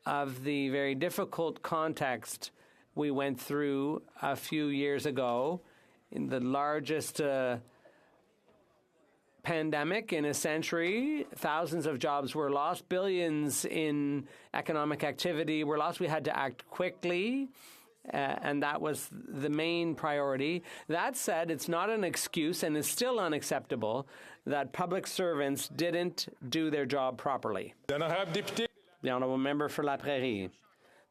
of the very difficult context we went through a few years ago in the largest pandemic in a century. Thousands of jobs were lost. Billions in economic activity were lost. We had to act quickly, and that was the main priority. That said, it's not an excuse and is still unacceptable that public servants didn't do their job properly. The Honourable Member for La Prairie.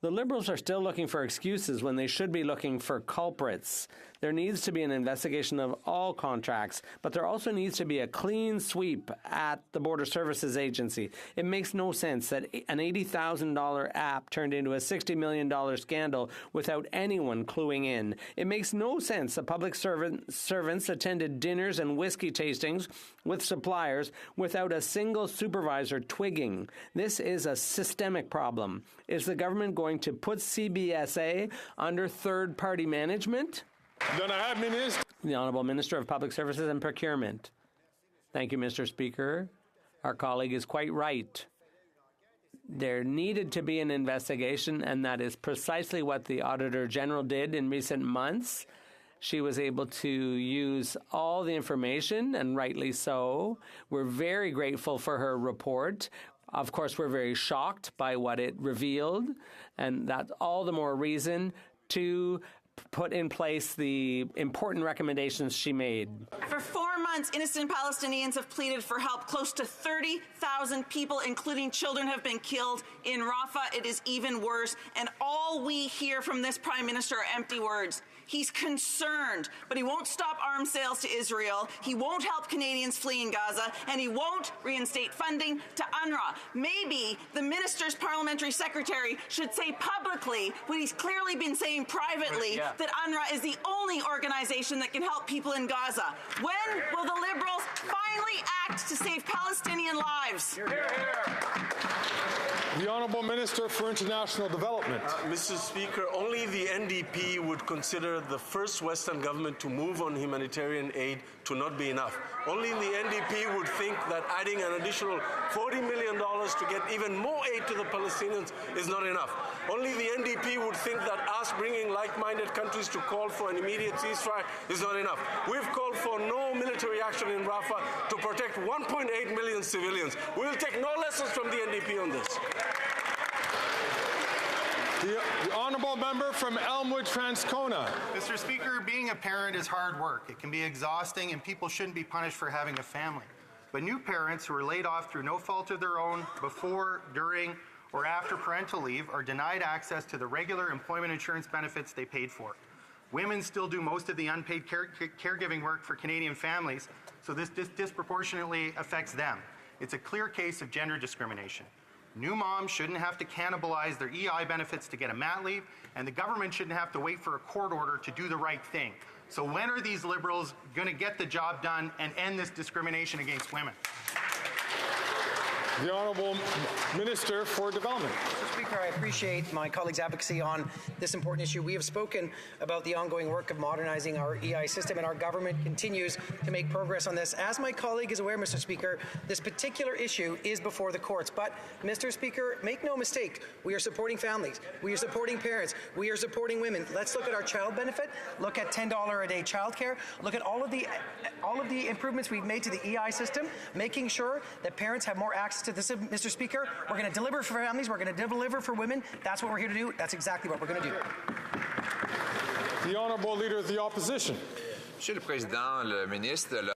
The Liberals are still looking for excuses when they should be looking for culprits. There needs to be an investigation of all contracts, but there also needs to be a clean sweep at the Border Services Agency. It makes no sense that an $80,000 app turned into a $60 million scandal without anyone cluing in. It makes no sense that public servants attended dinners and whiskey tastings with suppliers without a single supervisor twigging. This is a systemic problem. Is the government going to put CBSA under third-party management? The Honourable Minister of Public Services and Procurement. Thank you, Mr. Speaker. Our colleague is quite right. There needed to be an investigation, and that is precisely what the Auditor General did in recent months. She was able to use all the information, and rightly so. We're very grateful for her report. Of course, we're very shocked by what it revealed, and that's all the more reason to put in place the important recommendations she made. For 4 months, innocent Palestinians have pleaded for help. Close to 30,000 people, including children, have been killed. In Rafah, it is even worse. And all we hear from this Prime Minister are empty words. He's concerned, but he won't stop arms sales to Israel. He won't help Canadians fleeing Gaza, and he won't reinstate funding to UNRWA. Maybe the minister's parliamentary secretary should say publicly what he's clearly been saying privately, that UNRWA is the only organization that can help people in Gaza. When will the Liberals finally act to save Palestinian lives? Hear, hear. The Honourable Minister for International Development. Mr. Speaker, only the NDP would consider the first Western government to move on humanitarian aid to not be enough. Only the NDP would think that adding an additional $40 million to get even more aid to the Palestinians is not enough. Only the NDP would think that us bringing like-minded countries to call for an immediate ceasefire is not enough. We've called for no military action in Rafah to protect 1.8 million civilians. We will take no lessons from the NDP on this. The Honourable Member from Elmwood Transcona. Mr. Speaker, being a parent is hard work. It can be exhausting, and people shouldn't be punished for having a family. But new parents who are laid off through no fault of their own before, during, or after parental leave are denied access to the regular employment insurance benefits they paid for. Women still do most of the unpaid caregiving work for Canadian families, so this disproportionately affects them. It's a clear case of gender discrimination. New moms shouldn't have to cannibalize their EI benefits to get a mat leave, and the government shouldn't have to wait for a court order to do the right thing. So when are these Liberals going to get the job done and end this discrimination against women? The Honourable Minister for Development. Mr. Speaker, I appreciate my colleague's advocacy on this important issue. We have spoken about the ongoing work of modernizing our EI system, and our government continues to make progress on this. As my colleague is aware, Mr. Speaker, this particular issue is before the courts. But, Mr. Speaker, make no mistake, we are supporting families. We are supporting parents. We are supporting women. Let's look at our child benefit. Look at $10 a day childcare. Look at all of the improvements we've made to the EI system, making sure that parents have more access to this. Mr. Speaker, we're going to deliver for families. We're going to deliver for women. That's what we're here to do. That's exactly what we're going to do. The Honourable Leader of the Opposition. Monsieur le Président, le ministre.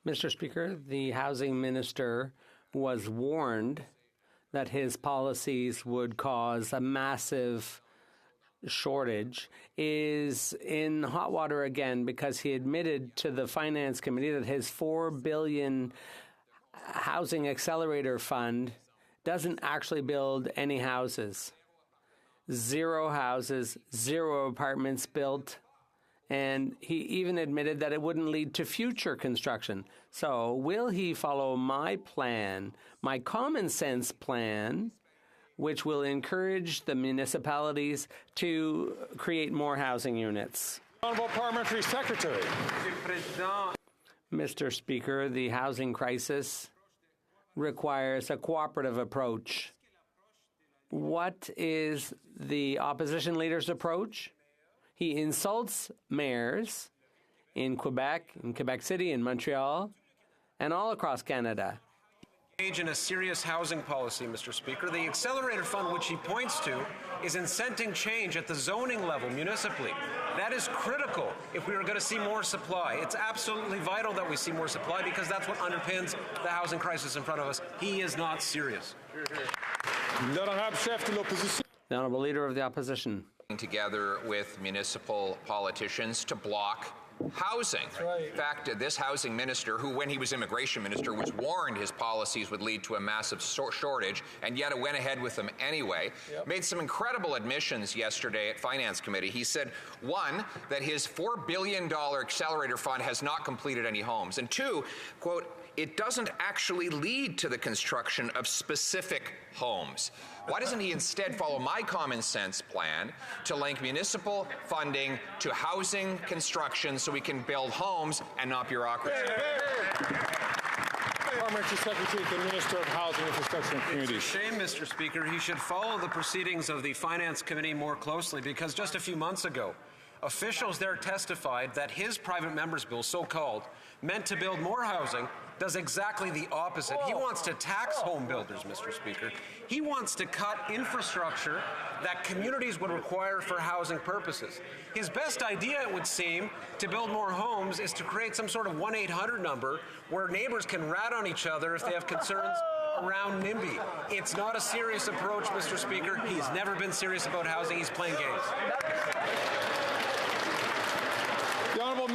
Mr. Speaker, the housing minister was warned that his policies would cause a massive shortage, is in hot water again because he admitted to the Finance Committee that his $4 billion Housing Accelerator Fund doesn't actually build any houses. 0 houses, 0 apartments built, and he even admitted that it wouldn't lead to future construction. So will he follow my plan, my common sense plan, which will encourage the municipalities to create more housing units? Honourable Parliamentary Secretary. Mr. Speaker, the housing crisis requires a cooperative approach. What is the opposition leader's approach? He insults mayors in Quebec City, in Montreal, and all across Canada. Engage in a serious housing policy, Mr. Speaker. The Accelerator Fund, which he points to, is incenting change at the zoning level municipally. That is critical if we are going to see more supply. It's absolutely vital that we see more supply because that's what underpins the housing crisis in front of us. He is not serious. The Honourable Leader of the Opposition. Together with municipal politicians to block housing. In fact, this housing minister, who when he was immigration minister was warned his policies would lead to a massive shortage, and yet went ahead with them anyway, made some incredible admissions yesterday at Finance Committee. He said, 1, that his $4 billion accelerator fund has not completed any homes, and 2, quote, it doesn't actually lead to the construction of specific homes. Why doesn't he instead follow my common sense plan to link municipal funding to housing construction so we can build homes and not bureaucracy? Parliamentary Secretary to the Minister of Housing, Infrastructure and Communities. It's a shame, Mr. Speaker. He should follow the proceedings of the Finance Committee more closely because just a few months ago, officials there testified that his private member's bill, so-called, meant to build more housing, does exactly the opposite. He wants to tax home builders, Mr. Speaker. He wants to cut infrastructure that communities would require for housing purposes. His best idea, it would seem, to build more homes is to create some sort of 1-800 number where neighbors can rat on each other if they have concerns around NIMBY. It's not a serious approach, Mr. Speaker. He's never been serious about housing. He's playing games.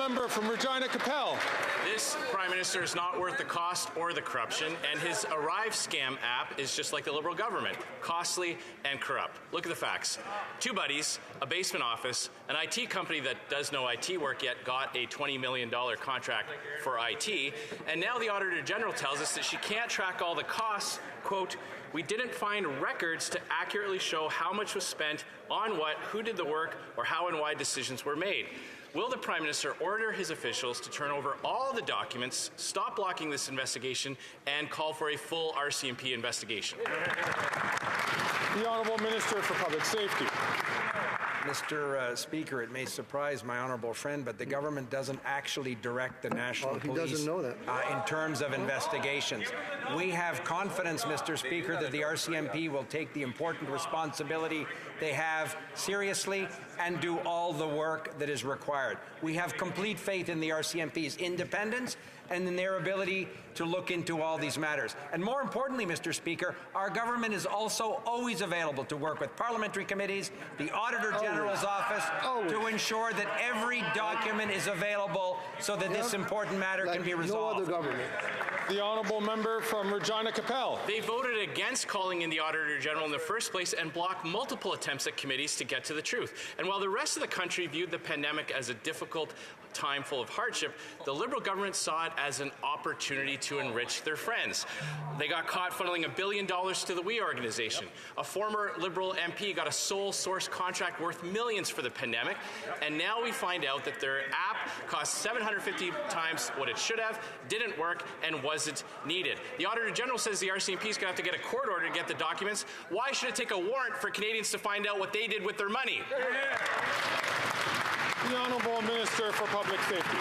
member from Regina Capel. This Prime Minister is not worth the cost or the corruption, and his Arrive scam app is just like the Liberal government, costly and corrupt. Look at the facts. Two buddies, a basement office, an IT company that does no IT work yet got a $20 million contract for IT, and now the Auditor General tells us that she can't track all the costs. Quote, "We didn't find records to accurately show how much was spent on what, who did the work, or how and why decisions were made." Will the Prime Minister order his officials to turn over all the documents, stop blocking this investigation, and call for a full RCMP investigation? The Honourable Minister for Public Safety. Mr. Speaker, it may surprise my honourable friend, but the government doesn't actually direct the National Police doesn't know that. In terms of investigations. We have confidence, Mr. Speaker, that the RCMP will take the important responsibility they have seriously and do all the work that is required. We have complete faith in the RCMP's independence and in their ability to look into all these matters. And more importantly, Mr. Speaker, our government is also always available to work with parliamentary committees, the Auditor General's office, to ensure that every document is available so that this important matter can be resolved. No other government. The Honourable Member from Regina Capel. They voted against calling in the Auditor General in the first place and blocked multiple attempts at committees to get to the truth. And while the rest of the country viewed the pandemic as a difficult time full of hardship, the Liberal government saw it as an opportunity to enrich their friends. They got caught funneling $1 billion to the We organization. A former Liberal MP got a sole source contract worth millions for the pandemic, and now we find out that their app cost 750 times what it should have, didn't work, and wasn't needed. The Auditor General says the RCMP is going to have to get a court order to get the documents. Why should it take a warrant for Canadians to find out what they did with their money? The Honourable Minister for Public Safety.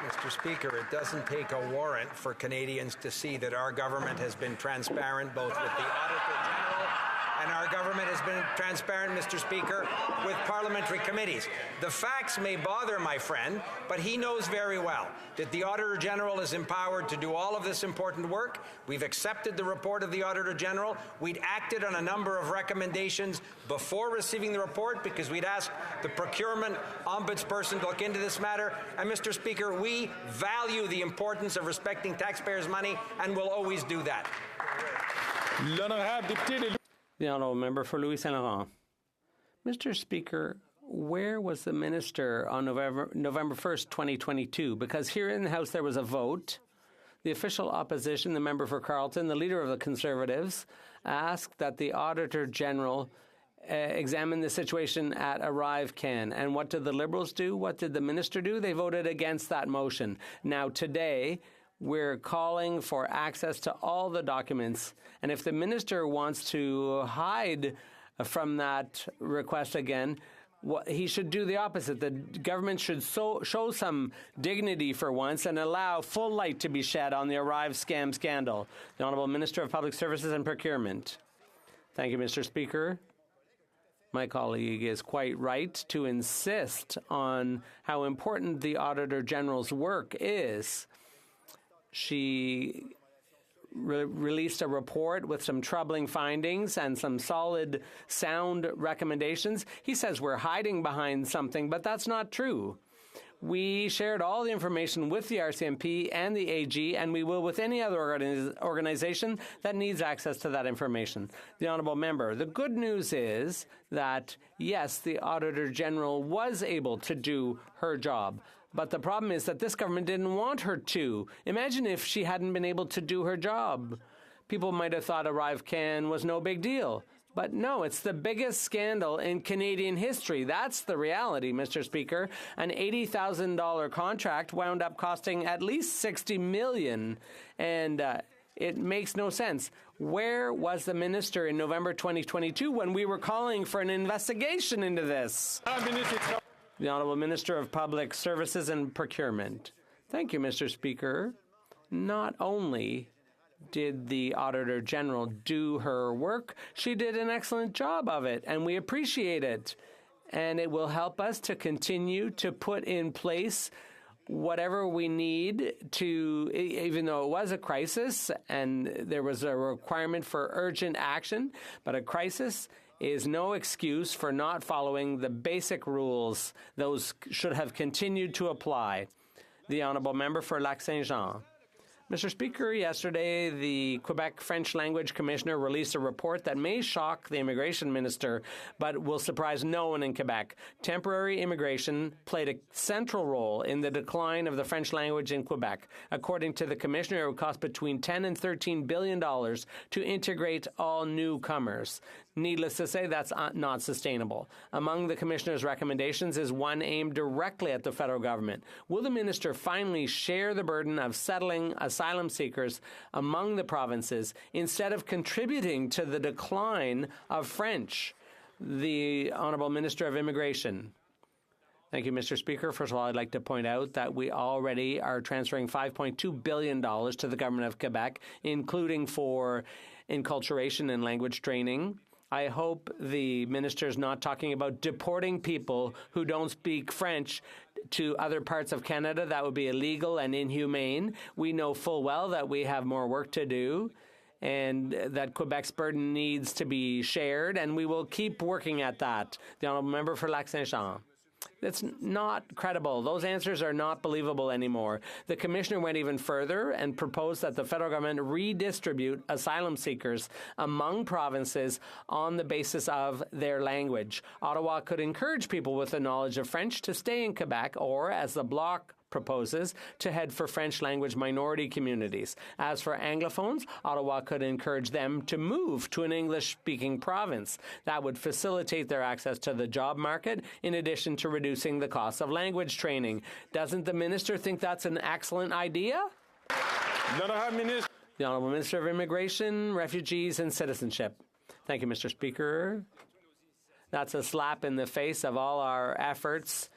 Mr. Speaker, it doesn't take a warrant for Canadians to see that our government has been transparent both with the Auditor General and our government has been transparent, Mr. Speaker, with parliamentary committees. The facts may bother my friend, but he knows very well that the Auditor General is empowered to do all of this important work. We've accepted the report of the Auditor General. We'd acted on a number of recommendations before receiving the report because we'd asked the procurement ombudsperson to look into this matter. And, Mr. Speaker, we value the importance of respecting taxpayers' money and will always do that. The Honourable Member for Louis Saint Laurent. Mr. Speaker, where was the minister on November 1st, 2022? Because here in the House there was a vote. The official opposition, the member for Carleton, the leader of the Conservatives, asked that the Auditor General examine the situation at Arrive Can. And what did the Liberals do? What did the minister do? They voted against that motion. Now today, we're calling for access to all the documents. And if the minister wants to hide from that request again, he should do the opposite. The government should show some dignity for once and allow full light to be shed on the Arrive scam scandal. The Honourable Minister of Public Services and Procurement. Thank you, Mr. Speaker. My colleague is quite right to insist on how important the Auditor General's work is. She released a report with some troubling findings and some solid, sound recommendations. He says we're hiding behind something, but that's not true. We shared all the information with the RCMP and the AG, and we will with any other organization that needs access to that information. The Honourable Member, the good news is that, yes, the Auditor General was able to do her job. But the problem is that this government didn't want her to. Imagine if she hadn't been able to do her job. People might have thought Arrive Can was no big deal. But no, it's the biggest scandal in Canadian history. That's the reality, Mr. Speaker. An $80,000 contract wound up costing at least $60 million. And it makes no sense. Where was the minister in November 2022 when we were calling for an investigation into this? The Honourable Minister of Public Services and Procurement. Thank you, Mr. Speaker. Not only did the Auditor General do her work, she did an excellent job of it, and we appreciate it. And it will help us to continue to put in place whatever we need to, even though it was a crisis and there was a requirement for urgent action, but a crisis is no excuse for not following the basic rules. Those should have continued to apply. The Honourable Member for Lac-Saint-Jean. Mr. Speaker, yesterday the Quebec French Language Commissioner released a report that may shock the immigration minister, but will surprise no one in Quebec. Temporary immigration played a central role in the decline of the French language in Quebec. According to the commissioner, it would cost between $10 and $13 billion to integrate all newcomers. Needless to say, that's not sustainable. Among the commissioner's recommendations is one aimed directly at the federal government. Will the minister finally share the burden of settling asylum seekers among the provinces instead of contributing to the decline of French? The Honourable Minister of Immigration. Thank you, Mr. Speaker. First of all, I'd like to point out that we already are transferring $5.2 billion to the government of Quebec, including for enculturation and language training. I hope the minister is not talking about deporting people who don't speak French to other parts of Canada. That would be illegal and inhumane. We know full well that we have more work to do and that Quebec's burden needs to be shared, and we will keep working at that. The Honourable Member for Lac-Saint-Jean. That's not credible. Those answers are not believable anymore. The commissioner went even further and proposed that the federal government redistribute asylum seekers among provinces on the basis of their language. Ottawa could encourage people with a knowledge of French to stay in Quebec, or, as the Bloc proposes, to head for French language minority communities. As for Anglophones, Ottawa could encourage them to move to an English-speaking province. That would facilitate their access to the job market, in addition to reducing the cost of language training. Doesn't the minister think that's an excellent idea? The Honourable Minister of Immigration, Refugees and Citizenship. Thank you, Mr. Speaker. That's a slap in the face of all our efforts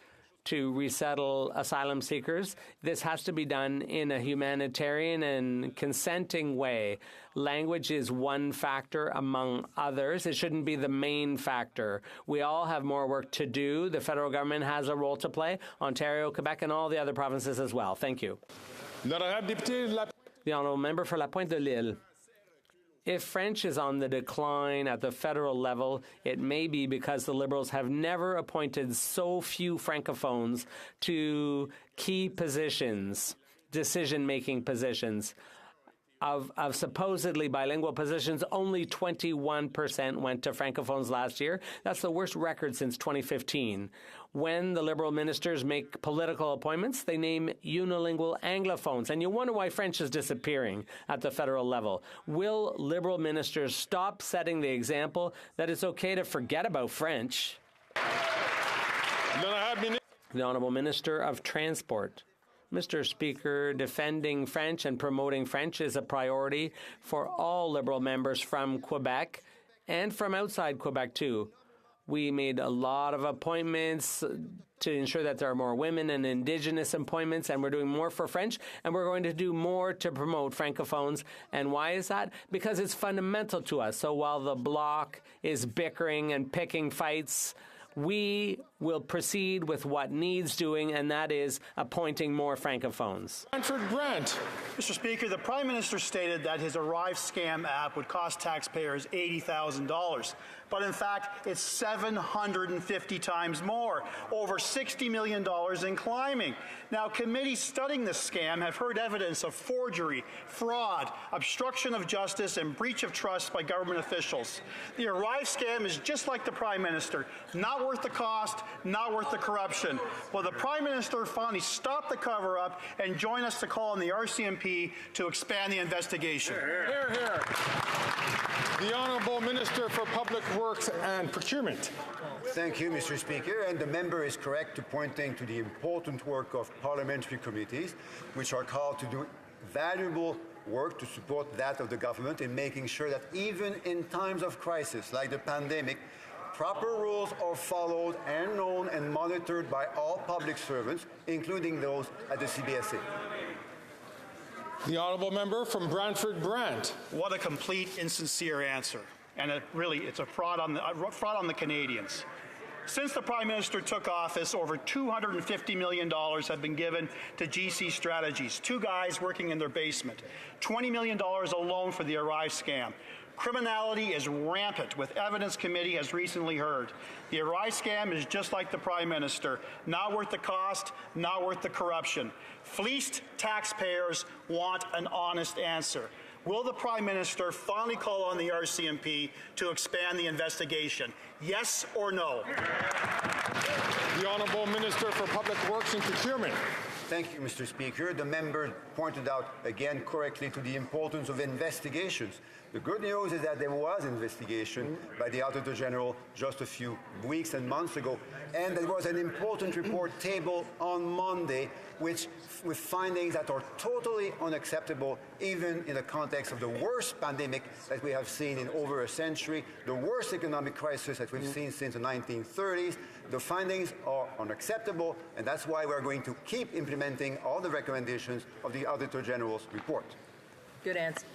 to resettle asylum seekers. This has to be done in a humanitarian and consenting way. Language is one factor among others. It shouldn't be the main factor. We all have more work to do. The federal government has a role to play. Ontario, Quebec, and all the other provinces as well. Thank you. The Honourable Member for La Pointe de l'Île. If French is on the decline at the federal level, it may be because the Liberals have never appointed so few Francophones to key positions, decision-making positions. Of supposedly bilingual positions, only 21% went to Francophones last year. That's the worst record since 2015. When the Liberal ministers make political appointments, they name unilingual Anglophones, and you wonder why French is disappearing at the federal level. Will Liberal ministers stop setting the example that it's okay to forget about French? The Honourable Minister of Transport. Mr. Speaker, defending French and promoting French is a priority for all Liberal members from Quebec and from outside Quebec, too. We made a lot of appointments to ensure that there are more women and Indigenous appointments, and we're doing more for French, and we're going to do more to promote Francophones. And why is that? Because it's fundamental to us. So while the Bloc is bickering and picking fights, we will proceed with what needs doing, and that is appointing more Francophones. Brantford Brant. Mr. Speaker, the Prime Minister stated that his Arrive scam app would cost taxpayers $80,000. But in fact, it's 750 times more, over $60 million and climbing. Now, committees studying this scam have heard evidence of forgery, fraud, obstruction of justice, and breach of trust by government officials. The Arrive scam is just like the Prime Minister, not worth the cost, not worth the corruption. Will the Prime Minister finally stop the cover-up and join us to call on the RCMP to expand the investigation? Hear, hear. The Honourable Minister for Public Works and Procurement. Thank you, Mr. Speaker. And the member is correct to pointing to the important work of parliamentary committees, which are called to do valuable work to support that of the government in making sure that even in times of crisis like the pandemic, proper rules are followed and known and monitored by all public servants, including those at the CBSA. The Honourable Member from Brantford Brant. What a complete, insincere answer. And it's a fraud on the Canadians. Since the Prime Minister took office, over $250 million have been given to GC Strategies, two guys working in their basement. $20 million alone for the Arrive scam. Criminality is rampant, with evidence committee has recently heard. The Arrive scam is just like the Prime Minister, not worth the cost, not worth the corruption. Fleeced taxpayers want an honest answer. Will the Prime Minister finally call on the RCMP to expand the investigation? Yes or no? The Honourable Minister for Public Works and Procurement. Thank you, Mr. Speaker. The member pointed out again correctly to the importance of investigations. The good news is that there was investigation by the Auditor General just a few weeks and months ago, and there was an important report tabled on Monday with findings that are totally unacceptable, even in the context of the worst pandemic that we have seen in over a century, the worst economic crisis that we've seen since the 1930s. The findings are unacceptable, and that's why we're going to keep implementing all the recommendations of the Auditor General's report. Good answer.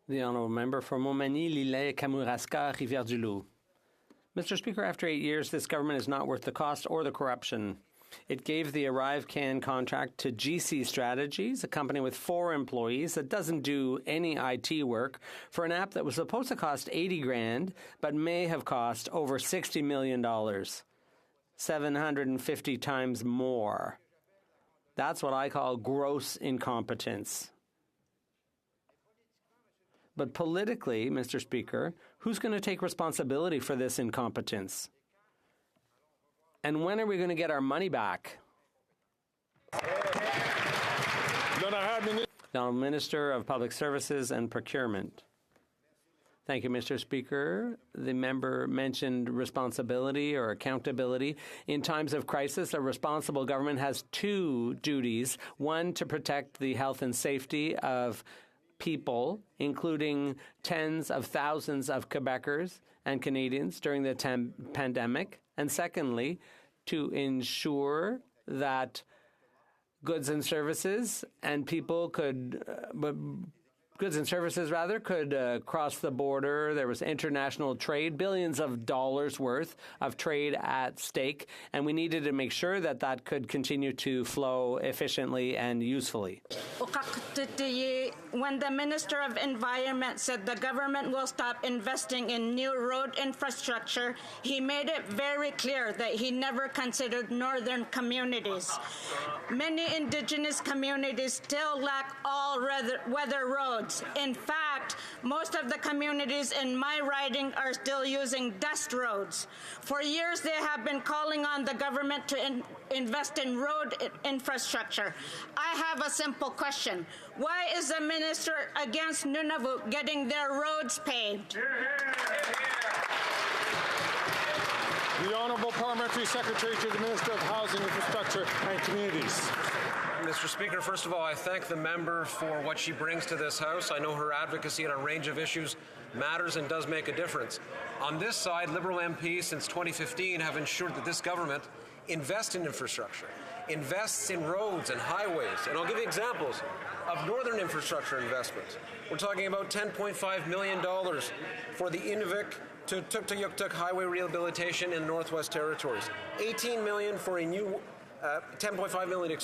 The Honourable Member for Montmagny, Lillet, Kamouraska, Rivière-du-Loup. Mr. Speaker, after 8 years, this government is not worth the cost or the corruption. It gave the Arrive CAN contract to GC Strategies, a company with 4 employees that doesn't do any IT work, for an app that was supposed to cost $80,000 but may have cost over $60 million, 750 times more. That's what I call gross incompetence. But politically, Mr. Speaker, who's going to take responsibility for this incompetence? And when are we going to get our money back? The Minister of Public Services and Procurement. Thank you, Mr. Speaker. The member mentioned responsibility or accountability. In times of crisis, a responsible government has 2 duties. One, to protect the health and safety of people, including tens of thousands of Quebecers and Canadians during the pandemic. And secondly, to ensure that goods and services could cross the border. There was international trade, billions of dollars worth of trade at stake, and we needed to make sure that that could continue to flow efficiently and usefully. When the Minister of Environment said the government will stop investing in new road infrastructure, he made it very clear that he never considered northern communities. Many Indigenous communities still lack all weather roads. In fact, most of the communities in my riding are still using dust roads. For years, they have been calling on the government to invest in road infrastructure. I have a simple question. Why is the minister against Nunavut getting their roads paved? The Honourable Parliamentary Secretary to the Minister of Housing, Infrastructure and Communities. Mr. Speaker, first of all, I thank the member for what she brings to this House. I know her advocacy on a range of issues matters and does make a difference. On this side, Liberal MPs since 2015 have ensured that this government invests in infrastructure, invests in roads and highways. And I'll give you examples of northern infrastructure investments. We're talking about $10.5 million for the Inuvik to Tuktoyaktuk highway rehabilitation in the Northwest Territories. $18 million for a new 10.5 million,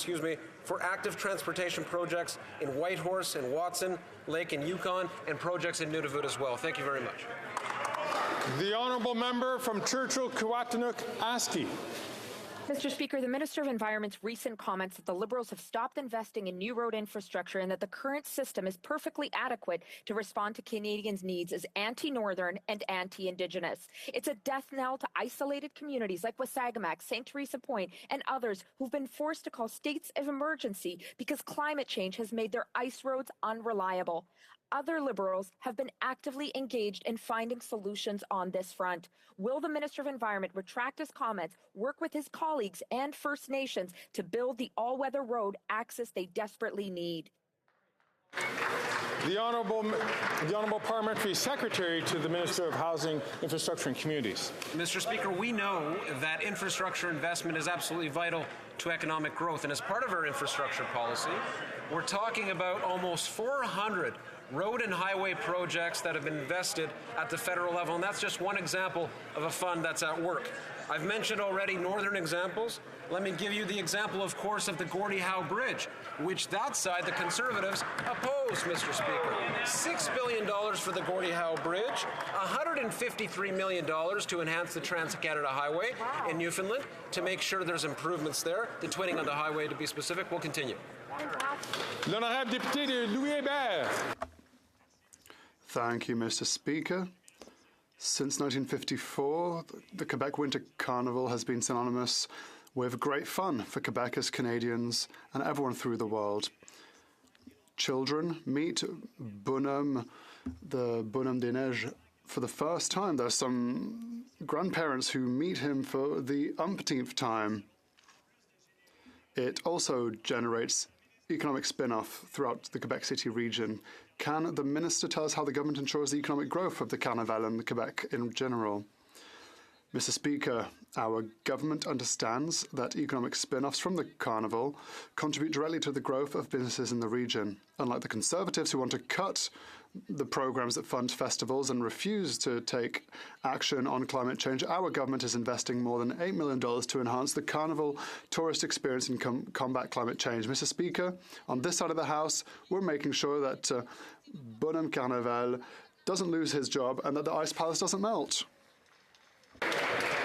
for active transportation projects in Whitehorse and Watson Lake and Yukon, and projects in Nunavut as well. Thank you very much. The Honourable Member from Churchill, Kiiwetinoong, Aski. Mr. Speaker, the Minister of Environment's recent comments that the Liberals have stopped investing in new road infrastructure and that the current system is perfectly adequate to respond to Canadians' needs is anti-Northern and anti-Indigenous. It's a death knell to isolated communities like Wasagamak, St. Teresa Point, and others who've been forced to call states of emergency because climate change has made their ice roads unreliable. Other Liberals have been actively engaged in finding solutions on this front. Will the Minister of Environment retract his comments, work with his colleagues and First Nations to build the all-weather road access they desperately need? The Honourable Parliamentary Secretary to the Minister of Housing, Infrastructure and Communities. Mr. Speaker, we know that infrastructure investment is absolutely vital to economic growth, and as part of our infrastructure policy, we're talking about almost 400 road and highway projects that have been invested at the federal level, and that's just one example of a fund that's at work. I've mentioned already northern examples. Let me give you the example, of course, of the Gordie Howe Bridge, which that side, the Conservatives, oppose, Mr. Speaker. $6 billion for the Gordie Howe Bridge, $153 million to enhance the Trans-Canada Highway in Newfoundland to make sure there's improvements there. The twinning on the highway, to be specific, will continue. L'honorable député de Louis Hébert. Thank you, Mr. Speaker. Since 1954, the Quebec Winter Carnival has been synonymous with great fun for Quebecers, Canadians, and everyone through the world. Children meet Bonhomme, the Bonhomme des Neiges, for the first time. There are some grandparents who meet him for the umpteenth time. It also generates economic spin-off throughout the Quebec City region. Can the minister tell us how the government ensures the economic growth of the Carnival and Quebec in general? Mr. Speaker, our government understands that economic spin-offs from the Carnival contribute directly to the growth of businesses in the region. Unlike the Conservatives who want to cut the programs that fund festivals and refuse to take action on climate change, our government is investing more than $8 million to enhance the Carnival tourist experience and combat climate change. Mr. Speaker, on this side of the House, we're making sure that Bonhomme Carnival doesn't lose his job and that the Ice Palace doesn't melt.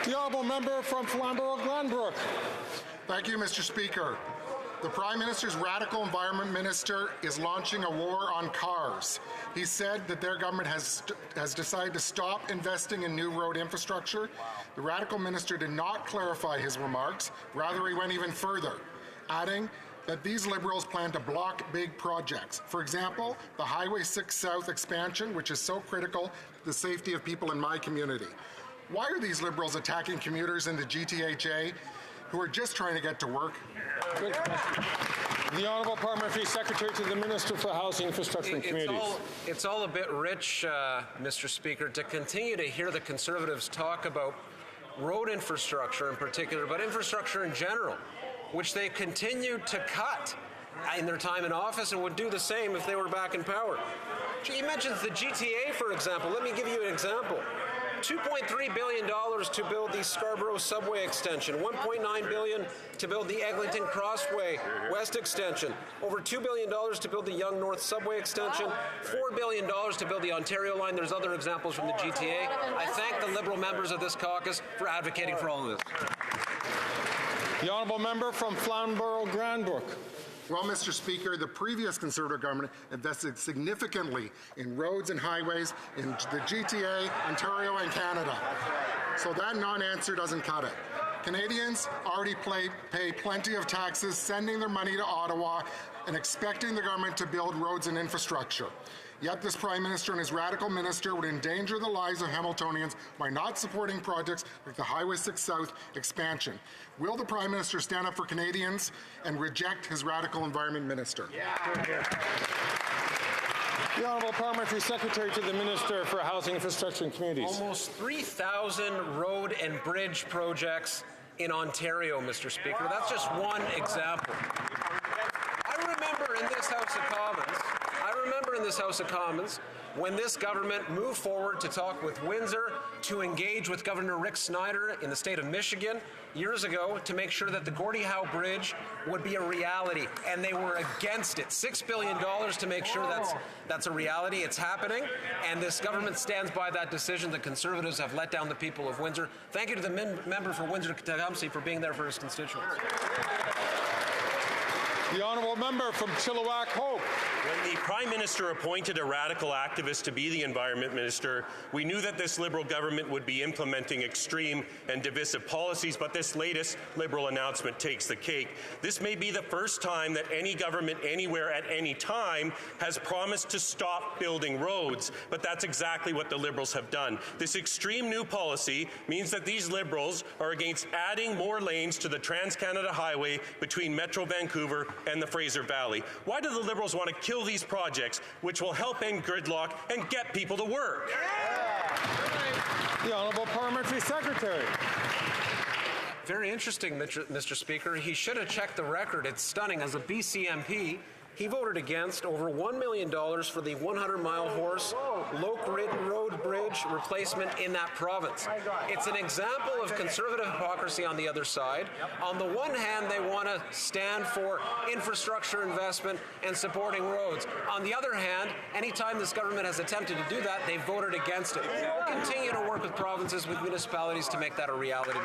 The honourable member from Flamborough-Glanbrook. Thank you, Mr. Speaker. The Prime Minister's radical environment minister is launching a war on cars. He said that their government has decided to stop investing in new road infrastructure. The radical minister did not clarify his remarks. Rather, he went even further, adding that these Liberals plan to block big projects. For example, the Highway 6 South expansion, which is so critical to the safety of people in my community. Why are these Liberals attacking commuters in the GTHA who are just trying to get to work? Good question. The Honourable Parliamentary Secretary to the Minister for Housing, Infrastructure and Communities. It's all a bit rich, Mr. Speaker, to continue to hear the Conservatives talk about road infrastructure in particular, but infrastructure in general, which they continue to cut in their time in office and would do the same if they were back in power. He mentions the GTA, for example. Let me give you an example. $2.3 billion to build the Scarborough subway extension, $1.9 billion to build the Eglinton Crossway West extension, over $2 billion to build the Yonge North subway extension, $4 billion to build the Ontario line. There's other examples from the GTA. I thank the Liberal members of this caucus for advocating for all of this. The honourable member from Flamborough-Glanbrook. Well, Mr. Speaker, the previous Conservative government invested significantly in roads and highways in the GTA, Ontario, and Canada. So that non-answer doesn't cut it. Canadians already pay plenty of taxes, sending their money to Ottawa and expecting the government to build roads and infrastructure. Yet this Prime Minister and his radical minister would endanger the lives of Hamiltonians by not supporting projects like the Highway 6 South expansion. Will the Prime Minister stand up for Canadians and reject his radical environment minister? The Honourable Parliamentary Secretary to the Minister for Housing, Infrastructure and Communities. Almost 3,000 road and bridge projects in Ontario, Mr. Speaker. That's just one example. I remember in this House of Commons when this government moved forward to talk with Windsor, to engage with Governor Rick Snyder in the state of Michigan years ago to make sure that the Gordie Howe Bridge would be a reality, and they were against it. $6 billion to make sure that's a reality. It's happening, and this government stands by that decision. The Conservatives have let down the people of Windsor. Thank you to the member for Windsor-Tecumseh for being there for his constituents. The honourable member from Chilliwack Hope. When the Prime Minister appointed a radical activist to be the Environment Minister, we knew that this Liberal government would be implementing extreme and divisive policies, but this latest Liberal announcement takes the cake. This may be the first time that any government anywhere at any time has promised to stop building roads, but that's exactly what the Liberals have done. This extreme new policy means that these Liberals are against adding more lanes to the Trans-Canada Highway between Metro Vancouver and the Fraser Valley. Why do the Liberals want to kill these projects, which will help end gridlock and get people to work? The Honourable Parliamentary Secretary. Very interesting, Mr. Speaker. He should have checked the record. It's stunning. As a BC MP, he voted against over $1 million for the 100-mile horse Loke Ridden Road Bridge replacement in that province. It's an example of conservative hypocrisy on the other side. On the one hand, they want to stand for infrastructure investment and supporting roads. On the other hand, anytime this government has attempted to do that, they've voted against it. We'll continue to work with provinces, with municipalities to make that a reality.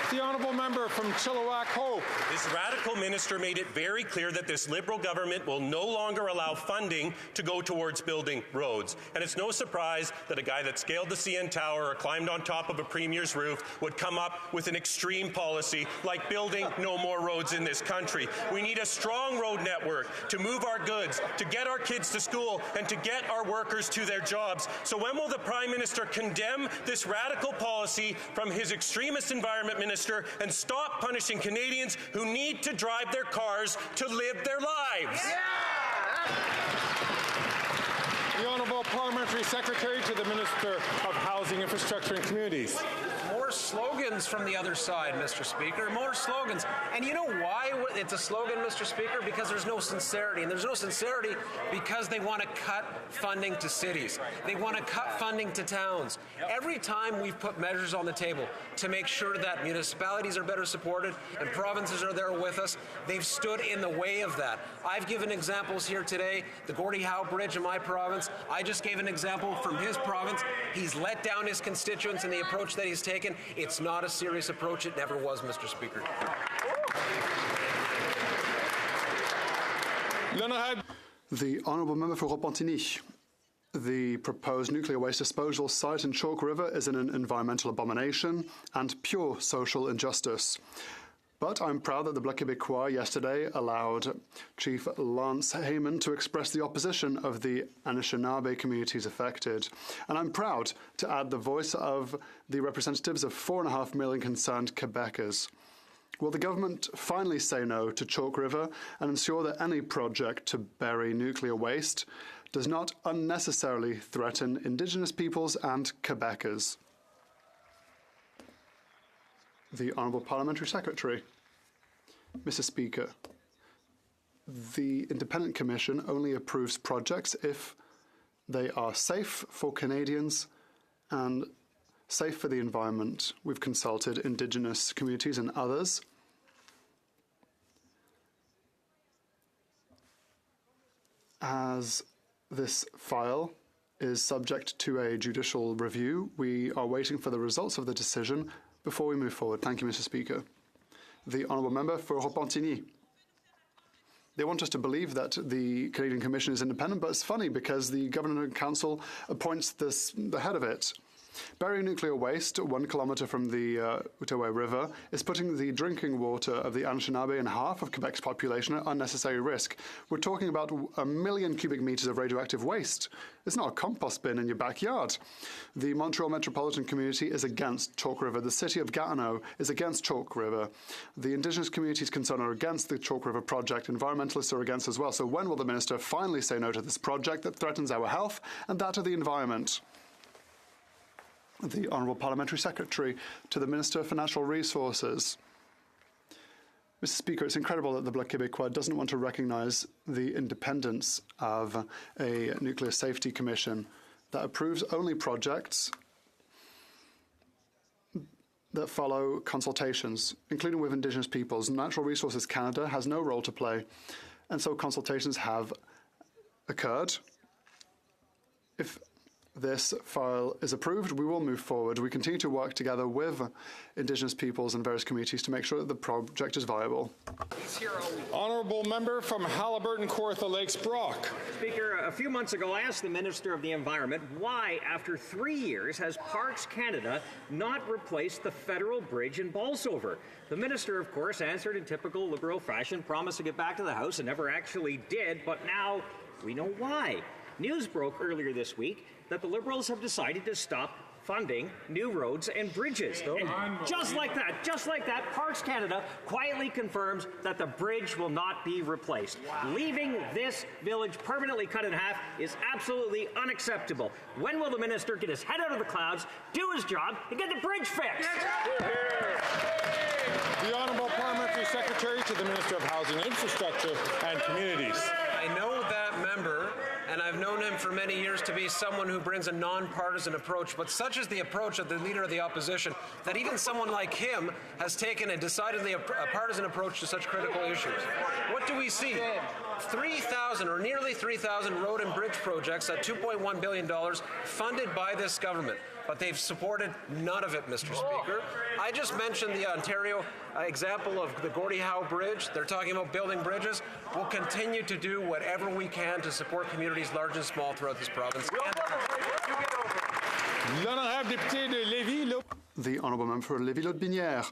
The honourable member from Chilliwack Hope. This radical minister made it very clear that this Liberal government will no longer allow funding to go towards building roads. And it's no surprise that a guy that scaled the CN Tower or climbed on top of a premier's roof would come up with an extreme policy like building no more roads in this country. We need a strong road network to move our goods, to get our kids to school, and to get our workers to their jobs. So when will the Prime Minister condemn this radical policy from his extremist environment minister and stop punishing Canadians who need to drive their cars to live their lives? The Honourable Parliamentary Secretary to the Minister of Housing, Infrastructure and Communities. More slogans from the other side, Mr. Speaker, more slogans. And you know why it's a slogan, Mr. Speaker? Because there's no sincerity. And there's no sincerity because they want to cut funding to cities. They want to cut funding to towns. Every time we've put measures on the table to make sure that municipalities are better supported and provinces are there with us, they've stood in the way of that. I've given examples here today, the Gordie Howe Bridge in my province. I just gave an example from his province. He's let down his constituents in the approach that he's taken. It's not a serious approach. It never was, Mr. Speaker. The honourable member for Repentigny. The proposed nuclear waste disposal site in Chalk River is an environmental abomination and pure social injustice. But I'm proud that the Bloc Québécois yesterday allowed Chief Lance Heyman to express the opposition of the Anishinaabe communities affected. And I'm proud to add the voice of the representatives of 4.5 million concerned Quebecers. Will the government finally say no to Chalk River and ensure that any project to bury nuclear waste does not unnecessarily threaten Indigenous peoples and Quebecers? The Honourable Parliamentary Secretary. Mr. Speaker, the Independent Commission only approves projects if they are safe for Canadians and safe for the environment. We've consulted Indigenous communities and others. As this file is subject to a judicial review, we are waiting for the results of the decision before we move forward. Thank you, Mr. Speaker. The honourable member for Repentigny. They want us to believe that the Canadian Commission is independent, but it's funny because the Governor Council appoints the head of it. Burying nuclear waste 1 kilometre from the Outaouais River is putting the drinking water of the Anishinaabe and half of Quebec's population at unnecessary risk. We're talking about 1 million cubic metres of radioactive waste. It's not a compost bin in your backyard. The Montreal Metropolitan Community is against Chalk River. The city of Gatineau is against Chalk River. The Indigenous communities concerned are against the Chalk River project. Environmentalists are against as well. So when will the minister finally say no to this project that threatens our health and that of the environment? The Honourable Parliamentary Secretary to the Minister for Natural Resources. Mr. Speaker, it's incredible that the Bloc Québécois doesn't want to recognise the independence of a nuclear safety commission that approves only projects that follow consultations, including with Indigenous peoples. Natural Resources Canada has no role to play, and so consultations have occurred. If this file is approved, we will move forward. We continue to work together with Indigenous peoples and various communities to make sure that the project is viable. Honourable member from Halliburton, Kawartha Lakes, Brock. Speaker, a few months ago I asked the Minister of the Environment why, after 3 years, has Parks Canada not replaced the federal bridge in Bolsover. The Minister, of course, answered in typical Liberal fashion, promised to get back to the House and never actually did, but now we know why. News broke earlier this week that the Liberals have decided to stop funding new roads and bridges. And just like that, Parks Canada quietly confirms that the bridge will not be replaced. Leaving this village permanently cut in half is absolutely unacceptable. When will the minister get his head out of the clouds, do his job, and get the bridge fixed? The Honourable Parliamentary Secretary to the Minister of Housing, Infrastructure and Communities. I know that member, and I've known him for many years to be someone who brings a nonpartisan approach, but such is the approach of the Leader of the Opposition that even someone like him has taken a decidedly a partisan approach to such critical issues. What do we see? 3,000 or nearly 3,000 road and bridge projects at $2.1 billion funded by this government. But they've supported none of it, Mr. Speaker. I just mentioned the Ontario example of the Gordie Howe Bridge. They're talking about building bridges. We'll continue to do whatever we can to support communities large and small throughout this province. The Honourable Member for Lévis-Lotbinière.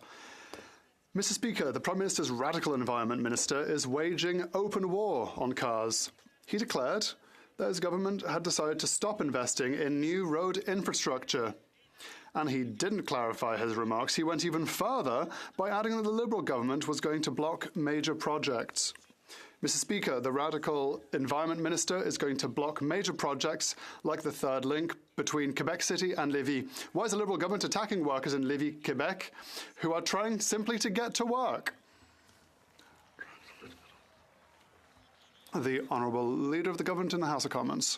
Mr. Speaker, the Prime Minister's radical Environment Minister is waging open war on cars. He declared that his government had decided to stop investing in new road infrastructure. And he didn't clarify his remarks. He went even further by adding that the Liberal government was going to block major projects. Mr. Speaker, the radical Environment Minister is going to block major projects like the third link between Quebec City and Lévis. Why is the Liberal government attacking workers in Lévis, Quebec, who are trying simply to get to work? The Honourable Leader of the Government in the House of Commons.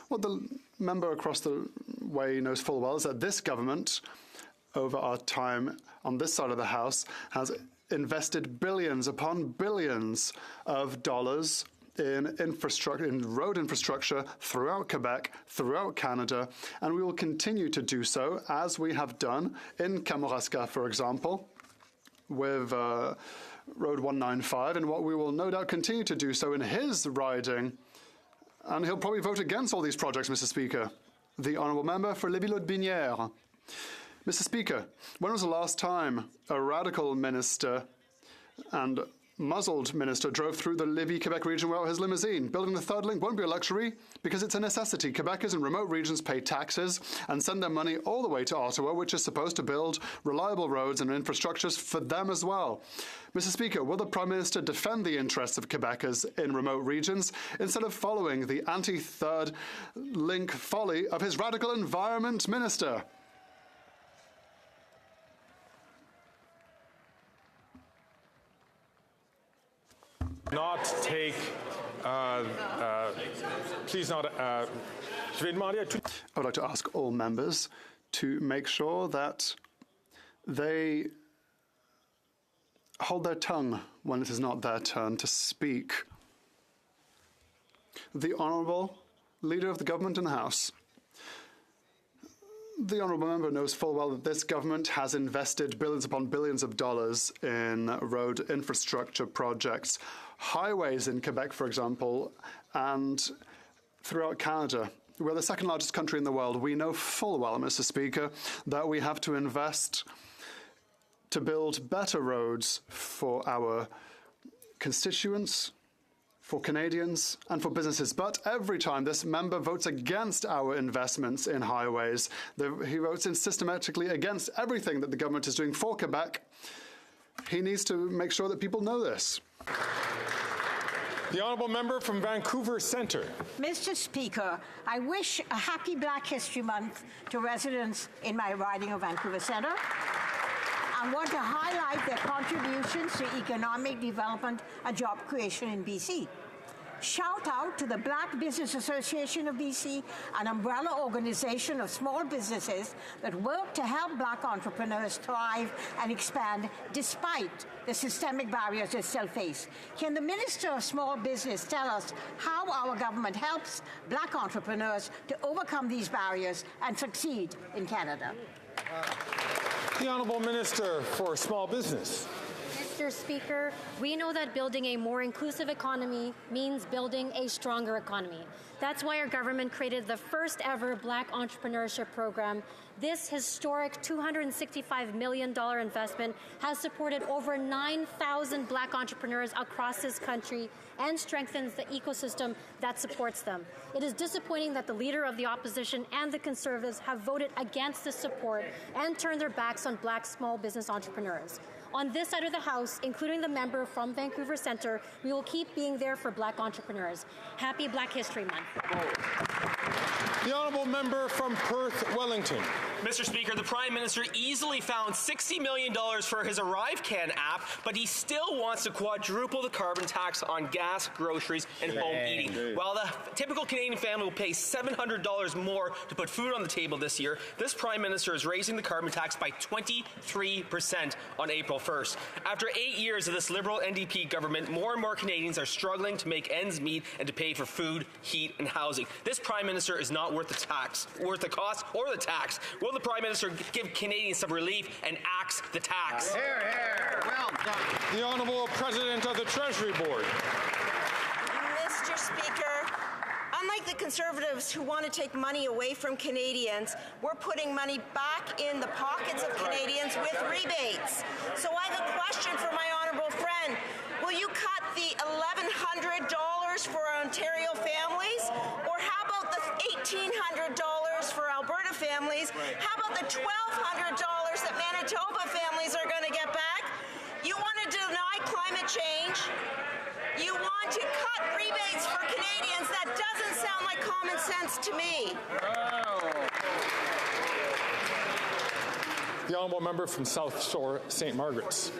What the member across the way knows full well is that this government, over our time on this side of the House, has invested billions upon billions of dollars in infrastructure, in road infrastructure throughout Quebec, throughout Canada, and we will continue to do so, as we have done in Kamouraska, for example, with Road 195, and what we will no doubt continue to do so in his riding. And he'll probably vote against all these projects, Mr. Speaker. The Honourable Member for Lévis-Lotbinière. Mr. Speaker, when was the last time a radical minister and muzzled minister drove through the Lévis, Quebec region without his limousine? Building the third link won't be a luxury because it's a necessity. Quebecers in remote regions pay taxes and send their money all the way to Ottawa, which is supposed to build reliable roads and infrastructures for them as well. Mr. Speaker, will the Prime Minister defend the interests of Quebecers in remote regions instead of following the anti-third link folly of his radical Environment Minister? Not take, please not, I would like to ask all members to make sure that they hold their tongue when it is not their turn to speak. The Honourable Leader of the Government in the House. The Honourable Member knows full well that this government has invested billions upon billions of dollars in road infrastructure projects, highways in Quebec, for example, and throughout Canada. We're the second largest country in the world. We know full well, Mr. Speaker, that we have to invest to build better roads for our constituents, for Canadians and for businesses. But every time this member votes against our investments in highways, he votes in systematically against everything that the government is doing for Quebec. He needs to make sure that people know this. The Honourable Member from Vancouver Centre. Mr. Speaker, I wish a happy Black History Month to residents in my riding of Vancouver Centre. I want to highlight their contributions to economic development and job creation in BC. Shout out to the Black Business Association of BC, an umbrella organization of small businesses that work to help Black entrepreneurs thrive and expand despite the systemic barriers they still face. Can the Minister of Small Business tell us how our government helps Black entrepreneurs to overcome these barriers and succeed in Canada? The Honourable Minister for Small Business. Mr. Speaker, we know that building a more inclusive economy means building a stronger economy. That's why our government created the first ever Black Entrepreneurship Program. This historic $265 million investment has supported over 9,000 Black entrepreneurs across this country and strengthens the ecosystem that supports them. It is disappointing that the Leader of the Opposition and the Conservatives have voted against this support and turned their backs on Black small business entrepreneurs. On this side of the House, including the member from Vancouver Centre, we will keep being there for Black entrepreneurs. Happy Black History Month. The honourable member from Perth Wellington. Mr. Speaker, the Prime Minister easily found $60 million for his ArriveCan app, but he still wants to quadruple the carbon tax on gas, groceries, and home eating. While the typical Canadian family will pay $700 more to put food on the table this year, this Prime Minister is raising the carbon tax by 23% on April 1st. After 8 years of this Liberal NDP government, more and more Canadians are struggling to make ends meet and to pay for food, heat, and housing. This Prime Minister is not worth the cost or the tax. Will the Prime Minister give Canadians some relief and axe the tax? Hear, hear. Well done. The Honourable President of the Treasury Board. Mr. Speaker, unlike the Conservatives who want to take money away from Canadians, we're putting money back in the pockets of Canadians with rebates. So I have a question for my honourable friend. Will you cut the $1,100 for Ontario families? Or how about the $1,800 for Alberta families? How about the $1,200 that Manitoba families are going to get back? You want to deny climate change? You want to cut rebates for Canadians? That doesn't sound like common sense to me. The honourable member from South Shore, St. Margaret's.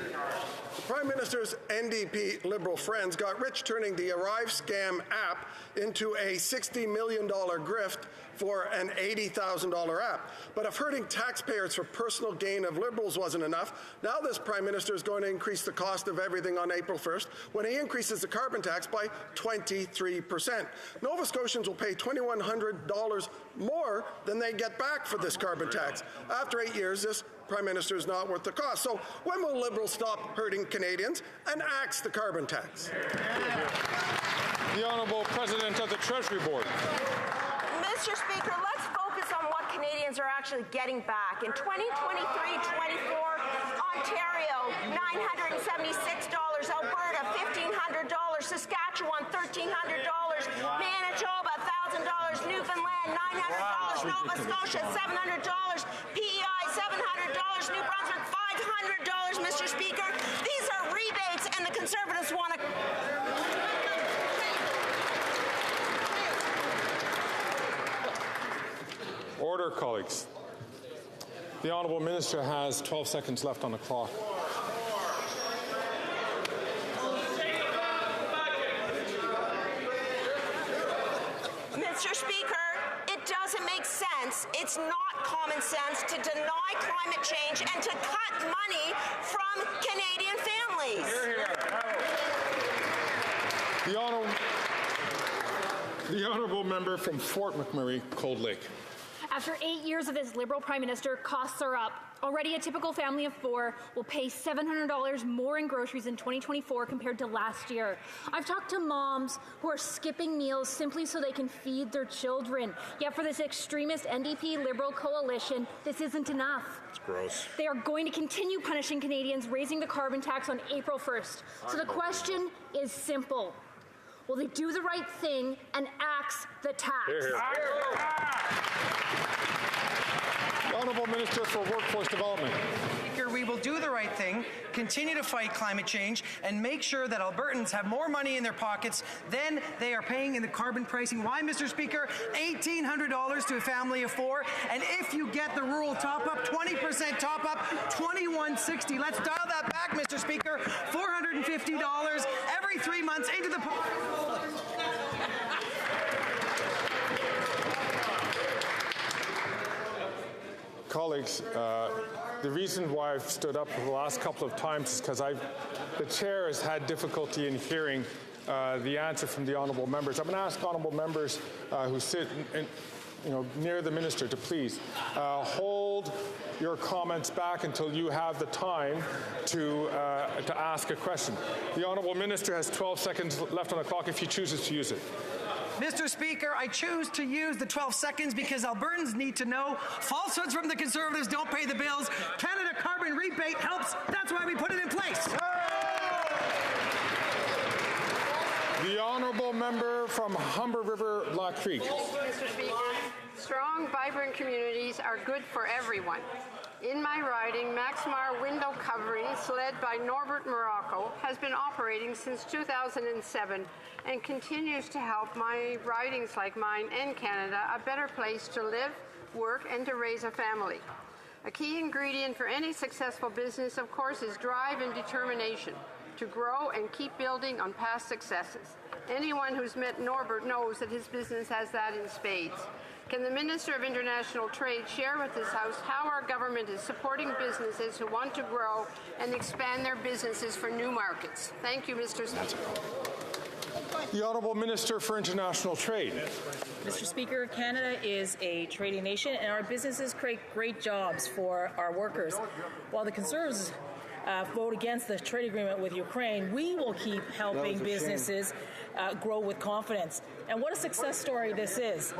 The Prime Minister's NDP Liberal friends got rich turning the ArriveScam app into a $60 million grift for an $80,000 app. But if hurting taxpayers for personal gain of Liberals wasn't enough, now this Prime Minister is going to increase the cost of everything on April 1st when he increases the carbon tax by 23%. Nova Scotians will pay $2,100 more than they get back for this carbon tax. After 8 years, this Prime Minister is not worth the cost. So when will Liberals stop hurting Canadians and axe the carbon tax? The Honourable President of the Treasury Board. Mr. Speaker, let's focus on what Canadians are actually getting back. In 2023-24, Ontario, $976, Alberta, $1,500, Saskatchewan, $1,300, Manitoba, $1,000, Newfoundland, $900, Nova Scotia, $700, PEI, $700, New Brunswick, $500, Mr. Speaker. These are rebates, and the Conservatives want to... Order, colleagues. The Honourable Minister has 12 seconds left on the clock. Mr. Speaker, it doesn't make sense. It's not common sense to deny climate change and to cut money from Canadian families. The Honourable Member from Fort McMurray, Cold Lake. After 8 years of this Liberal Prime Minister, costs are up. Already, a typical family of four will pay $700 more in groceries in 2024 compared to last year. I've talked to moms who are skipping meals simply so they can feed their children. Yet for this extremist NDP Liberal coalition, this isn't enough. It's gross. They are going to continue punishing Canadians, raising the carbon tax on April 1st. So the question is simple. Will they do the right thing and axe the tax? Honourable Minister for Workforce Development. Speaker, we will do the right thing, continue to fight climate change, and make sure that Albertans have more money in their pockets than they are paying in the carbon pricing. Why, Mr. Speaker? $1,800 to a family of four, and if you get the rural top-up, 20% top-up, $2,160. Let's dial that back, Mr. Speaker. $450 every 3 months into the Colleagues, the reason why I've stood up the last couple of times is because the chair has had difficulty in hearing the answer from the honourable members. I'm going to ask honourable members who sit near the minister to please hold your comments back until you have the time to ask a question. The honourable minister has 12 seconds left on the clock if he chooses to use it. Mr. Speaker, I choose to use the 12 seconds because Albertans need to know falsehoods from the Conservatives don't pay the bills. Canada carbon rebate helps. That's why we put it in place. The honourable member from Humber River, Black Creek. Mr. Speaker, strong, vibrant communities are good for everyone. In my riding, Maxmar Window Coverings, led by Norbert Morocco, has been operating since 2007 and continues to help my ridings like mine and Canada a better place to live, work, and to raise a family. A key ingredient for any successful business, of course, is drive and determination to grow and keep building on past successes. Anyone who's met Norbert knows that his business has that in spades. Can the Minister of International Trade share with this House how our government is supporting businesses who want to grow and expand their businesses for new markets? Thank you, Mr. Speaker. The Honourable Minister for International Trade. Mr. Speaker, Canada is a trading nation and our businesses create great jobs for our workers. While the Conservatives vote against the trade agreement with Ukraine, we will keep helping businesses grow with confidence. And what a success story this is.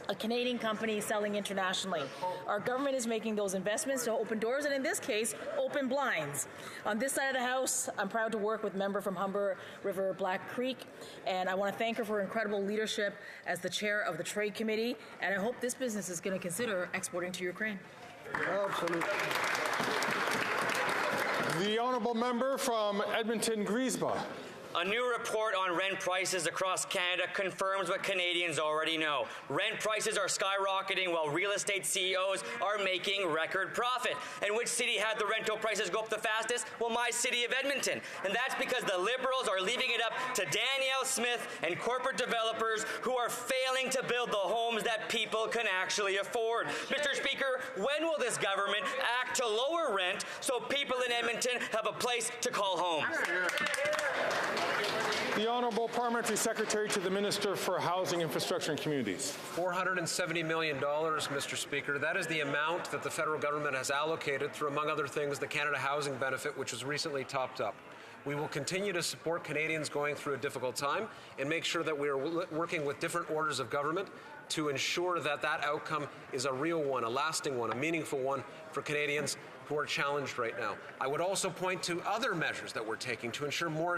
A Canadian company selling internationally. Our government is making those investments to open doors, and in this case, open blinds. On this side of the House, I'm proud to work with member from Humber River, Black Creek, and I want to thank her for her incredible leadership as the chair of the Trade Committee, and I hope this business is going to consider exporting to Ukraine. Absolutely. The honourable member from Edmonton, Griesba. A new report on rent prices across Canada confirms what Canadians already know. Rent prices are skyrocketing while real estate CEOs are making record profit. And which city had the rental prices go up the fastest? Well, my city of Edmonton. And that's because the Liberals are leaving it up to Danielle Smith and corporate developers who are failing to build the homes that people can actually afford. Mr. Speaker, when will this government act to lower rent so people in Edmonton have a place to call home? The Honourable Parliamentary Secretary to the Minister for Housing, Infrastructure and Communities. $470 million, Mr. Speaker. That is the amount that the federal government has allocated through, among other things, the Canada Housing Benefit, which was recently topped up. We will continue to support Canadians going through a difficult time and make sure that we are working with different orders of government to ensure that that outcome is a real one, a lasting one, a meaningful one for Canadians who are challenged right now. I would also point to other measures that we're taking to ensure more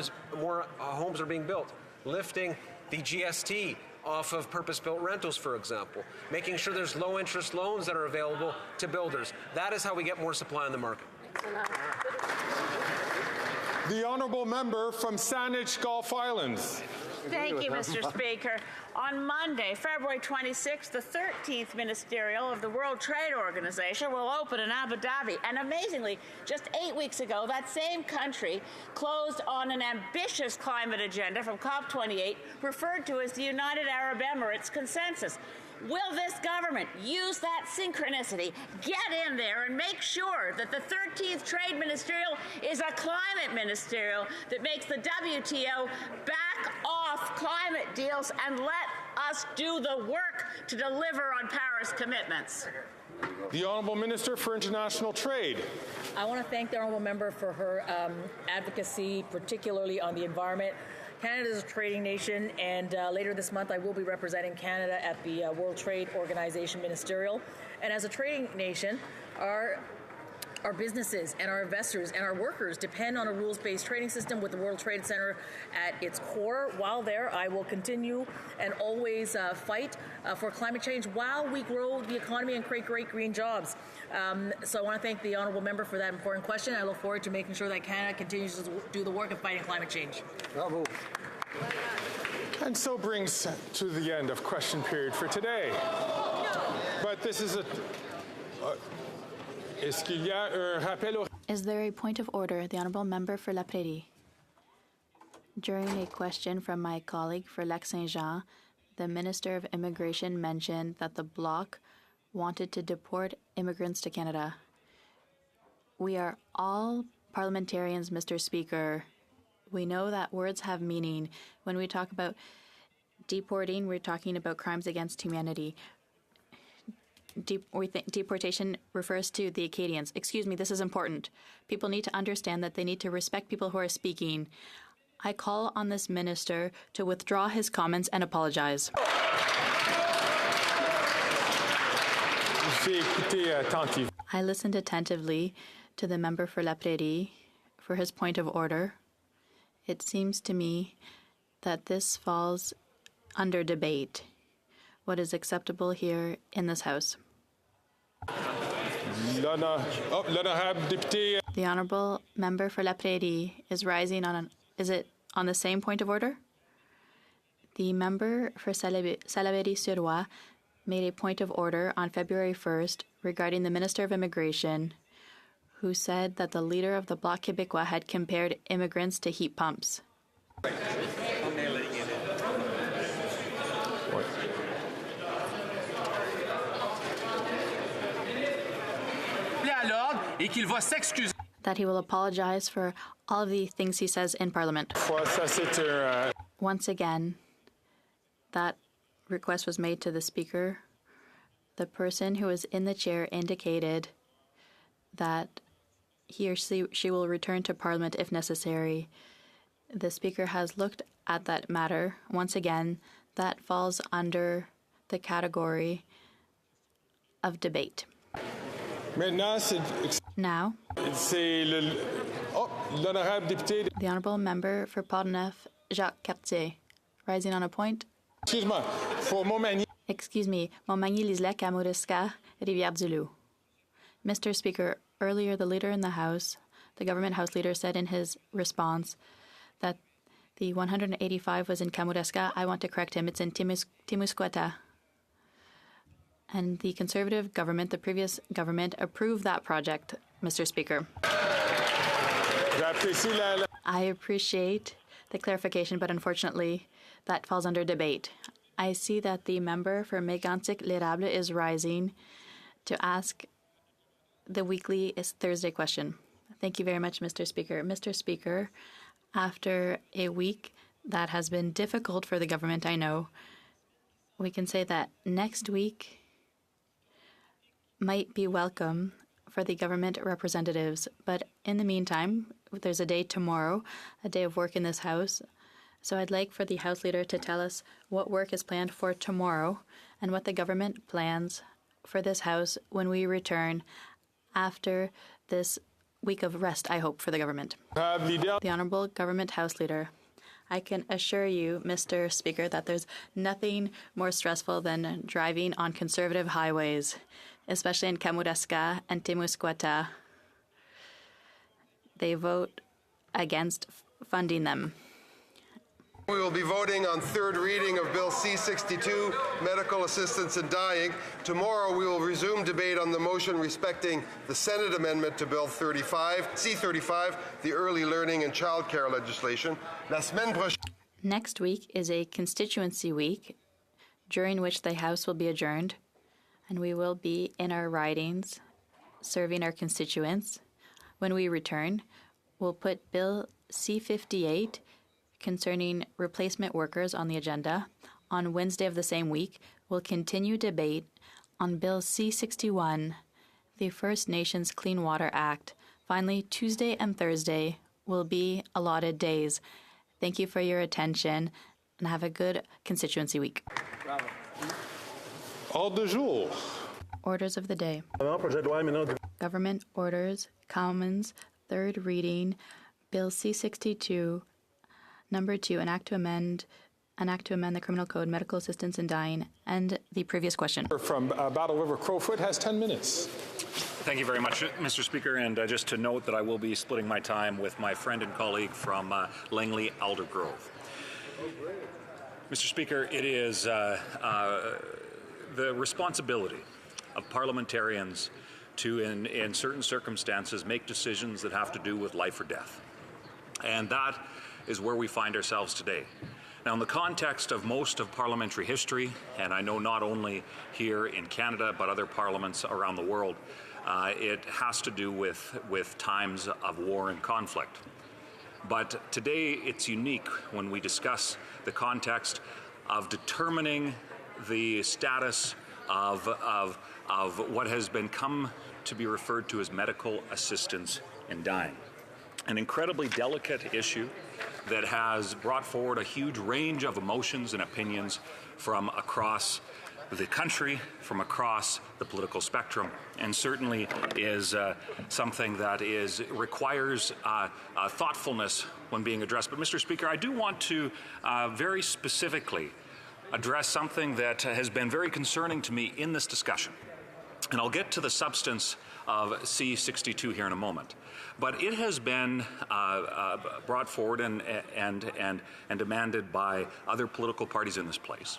homes are being built, lifting the GST off of purpose-built rentals, for example, making sure there's low-interest loans that are available to builders. That is how we get more supply on the market. The honourable member from Saanich Gulf Islands. Thank you, Mr. Speaker. On Monday, February 26th, the 13th Ministerial of the World Trade Organization will open in Abu Dhabi. And amazingly, just 8 weeks ago, that same country closed on an ambitious climate agenda from COP28, referred to as the United Arab Emirates Consensus. Will this government use that synchronicity, get in there and make sure that the 13th Trade Ministerial is a climate ministerial that makes the WTO back off climate deals and let us do the work to deliver on Paris commitments? The Honourable Minister for International Trade. I want to thank the honourable member for her advocacy, particularly on the environment. Canada is a trading nation, and later this month I will be representing Canada at the World Trade Organization Ministerial. And as a trading nation, our businesses and our investors and our workers depend on a rules-based trading system with the World Trade Center at its core. While there, I will continue and always fight for climate change while we grow the economy and create great green jobs. So I want to thank the honourable member for that important question. I look forward to making sure that Canada continues to do the work of fighting climate change. Bravo. And so brings to the end of question period for today. But this is Is there a point of order? The Honourable Member for La Prairie. During a question from my colleague for Lac-Saint-Jean, the Minister of Immigration mentioned that the Bloc wanted to deport immigrants to Canada. We are all parliamentarians, Mr. Speaker. We know that words have meaning. When we talk about deporting, we're talking about crimes against humanity. deportation refers to the Acadians. Excuse me, this is important. People need to understand that they need to respect people who are speaking. I call on this minister to withdraw his comments and apologize. I listened attentively to the member for La Prairie for his point of order. It seems to me that this falls under debate. What is acceptable here in this House? The honourable member for La Prairie is rising on is it on the same point of order? The member for Salaberry-sur-Roi made a point of order on February 1st regarding the Minister of Immigration, who said that the leader of the Bloc Québécois had compared immigrants to heat pumps. That he will apologize for all of the things he says in Parliament. Once again, that request was made to the Speaker. The person who was in the chair indicated that he or she will return to Parliament if necessary. The Speaker has looked at that matter. Once again, that falls under the category of debate. Now, the Honourable Member for Portneuf, Jacques Cartier, rising on a point. Excuse me, Montmagny-Liselec, Kamouraska, Rivière-du-Loup. Mr. Speaker, earlier the leader in the House, the government House leader, said in his response that the 185 was in Kamouraska. I want to correct him. It's in Témiscouata. And the Conservative government, the previous government, approved that project, Mr. Speaker. I appreciate the clarification, but unfortunately, that falls under debate. I see that the member for Mégantic-L'Érable is rising to ask the weekly Thursday question. Thank you very much, Mr. Speaker. Mr. Speaker, after a week that has been difficult for the government, I know, we can say that next week might be welcome for the government representatives. But in the meantime, there's a day tomorrow, a day of work in this House. So I'd like for the House Leader to tell us what work is planned for tomorrow and what the government plans for this House when we return after this week of rest, I hope, for the government. The Honourable Government House Leader. I can assure you, Mr. Speaker, that there's nothing more stressful than driving on Conservative highways, especially in Kamouraska and Témiscouata. They vote against funding them. We will be voting on third reading of Bill C-62, Medical Assistance in Dying. Tomorrow we will resume debate on the motion respecting the Senate amendment to Bill C-35, the early learning and child care legislation. Next week is a constituency week, during which the House will be adjourned, and we will be in our ridings serving our constituents. When we return, we'll put Bill C-58 concerning replacement workers on the agenda. On Wednesday of the same week, we'll continue debate on Bill C-61, the First Nations Clean Water Act. Finally, Tuesday and Thursday will be allotted days. Thank you for your attention and have a good constituency week. Bravo. Ordre du jour. Orders of the day. Government Orders, Commons, third reading, Bill C-62, Number 2, an act to amend the Criminal Code, Medical Assistance in Dying, and the previous question. From Battle River Crowfoot has 10 minutes. Thank you very much, Mr. Speaker. And just to note that I will be splitting my time with my friend and colleague from Langley Aldergrove. Mr. Speaker, it is the responsibility of parliamentarians to, in certain circumstances, make decisions that have to do with life or death. And that is where we find ourselves today. Now, in the context of most of parliamentary history, and I know not only here in Canada, but other parliaments around the world, it has to do with times of war and conflict. But today it's unique when we discuss the context of determining the status of of what has been come to be referred to as medical assistance in dying. An incredibly delicate issue that has brought forward a huge range of emotions and opinions from across the country, from across the political spectrum, and certainly is something that requires thoughtfulness when being addressed. But, Mr. Speaker, I do want to very specifically address something that has been very concerning to me in this discussion. And I'll get to the substance of C-62 here in a moment. But it has been brought forward and demanded by other political parties in this place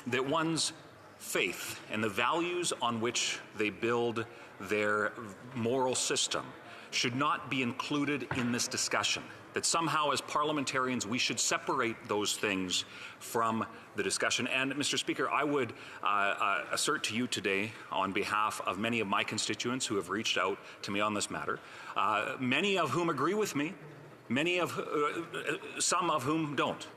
that one's faith and the values on which they build their moral system should not be included in this discussion. That somehow as parliamentarians we should separate those things from the discussion. And Mr. Speaker, I would assert to you today on behalf of many of my constituents who have reached out to me on this matter, many of whom agree with me, some of whom don't.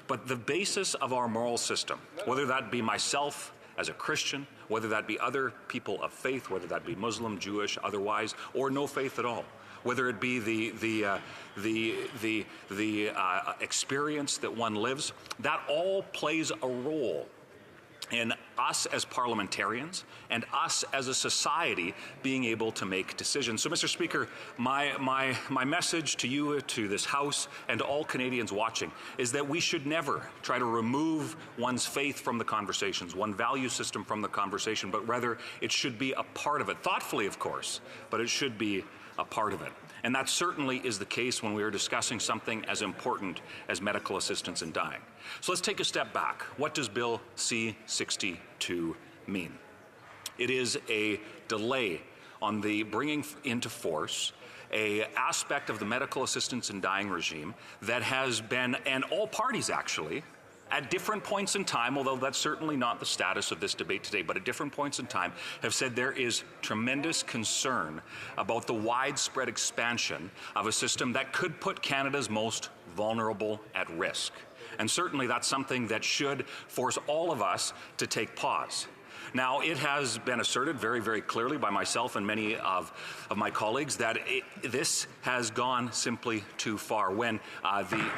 But the basis of our moral system, whether that be myself as a Christian, whether that be other people of faith, whether that be Muslim, Jewish, otherwise, or no faith at all, whether it be the experience that one lives, that all plays a role in us as parliamentarians and us as a society being able to make decisions. So, Mr. Speaker, my message to you, to this House, and to all Canadians watching is that we should never try to remove one's faith from the conversations, one value system from the conversation, but rather it should be a part of it. Thoughtfully, of course, but it should be a part of it. And that certainly is the case when we are discussing something as important as medical assistance in dying. So let's take a step back. What does Bill C-62 mean? It is a delay on the bringing into force an aspect of the medical assistance in dying regime that has been, and all parties actually, at different points in time, although that's certainly not the status of this debate today, but at different points in time, have said there is tremendous concern about the widespread expansion of a system that could put Canada's most vulnerable at risk. And certainly that's something that should force all of us to take pause. Now, it has been asserted very, very clearly by myself and many of my colleagues that this has gone simply too far when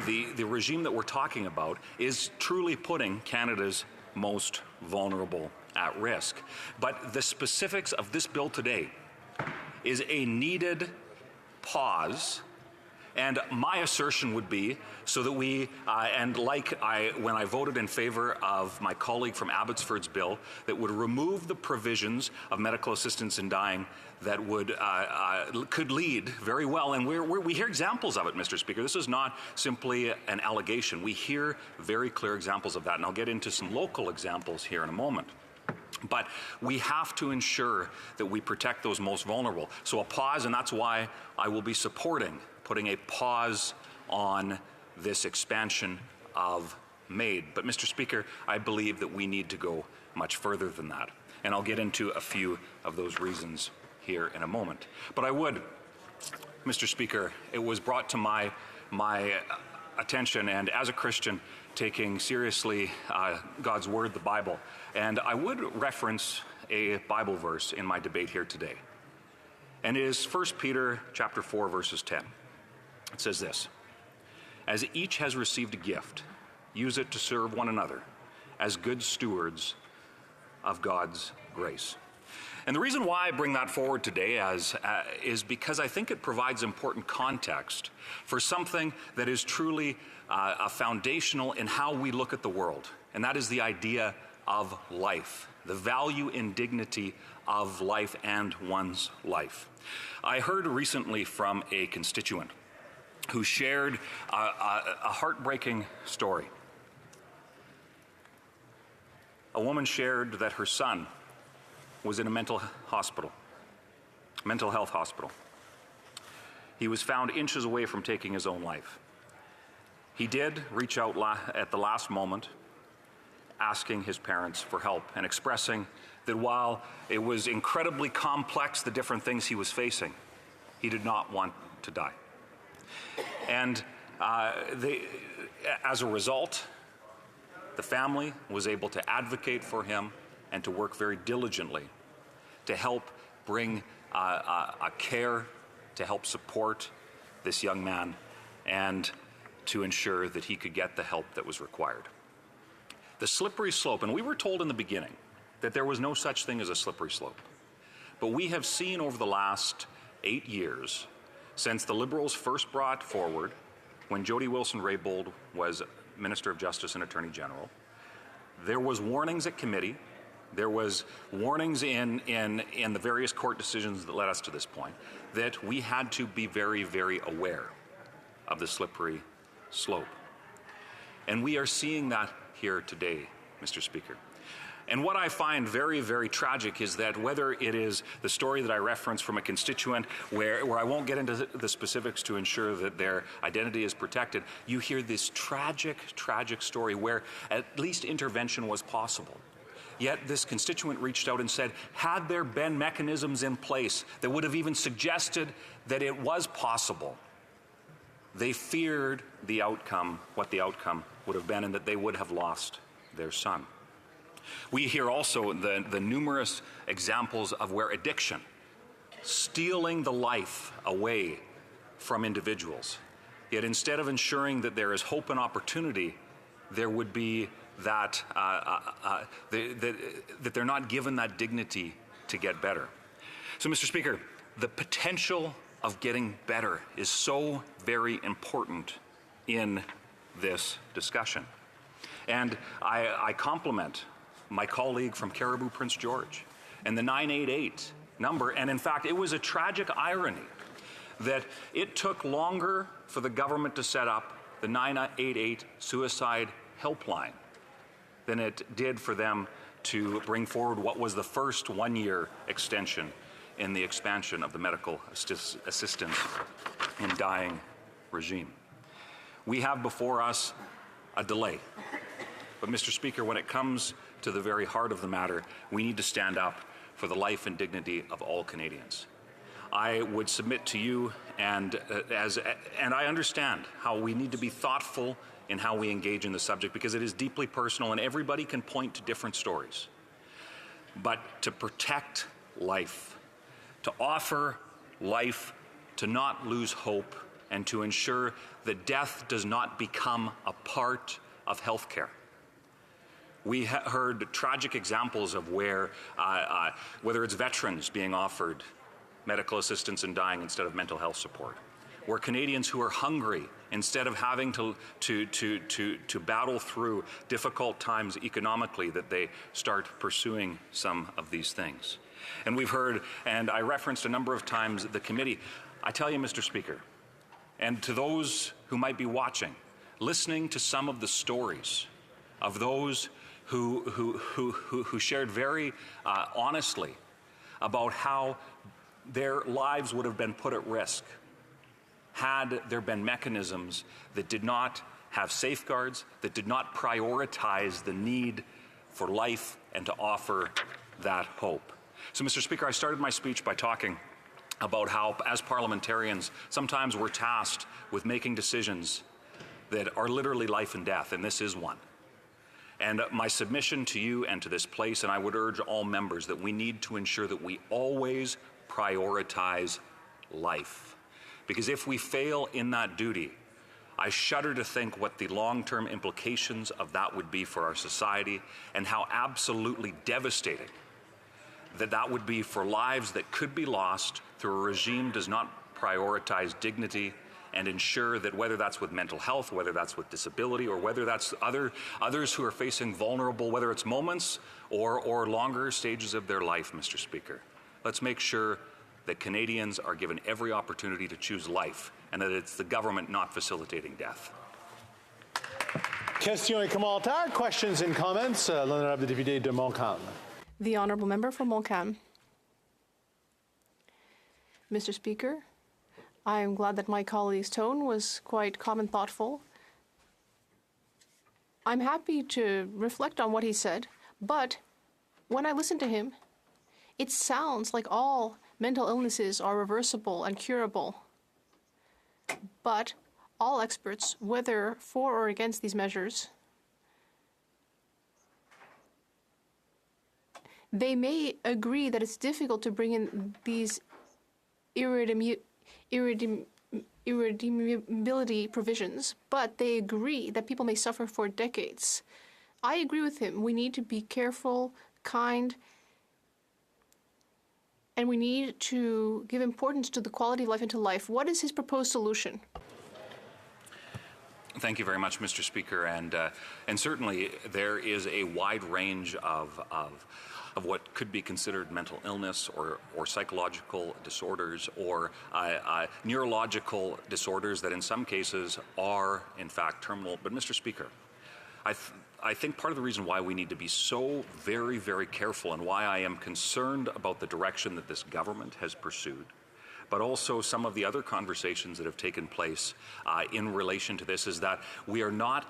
the regime that we're talking about is truly putting Canada's most vulnerable at risk. But the specifics of this bill today is a needed pause. And my assertion would be so that we, when I voted in favor of my colleague from Abbotsford's bill that would remove the provisions of medical assistance in dying that would could lead very well, and we hear examples of it, Mr. Speaker. This is not simply an allegation. We hear very clear examples of that, and I'll get into some local examples here in a moment. But we have to ensure that we protect those most vulnerable. So a pause, and that's why I will be supporting putting a pause on this expansion of MAID. But, Mr. Speaker, I believe that we need to go much further than that. And I'll get into a few of those reasons here in a moment. But I would, Mr. Speaker, it was brought to my attention, and as a Christian, taking seriously God's Word, the Bible, and I would reference a Bible verse in my debate here today. And it is 1 Peter chapter 4, verses 10. It says this: "As each has received a gift, use it to serve one another as good stewards of God's grace." And the reason why I bring that forward today is because I think it provides important context for something that is truly foundational in how we look at the world, and that is the idea of life, the value and dignity of life and one's life. I heard recently from a constituent who shared a heartbreaking story. A woman shared that her son was in a mental health hospital. He was found inches away from taking his own life. He did reach out at the last moment, asking his parents for help and expressing that while it was incredibly complex, the different things he was facing, he did not want to die. And as a result, the family was able to advocate for him and to work very diligently to help bring a care to help support this young man and to ensure that he could get the help that was required. The slippery slope, and we were told in the beginning that there was no such thing as a slippery slope, but we have seen over the last 8 years, since the Liberals first brought forward, when Jody Wilson-Raybould was Minister of Justice and Attorney General, there was warnings at committee, there was warnings in the various court decisions that led us to this point, that we had to be very, very aware of the slippery slope. And we are seeing that here today, Mr. Speaker. And what I find very, very tragic is that whether it is the story that I referenced from a constituent where I won't get into the specifics to ensure that their identity is protected, you hear this tragic, tragic story where at least intervention was possible. Yet this constituent reached out and said, had there been mechanisms in place that would have even suggested that it was possible, they feared the outcome, what the outcome would have been, and that they would have lost their son. We hear also the numerous examples of where addiction, stealing the life away from individuals. Yet instead of ensuring that there is hope and opportunity, there would be that they're not given that dignity to get better. So, Mr. Speaker, the potential of getting better is so very important in this discussion. And I compliment my colleague from Caribou Prince George and the 988 number. And in fact, it was a tragic irony that it took longer for the government to set up the 988 suicide helpline than it did for them to bring forward what was the first one-year extension in the expansion of the medical assistance in dying regime. We have before us a delay. But Mr. Speaker, when it comes to the very heart of the matter, we need to stand up for the life and dignity of all Canadians. I would submit to you, and I understand how we need to be thoughtful in how we engage in the subject because it is deeply personal and everybody can point to different stories. But to protect life, to offer life, to not lose hope, and to ensure that death does not become a part of health care. We heard tragic examples of where, whether it's veterans being offered medical assistance in dying instead of mental health support, where Canadians who are hungry, instead of having to battle through difficult times economically, that they start pursuing some of these things. And we've heard, and I referenced a number of times the committee. I tell you, Mr. Speaker, and to those who might be watching, listening to some of the stories of those who shared very honestly about how their lives would have been put at risk had there been mechanisms that did not have safeguards, that did not prioritize the need for life and to offer that hope. So, Mr. Speaker, I started my speech by talking about how, as parliamentarians, sometimes we're tasked with making decisions that are literally life and death, and this is one. And my submission to you and to this place, and I would urge all members, that we need to ensure that we always prioritize life. Because if we fail in that duty, I shudder to think what the long-term implications of that would be for our society and how absolutely devastating that would be for lives that could be lost through a regime does not prioritize dignity and ensure that whether that's with mental health, whether that's with disability, or whether that's others who are facing vulnerable, whether it's moments or longer stages of their life, Mr. Speaker. Let's make sure that Canadians are given every opportunity to choose life and that it's the government not facilitating death. Questions et commentaires, questions and comments. L'honorable député de Montcalm. The honourable member for Montcalm. Mr. Speaker, I am glad that my colleague's tone was quite calm and thoughtful. I'm happy to reflect on what he said, but when I listen to him, it sounds like all mental illnesses are reversible and curable. But all experts, whether for or against these measures, They may agree that it's difficult to bring in these irredeemability provisions, but they agree that people may suffer for decades. I agree with him. We need to be careful, kind, and we need to give importance to the quality of life and to life. What is his proposed solution? Thank you very much, Mr. Speaker. And certainly there is a wide range of what could be considered mental illness or psychological disorders or neurological disorders that in some cases are, in fact, terminal. But, Mr. Speaker, I think part of the reason why we need to be so very, very careful and why I am concerned about the direction that this government has pursued, but also some of the other conversations that have taken place in relation to this, is that we are not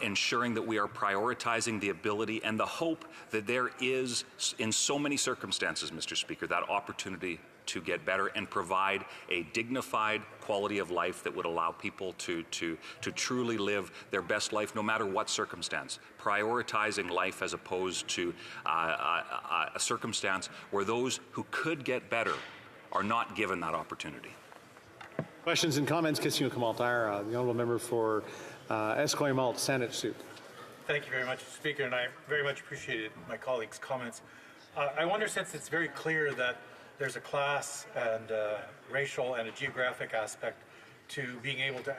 ensuring that we are prioritizing the ability and the hope that there is, in so many circumstances, Mr. Speaker, that opportunity to get better and provide a dignified quality of life that would allow people to truly live their best life no matter what circumstance. Prioritizing life as opposed to a circumstance where those who could get better are not given that opportunity. Questions and comments? Question ou commentaire? The honourable member for Esquimalt, Saanich Sud. Thank you very much, Speaker, and I very much appreciated my colleague's comments. I wonder, since it's very clear that there's a class and racial and a geographic aspect to being able to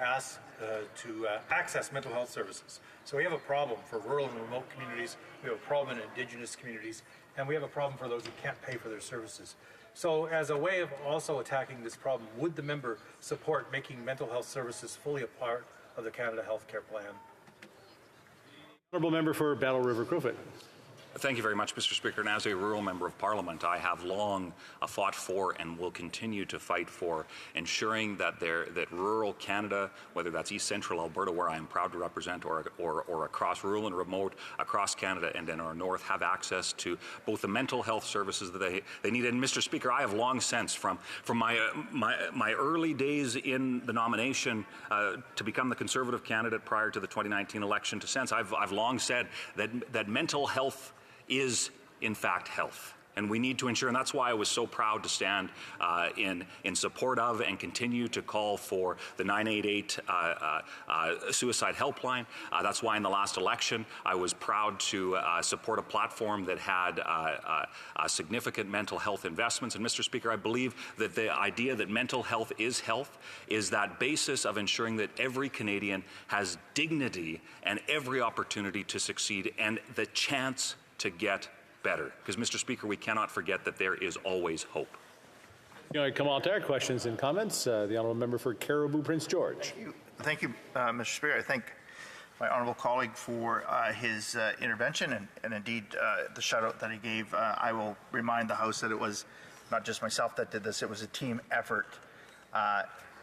access mental health services. So we have a problem for rural and remote communities, we have a problem in Indigenous communities, and we have a problem for those who can't pay for their services. So as a way of also attacking this problem, would the member support making mental health services fully a part of the Canada Healthcare Plan? Honourable member for Battle River Crowfoot. Thank you very much, Mr. Speaker. And as a rural member of Parliament, I have long fought for and will continue to fight for ensuring that rural Canada, whether that's East Central Alberta, where I am proud to represent, or across rural and remote, across Canada and in our north, have access to both the mental health services that they need. And Mr. Speaker, I have long since, from my early days in the nomination to become the Conservative candidate prior to the 2019 election to since, I've long said that mental health is, in fact, health. And we need to ensure, and that's why I was so proud to stand in support of and continue to call for the 988 suicide helpline. That's why in the last election I was proud to support a platform that had significant mental health investments. And Mr. Speaker, I believe that the idea that mental health is that basis of ensuring that every Canadian has dignity and every opportunity to succeed and the chance to get better. Because, Mr. Speaker, we cannot forget that there is always hope. Commentaire, questions and comments. The honourable member for Caribou Prince George. Thank you, Mr. Speaker. I thank my honourable colleague for his intervention and indeed the shout out that he gave. I will remind the House that it was not just myself that did this, it was a team effort.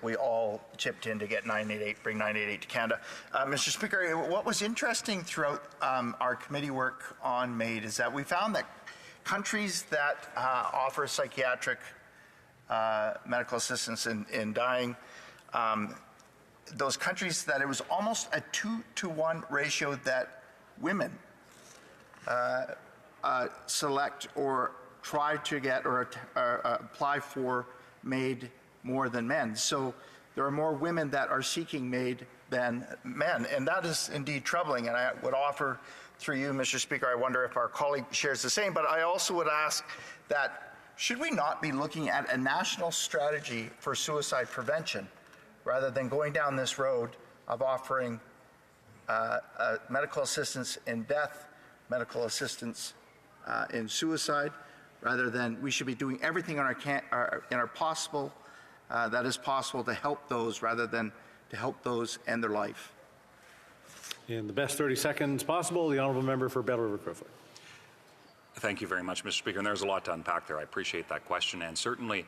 We all chipped in to get bring 988 to Canada. Mr. Speaker, what was interesting throughout our committee work on MAID is that we found that countries that offer psychiatric medical assistance in dying, those countries that it was almost a 2-to-1 ratio that women select or try to get or apply for MAID more than men. So there are more women that are seeking MAID than men, and that is indeed troubling. And I would offer through you, Mr. Speaker, I wonder if our colleague shares the same, but I also would ask that should we not be looking at a national strategy for suicide prevention rather than going down this road of offering medical assistance in death, medical assistance in suicide, rather than we should be doing everything in our possible that is possible to help those rather than to help those end their life. In the best 30 seconds possible, the honourable member for Battle River Crowfoot. Thank you very much, Mr. Speaker. And there's a lot to unpack there. I appreciate that question. And certainly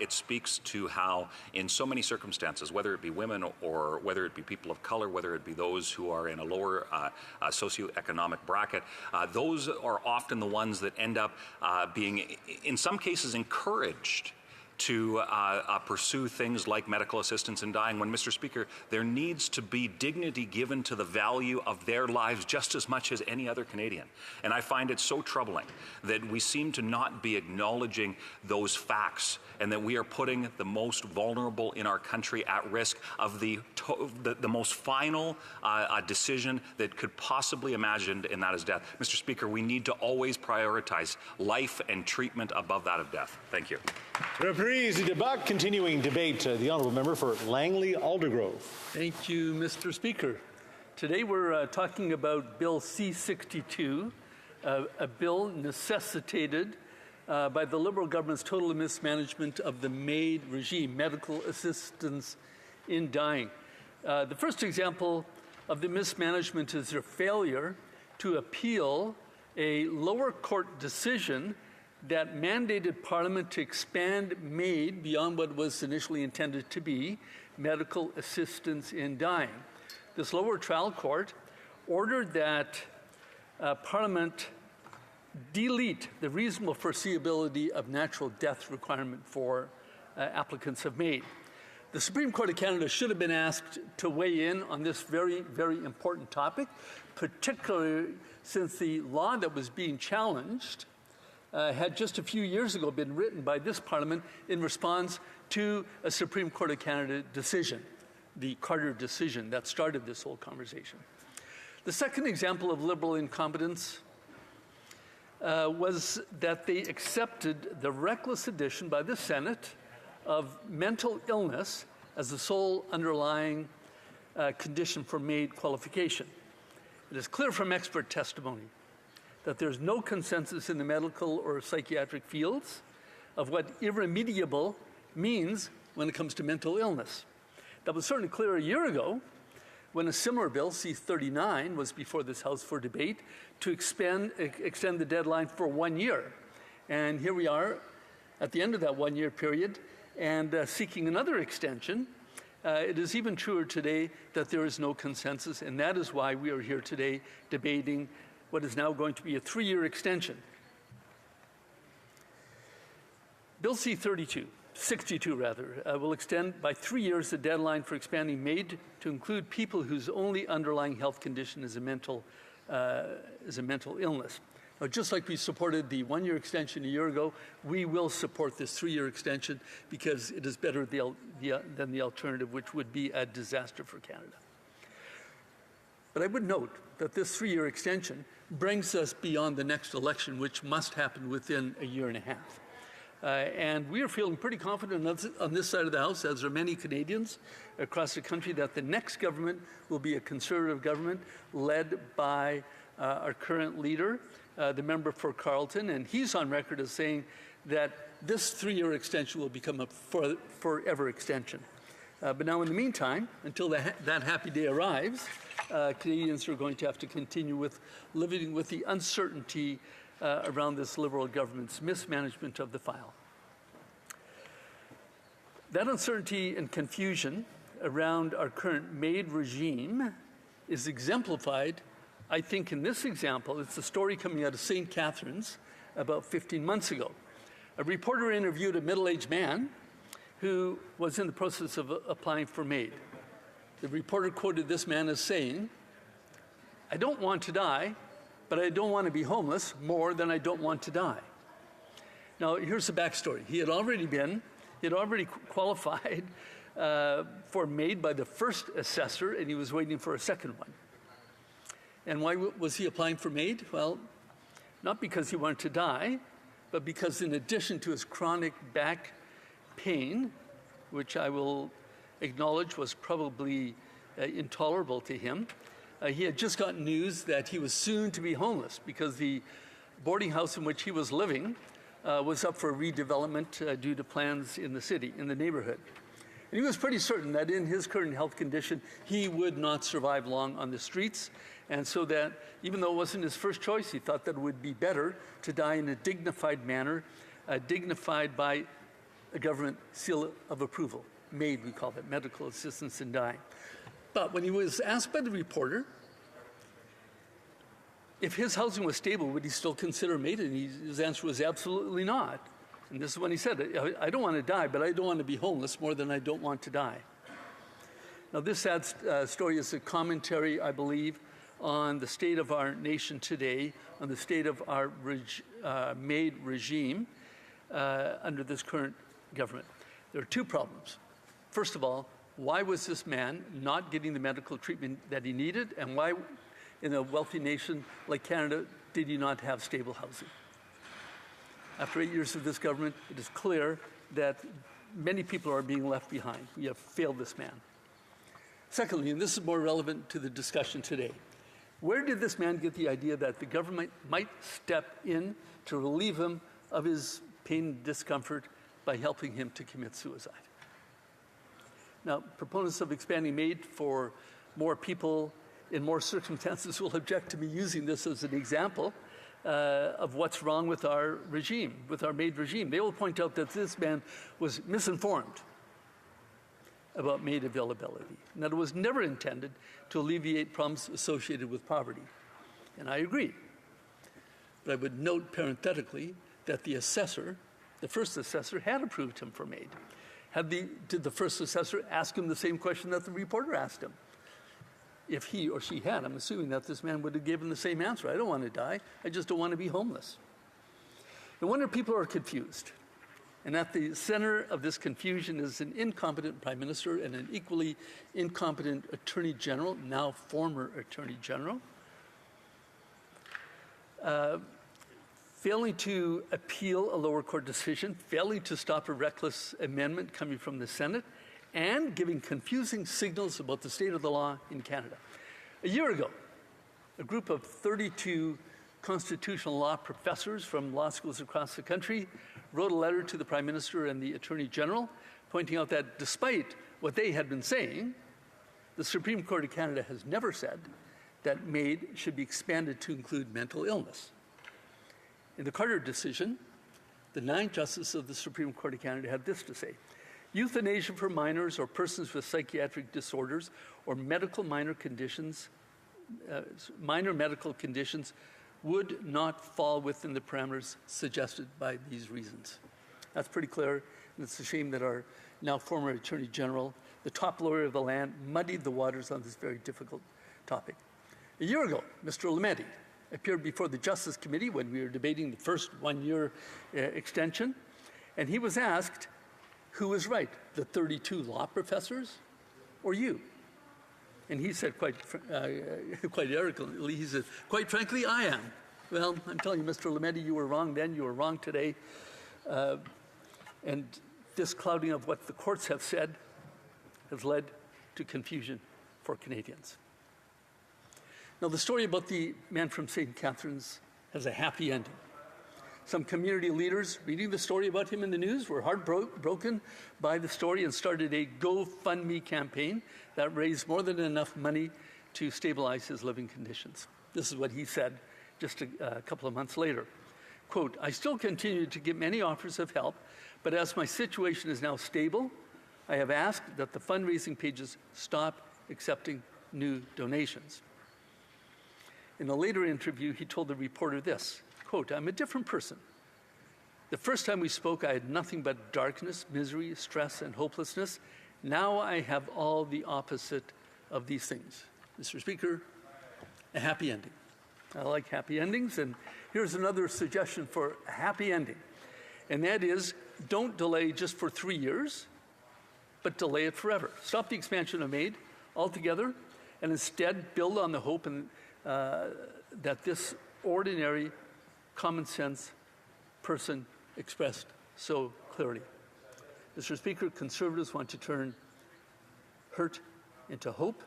it speaks to how in so many circumstances, whether it be women or whether it be people of color, whether it be those who are in a lower socioeconomic bracket, those are often the ones that end up being, in some cases, encouraged to pursue things like medical assistance in dying, when, Mr. Speaker, there needs to be dignity given to the value of their lives just as much as any other Canadian. And I find it so troubling that we seem to not be acknowledging those facts, and that we are putting the most vulnerable in our country at risk of the most final decision that could possibly imagined, and that is death. Mr. Speaker, we need to always prioritize life and treatment above that of death. Thank you. Reprise du débat, continuing debate. The honourable member for Langley Aldergrove. Thank you, Mr. Speaker. Today we're talking about Bill C-62, a bill necessitated by the Liberal government's total mismanagement of the MAID regime, medical assistance in dying. The first example of the mismanagement is their failure to appeal a lower court decision that mandated Parliament to expand MAID beyond what was initially intended to be medical assistance in dying. This lower trial court ordered that Parliament delete the reasonable foreseeability of natural death requirement for applicants of MAID. The Supreme Court of Canada should have been asked to weigh in on this very, very important topic, particularly since the law that was being challenged had just a few years ago been written by this Parliament in response to a Supreme Court of Canada decision, the Carter decision that started this whole conversation. The second example of Liberal incompetence was that they accepted the reckless addition by the Senate of mental illness as the sole underlying condition for MAID qualification. It is clear from expert testimony that there's no consensus in the medical or psychiatric fields of what irremediable means when it comes to mental illness. That was certainly clear a year ago when a similar bill, C-39, was before this House for debate to extend the deadline for 1 year. And here we are at the end of that 1 year period and seeking another extension. It is even truer today that there is no consensus, and that is why we are here today debating what is now going to be a 3-year extension. Bill C-62 will extend by 3 years the deadline for expanding MAID to include people whose only underlying health condition is a mental illness. Now, just like we supported the 1 year extension a year ago, we will support this 3-year extension because it is better than the alternative, which would be a disaster for Canada. But I would note that this 3-year extension brings us beyond the next election, which must happen within a year and a half. And we are feeling pretty confident on this side of the House, as are many Canadians across the country, that the next government will be a Conservative government led by our current leader, the member for Carleton, and he's on record as saying that this 3-year extension will become a forever extension. But now, in the meantime, until that happy day arrives, Canadians are going to have to continue with living with the uncertainty around this Liberal government's mismanagement of the file. That uncertainty and confusion around our current MAID regime is exemplified, I think, in this example. It's a story coming out of St. Catharines about 15 months ago. A reporter interviewed a middle-aged man who was in the process of applying for MAID. The reporter quoted this man as saying, "I don't want to die, but I don't want to be homeless more than I don't want to die." Now, here's the backstory. He had already qualified for MAID by the first assessor, and he was waiting for a second one. And why was he applying for MAID? Well, not because he wanted to die, but because in addition to his chronic back pain, which I will acknowledge was probably intolerable to him, he had just gotten news that he was soon to be homeless because the boarding house in which he was living was up for redevelopment due to plans in the city, in the neighborhood. And he was pretty certain that in his current health condition, he would not survive long on the streets. And so that, even though it wasn't his first choice, he thought that it would be better to die in a dignified manner, dignified by a government seal of approval. MAID, we call it, medical assistance in dying. But when he was asked by the reporter if his housing was stable, would he still consider MAID? And his answer was absolutely not. And this is when he said it. I don't want to die, but I don't want to be homeless more than I don't want to die. Now, this sad story is a commentary, I believe, on the state of our nation today, on the state of our MAID regime under this current government. There are two problems. First of all, why was this man not getting the medical treatment that he needed, and why, in a wealthy nation like Canada, did he not have stable housing? After 8 years of this government, it is clear that many people are being left behind. We have failed this man. Secondly, and this is more relevant to the discussion today, where did this man get the idea that the government might step in to relieve him of his pain and discomfort by helping him to commit suicide? Now, proponents of expanding MAID for more people in more circumstances will object to me using this as an example of what's wrong with our regime, with our MAID regime. They will point out that this man was misinformed about MAID availability, and that it was never intended to alleviate problems associated with poverty. And I agree. But I would note parenthetically that the assessor, the first assessor, had approved him for MAID. Did the first assessor ask him the same question that the reporter asked him? If he or she had, I'm assuming that this man would have given the same answer. I don't want to die. I just don't want to be homeless. No wonder people are confused. And at the center of this confusion is an incompetent prime minister and an equally incompetent attorney general, now former attorney general, failing to appeal a lower court decision, failing to stop a reckless amendment coming from the Senate, and giving confusing signals about the state of the law in Canada. A year ago, a group of 32 constitutional law professors from law schools across the country wrote a letter to the Prime Minister and the Attorney General pointing out that despite what they had been saying, the Supreme Court of Canada has never said that MAID should be expanded to include mental illness. In the Carter decision, the 9 justices of the Supreme Court of Canada had this to say: euthanasia for minors or persons with psychiatric disorders or minor medical conditions would not fall within the parameters suggested by these reasons. That's pretty clear, and it's a shame that our now former Attorney General, the top lawyer of the land, muddied the waters on this very difficult topic. A year ago, Mr. Lametti appeared before the Justice Committee when we were debating the first one-year extension, and he was asked, who was right, the 32 law professors or you? And he said quite arrogantly, he said, quite frankly, I am. Well, I'm telling you, Mr. Lametti, you were wrong then, you were wrong today. And this clouding of what the courts have said has led to confusion for Canadians. Now, the story about the man from St. Catharines has a happy ending. Some community leaders reading the story about him in the news were heartbroken by the story and started a GoFundMe campaign that raised more than enough money to stabilize his living conditions. This is what he said just a couple of months later. Quote, I still continue to get many offers of help, but as my situation is now stable, I have asked that the fundraising pages stop accepting new donations. In a later interview, he told the reporter this, quote, I'm a different person. The first time we spoke, I had nothing but darkness, misery, stress, and hopelessness. Now I have all the opposite of these things. Mr. Speaker, a happy ending. I like happy endings, and here's another suggestion for a happy ending, and that is don't delay just for 3 years, but delay it forever. Stop the expansion of MAID altogether, and instead build on the hope that this ordinary common sense person expressed so clearly. Mr. Speaker, Conservatives want to turn hurt into hope.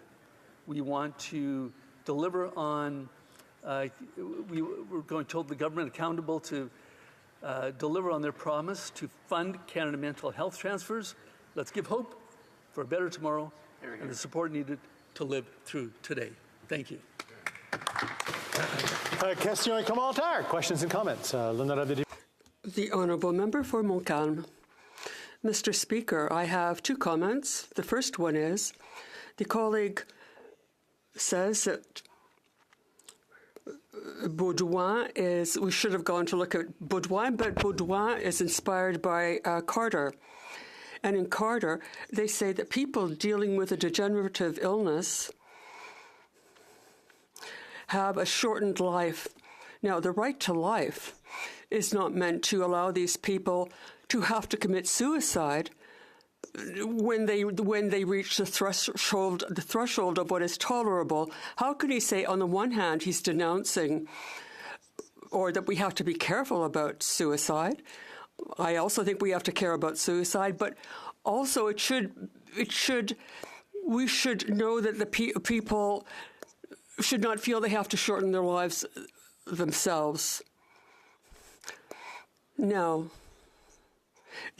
We want to deliver on, we're going to hold the government accountable to deliver on their promise to fund Canada mental health transfers. Let's give hope for a better tomorrow and the support needed to live through today. Thank you. Questions et commentaires. Questions and comments. The Honourable Member for Montcalm. Mr. Speaker, I have 2 comments. The first one is the colleague says that Baudouin is, we should have gone to look at Baudouin, but Baudouin is inspired by Carter. And in Carter, they say that people dealing with a degenerative illness have a shortened life. Now, the right to life is not meant to allow these people to have to commit suicide when they reach the threshold of what is tolerable. How can he say, on the one hand, he's denouncing or that we have to be careful about suicide? I also think we have to care about suicide, but also we should know that the people should not feel they have to shorten their lives themselves. Now,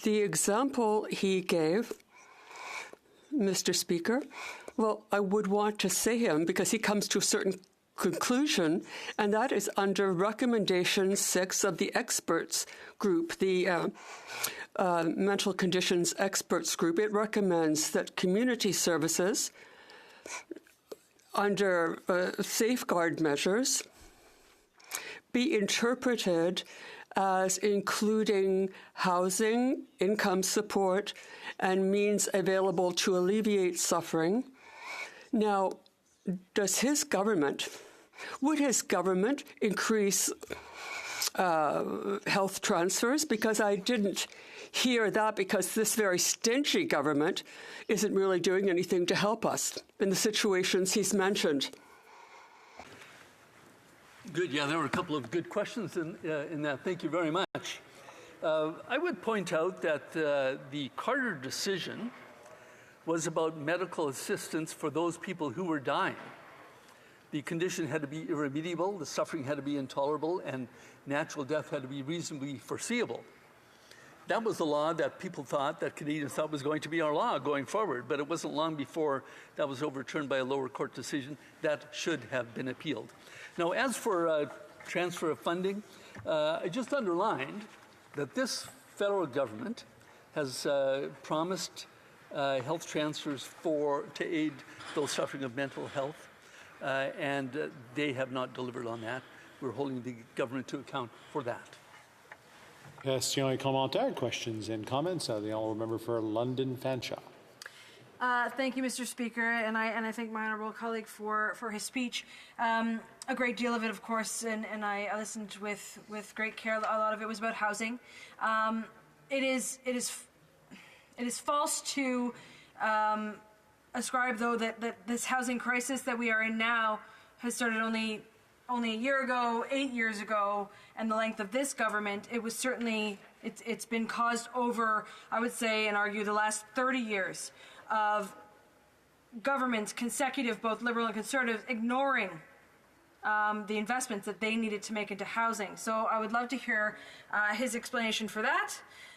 the example he gave, Mr. Speaker, well, I would want to say him because he comes to a certain conclusion, and that is under Recommendation 6 of the experts group, the Mental Conditions Experts Group. It recommends that community services under safeguard measures be interpreted as including housing, income support, and means available to alleviate suffering. Now, would his government increase health transfers? Because I didn't hear that, because this very stingy government isn't really doing anything to help us in the situations he's mentioned. Good. Yeah, there were a couple of good questions in that. Thank you very much. I would point out that the Carter decision was about medical assistance for those people who were dying. The condition had to be irremediable, the suffering had to be intolerable, and natural death had to be reasonably foreseeable. That was the law that people thought, that Canadians thought was going to be our law going forward, but it wasn't long before that was overturned by a lower court decision. That should have been appealed. Now, as for transfer of funding, I just underlined that this federal government has promised health transfers to aid those suffering of mental health, and they have not delivered on that. We're holding the government to account for that. Question et commentaire, questions and comments. The honourable member for London Fanshawe. Thank you, Mr. Speaker, and I thank my honourable colleague for his speech. A great deal of it, of course, and I listened with great care. A lot of it was about housing. It is false to ascribe, though, that this housing crisis that we are in now has started only a year ago, 8 years ago, and the length of this government. It was certainly, it's been caused over, I would say and argue, the last 30 years of governments, consecutive, both Liberal and Conservative, ignoring the investments that they needed to make into housing. So I would love to hear his explanation for that.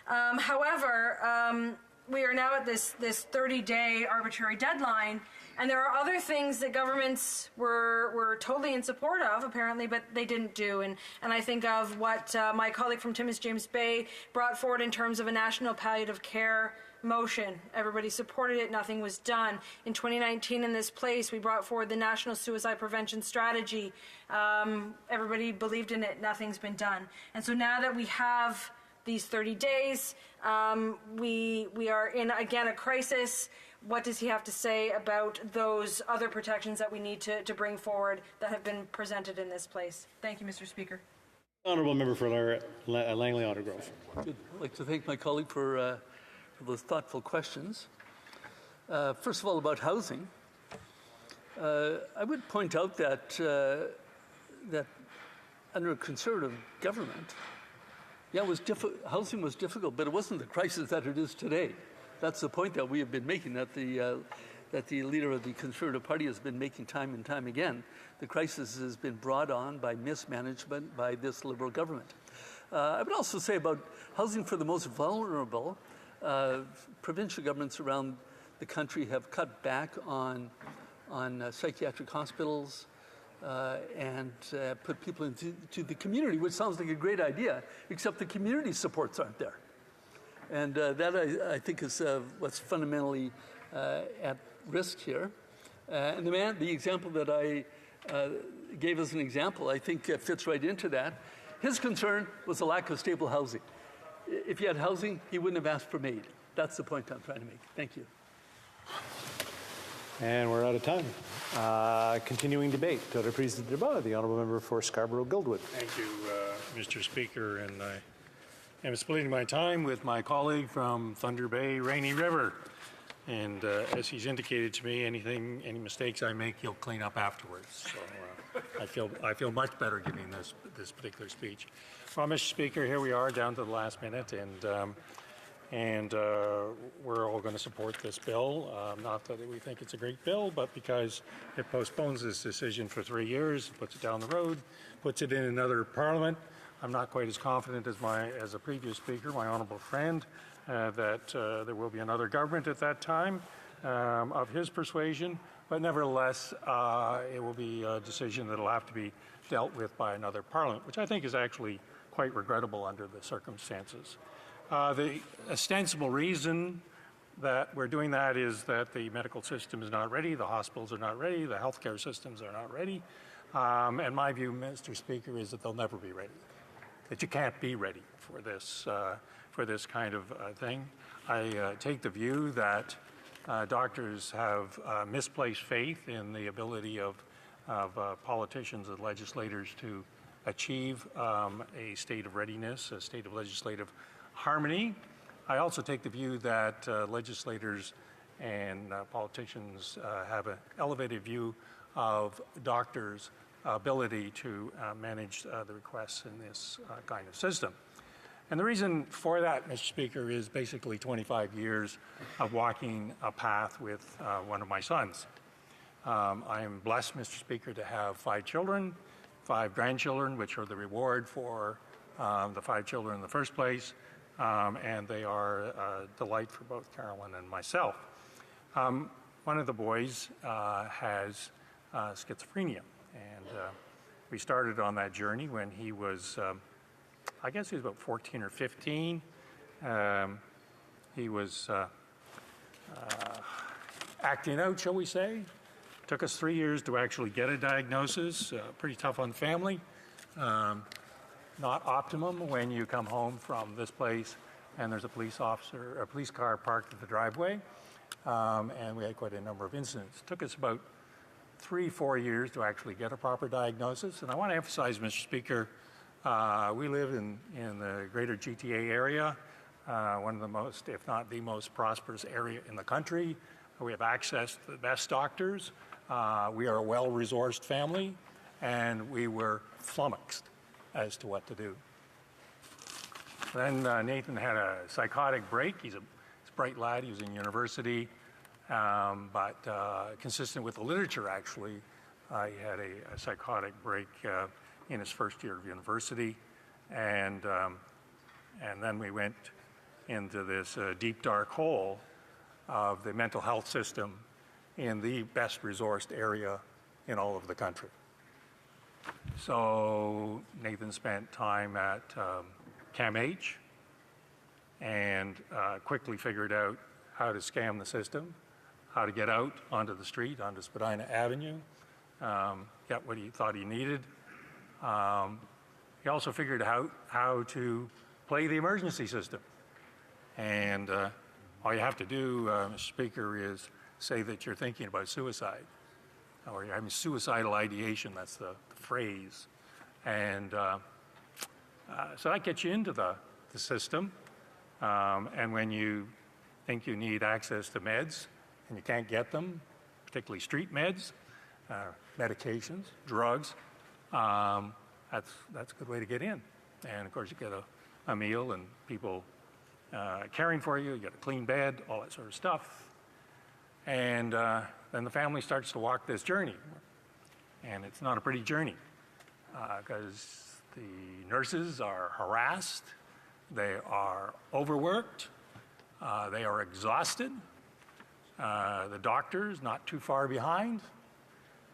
However, we are now at this 30-day arbitrary deadline, and there are other things that governments were totally in support of, apparently, but they didn't do. And I think of what my colleague from Timmins James Bay brought forward in terms of a national palliative care motion. Everybody supported it. Nothing was done. In 2019, in this place, we brought forward the National Suicide Prevention Strategy. Everybody believed in it. Nothing's been done. And so now that we have these 30 days, we are in, again, a crisis. What does he have to say about those other protections that we need to bring forward that have been presented in this place? Thank you, Mr. Speaker. Honourable member for Langley Otter Grove. I'd like to thank my colleague for those thoughtful questions. First of all, about housing, I would point out that under a Conservative government, housing was difficult, but it wasn't the crisis that it is today. That's the point that we have been making, that the leader of the Conservative Party has been making time and time again. The crisis has been brought on by mismanagement by this Liberal government. I would also say about housing for the most vulnerable, provincial governments around the country have cut back on psychiatric hospitals and put people into the community, which sounds like a great idea, except the community supports aren't there. And that, I think, is what's fundamentally at risk here. And the example that I gave us an example, I think fits right into that. His concern was the lack of stable housing. If he had housing, he wouldn't have asked for MAID. That's the point I'm trying to make. Thank you. And we're out of time. Continuing debate. To the prise de débat, the honourable member for Scarborough-Guildwood. Thank you, Mr. Speaker. And I am splitting my time with my colleague from Thunder Bay, Rainy River. And as he's indicated to me, any mistakes I make, he'll clean up afterwards. So I feel much better giving this particular speech. Well, Mr. Speaker, here we are down to the last minute, and we're all going to support this bill. Not that we think it's a great bill, but because it postpones this decision for 3 years, puts it down the road, puts it in another parliament. I'm not quite as confident as a previous speaker, my honourable friend, that there will be another government at that time of his persuasion. But nevertheless, it will be a decision that will have to be dealt with by another parliament, which I think is actually quite regrettable under the circumstances. The ostensible reason that we're doing that is that the medical system is not ready, the hospitals are not ready, the healthcare systems are not ready. And my view, Mr. Speaker, is that they'll never be ready, that you can't be ready for this kind of thing. I take the view that doctors have misplaced faith in the ability of politicians and legislators to achieve a state of readiness, a state of legislative harmony. I also take the view that legislators and politicians have an elevated view of doctors' ability to manage the requests in this kind of system. And the reason for that, Mr. Speaker, is basically 25 years of walking a path with one of my sons. I am blessed, Mr. Speaker, to have 5 children, 5 grandchildren, which are the reward for the 5 children in the first place, and they are a delight for both Carolyn and myself. One of the boys has schizophrenia, and we started on that journey when he was, I guess he was about 14 or 15. He was acting out, shall we say. Took us 3 years to actually get a diagnosis. Pretty tough on the family. Not optimum when you come home from this place and there's a police car parked at the driveway. And we had quite a number of incidents. Took us about 3-4 years to actually get a proper diagnosis. And I want to emphasize, Mr. Speaker, we live in the greater GTA area, one of the most, if not the most prosperous area in the country. We have access to the best doctors. We are a well-resourced family, and we were flummoxed as to what to do. Then Nathan had a psychotic break. He's a bright lad. He was in university, but consistent with the literature, actually, he had a psychotic break in his first year of university, and then we went into this deep, dark hole of the mental health system in the best resourced area in all of the country. So Nathan spent time at CAMH and quickly figured out how to scam the system, how to get out onto the street, onto Spadina Avenue, get what he thought he needed. He also figured out how to play the emergency system. And all you have to do, Mr. Speaker, is say that you're thinking about suicide, or you're having suicidal ideation. That's the phrase. And so that gets you into the system. And when you think you need access to meds and you can't get them, particularly street meds, medications, drugs, that's a good way to get in. And of course, you get a meal and people caring for you, you get a clean bed, all that sort of stuff. And then the family starts to walk this journey. And it's not a pretty journey because the nurses are harassed, they are overworked, they are exhausted, the doctor's not too far behind.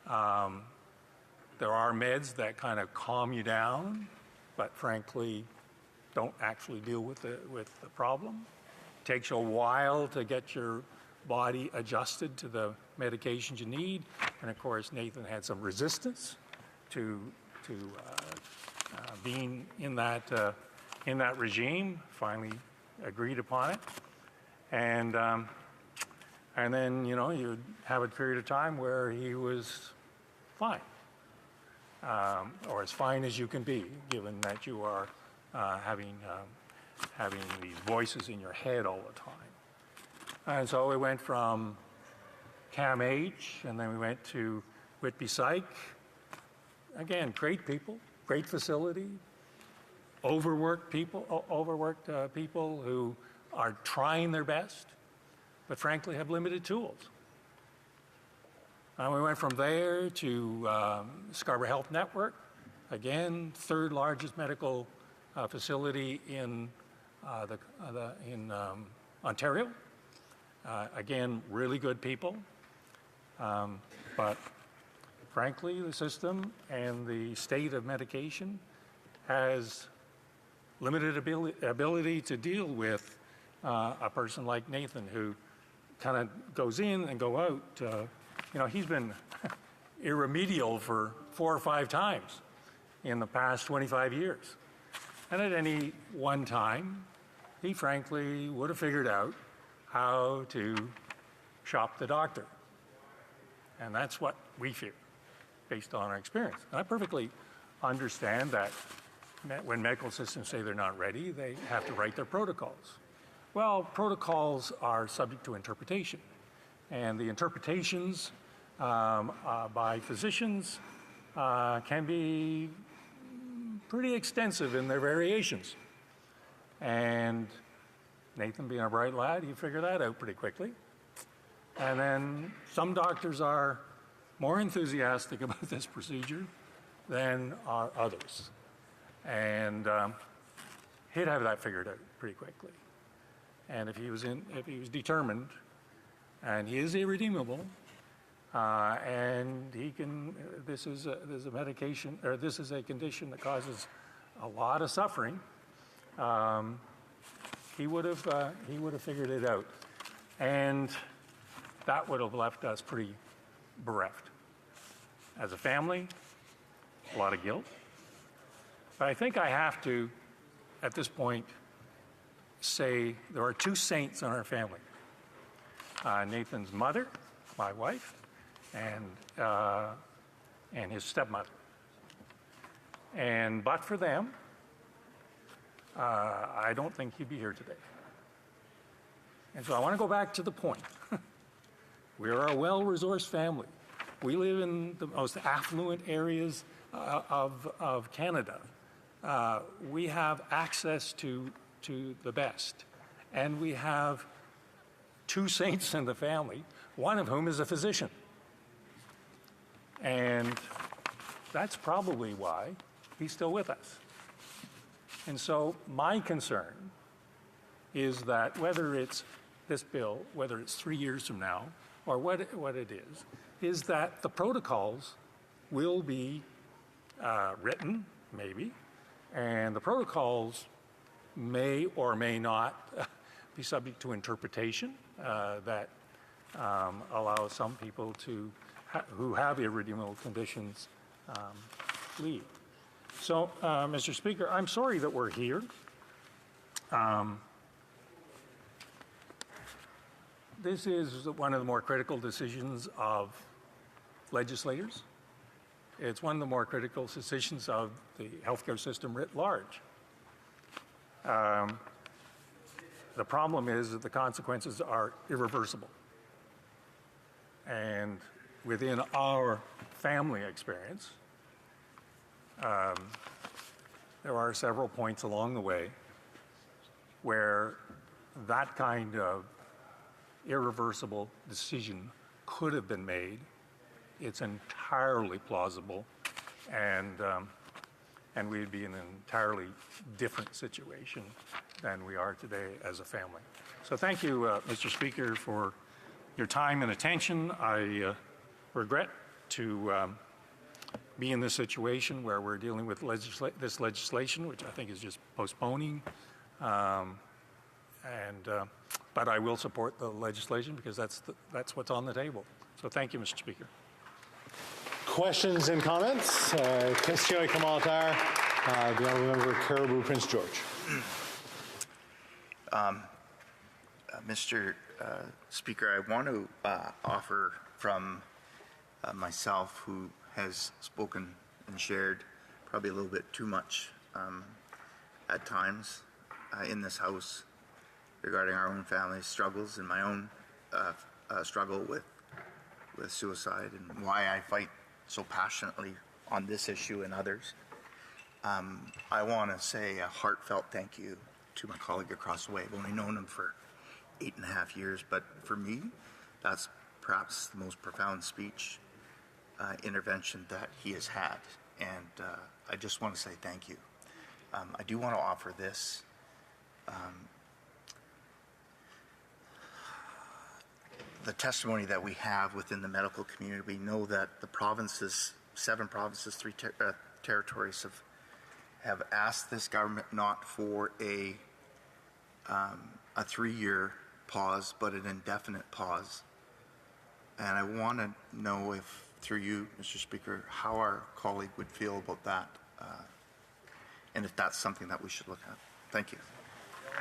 There are meds that kind of calm you down, but frankly, don't actually deal with the problem. It takes you a while to get your body adjusted to the medications you need. And of course, Nathan had some resistance to being in that regime. Finally, agreed upon it, and then you'd have a period of time where he was fine, or as fine as you can be, given that you are having these voices in your head all the time. And so we went from CAMH, and then we went to Whitby Psych. Again, great people, great facility, overworked people who are trying their best, but frankly have limited tools. And we went from there to Scarborough Health Network, again, third largest medical facility in Ontario. Again, really good people, but frankly, the system and the state of medication has limited ability to deal with a person like Nathan, who kind of goes in and go out. He's been irremedial for 4 or 5 times in the past 25 years. And at any one time, he frankly would have figured out how to shop the doctor. And that's what we fear, based on our experience. And I perfectly understand that when medical systems say they're not ready, they have to write their protocols. Well, protocols are subject to interpretation. And the interpretations by physicians can be pretty extensive in their variations. And Nathan, being a bright lad, he figured that out pretty quickly. And then some doctors are more enthusiastic about this procedure than are others. And he'd have that figured out pretty quickly. And if he was determined, and he is irredeemable, and he can, this is a medication, or this is a condition that causes a lot of suffering, he would have figured it out. And that would have left us pretty bereft. As a family, a lot of guilt. But I think I have to, at this point, say there are 2 saints in our family. Nathan's mother, my wife, and his stepmother. And but for them, I don't think he'd be here today. And so I want to go back to the point. We are a well-resourced family. We live in the most affluent areas of Canada. We have access to the best. And we have 2 saints in the family, one of whom is a physician. And that's probably why he's still with us. And so my concern is that whether it's this bill, whether it's 3 years from now, or what it is that the protocols will be written, maybe, and the protocols may or may not be subject to interpretation that allows some people who have irredeemable conditions leave. So, Mr. Speaker, I'm sorry that we're here. This is one of the more critical decisions of legislators. It's one of the more critical decisions of the healthcare system writ large. The problem is that the consequences are irreversible. And within our family experience, there are several points along the way where that kind of irreversible decision could have been made. It's entirely plausible, and we'd be in an entirely different situation than we are today as a family. So thank you, Mr. Speaker, for your time and attention. I regret to be in this situation where we're dealing with this legislation, which I think is just postponing But I will support the legislation because that's what's on the table. So thank you, Mr. Speaker. Questions and comments? Question et commentaire. The Honourable Member Caribou Prince George. Mr. Speaker, I want to offer from myself, who has spoken and shared probably a little bit too much at times in this House regarding our own family struggles and my own struggle with suicide and why I fight so passionately on this issue and others. I want to say a heartfelt thank you to my colleague across the way. I've only known him for 8.5 years, but for me, that's perhaps the most profound speech intervention that he has had. And I just want to say thank you. I do want to offer this. The testimony that we have within the medical community, we know that the provinces, 7 provinces, 3 territories have asked this government not for a 3-year pause, but an indefinite pause. And I want to know if, through you, Mr. Speaker, how our colleague would feel about that, and if that's something that we should look at. Thank you.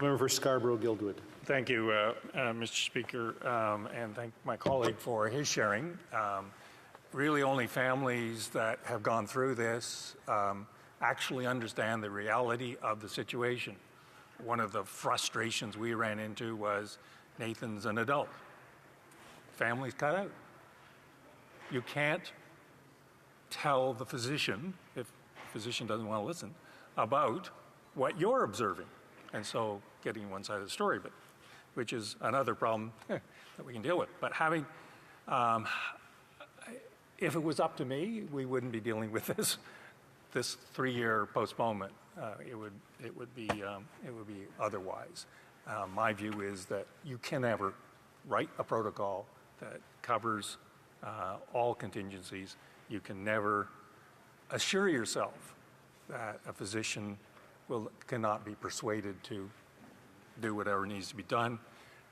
Member for Scarborough-Guildwood. Thank you, Mr. Speaker, and thank my colleague for his sharing. Really only families that have gone through this actually understand the reality of the situation. One of the frustrations we ran into was Nathan's an adult. Family's cut out. You can't tell the physician, if the physician doesn't want to listen, about what you're observing. And so getting one side of the story, but which is another problem that we can deal with. But having, if it was up to me, we wouldn't be dealing with this 3-year postponement. It would be otherwise. My view is that you can never write a protocol that covers all contingencies. You can never assure yourself that a physician cannot be persuaded to do whatever needs to be done,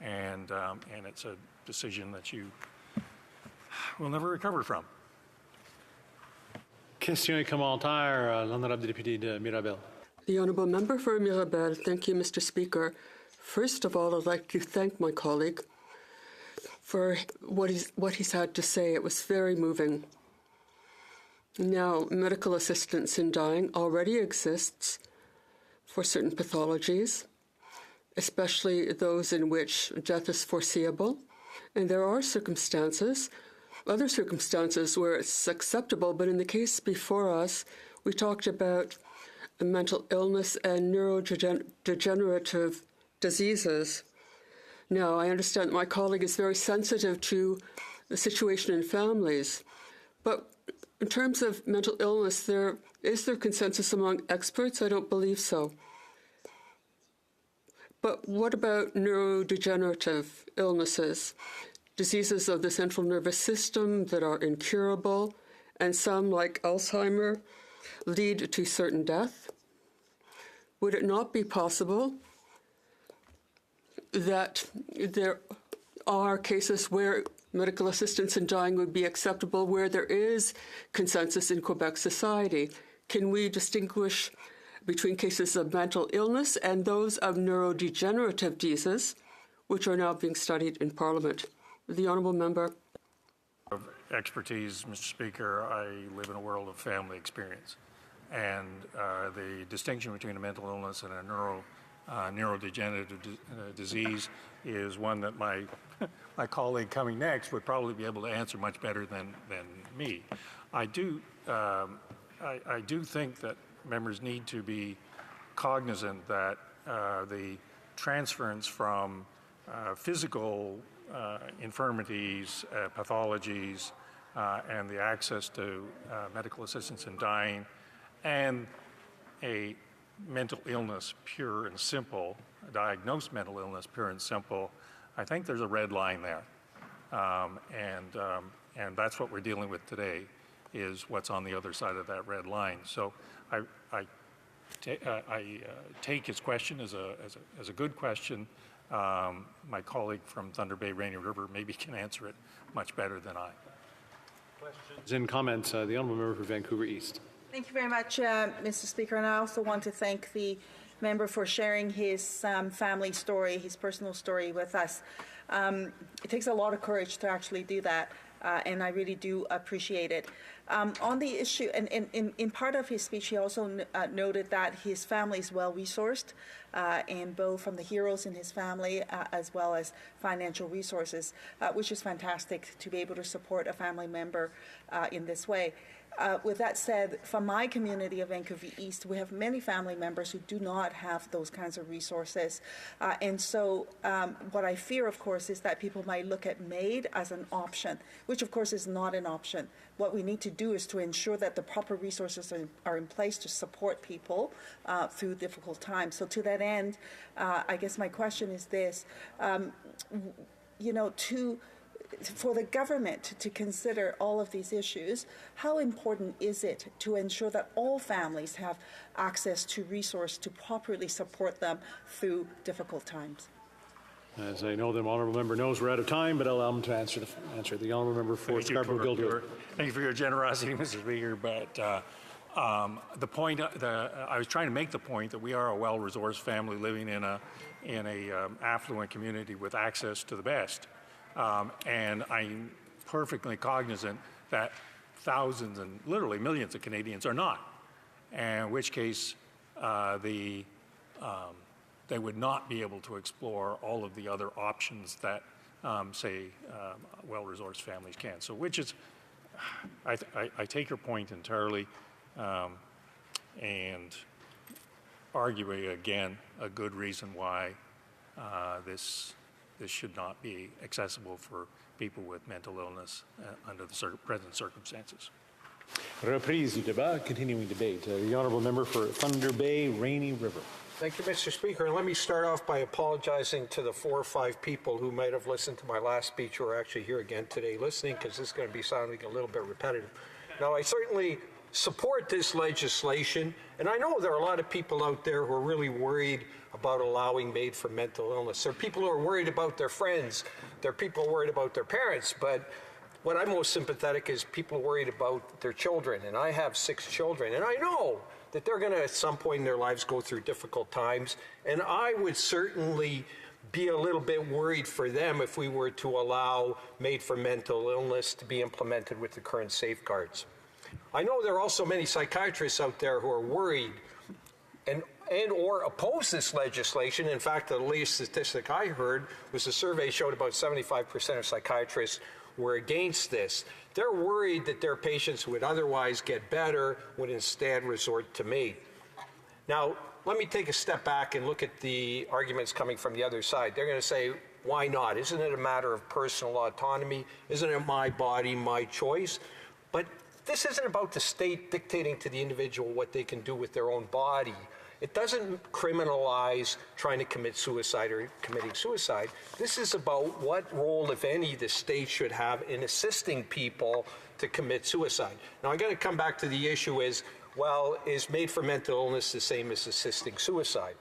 and it's a decision that you will never recover from. Question et commentaire. L'honorable député de Mirabel. The Honourable Member for Mirabel. Thank you, Mr. Speaker. First of all, I'd like to thank my colleague for what he's had to say. It was very moving. Now, medical assistance in dying already exists for certain pathologies, especially those in which death is foreseeable. And there are other circumstances where it's acceptable, but in the case before us, we talked about mental illness and neurodegenerative diseases. Now, I understand that my colleague is very sensitive to the situation in families, but in terms of mental illness, is there consensus among experts? I don't believe so. But what about neurodegenerative illnesses? Diseases of the central nervous system that are incurable, and some, like Alzheimer, lead to certain death. Would it not be possible that there are cases where medical assistance in dying would be acceptable, where there is consensus in Quebec society? Can we distinguish between cases of mental illness and those of neurodegenerative diseases, which are now being studied in Parliament? The Honourable Member. Of expertise, Mr. Speaker, I live in a world of family experience. And the distinction between a mental illness and a neurodegenerative disease is one that my colleague coming next would probably be able to answer much better than me. I do think that members need to be cognizant that the transference from physical infirmities, pathologies, and the access to medical assistance in dying, and a mental illness, pure and simple, a diagnosed mental illness, pure and simple, I think there's a red line there. And that's what we're dealing with today, is what's on the other side of that red line. So I take his question as a good question, my colleague from Thunder Bay, Rainy River, maybe can answer it much better than I. Questions and comments? The Honourable Member for Vancouver East. Thank you very much, Mr. Speaker. And I also want to thank the member for sharing his family story, his personal story with us. It takes a lot of courage to actually do that, and I really do appreciate it. On the issue, and in part of his speech, he also noted that his family is well-resourced, and both from the heroes in his family as well as financial resources, which is fantastic to be able to support a family member in this way. With that said, from my community of Vancouver East, we have many family members who do not have those kinds of resources. And so what I fear, of course, is that people might look at MAID as an option, which, of course, is not an option. What we need to do is to ensure that the proper resources are in place to support people through difficult times. So to that end, I guess my question is this, for the government to consider all of these issues, how important is it to ensure that all families have access to resource to properly support them through difficult times? As I know the Honourable Member knows, we're out of time, but I'll allow him to answer. The Honourable Member for Scarborough-Guildwood. Thank you for your generosity, Mr. Speaker, but the point, I was trying to make the point that we are a well-resourced family living in a affluent community with access to the best. And I'm perfectly cognizant that thousands and literally millions of Canadians are not, in which case they would not be able to explore all of the other options that, well-resourced families can. So which is, I take your point entirely, and arguing again a good reason why this should not be accessible for people with mental illness under the present circumstances. Reprise du débat, continuing debate. The Honourable Member for Thunder Bay, Rainy River. Thank you, Mr. Speaker. And let me start off by apologizing to the 4 or 5 people who might have listened to my last speech who are actually here again today listening, because this is going to be sounding a little bit repetitive. Now, I certainly support this legislation, and I know there are a lot of people out there who are really worried about allowing MAID for mental illness. There are people who are worried about their friends. There are people who are worried about their parents. But what I'm most sympathetic is people worried about their children. And I have 6 children. And I know that they're going to, at some point in their lives, go through difficult times. And I would certainly be a little bit worried for them if we were to allow MAID for mental illness to be implemented with the current safeguards. I know there are also many psychiatrists out there who are worried and or oppose this legislation. In fact, the latest statistic I heard was a survey showed about 75% of psychiatrists were against this. They're worried that their patients who would otherwise get better would instead resort to MAID. Now, let me take a step back and look at the arguments coming from the other side. They're going to say, why not? Isn't it a matter of personal autonomy? Isn't it my body, my choice? But this isn't about the state dictating to the individual what they can do with their own body. It doesn't criminalize trying to commit suicide or committing suicide. This is about what role, if any, the state should have in assisting people to commit suicide. Now, I'm going to come back to the issue is, well, is MAID for mental illness the same as assisting suicide?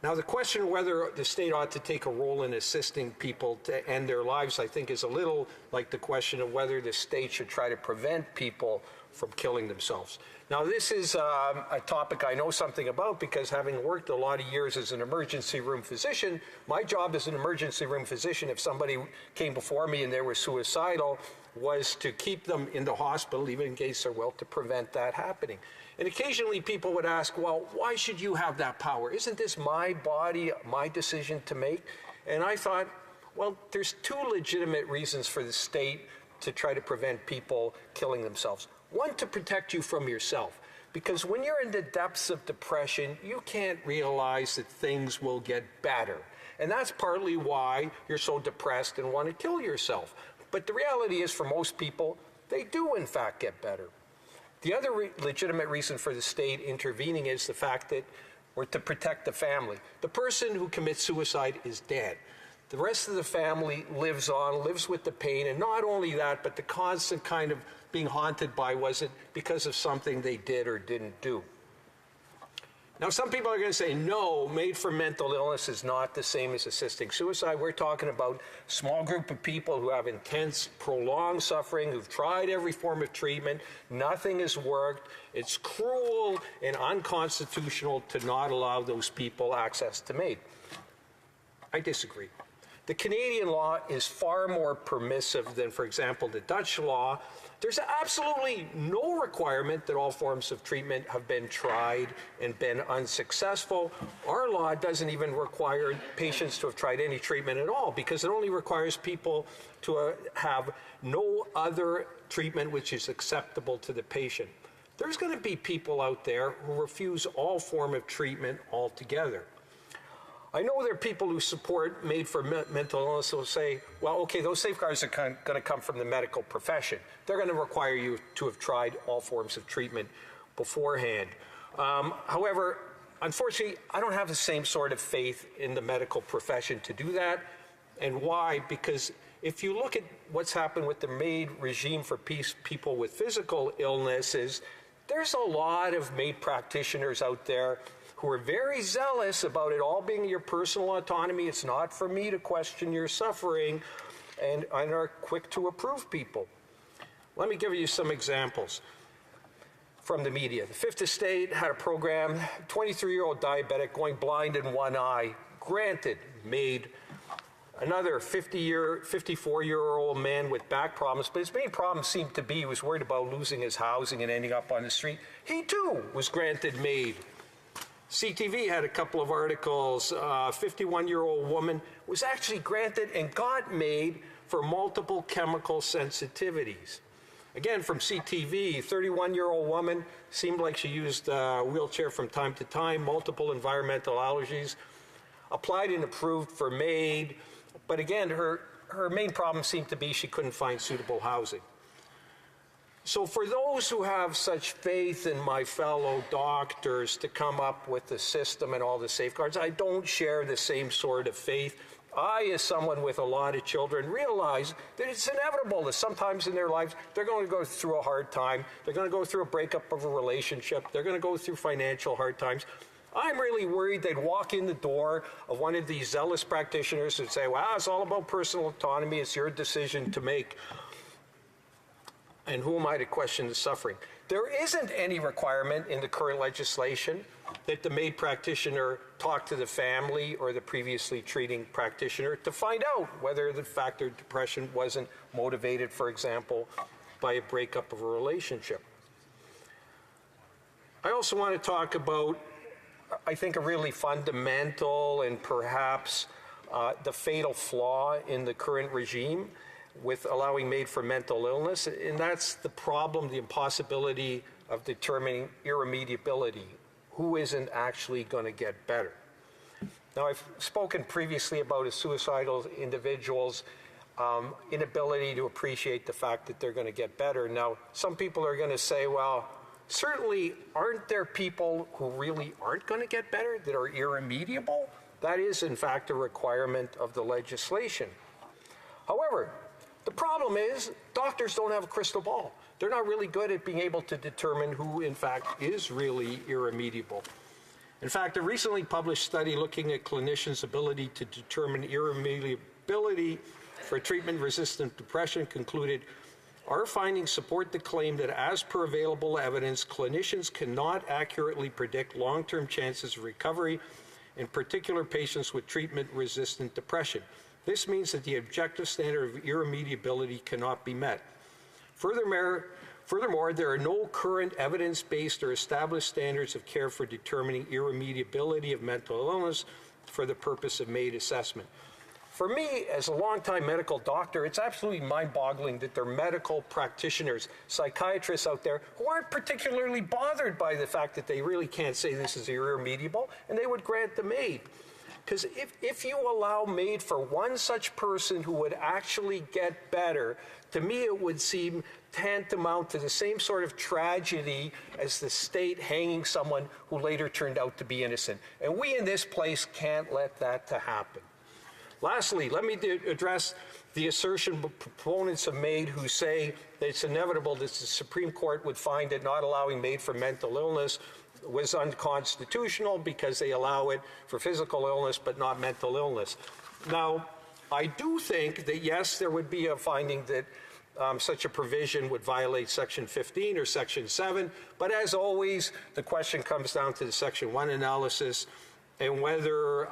Now, the question of whether the state ought to take a role in assisting people to end their lives, I think, is a little like the question of whether the state should try to prevent people from killing themselves. Now, this is a topic I know something about because having worked a lot of years as an emergency room physician, my job as an emergency room physician, if somebody came before me and they were suicidal, was to keep them in the hospital, even in case they're well, to prevent that happening. And occasionally people would ask, well, why should you have that power? Isn't this my body, my decision to make? And I thought, well, there's 2 legitimate reasons for the state to try to prevent people killing themselves. One, to protect you from yourself. Because when you're in the depths of depression, you can't realize that things will get better. And that's partly why you're so depressed and want to kill yourself. But the reality is, for most people, they do, in fact, get better. The other legitimate reason for the state intervening is the fact that we're to protect the family. The person who commits suicide is dead. The rest of the family lives on, lives with the pain, and not only that, but the constant kind of being haunted by, was it because of something they did or didn't do? Now, some people are going to say, no, MAID for mental illness is not the same as assisting suicide. We're talking about a small group of people who have intense, prolonged suffering, who've tried every form of treatment. Nothing has worked. It's cruel and unconstitutional to not allow those people access to MAID. I disagree. The Canadian law is far more permissive than, for example, the Dutch law. There's absolutely no requirement that all forms of treatment have been tried and been unsuccessful. Our law doesn't even require patients to have tried any treatment at all, because it only requires people to have no other treatment which is acceptable to the patient. There's going to be people out there who refuse all form of treatment altogether. I know there are people who support MAID for mental illness who will say, well, okay, those safeguards are going to come from the medical profession. They're going to require you to have tried all forms of treatment beforehand. However, unfortunately, I don't have the same sort of faith in the medical profession to do that. And why? Because if you look at what's happened with the MAID regime for people with physical illnesses, there's a lot of MAID practitioners out there who are very zealous about it all being your personal autonomy. It's not for me to question your suffering, and are quick to approve people. Let me give you some examples from the media. The Fifth Estate had a program, 23-year-old diabetic going blind in one eye, granted MAID. Another 54-year-old man with back problems, but his main problem seemed to be he was worried about losing his housing and ending up on the street. He too was granted MAID. CTV had a couple of articles. A 51-year-old woman was actually granted and got MAID for multiple chemical sensitivities. Again, from CTV, 31-year-old woman, seemed like she used a wheelchair from time to time, multiple environmental allergies, applied and approved for MAID, but again, her main problem seemed to be she couldn't find suitable housing. So for those who have such faith in my fellow doctors to come up with the system and all the safeguards, I don't share the same sort of faith. I, as someone with a lot of children, realize that it's inevitable that sometimes in their lives they're going to go through a hard time. They're going to go through a breakup of a relationship. They're going to go through financial hard times. I'm really worried they'd walk in the door of one of these zealous practitioners and say, well, it's all about personal autonomy. It's your decision to make. And who am I to question the suffering? There isn't any requirement in the current legislation that the MAID practitioner talk to the family or the previously treating practitioner to find out whether the fact their depression wasn't motivated, for example, by a breakup of a relationship. I also want to talk about, I think, a really fundamental and perhaps the fatal flaw in the current regime with allowing MAID for mental illness, and that's the problem, the impossibility of determining irremediability. Who isn't actually going to get better? Now, I've spoken previously about a suicidal individual's inability to appreciate the fact that they're going to get better. Now, some people are going to say, well, certainly aren't there people who really aren't going to get better, that are irremediable? That is, in fact, a requirement of the legislation. However, the problem is doctors don't have a crystal ball. They're not really good at being able to determine who, in fact, is really irremediable. In fact, a recently published study looking at clinicians' ability to determine irremediability for treatment-resistant depression concluded, our findings support the claim that as per available evidence, clinicians cannot accurately predict long-term chances of recovery, in particular patients with treatment-resistant depression. This means that the objective standard of irremediability cannot be met. Furthermore, there are no current evidence-based or established standards of care for determining irremediability of mental illness for the purpose of MAID assessment. For me, as a longtime medical doctor, it's absolutely mind-boggling that there are medical practitioners, psychiatrists out there who aren't particularly bothered by the fact that they really can't say this is irremediable, and they would grant the MAID. Because if you allow MAID for one such person who would actually get better, to me it would seem tantamount to the same sort of tragedy as the state hanging someone who later turned out to be innocent. And we in this place can't let that to happen. Lastly, let me address the assertion of proponents of MAID who say that it's inevitable that the Supreme Court would find that not allowing MAID for mental illness was unconstitutional because they allow it for physical illness but not mental illness. Now, I do think that, yes, there would be a finding that such a provision would violate Section 15 or Section 7, but as always, the question comes down to the Section 1 analysis and whether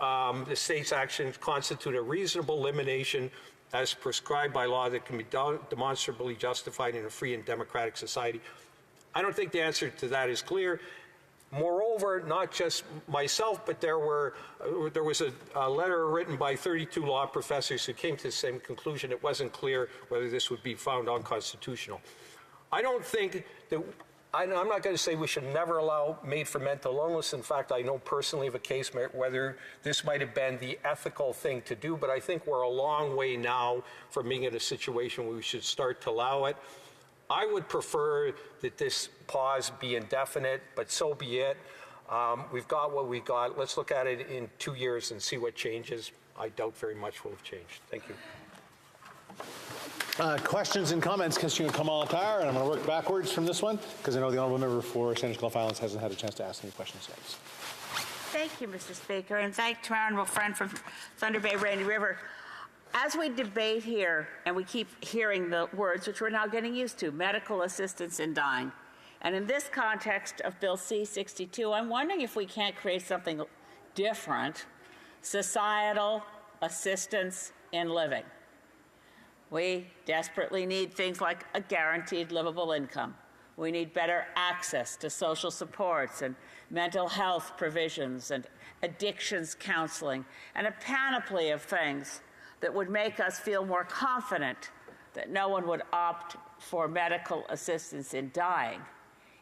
the state's actions constitute a reasonable limitation as prescribed by law that can be demonstrably justified in a free and democratic society. I don't think the answer to that is clear. Moreover, not just myself, but there was a letter written by 32 law professors who came to the same conclusion. It wasn't clear whether this would be found unconstitutional. I don't think that, I'm not going to say we should never allow MAID for mental illness. In fact, I know personally of a case whether this might have been the ethical thing to do, but I think we're a long way now from being in a situation where we should start to allow it. I would prefer that this pause be indefinite, but so be it. We've got what we got. Let's look at it in 2 years and see what changes. I doubt very much will have changed. Thank you. Questions and comments, Question Kamal-Attar, and I'm going to work backwards from this one because I know the honourable member for St. Gulf Islands hasn't had a chance to ask any questions yet. Thank you, Mr. Speaker, and thank to my honourable friend from Thunder Bay, Rainy River. As we debate here, and we keep hearing the words, which we're now getting used to, medical assistance in dying, and in this context of Bill C-62, I'm wondering if we can't create something different, societal assistance in living. We desperately need things like a guaranteed livable income. We need better access to social supports and mental health provisions and addictions counseling and a panoply of things that would make us feel more confident that no one would opt for medical assistance in dying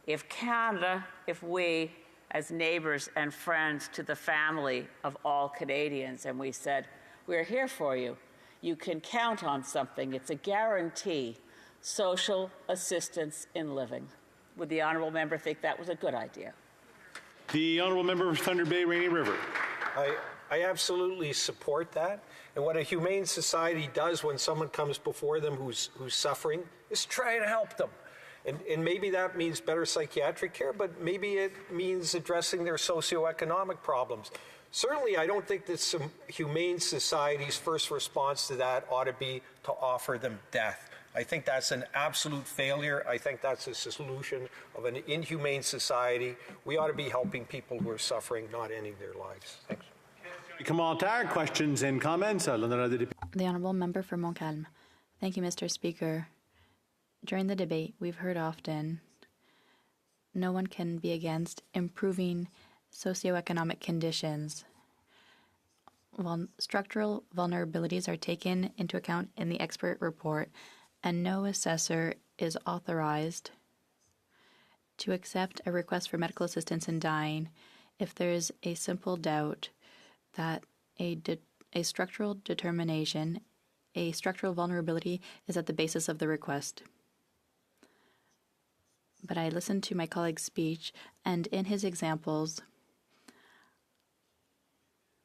if Canada, if we, as neighbors and friends to the family of all Canadians, and we said, we're here for you. You can count on something. It's a guarantee, social assistance in living. Would the honourable member think that was a good idea? The honourable member for Thunder Bay, Rainy River. I absolutely support that. And what a humane society does when someone comes before them who's suffering is try and help them. And maybe that means better psychiatric care, but maybe it means addressing their socioeconomic problems. Certainly, I don't think that some humane society's first response to that ought to be to offer them death. I think that's an absolute failure. I think that's a solution of an inhumane society. We ought to be helping people who are suffering, not ending their lives. Thanks. Kamal-Attar, questions and comments? The honourable member for Montcalm. Thank you, Mr. Speaker. During the debate, we've heard often no one can be against improving socioeconomic conditions. While structural vulnerabilities are taken into account in the expert report, and no assessor is authorized to accept a request for medical assistance in dying if there is a simple doubt that a structural determination, a structural vulnerability is at the basis of the request. But I listened to my colleague's speech, and in his examples,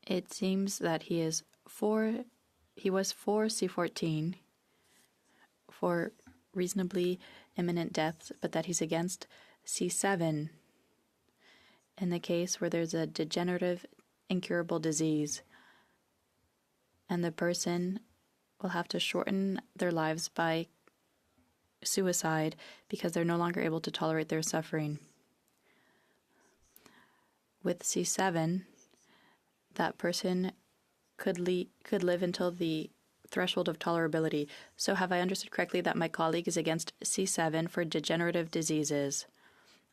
it seems that he was for C-14 for reasonably imminent deaths, but that he's against C-7 in the case where there's a degenerative, incurable disease, and the person will have to shorten their lives by suicide because they're no longer able to tolerate their suffering. With C7, that person could live until the threshold of tolerability. So have I understood correctly that my colleague is against C7 for degenerative diseases?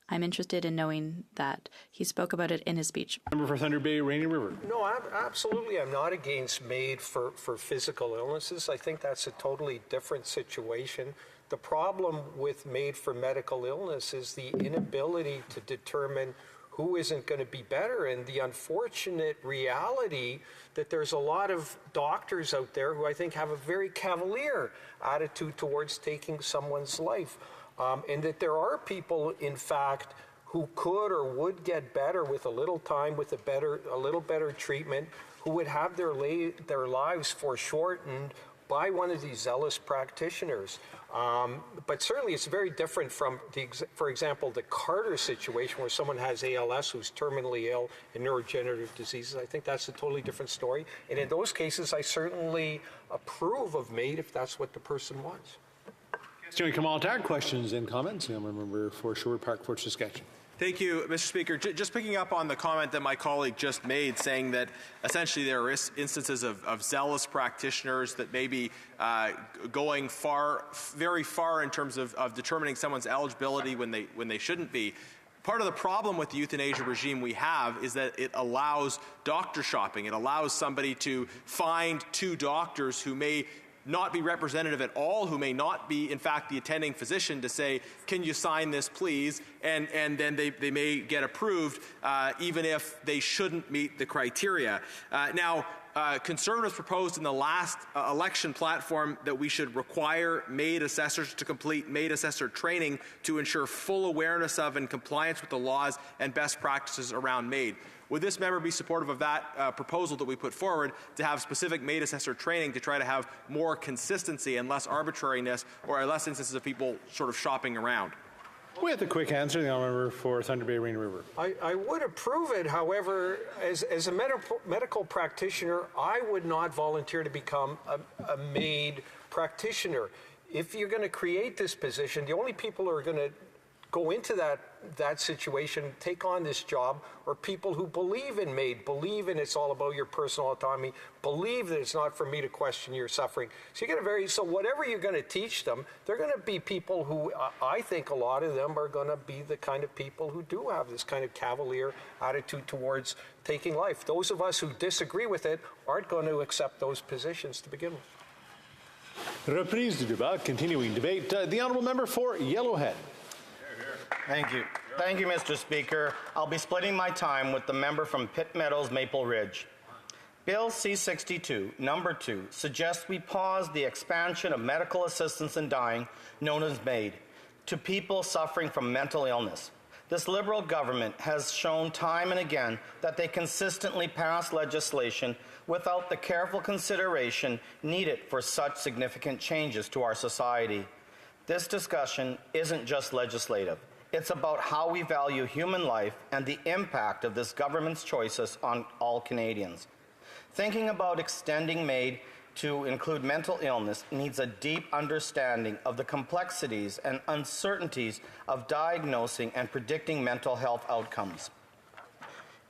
I'm interested in knowing that. He spoke about it in his speech. Member for Thunder Bay, Rainy River. No, absolutely. I'm not against MAID for physical illnesses. I think that's a totally different situation. The problem with MAID for medical illness is the inability to determine who isn't going to be better, and the unfortunate reality that there's a lot of doctors out there who I think have a very cavalier attitude towards taking someone's life. And that there are people, in fact, who could or would get better with a little time, with a little better treatment, who would have their lives foreshortened by one of these zealous practitioners. But certainly it's very different from, for example, the Carter situation where someone has ALS who's terminally ill and neurodegenerative diseases. I think that's a totally different story. And in those cases, I certainly approve of MAID if that's what the person wants. Question Kamal Tar, questions and comments. I'm a member for Sherwood Park, Fort Saskatchewan. Thank you, Mr. Speaker. Just picking up on the comment that my colleague just made, saying that essentially there are instances of zealous practitioners that may be going very far in terms of determining someone's eligibility when they shouldn't be. Part of the problem with the euthanasia regime we have is that it allows doctor shopping. It allows somebody to find two doctors who may not be representative at all, who may not be, in fact, the attending physician, to say, can you sign this, please? And then they may get approved, even if they shouldn't meet the criteria. Conservatives proposed in the last election platform that we should require MAID assessors to complete MAID assessor training to ensure full awareness of and compliance with the laws and best practices around MAID. Would this member be supportive of that proposal that we put forward to have specific MAID assessor training to try to have more consistency and less arbitrariness or less instances of people sort of shopping around? We have the quick answer, the member for Thunder Bay, Rainy River. I would approve it. However, as a medical practitioner, I would not volunteer to become a MAID practitioner. If you're going to create this position, the only people who are going to go into that situation, take on this job, or people who believe in MAID, believe in it's all about your personal autonomy, believe that it's not for me to question your suffering. So you get so whatever you're going to teach them, they're going to be people who I think a lot of them are going to be the kind of people who do have this kind of cavalier attitude towards taking life. Those of us who disagree with it aren't going to accept those positions to begin with. Reprise du débat, continuing debate. The honourable member for Yellowhead. Thank you. Thank you, Mr. Speaker. I'll be splitting my time with the member from Pitt Meadows, Maple Ridge. Bill C-62, number 2, suggests we pause the expansion of medical assistance in dying, known as MAID, to people suffering from mental illness. This Liberal government has shown time and again that they consistently pass legislation without the careful consideration needed for such significant changes to our society. This discussion isn't just legislative. It's about how we value human life and the impact of this government's choices on all Canadians. Thinking about extending MAID to include mental illness needs a deep understanding of the complexities and uncertainties of diagnosing and predicting mental health outcomes.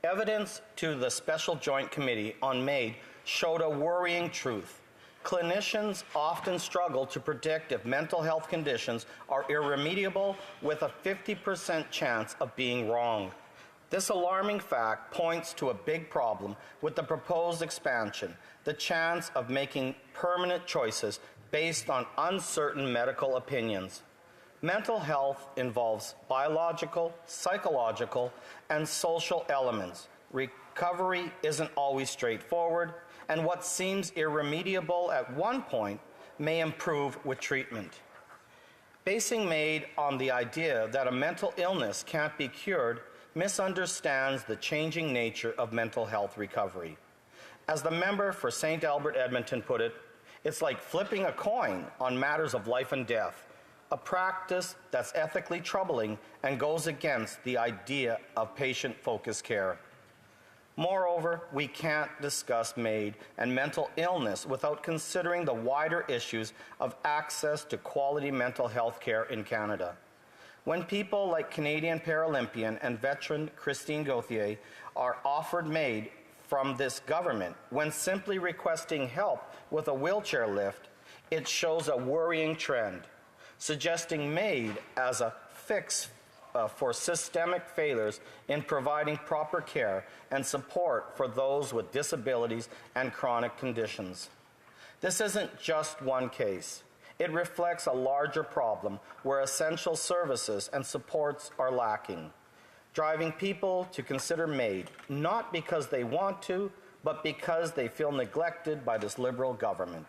Evidence to the Special Joint Committee on MAID showed a worrying truth. Clinicians often struggle to predict if mental health conditions are irremediable, with a 50% chance of being wrong. This alarming fact points to a big problem with the proposed expansion, the chance of making permanent choices based on uncertain medical opinions. Mental health involves biological, psychological, and social elements. Recovery isn't always straightforward, and what seems irremediable at one point may improve with treatment. Basing MAID on the idea that a mental illness can't be cured misunderstands the changing nature of mental health recovery. As the member for St. Albert Edmonton put it, it's like flipping a coin on matters of life and death, a practice that's ethically troubling and goes against the idea of patient-focused care. Moreover, we can't discuss MAID and mental illness without considering the wider issues of access to quality mental health care in Canada. When people like Canadian Paralympian and veteran Christine Gauthier are offered MAID from this government when simply requesting help with a wheelchair lift, it shows a worrying trend. Suggesting MAID as a fix for systemic failures in providing proper care and support for those with disabilities and chronic conditions. This isn't just one case. It reflects a larger problem where essential services and supports are lacking, driving people to consider MAID, not because they want to, but because they feel neglected by this Liberal government.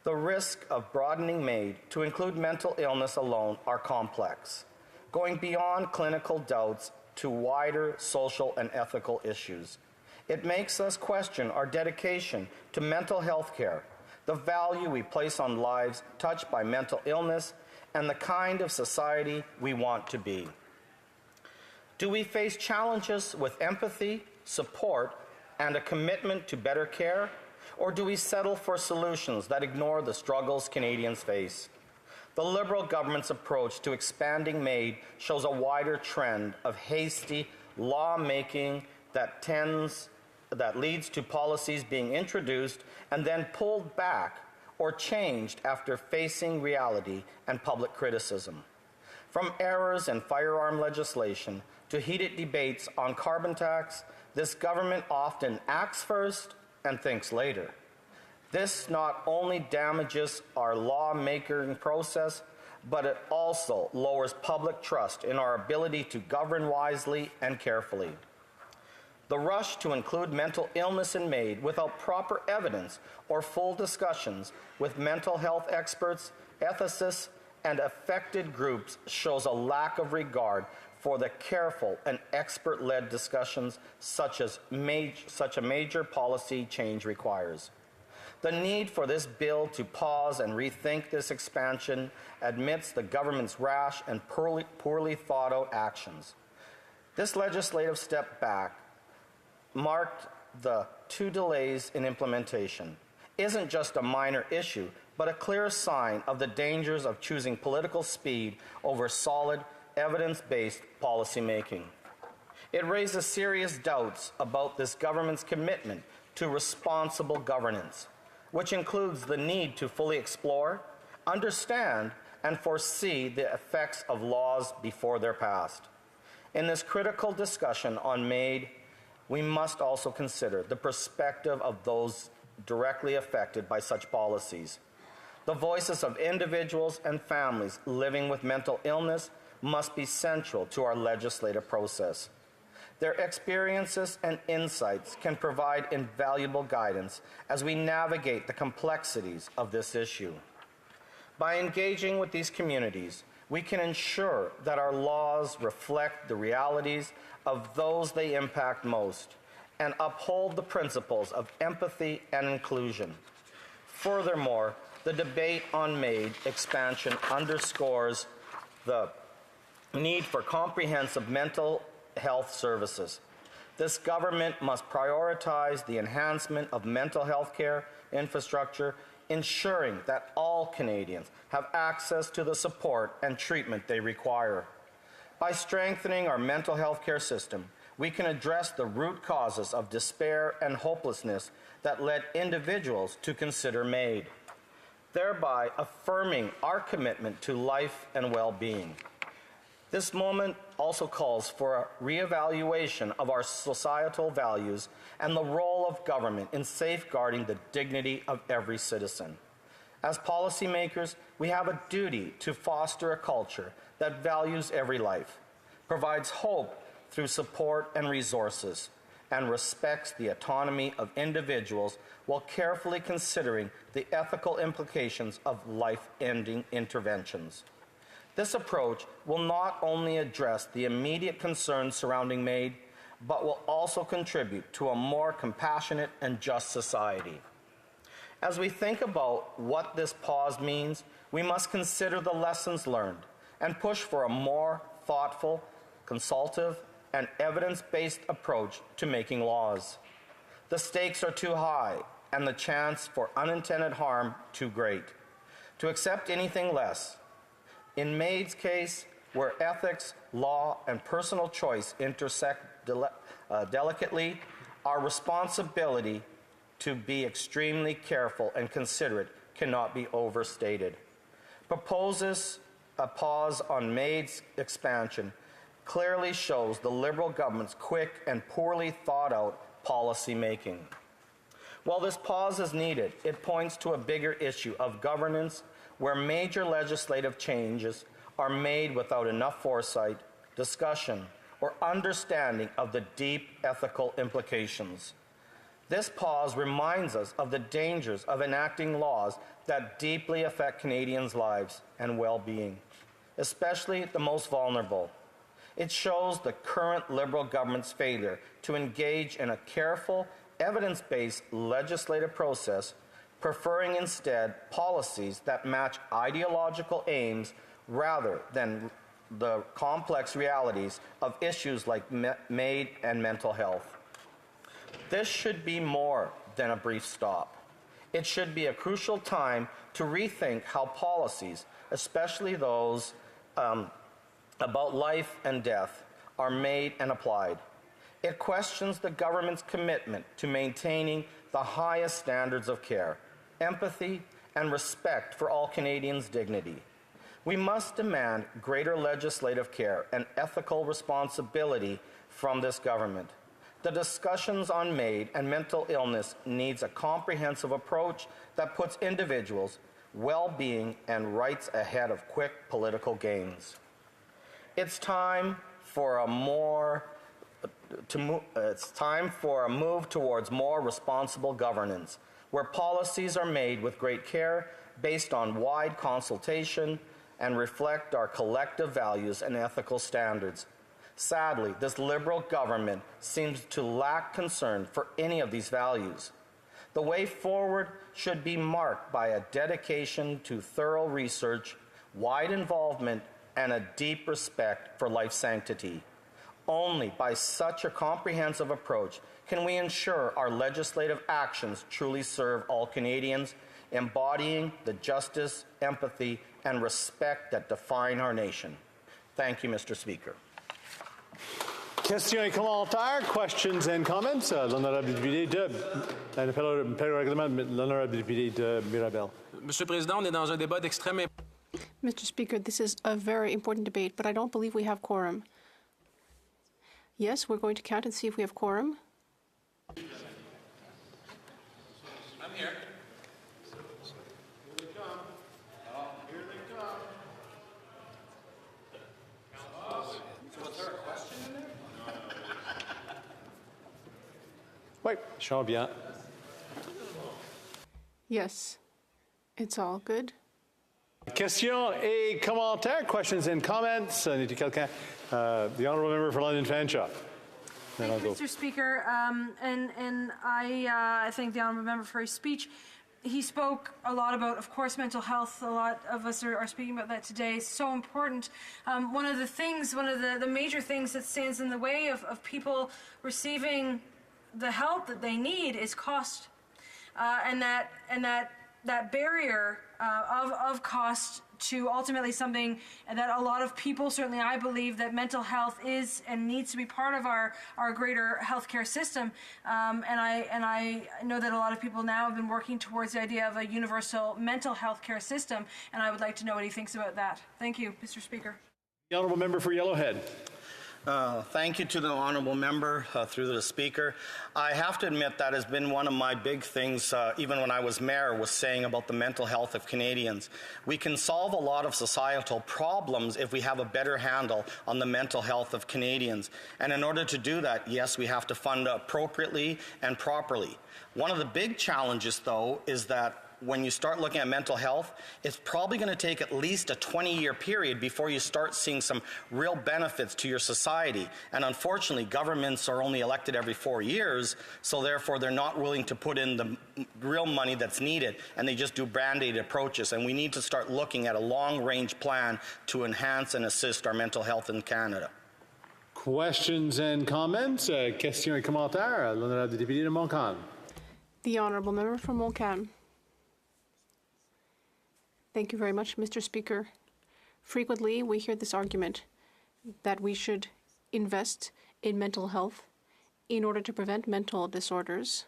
The risk of broadening MAID to include mental illness alone are complex, going beyond clinical doubts to wider social and ethical issues. It makes us question our dedication to mental health care, the value we place on lives touched by mental illness, and the kind of society we want to be? Do we face challenges with empathy, support, and a commitment to better care? Or do we settle for solutions that ignore the struggles Canadians face? The Liberal government's approach to expanding MAID shows a wider trend of hasty lawmaking that leads to policies being introduced and then pulled back or changed after facing reality and public criticism. From errors in firearm legislation to heated debates on carbon tax, this government often acts first and thinks later. This not only damages our lawmaking process, but it also lowers public trust in our ability to govern wisely and carefully. The rush to include mental illness in MAID without proper evidence or full discussions with mental health experts, ethicists, and affected groups shows a lack of regard for the careful and expert-led discussions such a major policy change requires. The need for this bill to pause and rethink this expansion amidst the government's rash and poorly thought-out actions. This legislative step back marked the 2 delays in implementation isn't just a minor issue, but a clear sign of the dangers of choosing political speed over solid, evidence-based policymaking. It raises serious doubts about this government's commitment to responsible governance, which includes the need to fully explore, understand, and foresee the effects of laws before they're passed. In this critical discussion on MAID, we must also consider the perspective of those directly affected by such policies. The voices of individuals and families living with mental illness must be central to our legislative process. Their experiences and insights can provide invaluable guidance as we navigate the complexities of this issue. By engaging with these communities, we can ensure that our laws reflect the realities of those they impact most and uphold the principles of empathy and inclusion. Furthermore, the debate on MAID expansion underscores the need for comprehensive mental health services. This government must prioritize the enhancement of mental health care infrastructure, ensuring that all Canadians have access to the support and treatment they require. By strengthening our mental health care system, we can address the root causes of despair and hopelessness that led individuals to consider MAID, thereby affirming our commitment to life and well-being. This moment also calls for a reevaluation of our societal values and the role of government in safeguarding the dignity of every citizen. As policymakers, we have a duty to foster a culture that values every life, provides hope through support and resources, and respects the autonomy of individuals while carefully considering the ethical implications of life-ending interventions. This approach will not only address the immediate concerns surrounding MAID, but will also contribute to a more compassionate and just society. As we think about what this pause means, we must consider the lessons learned and push for a more thoughtful, consultative, and evidence-based approach to making laws. The stakes are too high and the chance for unintended harm too great to accept anything less. In MAID's case, where ethics, law, and personal choice intersect delicately, our responsibility to be extremely careful and considerate cannot be overstated. Proposes a pause on MAID's expansion clearly shows the Liberal government's quick and poorly thought-out policy making. While this pause is needed, it points to a bigger issue of governance where major legislative changes are made without enough foresight, discussion, or understanding of the deep ethical implications. This pause reminds us of the dangers of enacting laws that deeply affect Canadians' lives and well-being, especially the most vulnerable. It shows the current Liberal government's failure to engage in a careful, evidence-based legislative process preferring instead policies that match ideological aims rather than the complex realities of issues like MAID and mental health. This should be more than a brief stop. It should be a crucial time to rethink how policies, especially those about life and death, are made and applied. It questions the government's commitment to maintaining the highest standards of care, empathy, and respect for all Canadians' dignity. We must demand greater legislative care and ethical responsibility from this government. The discussions on MAID and mental illness needs a comprehensive approach that puts individuals' well-being and rights ahead of quick political gains. It's time for a move towards more responsible governance, where policies are made with great care, based on wide consultation, and reflect our collective values and ethical standards. Sadly, this Liberal government seems to lack concern for any of these values. The way forward should be marked by a dedication to thorough research, wide involvement, and a deep respect for life sanctity. Only by such a comprehensive approach can we ensure our legislative actions truly serve all Canadians, embodying the justice, empathy, and respect that define our nation. Thank you, Mr. Speaker. Questions et commentaires, questions and comments. L'honorable député de Mirabel. Monsieur le Président, on est dans un débat d'extrême importance. Mr. Speaker, this is a very important debate, but I don't believe we have quorum. Yes, we're going to count and see if we have quorum. I'm here. Oui, Jean bien. Yes, it's all good. Questions et commentaires, questions and comments. N'est-il quelqu'un? The honourable member for London Fanshawe. Thank you, Mr. Speaker, and I thank the honourable member for his speech. He spoke a lot about, of course, mental health. A lot of us are speaking about that today. It's so important. One of the major things that stands in the way of people receiving the help that they need is cost, and that barrier of cost to ultimately something that a lot of people, certainly I believe, that mental health is and needs to be part of our greater healthcare system. And I know that a lot of people now have been working towards the idea of a universal mental health care system, and I would like to know what he thinks about that. Thank you, Mr. Speaker. The honourable member for Yellowhead. Thank you to the honourable member through the Speaker. I have to admit that has been one of my big things, even when I was mayor, was saying about the mental health of Canadians. We can solve a lot of societal problems if we have a better handle on the mental health of Canadians. And in order to do that, yes, we have to fund appropriately and properly. One of the big challenges, though, is that when you start looking at mental health, it's probably going to take at least a 20-year period before you start seeing some real benefits to your society. And unfortunately, governments are only elected every 4 years, so therefore they're not willing to put in the real money that's needed, and they just do band-aid approaches. And we need to start looking at a long-range plan to enhance and assist our mental health in Canada. Questions and comments? Questions et commentaires. L'honorable député de Montcalm. The honourable member from Montcalm. Thank you very much, Mr. Speaker. Frequently, we hear this argument that we should invest in mental health in order to prevent mental disorders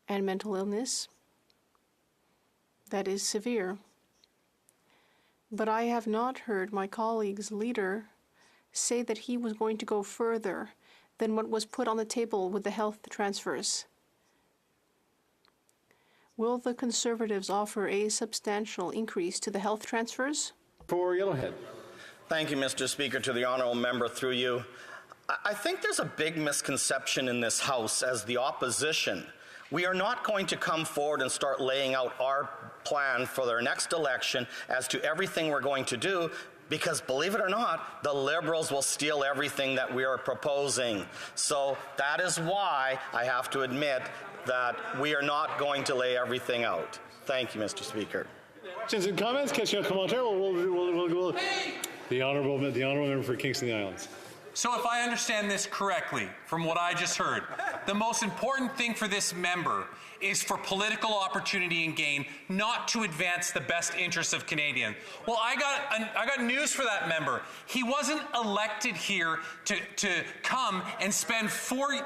and mental illness that is severe. But I have not heard my colleague's leader say that he was going to go further than what was put on the table with the health transfers. Will the Conservatives offer a substantial increase to the health transfers? For Yellowhead. Thank you, Mr. Speaker, to the honourable member through you. I think there's a big misconception in this House as the opposition. We are not going to come forward and start laying out our plan for their next election as to everything we're going to do, because believe it or not, the Liberals will steal everything that we are proposing. So that is why I have to admit that we are not going to lay everything out. Thank you, Mr. Speaker. Questions and comments? Question commentaire. The honourable member for Kingston Islands. So if I understand this correctly, from what I just heard, the most important thing for this member is for political opportunity and gain, not to advance the best interests of Canadians. Well, I got news for that member. He wasn't elected here to come and spend 4 years.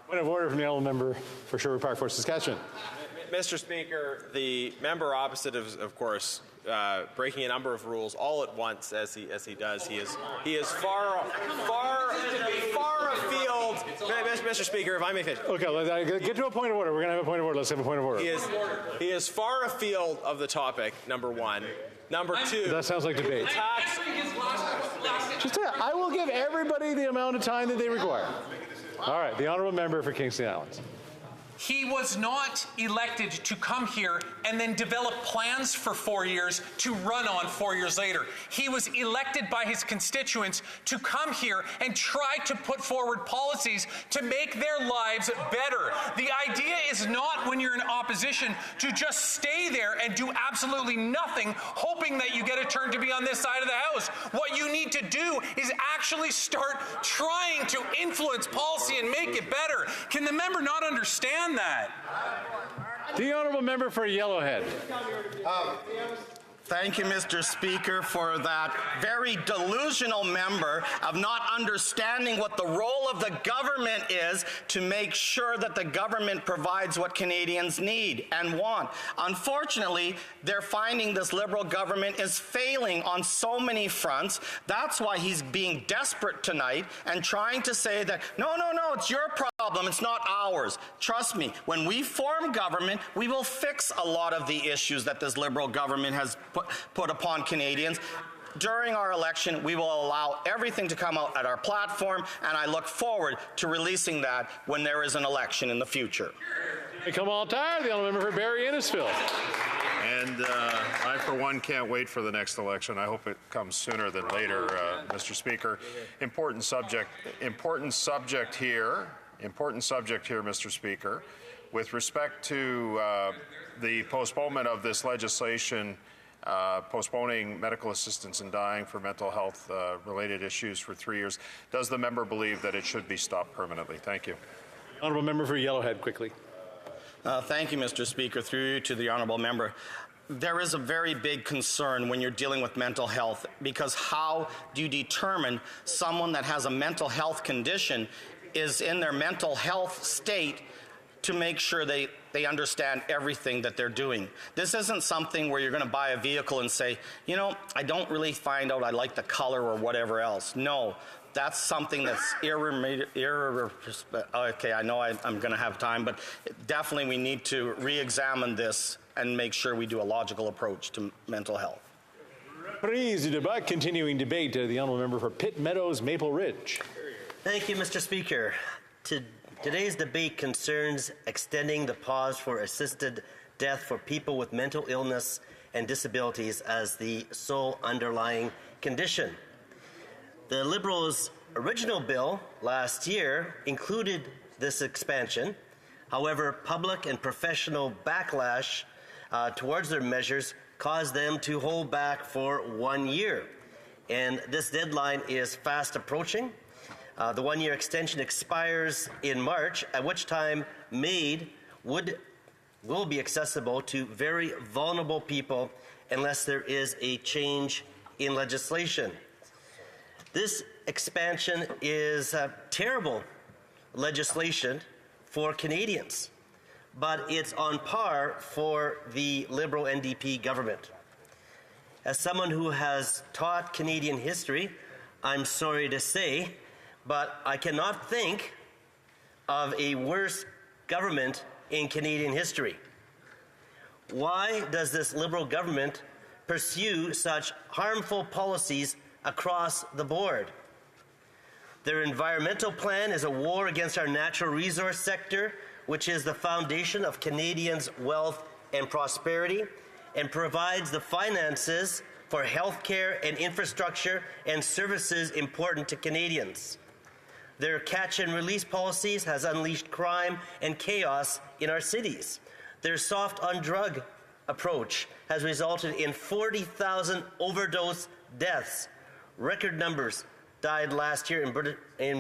Point of order from the honourable member for Sherwood Park, Fort Saskatchewan. Mr. Speaker, the member opposite of course, breaking a number of rules all at once as he does. He is far afield. Mr. Speaker, if I may finish. Okay, get to a point of order. We're going to have a point of order. Let's have a point of order. He is far afield of the topic, number one. Number two. That sounds like debate. I will give everybody the amount of time that they require. All right, the honourable member for Kingston Islands. He was not elected to come here and then develop plans for 4 years to run on 4 years later. He was elected by his constituents to come here and try to put forward policies to make their lives better. The idea is not, when you're in opposition, to just stay there and do absolutely nothing, hoping that you get a turn to be on this side of the house. What you need to do is actually start trying to influence policy and make it better. Can the member not understand that? The honourable member for Yellowhead. Thank you, Mr. Speaker, for that very delusional member of not understanding what the role of the government is to make sure that the government provides what Canadians need and want. Unfortunately, they're finding this Liberal government is failing on so many fronts. That's why he's being desperate tonight and trying to say that, no, it's your problem, it's not ours. Trust me, when we form government, we will fix a lot of the issues that this Liberal government has put upon Canadians. During our election, we will allow everything to come out at our platform, and I look forward to releasing that when there is an election in the future. Commentaire, the honourable member for Barrie Innisfil. And I, for one, can't wait for the next election. I hope it comes sooner than later, Mr. Speaker. Important subject here, Mr. Speaker. With respect to the postponement of this legislation, postponing medical assistance in dying for mental health related issues for 3 years, does the member believe that it should be stopped permanently? Thank you. Honourable member for Yellowhead, quickly. Thank you, Mr. Speaker. Through you to the honourable member. There is a very big concern when you're dealing with mental health, because how do you determine someone that has a mental health condition is in their mental health state to make sure they understand everything that they're doing. This isn't something where you're going to buy a vehicle and say, I don't really find out I like the color or whatever else. No, that's something that's okay, I know I'm going to have time, but definitely we need to re-examine this and make sure we do a logical approach to mental health. Reprise du débat, continuing debate. The honourable member for Pitt Meadows, Maple Ridge. Thank you, Mr. Speaker. Today's debate concerns extending the pause for assisted death for people with mental illness and disabilities as the sole underlying condition. The Liberals' original bill last year included this expansion. However, public and professional backlash towards their measures caused them to hold back for 1 year. And this deadline is fast approaching. The 1 year extension expires in March, at which time MAID will be accessible to very vulnerable people unless there is a change in legislation. This expansion is terrible legislation for Canadians, but it's on par for the Liberal NDP government. As someone who has taught Canadian history, I'm sorry to say, but I cannot think of a worse government in Canadian history. Why does this Liberal government pursue such harmful policies across the board? Their environmental plan is a war against our natural resource sector, which is the foundation of Canadians' wealth and prosperity, and provides the finances for health care and infrastructure and services important to Canadians. Their catch and release policies has unleashed crime and chaos in our cities. Their soft on drug approach has resulted in 40,000 overdose deaths. Record numbers died last year in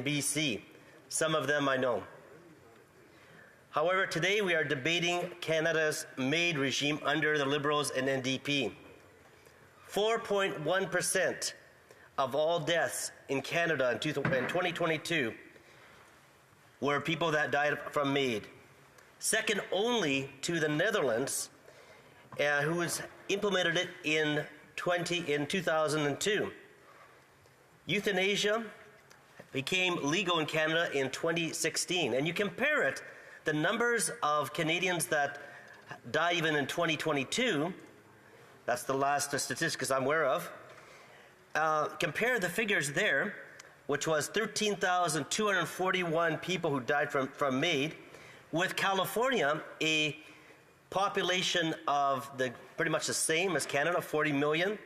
BC. Some of them I know. However, today we are debating Canada's MAID regime under the Liberals and NDP. 4.1% of all deaths in Canada in 2022 were people that died from MAID. Second only to the Netherlands, who has implemented it in 2002. Euthanasia became legal in Canada in 2016. And you compare it, the numbers of Canadians that die even in 2022, that's the last statistics I'm aware of, compare the figures there, which was 13,241 people who died from MAID, with California, a population of pretty much the same as Canada, 40 million,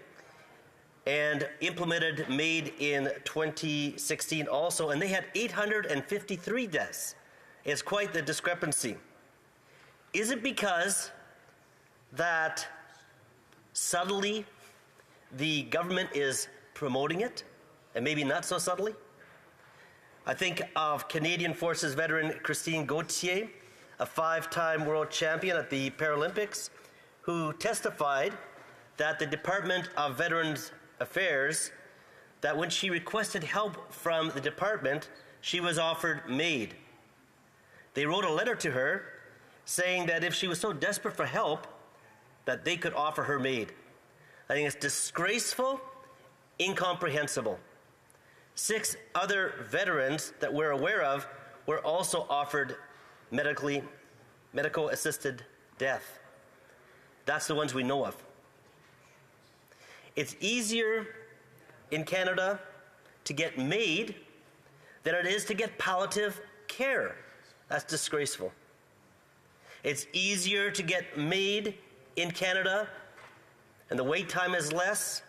and implemented MAID in 2016 also, and they had 853 deaths. It's quite the discrepancy. Is it because that subtly the government is promoting it, and maybe not so subtly? I think of Canadian Forces veteran Christine Gauthier, a 5-time world champion at the Paralympics, who testified that the Department of Veterans Affairs, that when she requested help from the department, she was offered MAID. They wrote a letter to her saying that if she was so desperate for help, that they could offer her MAID. I think it's disgraceful, incomprehensible. 6 other veterans that we're aware of were also offered medical assisted death. That's the ones we know of. It's easier in Canada to get MAID than it is to get palliative care. That's disgraceful. It's easier to get MAID in Canada, and the wait time is less,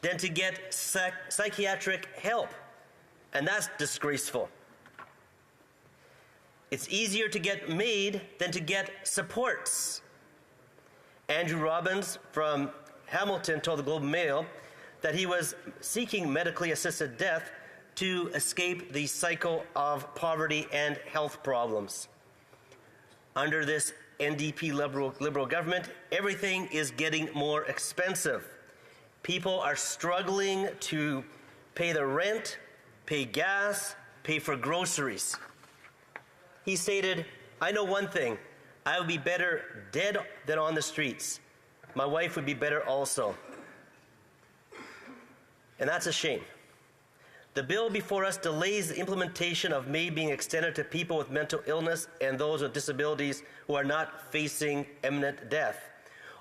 than to get psychiatric help. And that's disgraceful. It's easier to get MAID than to get supports. Andrew Robbins from Hamilton told the Globe and Mail that he was seeking medically assisted death to escape the cycle of poverty and health problems. Under this NDP liberal government, everything is getting more expensive. People are struggling to pay their rent, pay gas, pay for groceries. He stated, "I know one thing, I would be better dead than on the streets. My wife would be better also." And that's a shame. The bill before us delays the implementation of MAID being extended to people with mental illness and those with disabilities who are not facing imminent death.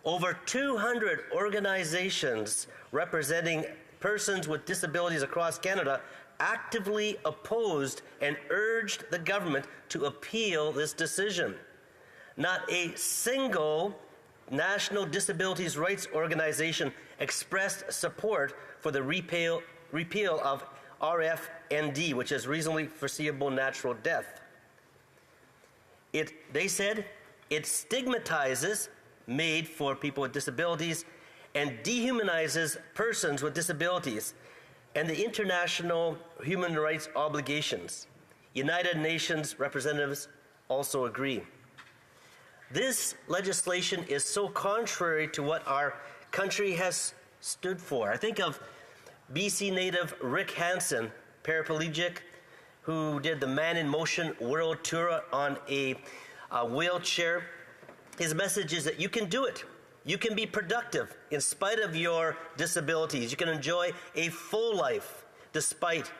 Over 200 organizations representing persons with disabilities across Canada actively opposed and urged the government to appeal this decision. Not a single national disabilities rights organization expressed support for the repeal of RFND, which is reasonably foreseeable natural death. They said it stigmatizes MAID for people with disabilities and dehumanizes persons with disabilities and the international human rights obligations. United Nations representatives also agree. This legislation is so contrary to what our country has stood for. I think of BC native Rick Hansen, paraplegic, who did the Man in Motion World Tour on a wheelchair. His message is that you can do it. You can be productive in spite of your disabilities. You can enjoy a full life despite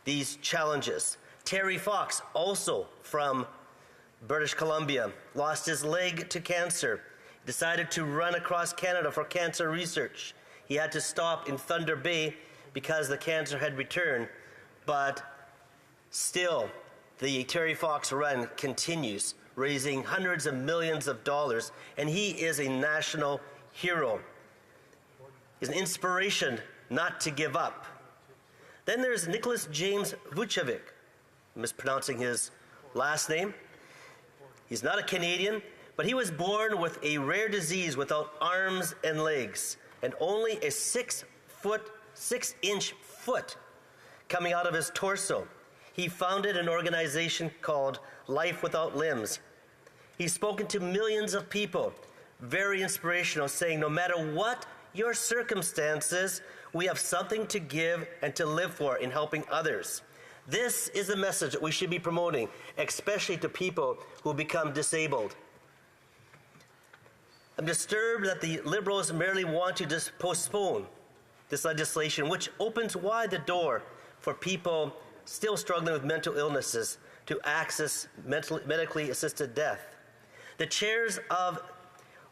these challenges. Terry Fox, also from British Columbia, lost his leg to cancer, decided to run across Canada for cancer research. He had to stop in Thunder Bay because the cancer had returned, but still the Terry Fox run continues, raising hundreds of millions of dollars, and he is a national hero. He's an inspiration not to give up. Then there's Nicholas James Vucevic, mispronouncing his last name. He's not a Canadian, but he was born with a rare disease without arms and legs, and only a 6-inch foot coming out of his torso. He founded an organization called Life Without Limbs. He's spoken to millions of people, very inspirational, saying no matter what your circumstances, we have something to give and to live for in helping others. This is the message that we should be promoting, especially to people who become disabled. I'm disturbed that the Liberals merely want to just postpone this legislation, which opens wide the door for people still struggling with mental illnesses to access medically assisted death. The chairs of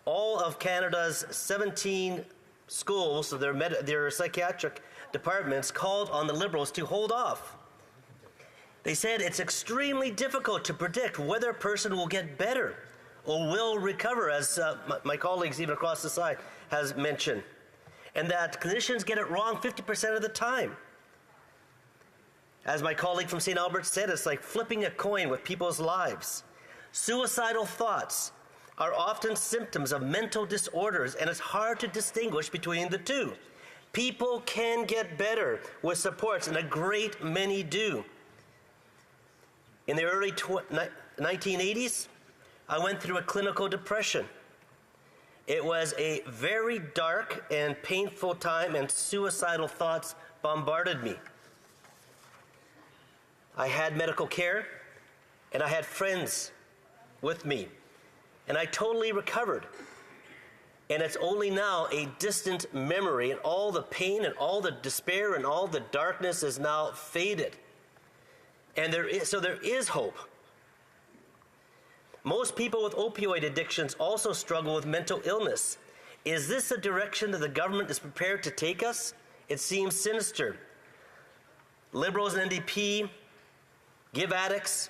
all of Canada's 17 schools, so their psychiatric departments, called on the Liberals to hold off. They said it's extremely difficult to predict whether a person will get better or will recover, as my colleagues even across the side has mentioned, and that clinicians get it wrong 50% of the time. As my colleague from St. Albert said, it's like flipping a coin with people's lives. Suicidal thoughts are often symptoms of mental disorders, and it's hard to distinguish between the two. People can get better with supports, and a great many do. In the early 1980s, I went through a clinical depression. It was a very dark and painful time, and suicidal thoughts bombarded me. I had medical care, and I had friends with me, and I totally recovered. And it's only now a distant memory, and all the pain and all the despair and all the darkness is now faded. And there is hope. Most people with opioid addictions also struggle with mental illness. Is this the direction that the government is prepared to take us? It seems sinister. Liberals and NDP give addicts,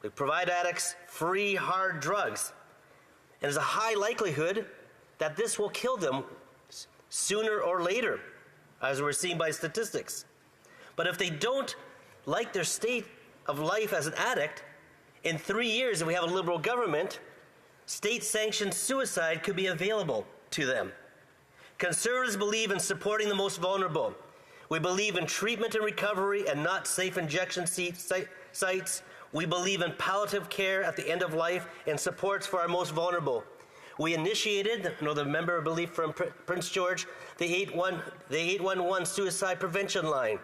they provide addicts free hard drugs. And there's a high likelihood that this will kill them sooner or later, as we're seeing by statistics. But if they don't like their state of life as an addict, in 3 years, if we have a Liberal government, state-sanctioned suicide could be available to them. Conservatives believe in supporting the most vulnerable. We believe in treatment and recovery and not safe injection sites. We believe in palliative care at the end of life and supports for our most vulnerable. We initiated, the member, I believe, from Prince George, the 811 suicide prevention line.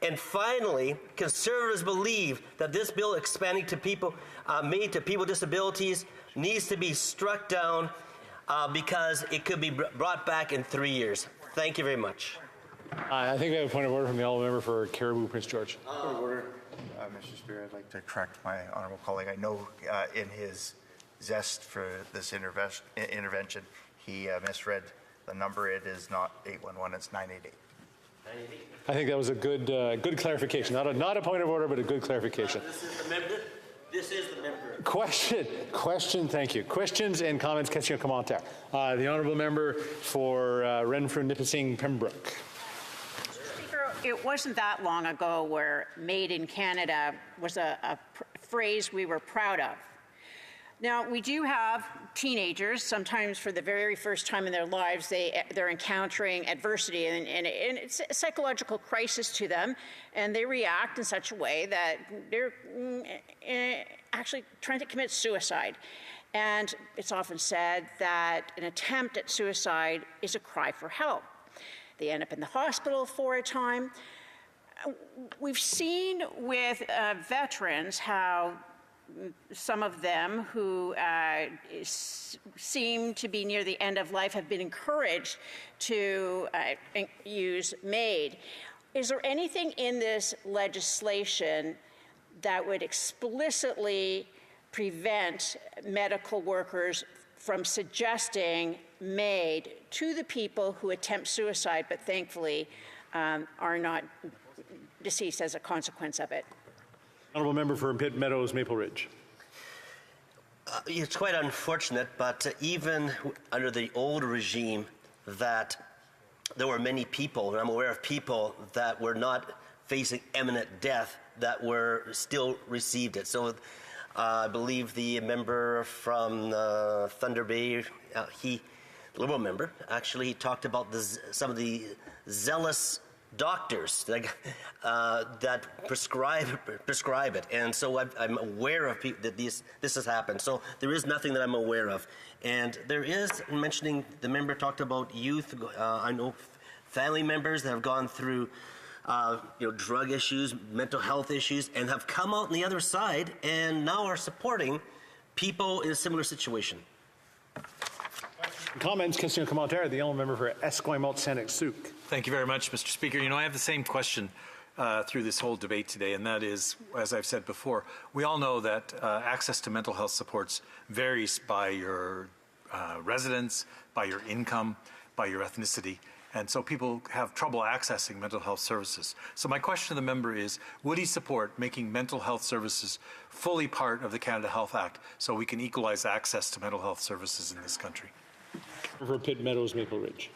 And finally, Conservatives believe that this bill expanding to people, made to people with disabilities, needs to be struck down because it could be brought back in 3 years. Thank you very much. I think we have a point of order from the honourable member for Caribou, Prince George. Point of order. Mr. Speaker, I'd like to correct my honourable colleague. I know in his zest for this intervention, he misread the number. It is not 811, it's 988. I think that was a good clarification. Not a point of order, but a good clarification. This is the member. Question, thank you. Questions and comments, question or commentaire. The honourable member for Renfrew, Nipissing, Pembroke. Speaker, it wasn't that long ago where Made in Canada was a phrase we were proud of. Now, we do have teenagers, sometimes for the very first time in their lives, they're encountering adversity, and it's a psychological crisis to them, and they react in such a way that they're actually trying to commit suicide. And it's often said that an attempt at suicide is a cry for help. They end up in the hospital for a time. We've seen with veterans how some of them who seem to be near the end of life have been encouraged to use MAID. Is there anything in this legislation that would explicitly prevent medical workers from suggesting MAID to the people who attempt suicide but thankfully are not deceased as a consequence of it? Honourable member for Pitt Meadows, Maple Ridge. It's quite unfortunate, but even under the old regime that there were many people, and I'm aware of people that were not facing imminent death that were still received it. So I believe the member from Thunder Bay, the Liberal member, actually he talked about some of the zealous doctors that prescribe it, and so I'm aware of that this has happened. So there is nothing that I'm aware of, and there is, mentioning the member talked about youth. I know family members that have gone through drug issues, mental health issues, and have come out on the other side and now are supporting people in a similar situation. Comments, question or commentaire, the honourable member for Esquimalt-Saanich-Sooke. Thank you very much, Mr. Speaker. I have the same question through this whole debate today, and that is, as I've said before, we all know that access to mental health supports varies by your residence, by your income, by your ethnicity. And so people have trouble accessing mental health services. So my question to the member is, would he support making mental health services fully part of the Canada Health Act so we can equalize access to mental health services in this country? For Pitt Meadows, Maple Ridge.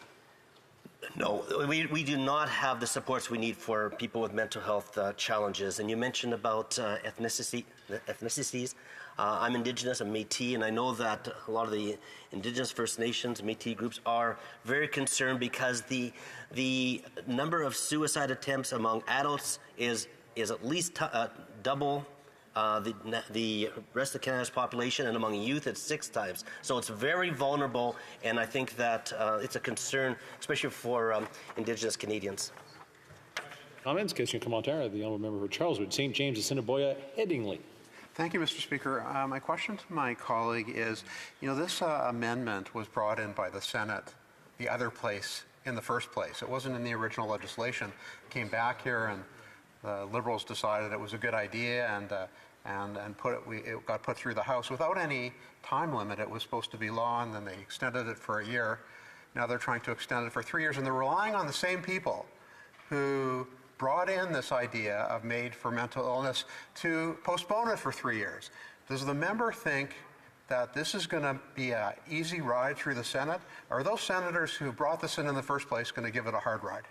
No, we do not have the supports we need for people with mental health challenges. And you mentioned about ethnicities. I'm Indigenous, I'm Métis, and I know that a lot of the Indigenous First Nations, Métis groups are very concerned because the number of suicide attempts among adults is at least double the rest of Canada's population, and among youth it's 6 times. So it's very vulnerable, and I think that it's a concern, especially for Indigenous Canadians. Comments, question, commentaire. The honourable member for Charleswood, St. James, Assiniboia, Headingley. Thank you, Mr. Speaker. My question to my colleague is, this amendment was brought in by the Senate the other place in the first place. It wasn't in the original legislation. It came back here, and the Liberals decided it was a good idea, and it got put through the House without any time limit. It was supposed to be law, and then they extended it for a year. Now they're trying to extend it for 3 years, and they're relying on the same people who brought in this idea of MAID for mental illness to postpone it for 3 years. Does the member think that this is going to be an easy ride through the Senate? Or are those senators who brought this in the first place going to give it a hard ride?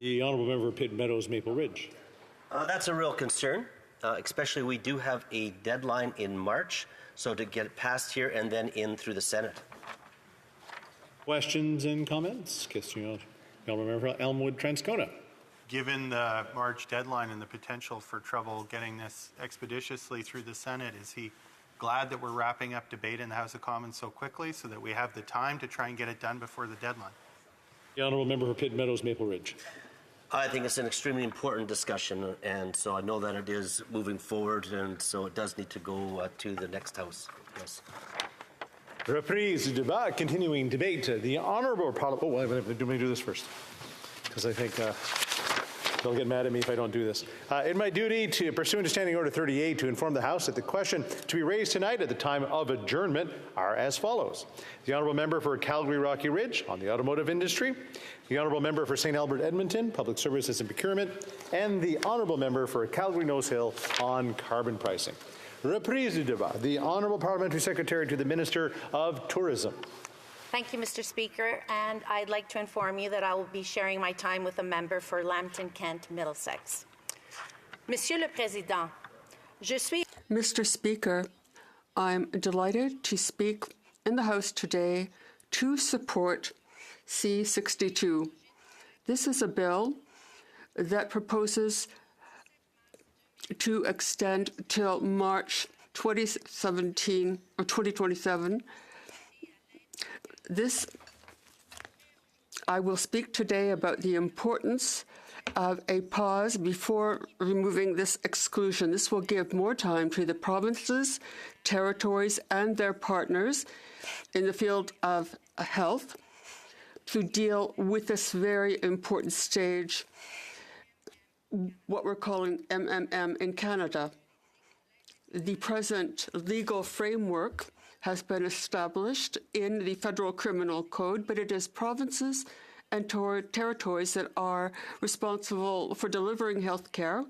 The honourable member for Pitt Meadows, Maple Ridge. That's a real concern, especially we do have a deadline in March, so to get it passed here and then in through the Senate. Questions and comments? Question, the honourable member for Elmwood-Transcona. Given the March deadline and the potential for trouble getting this expeditiously through the Senate, is he glad that we're wrapping up debate in the House of Commons so quickly so that we have the time to try and get it done before the deadline? The honourable member for Pitt Meadows, Maple Ridge. I think it's an extremely important discussion, and so I know that it is moving forward, and so it does need to go to the next House. Yes. Reprise du débat, continuing debate. The honourable Parliament. Oh, let me do this first, because I think they'll get mad at me if I don't do this. In my duty to, pursuant to Standing Order 38, to inform the House that the question to be raised tonight at the time of adjournment are as follows. The honourable member for Calgary Rocky Ridge on the automotive industry, the honourable member for St. Albert Edmonton, public services and procurement, and the honourable member for Calgary Nose Hill on carbon pricing. Reprise du débat. The honourable parliamentary secretary to the Minister of Tourism. Thank you, Mr. Speaker, and I'd like to inform you that I will be sharing my time with a member for Lambton-Kent, Middlesex. Monsieur le Président, je suis... Mr. Speaker, I'm delighted to speak in the House today to support C-62. This is a bill that proposes to extend till March 2017 or 2027. I will speak today about the importance of a pause before removing this exclusion. This will give more time to the provinces, territories, and their partners in the field of health to deal with this very important stage, what we're calling MMM in Canada. The present legal framework has been established in the Federal Criminal Code, but it is provinces and territories that are responsible for delivering health care,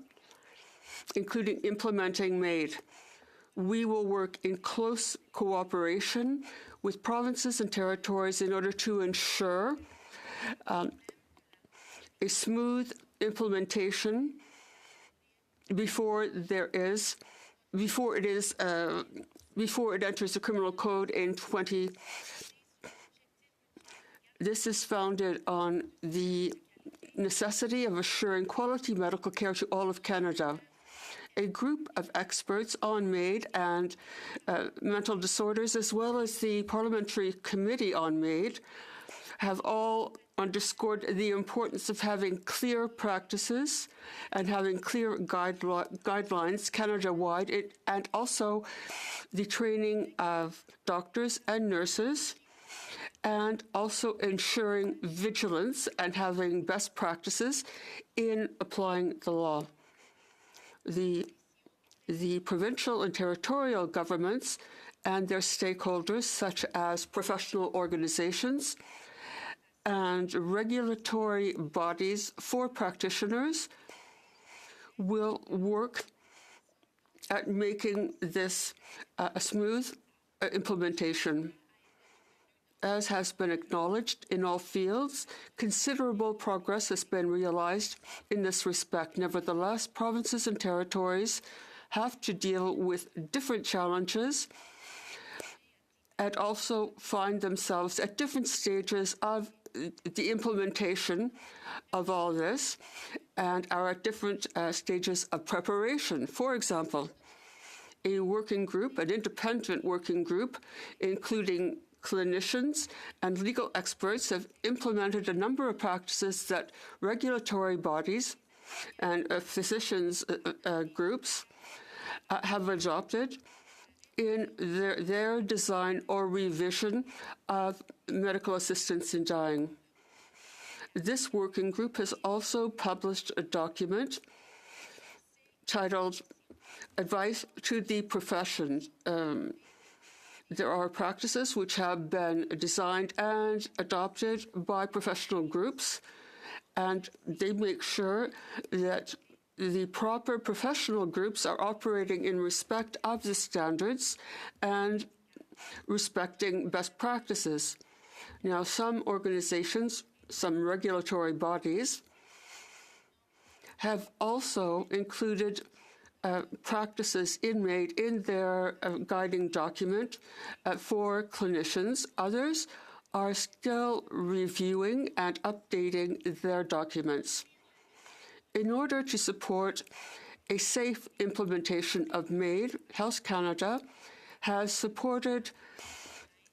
including implementing MAID. We will work in close cooperation with provinces and territories in order to ensure a smooth implementation before it enters the criminal code in 20. This is founded on the necessity of assuring quality medical care to all of Canada. A group of experts on MAID and mental disorders, as well as the Parliamentary Committee on MAID, have all underscored the importance of having clear practices and having clear guidelines Canada-wide, and also the training of doctors and nurses, and also ensuring vigilance and having best practices in applying the law. The provincial and territorial governments and their stakeholders, such as professional organizations and regulatory bodies for practitioners, will work at making this a smooth implementation. As has been acknowledged in all fields, considerable progress has been realized in this respect. Nevertheless, provinces and territories have to deal with different challenges and also find themselves at different stages of the implementation of all this and are at different stages of preparation. For example, a working group, an independent working group, including clinicians and legal experts, have implemented a number of practices that regulatory bodies and physicians groups have adopted in their design or revision of medical assistance in dying. This working group has also published a document titled Advice to the Profession. There are practices which have been designed and adopted by professional groups, and they make sure that the proper professional groups are operating in respect of the standards and respecting best practices. Now, some organizations, some regulatory bodies, have also included practices in MAID in their guiding document for clinicians. Others are still reviewing and updating their documents. In order to support a safe implementation of MAID, Health Canada has supported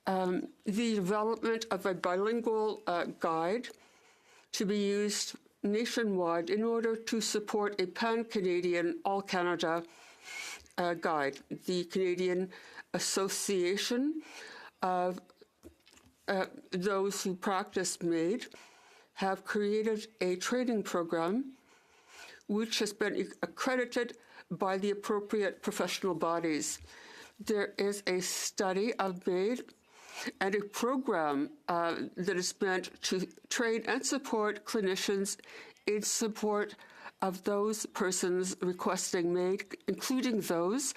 the development of a bilingual guide to be used nationwide in order to support a pan-Canadian, all-Canada guide. The Canadian Association of those who practice MAID have created a training program which has been accredited by the appropriate professional bodies. There is a study of MAID and a program that is meant to train and support clinicians in support of those persons requesting MAID, including those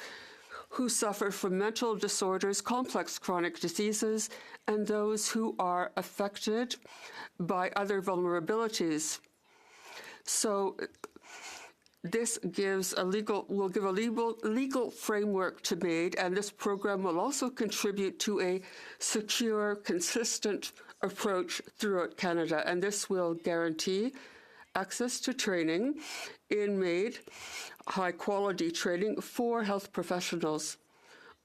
who suffer from mental disorders, complex chronic diseases, and those who are affected by other vulnerabilities. So this will give a legal framework to MAID, and this program will also contribute to a secure, consistent approach throughout Canada. And this will guarantee access to training in MAID, high-quality training for health professionals.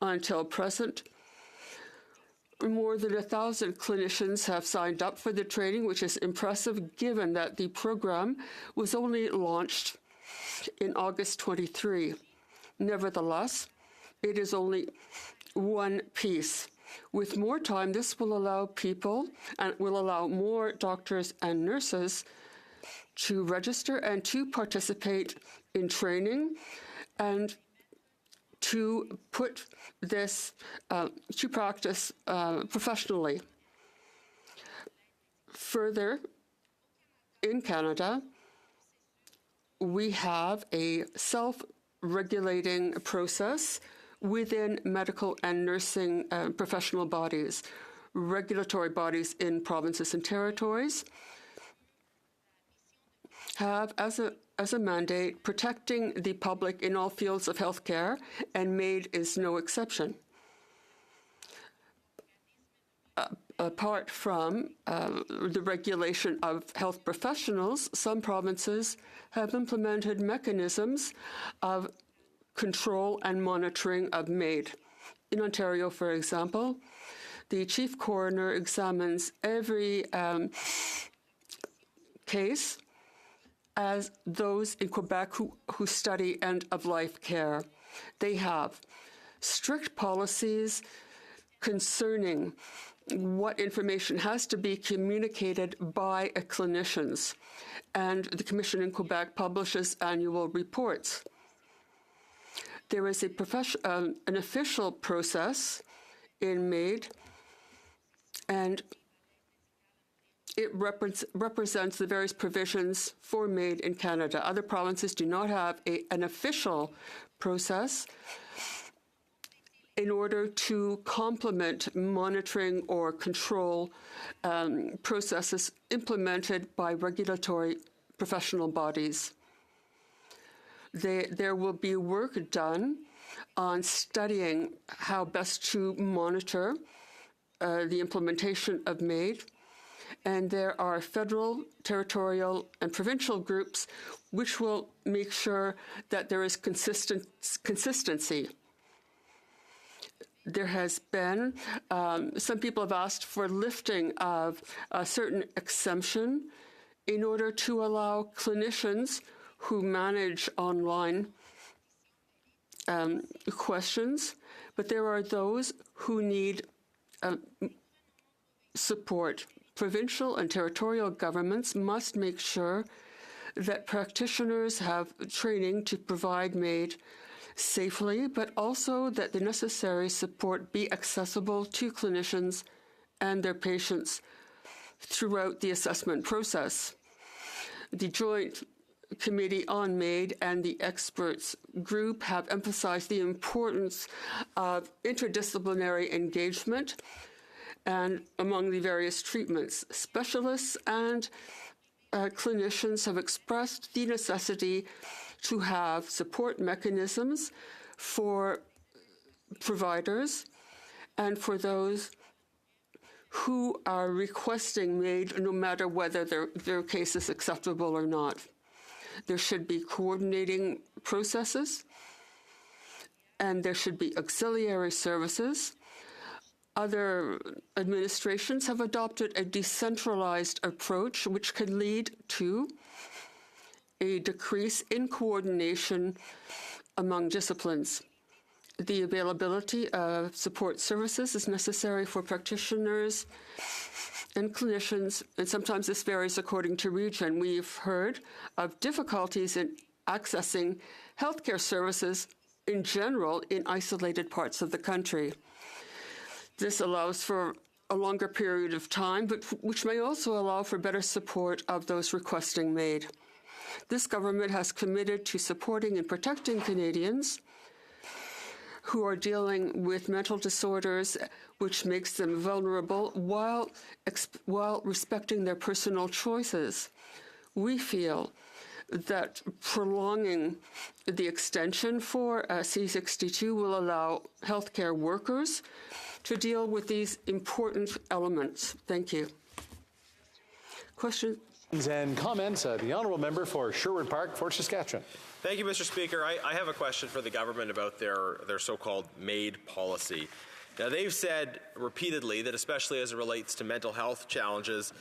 Until present, more than 1,000 clinicians have signed up for the training, which is impressive given that the program was only launched in August 23. Nevertheless, it is only one piece. With more time, this will allow people and will allow more doctors and nurses to register and to participate in training and to put this to practice professionally. Further, in Canada, we have a self-regulating process within medical and nursing professional bodies, regulatory bodies in provinces and territories, have as a mandate protecting the public in all fields of healthcare, and MAID is no exception. Apart from the regulation of health professionals, some provinces have implemented mechanisms of control and monitoring of MAID. In Ontario, for example, the chief coroner examines every case as those in Quebec who study end-of-life care. They have strict policies concerning what information has to be communicated by clinicians, and the Commission in Quebec publishes annual reports. There is an official process in MAID, and it represents the various provisions for MAID in Canada. Other provinces do not have an official process in order to complement monitoring or control processes implemented by regulatory professional bodies. There will be work done on studying how best to monitor the implementation of MAID, and there are federal, territorial, and provincial groups which will make sure that there is consistency. There has been, some people have asked for lifting of a certain exemption in order to allow clinicians who manage online questions, but there are those who need support. Provincial and territorial governments must make sure that practitioners have training to provide MAID safely, but also that the necessary support be accessible to clinicians and their patients throughout the assessment process. The Joint Committee on MAID and the experts group have emphasized the importance of interdisciplinary engagement and among the various treatments. Specialists and clinicians have expressed the necessity to have support mechanisms for providers and for those who are requesting MAID, no matter whether their case is acceptable or not. There should be coordinating processes, and there should be auxiliary services. Other administrations have adopted a decentralized approach, which can lead to a decrease in coordination among disciplines. The availability of support services is necessary for practitioners and clinicians, and sometimes this varies according to region. We've heard of difficulties in accessing healthcare services in general in isolated parts of the country. This allows for a longer period of time, but which may also allow for better support of those requesting MAID. This government has committed to supporting and protecting Canadians who are dealing with mental disorders, which makes them vulnerable, while respecting their personal choices. We feel that prolonging the extension for C62 will allow healthcare workers to deal with these important elements. Thank you. Questions and comments. The honourable member for Sherwood Park, Fort Saskatchewan. Thank you, Mr. Speaker. I have a question for the government about their so-called MAID policy. Now, they've said repeatedly that, especially as it relates to mental health challenges,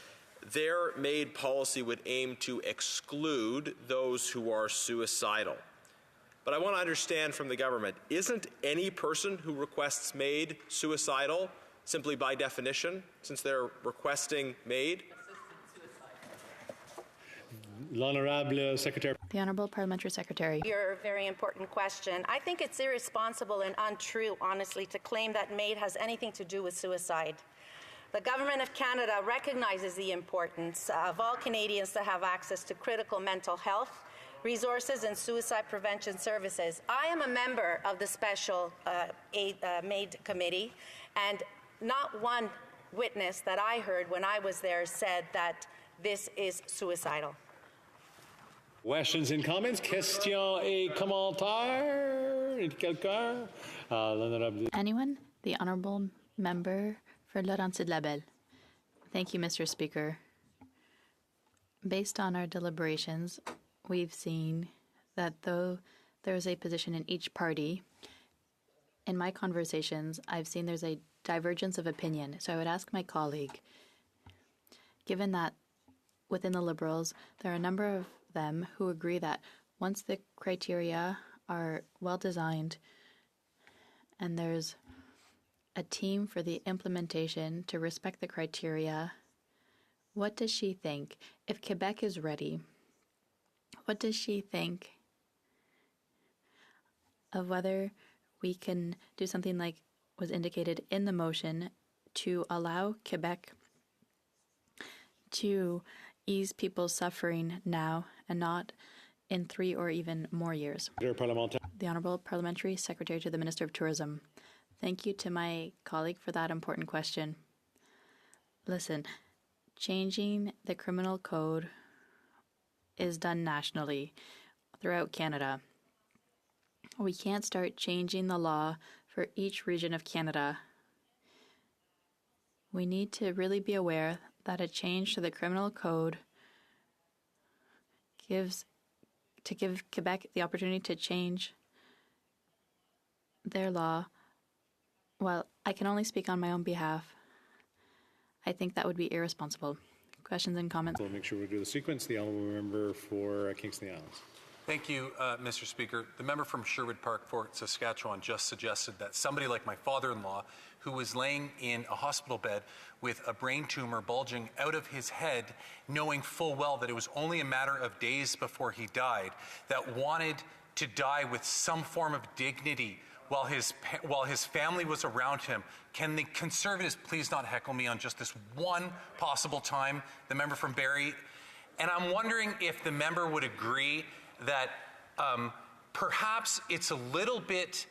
their MAID policy would aim to exclude those who are suicidal. But I want to understand from the government, isn't any person who requests MAID suicidal simply by definition, since they're requesting MAID? L'Honorable Secretary. The Honourable Parliamentary Secretary. Your very important question. I think it's irresponsible and untrue, honestly, to claim that MAID has anything to do with suicide. The Government of Canada recognizes the importance of all Canadians to have access to critical mental health resources and suicide prevention services. I am a member of the Special MAID Committee, and not one witness that I heard when I was there said that this is suicidal. Questions and comments? Question et commentaire? Quelqu'un? Anyone? The Honourable Member for Laurentides-Labelle. Thank you, Mr. Speaker. Based on our deliberations, we've seen that though there's a position in each party, in my conversations, I've seen there's a divergence of opinion. So I would ask my colleague, given that within the Liberals, there are a number of them who agree that once the criteria are well designed and there's a team for the implementation to respect the criteria, what does she think? If Quebec is ready, what does she think of whether we can do something like was indicated in the motion to allow Quebec to ease people's suffering now and not in 3 or even more years? The Honourable Parliamentary Secretary to the Minister of Tourism. Thank you to my colleague for that important question. Listen, changing the criminal code is done nationally throughout Canada. We can't start changing the law for each region of Canada. We need to really be aware that a change to the criminal code give Quebec the opportunity to change their law. Well, I can only speak on my own behalf. I think that would be irresponsible. Questions and comments? We'll make sure we do the sequence. The Honourable Member for Kingston Islands. Thank you, Mr. Speaker. The member from Sherwood Park, Fort Saskatchewan, just suggested that somebody like my father-in-law, who was laying in a hospital bed with a brain tumor bulging out of his head, knowing full well that it was only a matter of days before he died, that wanted to die with some form of dignity while his family was around him. Can the Conservatives please not heckle me on just this one possible time? The member from Barrie. And I'm wondering if the member would agree that perhaps it's a little bit,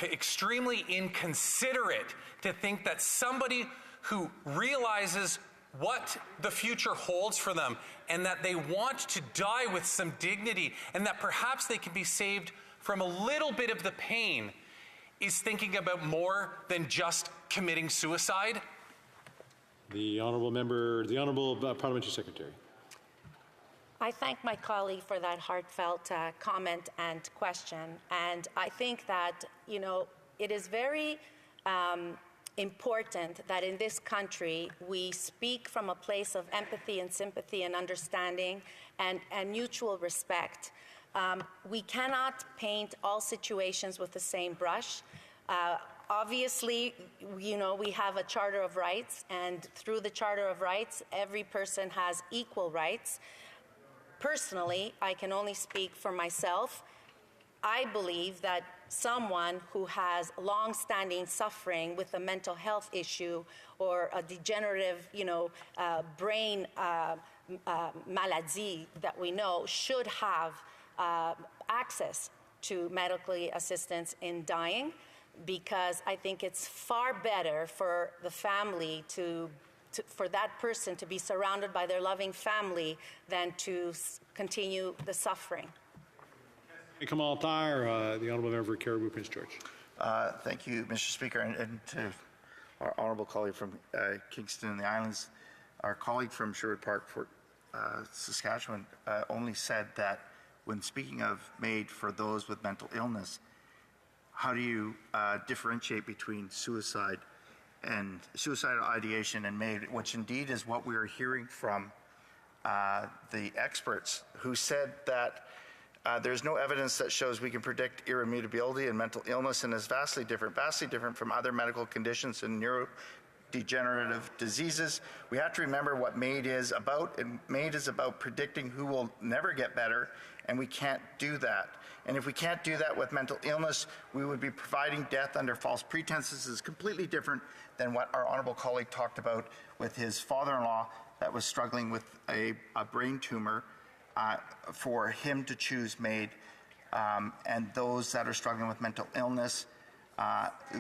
extremely inconsiderate to think that somebody who realizes what the future holds for them and that they want to die with some dignity and that perhaps they can be saved from a little bit of the pain is thinking about more than just committing suicide? The Honourable Member, the Honourable Parliamentary Secretary. I thank my colleague for that heartfelt comment and question. And I think that, it is very important that in this country we speak from a place of empathy and sympathy and understanding and mutual respect. We cannot paint all situations with the same brush. Obviously, we have a Charter of Rights, and through the Charter of Rights, every person has equal rights. Personally, I can only speak for myself. I believe that someone who has long-standing suffering with a mental health issue or a degenerative, brain malady that we know should have access to medical assistance in dying, because I think it's far better for the family for that person to be surrounded by their loving family than to continue the suffering. The Honourable Member Caribou Prince George. Thank you, Mr. Speaker, and to our honourable colleague from Kingston and the Islands. Our colleague from Sherwood Park, Fort Saskatchewan, only said that when speaking of MAID for those with mental illness, how do you differentiate between suicidal ideation and MAID, which indeed is what we are hearing from the experts who said that there's no evidence that shows we can predict irremediability in mental illness, and is vastly different from other medical conditions and neurodegenerative diseases. We have to remember what MAID is about, and MAID is about predicting who will never get better, and we can't do that. And if we can't do that with mental illness, we would be providing death under false pretenses. This is completely different than what our honourable colleague talked about with his father-in-law that was struggling with a brain tumor, for him to choose MAID, and those that are struggling with mental illness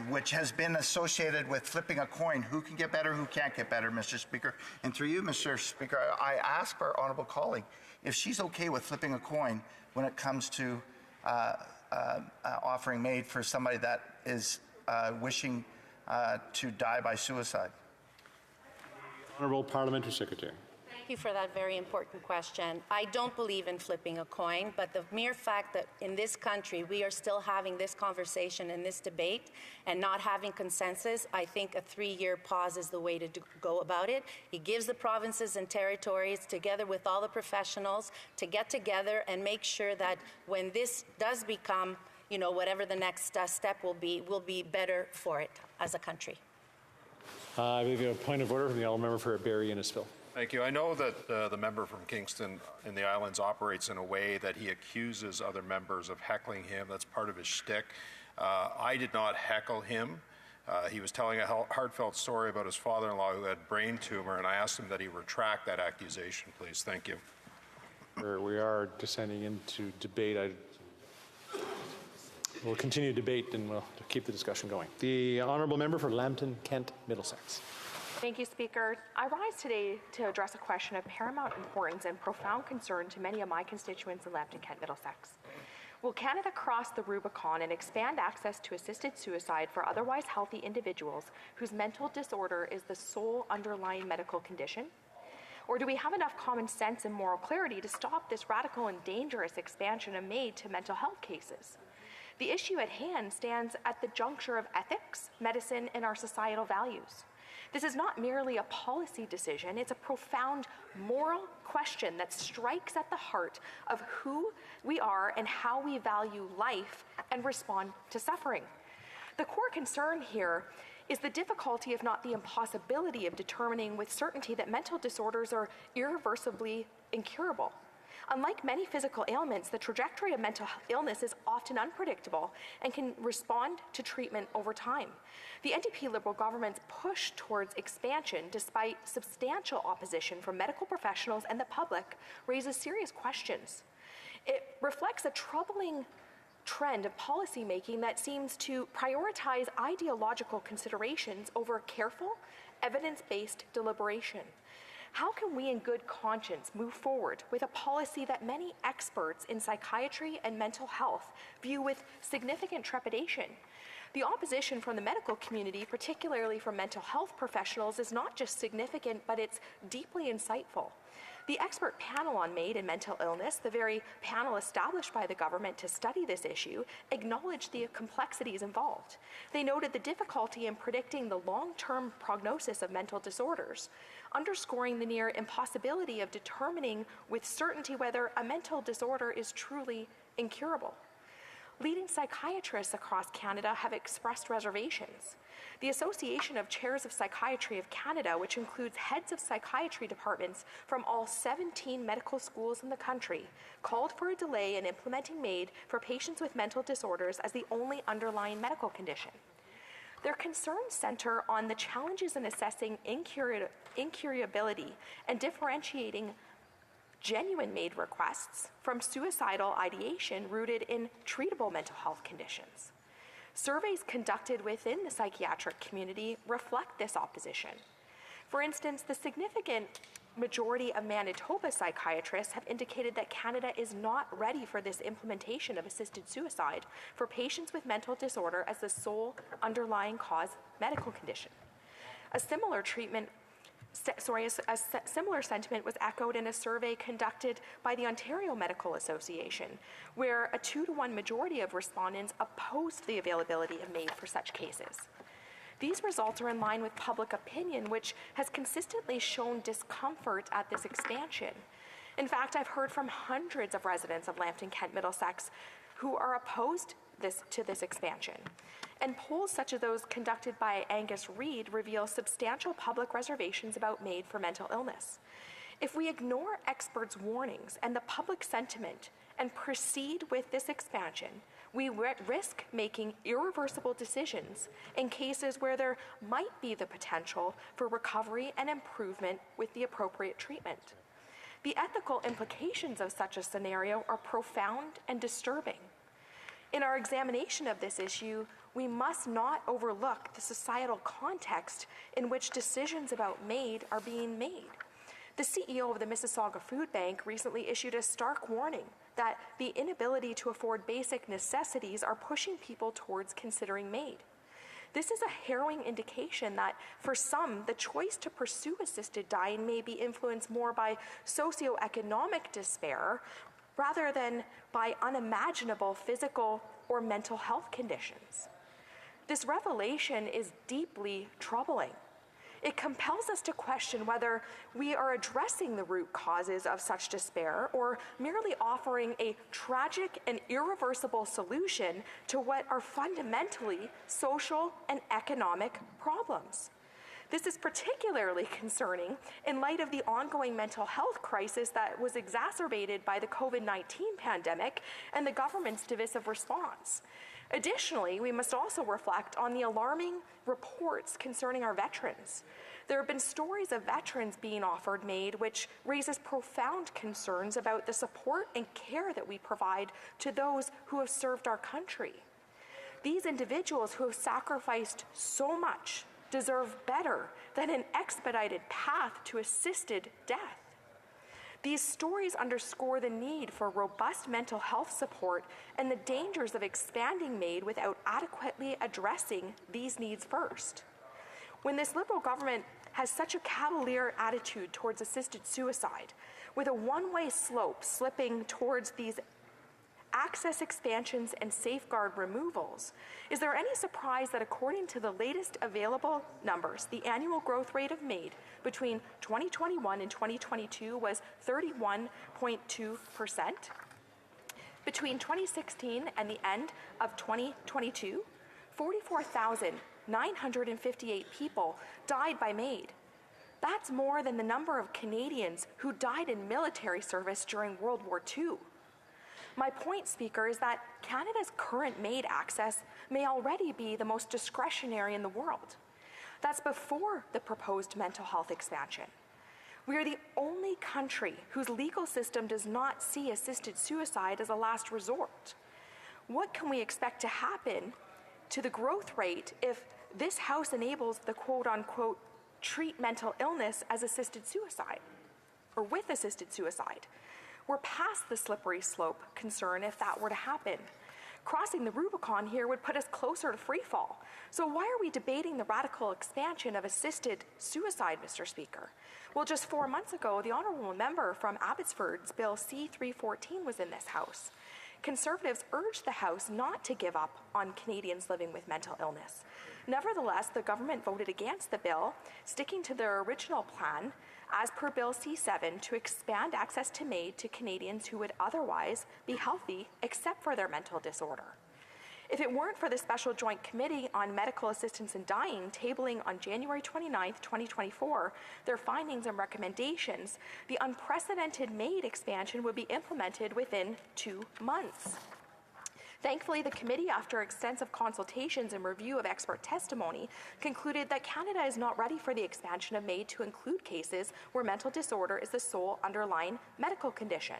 which has been associated with flipping a coin. Who can get better, who can't get better, Mr. Speaker? And through you, Mr. Speaker, I ask our honourable colleague if she's okay with flipping a coin when it comes to offering MAID for somebody that is wishing to die by suicide. Honourable Parliamentary Secretary. Thank you for that very important question. I don't believe in flipping a coin, but the mere fact that in this country we are still having this conversation and this debate and not having consensus, I think a 3-year pause is the way to go about it. It gives the provinces and territories, together with all the professionals, to get together and make sure that when this does become, whatever the next step will be better for it as a country. I believe you have a point of order from the honourable member for Barrie Innisfil. Thank you. I know that the member from Kingston in the Islands operates in a way that he accuses other members of heckling him. That's part of his shtick. I did not heckle him. He was telling a heartfelt story about his father-in-law who had brain tumor, and I asked him that he retract that accusation, please. Thank you. We are descending into debate. We'll continue debate and we'll keep the discussion going. The honourable member for Lambton, Kent, Middlesex. Thank you, Speaker. I rise today to address a question of paramount importance and profound concern to many of my constituents in Lambton, Kent, Middlesex. Will Canada cross the Rubicon and expand access to assisted suicide for otherwise healthy individuals whose mental disorder is the sole underlying medical condition? Or do we have enough common sense and moral clarity to stop this radical and dangerous expansion of MAID to mental health cases? The issue at hand stands at the juncture of ethics, medicine, and our societal values. This is not merely a policy decision, it's a profound moral question that strikes at the heart of who we are and how we value life and respond to suffering. The core concern here is the difficulty, if not the impossibility, of determining with certainty that mental disorders are irreversibly incurable. Unlike many physical ailments, the trajectory of mental illness is often unpredictable and can respond to treatment over time. The NDP Liberal government's push towards expansion, despite substantial opposition from medical professionals and the public, raises serious questions. It reflects a troubling trend of policymaking that seems to prioritize ideological considerations over careful, evidence-based deliberation. How can we in good conscience move forward with a policy that many experts in psychiatry and mental health view with significant trepidation? The opposition from the medical community, particularly from mental health professionals, is not just significant, but it's deeply insightful. The expert panel on MAID and mental illness, the very panel established by the government to study this issue, acknowledged the complexities involved. They noted the difficulty in predicting the long-term prognosis of mental disorders, underscoring the near impossibility of determining with certainty whether a mental disorder is truly incurable. Leading psychiatrists across Canada have expressed reservations. The Association of Chairs of Psychiatry of Canada, which includes heads of psychiatry departments from all 17 medical schools in the country, called for a delay in implementing MAID for patients with mental disorders as the only underlying medical condition. Their concerns center on the challenges in assessing incurability and differentiating genuine MAID requests from suicidal ideation rooted in treatable mental health conditions. Surveys conducted within the psychiatric community reflect this opposition. For instance, the significant majority of Manitoba psychiatrists have indicated that Canada is not ready for this implementation of assisted suicide for patients with mental disorder as the sole underlying cause medical condition. A similar similar sentiment was echoed in a survey conducted by the Ontario Medical Association, where a 2-to-1 majority of respondents opposed the availability of MAID for such cases. These results are in line with public opinion, which has consistently shown discomfort at this expansion. In fact, I've heard from hundreds of residents of Lambton, Kent, Middlesex who are opposed to this expansion. And polls such as those conducted by Angus Reid reveal substantial public reservations about MAID for mental illness. If we ignore experts' warnings and the public sentiment and proceed with this expansion, we risk making irreversible decisions in cases where there might be the potential for recovery and improvement with the appropriate treatment. The ethical implications of such a scenario are profound and disturbing. In our examination of this issue, we must not overlook the societal context in which decisions about MAID are being made. The CEO of the Mississauga Food Bank recently issued a stark warning that the inability to afford basic necessities are pushing people towards considering MAID. This is a harrowing indication that, for some, the choice to pursue assisted dying may be influenced more by socioeconomic despair rather than by unimaginable physical or mental health conditions. This revelation is deeply troubling. It compels us to question whether we are addressing the root causes of such despair or merely offering a tragic and irreversible solution to what are fundamentally social and economic problems. This is particularly concerning in light of the ongoing mental health crisis that was exacerbated by the COVID-19 pandemic and the government's divisive response. Additionally, we must also reflect on the alarming reports concerning our veterans. There have been stories of veterans being offered MAID, which raises profound concerns about the support and care that we provide to those who have served our country. These individuals who have sacrificed so much deserve better than an expedited path to assisted death. These stories underscore the need for robust mental health support and the dangers of expanding MAID without adequately addressing these needs first. When this Liberal government has such a cavalier attitude towards assisted suicide, with a one-way slope slipping towards these access expansions and safeguard removals, is there any surprise that according to the latest available numbers, the annual growth rate of MAID between 2021 and 2022 was 31.2%? Between 2016 and the end of 2022, 44,958 people died by MAID. That's more than the number of Canadians who died in military service during World War II. My point, Speaker, is that Canada's current MAID access may already be the most discretionary in the world. That's before the proposed mental health expansion. We are the only country whose legal system does not see assisted suicide as a last resort. What can we expect to happen to the growth rate if this House enables the quote-unquote treat mental illness as assisted suicide, or with assisted suicide? We're past the slippery slope concern if that were to happen. Crossing the Rubicon here would put us closer to free fall. So why are we debating the radical expansion of assisted suicide, Mr. Speaker? Well, just 4 months ago, the honourable member from Abbotsford's Bill C-314 was in this House. Conservatives urged the House not to give up on Canadians living with mental illness. Nevertheless, the government voted against the bill, sticking to their original plan, as per Bill C-7, to expand access to MAID to Canadians who would otherwise be healthy except for their mental disorder. If it weren't for the Special Joint Committee on Medical Assistance in Dying tabling on January 29, 2024, their findings and recommendations, the unprecedented MAID expansion would be implemented within 2 months. Thankfully, the committee, after extensive consultations and review of expert testimony, concluded that Canada is not ready for the expansion of MAID to include cases where mental disorder is the sole underlying medical condition.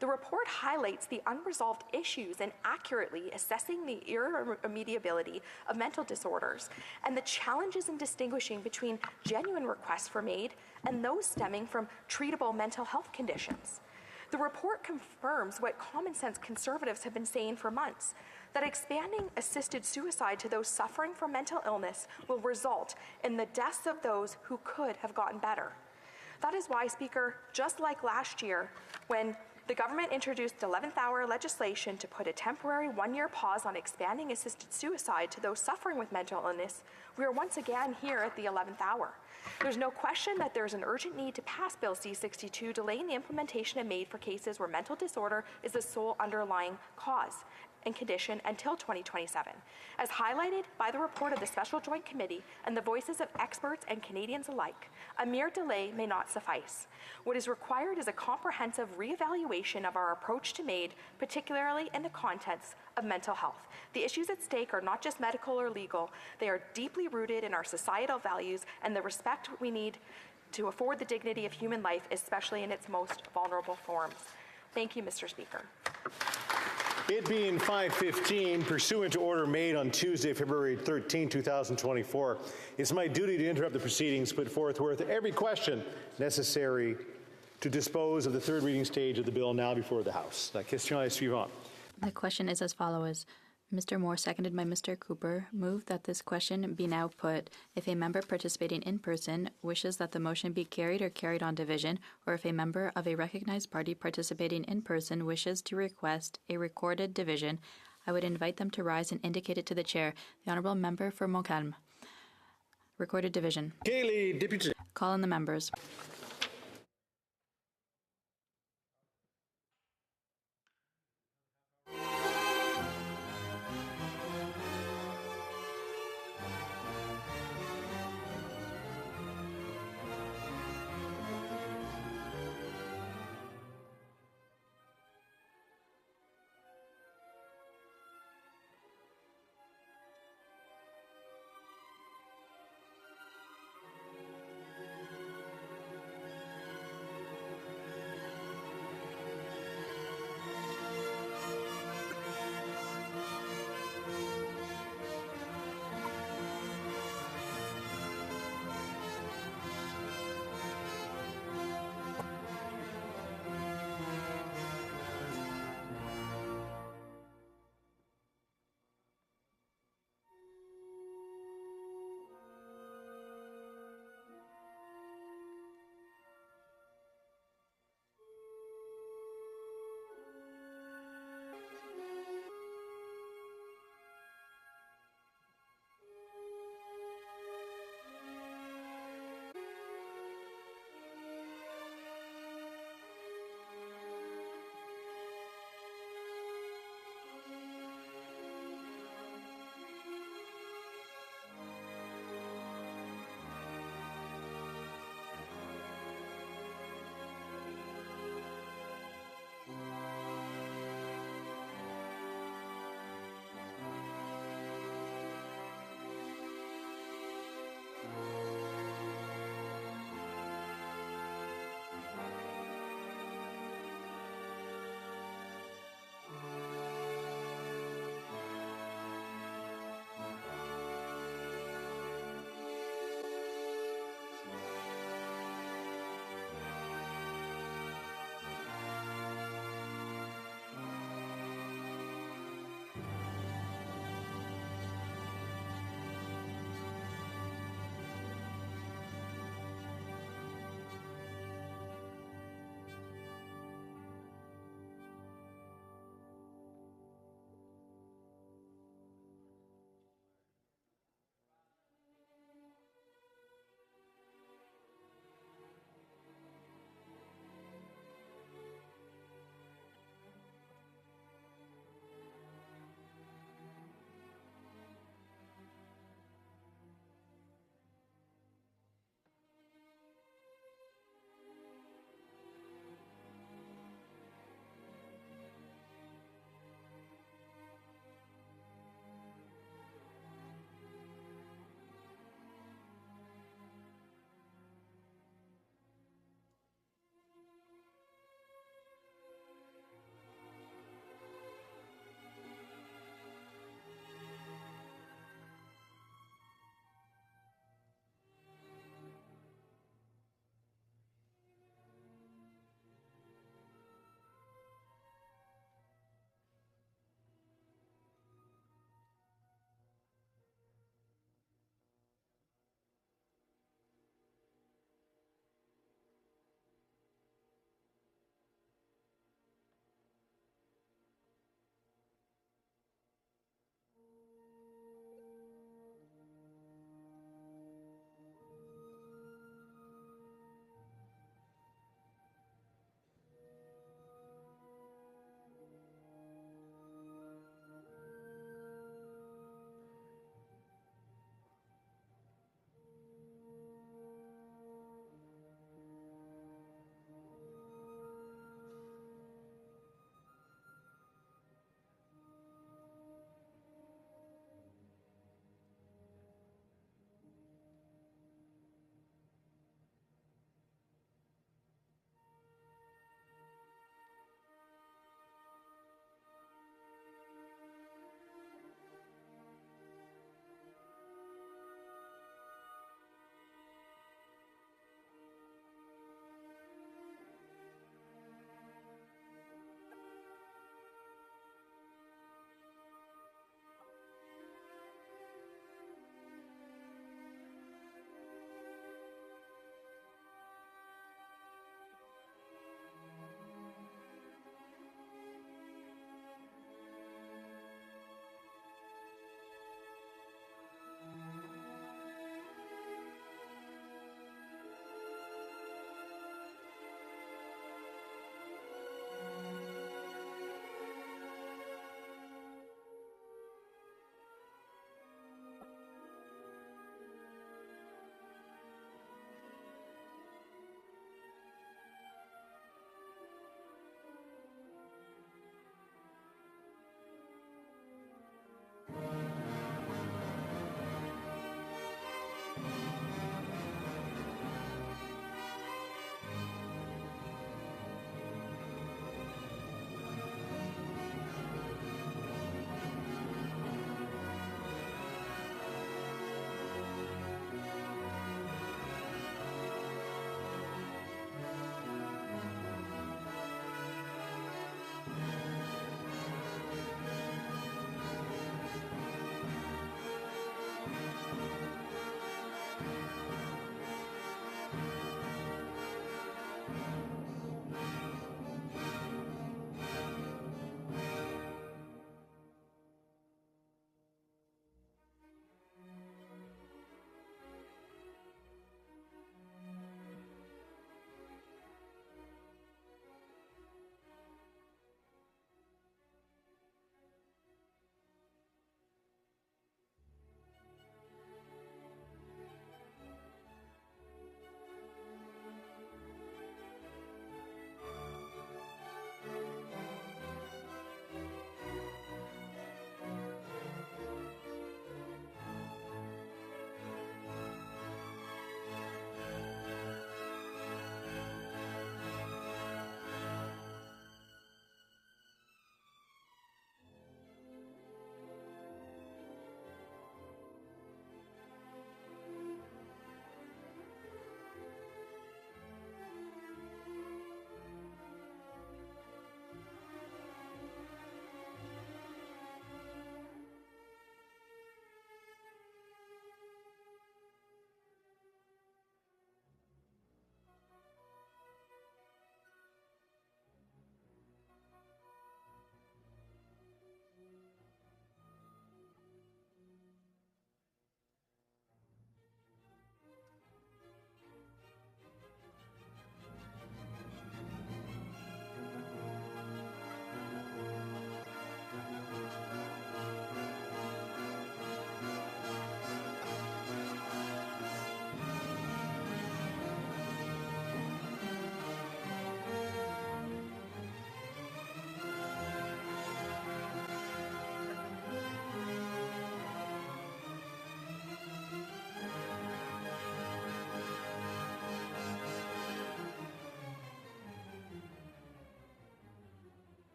The report highlights the unresolved issues in accurately assessing the irremediability of mental disorders and the challenges in distinguishing between genuine requests for MAID and those stemming from treatable mental health conditions. The report confirms what common sense Conservatives have been saying for months, that expanding assisted suicide to those suffering from mental illness will result in the deaths of those who could have gotten better. That is why, Speaker, just like last year, when the government introduced 11th hour legislation to put a temporary 1-year pause on expanding assisted suicide to those suffering with mental illness, we are once again here at the 11th hour. There's no question that there's an urgent need to pass Bill C-62, delaying the implementation of MAID for cases where mental disorder is the sole underlying cause and condition until 2027. As highlighted by the report of the Special Joint Committee and the voices of experts and Canadians alike, a mere delay may not suffice. What is required is a comprehensive reevaluation of our approach to MAID, particularly in the context of mental health. The issues at stake are not just medical or legal, they are deeply rooted in our societal values and the respect we need to afford the dignity of human life, especially in its most vulnerable forms. Thank you, Mr. Speaker. It being 5:15, pursuant to order made on Tuesday, February 13, 2024, it's my duty to interrupt the proceedings, put forth every question necessary to dispose of the third reading stage of the bill now before the House. La question est suivante. The question is as follows. Mr. Moore, seconded by Mr. Cooper, moved that this question be now put. If a member participating in person wishes that the motion be carried or carried on division, or if a member of a recognized party participating in person wishes to request a recorded division, I would invite them to rise and indicate it to the chair. The Honourable Member for Montcalm. Recorded division. Call in the members.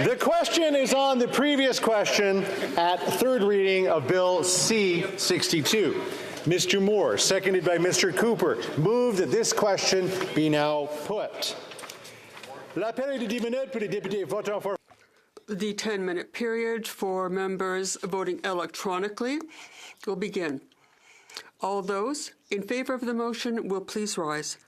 The question is on the previous question at third reading of Bill C-62. Mr. Moore, seconded by Mr. Cooper, move that this question be now put. La période de 10 minutes pour les députés votant for. The 10-minute period for members voting electronically will begin. All those in favor of the motion will please rise.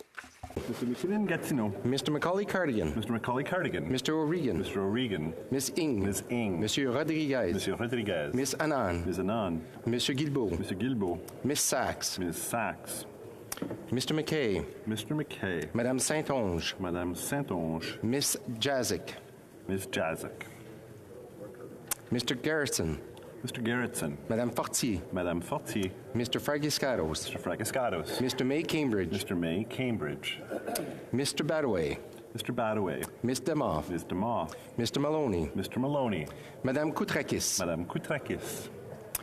Mr. McKinnon-Gatineau. Mr. Macaulay-Cardigan. Mr. Macaulay-Cardigan. Mr. O'Regan. Mr. O'Regan. Ms. Ng. Ms. Ng. Monsieur Rodriguez. Monsieur Rodriguez. Ms. Annan. Ms. Annan. Monsieur Guilbeault. Mr. Guilbeault. Ms. Sachs. Ms. Sachs. Mr. McKay. Mr. McKay. Madame Saint-Onge. Madame Saint-Onge. Ms. Jazik. Ms. Jazik. Mr. Garrison. Mr. Garrison. Madame Fortier. Madame Fortier. Mr. Fragiscados. Mr. Fragiscados. Mr. May Cambridge. Mr. May Cambridge. Mr. Badaway. Mr. Badaway. Ms. Demoff. Ms. Demoff. Mr. Maloney. Mr. Maloney. Madame Koutrakis. Madame Koutrakis.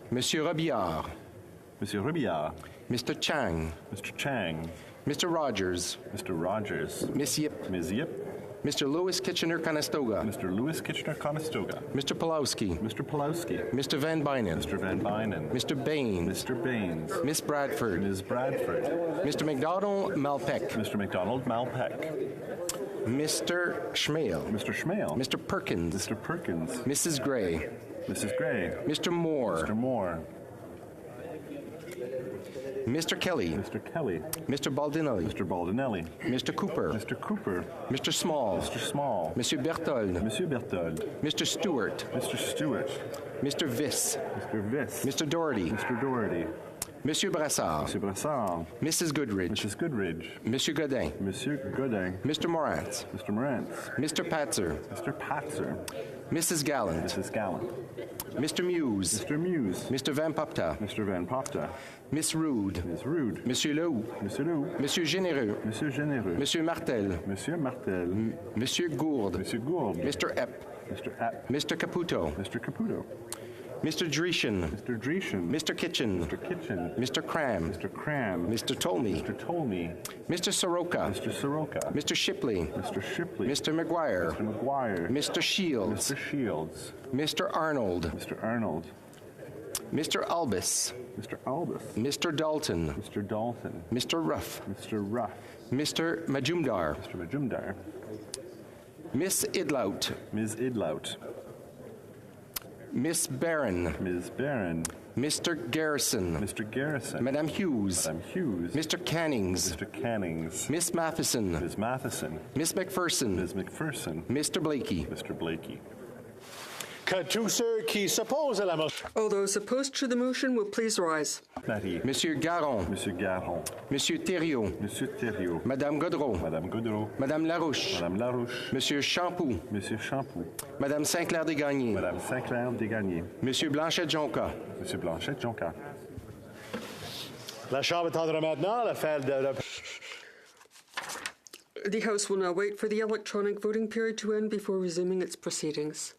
Monsieur Robillard. Monsieur Robillard. Mr. Chang. Mr. Chang. Mr. Rogers. Mr. Rogers. Miss Yip. Ms. Yip. Mr. Louis Kitchener-Conestoga. Mr. Louis Kitchener-Conestoga. Mr. Pulowski. Mr. Pulowski. Mr. Van Bynen. Mr. Van Bynen. Mr. Baines. Mr. Baines. Miss Bradford. Ms. Bradford. Mr. McDonald-Malpeck. Mr. McDonald-Malpeck. Mr. Schmale. Mr. Schmale. Mr. Perkins. Mr. Perkins. Mrs. Gray. Mrs. Gray. Mr. Moore. Mr. Moore. Mr. Kelly. Mr. Kelly. Mr. Baldinelli. Mr. Baldinelli. Mr. Cooper. Mr. Cooper. Mr. Small. Mr. Small. Monsieur Berthold. Monsieur Berthold. Mr. Stewart. Mr. Stewart. Mr. Viss. Mr. Viss. Mr. Doherty. Mr. Doherty. Monsieur Brassard. Monsieur Brassard. Mrs. Goodridge. Mrs. Goodridge. Monsieur Godin. Monsieur Godin. Mr. Morantz. Mr. Morantz. Mr. Patzer. Mr. Patzer. Mrs. Gallant. Mrs. Gallant. Mr. Muse. Mr. Muse. Mr. Van Popta. Mr. Van Popta. Miss Rude. Miss Rude. Monsieur Lehoux. Monsieur Lehoux. Monsieur Généreux. Monsieur Généreux. Monsieur Martel. Monsieur Martel. Monsieur Gourde. Monsieur Gourde. Mr. Epp. Mr. Epp. Mr. Caputo. Mr. Caputo. Mr. Dreeshen. Mr. Dreeshen. Mr. Kitchen. Mr. Kitchen. Mr. Cram. Mr. Cram. Mr. Tolmie. Mr. Tolmie. Mr. Soroka. Mr. Soroka. Mr. Shipley. Mr. Shipley. Mr. McGuire. Mr. McGuire. Mr. Shields. Mr. Shields. Mr. Arnold. Mr. Arnold. Mr. Albus. Mr. Albus. Mr. Dalton. Mr. Dalton. Mr. Ruff. Mr. Ruff. Mr. Majumdar. Mr. Majumdar. Miss Idlout. Ms. Idlout. Miss Barron. Ms. Barron. Mr. Garrison. Mr. Garrison. Madame Hughes. Madame Hughes. Mr. Cannings. Mr. Cannings. Miss Matheson. Ms. Matheson. Miss McPherson. Ms. McPherson. Mr. Blakey. Mr. Blakey. All those opposed to the motion will please rise. Monsieur Garon. Monsieur Garon. Monsieur Thériault. Monsieur Thériault. Madame Godreau. Madame Godreau. Madame Larouche. Madame Larouche. Monsieur Champoux. Monsieur Champoux. Madame Sinclair-Desgagnés. Madame Sinclair-Desgagnés. Monsieur Blanchet-Jonca. Monsieur Blanchet-Jonca. La Chambre attendra maintenant l'affaire de... The House will now wait for the electronic voting period to end before resuming its proceedings.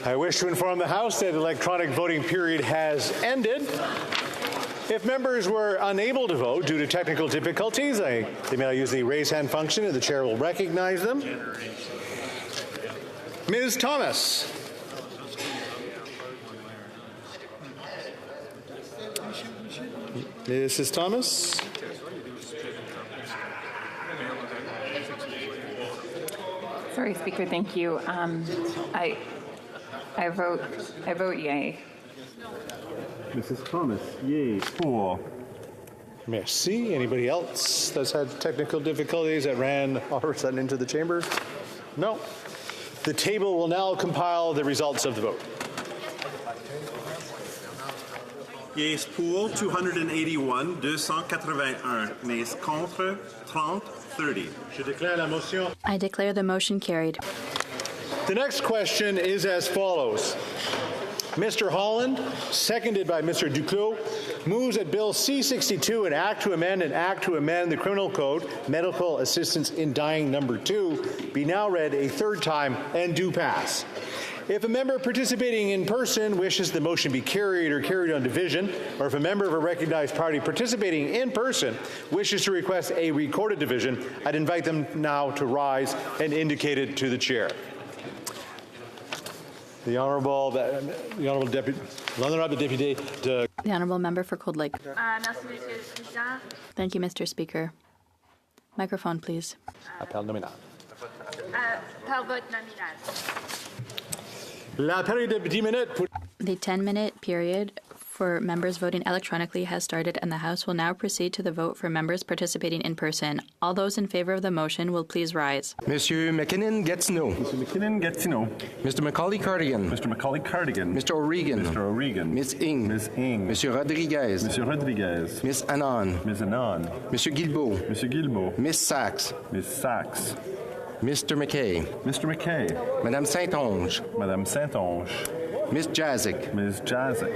I wish to inform the House that electronic voting period has ended. If members were unable to vote due to technical difficulties, they may now use the raise hand function and the chair will recognize them. Ms. Thomas. Mrs. Thomas. Sorry, Speaker. Thank you. I vote yay. Mrs. Thomas, yay. Pour. Merci. Anybody else that's had technical difficulties that ran all of a sudden into the chamber? No. The table will now compile the results of the vote. Yeas pour 281, 281. Nays contre 30, 30. Je déclare la motion. I declare the motion carried. The next question is as follows. Mr. Holland, seconded by Mr. Duclos, moves that Bill C-62, an act to amend the Criminal Code, Medical Assistance in Dying No. 2, be now read a third time and do pass. If a member participating in person wishes the motion be carried or carried on division, or if a member of a recognized party participating in person wishes to request a recorded division, I'd invite them now to rise and indicate it to the chair. The Honourable Deputy. The Honourable Member for Cold Lake. Thank you, Mr. Speaker. Microphone, please. Appel nominal. Par vote nominal. La période de 10 minutes pour... The 10-minute period for members voting electronically has started, and the House will now proceed to the vote for members participating in person. All those in favor of the motion will please rise. Monsieur McKinnon-Gatineau. Mr. McKinnon-Gatineau. Mr. Macaulay-Cardigan. Mr. Macaulay-Cardigan. Mr. O'Regan. Mr. O'Regan. Miss Ing. Miss Ing. Monsieur Rodriguez. Monsieur Rodriguez. Miss Annan. Miss Annan. Monsieur Guilbeault. Monsieur Guilbeault. Miss Sachs. Miss Sachs. Mr. McKay. Mr. McKay. Madame Saint-Onge. Madame Saint-Onge. Miss Jazik. Ms. Jazik.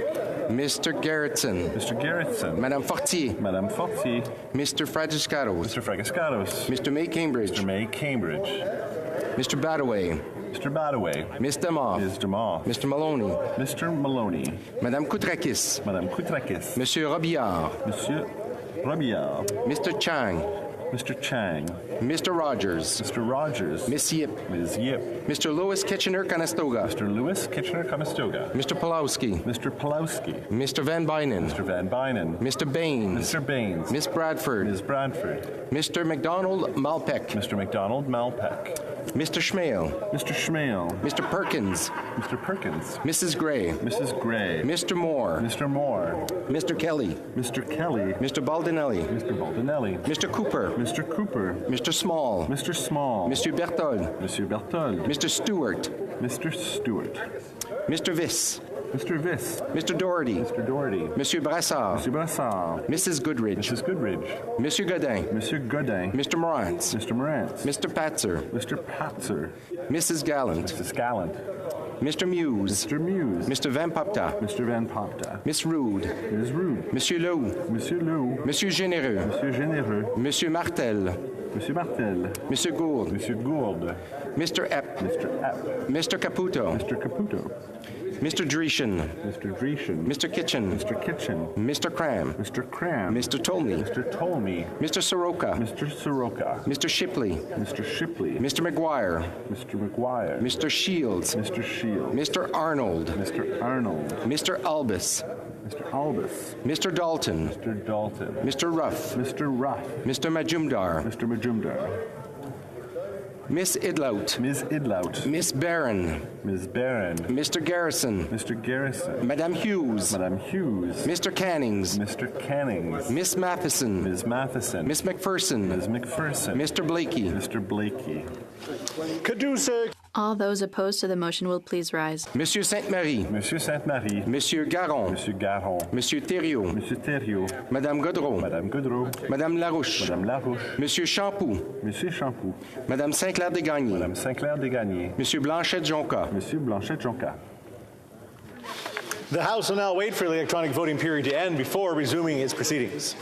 Mr. Gerritsen. Mr. Gerritsen. Madame Fortier. Madame Fortier. Mr. Fragiscaros. Mr. Fragiscaros. Mr. May Cambridge. Mr. May Cambridge. Mr. Badaway. Mr. Badaway. Miss Demoff. Ms. Demoff. Mr. Maloney. Mr. Maloney. Madame Koutrakis. Madame Koutrakis. Monsieur Robillard. Monsieur Robillard. Mr. Chang. Mr. Chang. Mr. Rogers. Mr. Rogers. Miss Yip. Ms. Yip. Mr. Lewis Kitchener-Conestoga. Mr. Lewis Kitchener-Conestoga. Mr. Pulowski. Mr. Pulowski. Mr. Van Bynen. Mr. Van Bynen. Mr. Baines. Mr. Baines. Miss Bradford. Ms. Bradford. Mr. McDonald Malpeck. Mr. McDonald Malpeck. Mr. Schmale. Mr. Schmale. Mr. Perkins. Mr. Perkins. Mrs. Gray. Mrs. Gray. Mr. Moore. Mr. Moore. Mr. Kelly. Mr. Kelly. Mr. Baldinelli. Mr. Baldinelli. Mr. Cooper. Mr. Cooper. Mr. Small. Mr. Small. Monsieur Berthold. Monsieur Berthold. Mr. Stewart. Mr. Stewart. Mr. Viss. Mr. Viss. Mr. Doherty. Mr. Doherty. Monsieur Brassard. Monsieur Brassard. Mrs. Goodridge. Mrs. Goodridge. Monsieur Godin. Monsieur Godin. Mr. Morantz. Mr. Morantz. Mr. Patzer. Mr. Patzer. Mrs. Gallant. Mrs. Gallant. Mr. Muse. Mr. Muse. Mr. Van Popta. Mr. Van Popta. Miss Rude. Ms. Rude. Monsieur Lou. Monsieur Lou. Monsieur Généreux. Monsieur Généreux. Monsieur Martel. Monsieur Martel. Monsieur Gould. Monsieur Gould. Mr. Epp. Mr. Epp. Mr. Caputo. Mr. Caputo. Mr. Dreeshen. Mr. Dreeshen. Mr. Kitchen. Mr. Kitchen. Mr. Cram. Mr. Cram. Mr. Tolney. Mr. Tolney. Mr. Soroka. Mr. Soroka. Mr. Shipley. Mr. Shipley. Mr. McGuire. Mr. McGuire. Mr. Shields. Mr. Shields. Mr. Arnold. Mr. Arnold. Mr. Albus. Mr. Albus. Mr. Dalton. Mr. Dalton. Mr. Ruff. Mr. Ruff. Mr. Majumdar. Mr. Majumdar. Miss Idlout. Ms. Idlout. Miss Barron. Ms. Barron. Mr. Garrison. Mr. Garrison. Madame Hughes. Madame Hughes. Mr. Cannings. Mr. Cannings. Miss Matheson. Ms. Matheson. Miss McPherson. Ms. McPherson. Mr. Blakey. Mr. Blakey. Caduce. All those opposed to the motion will please rise. Monsieur Sainte-Marie. Monsieur Sainte-Marie. Monsieur Garon. Monsieur Garon. Monsieur Thériault. Monsieur Thériault. Madame Godreau. Madame Godreau. Madame Larouche. Madame Larouche. Monsieur Champoux. Monsieur Champoux. Madame Saint-Clair-Desgagnés. Madame Saint-Clair-Desgagnés. Monsieur Blanchet-Jonca. Monsieur Blanchet-Jonca. The House will now wait for the electronic voting period to end before resuming its proceedings.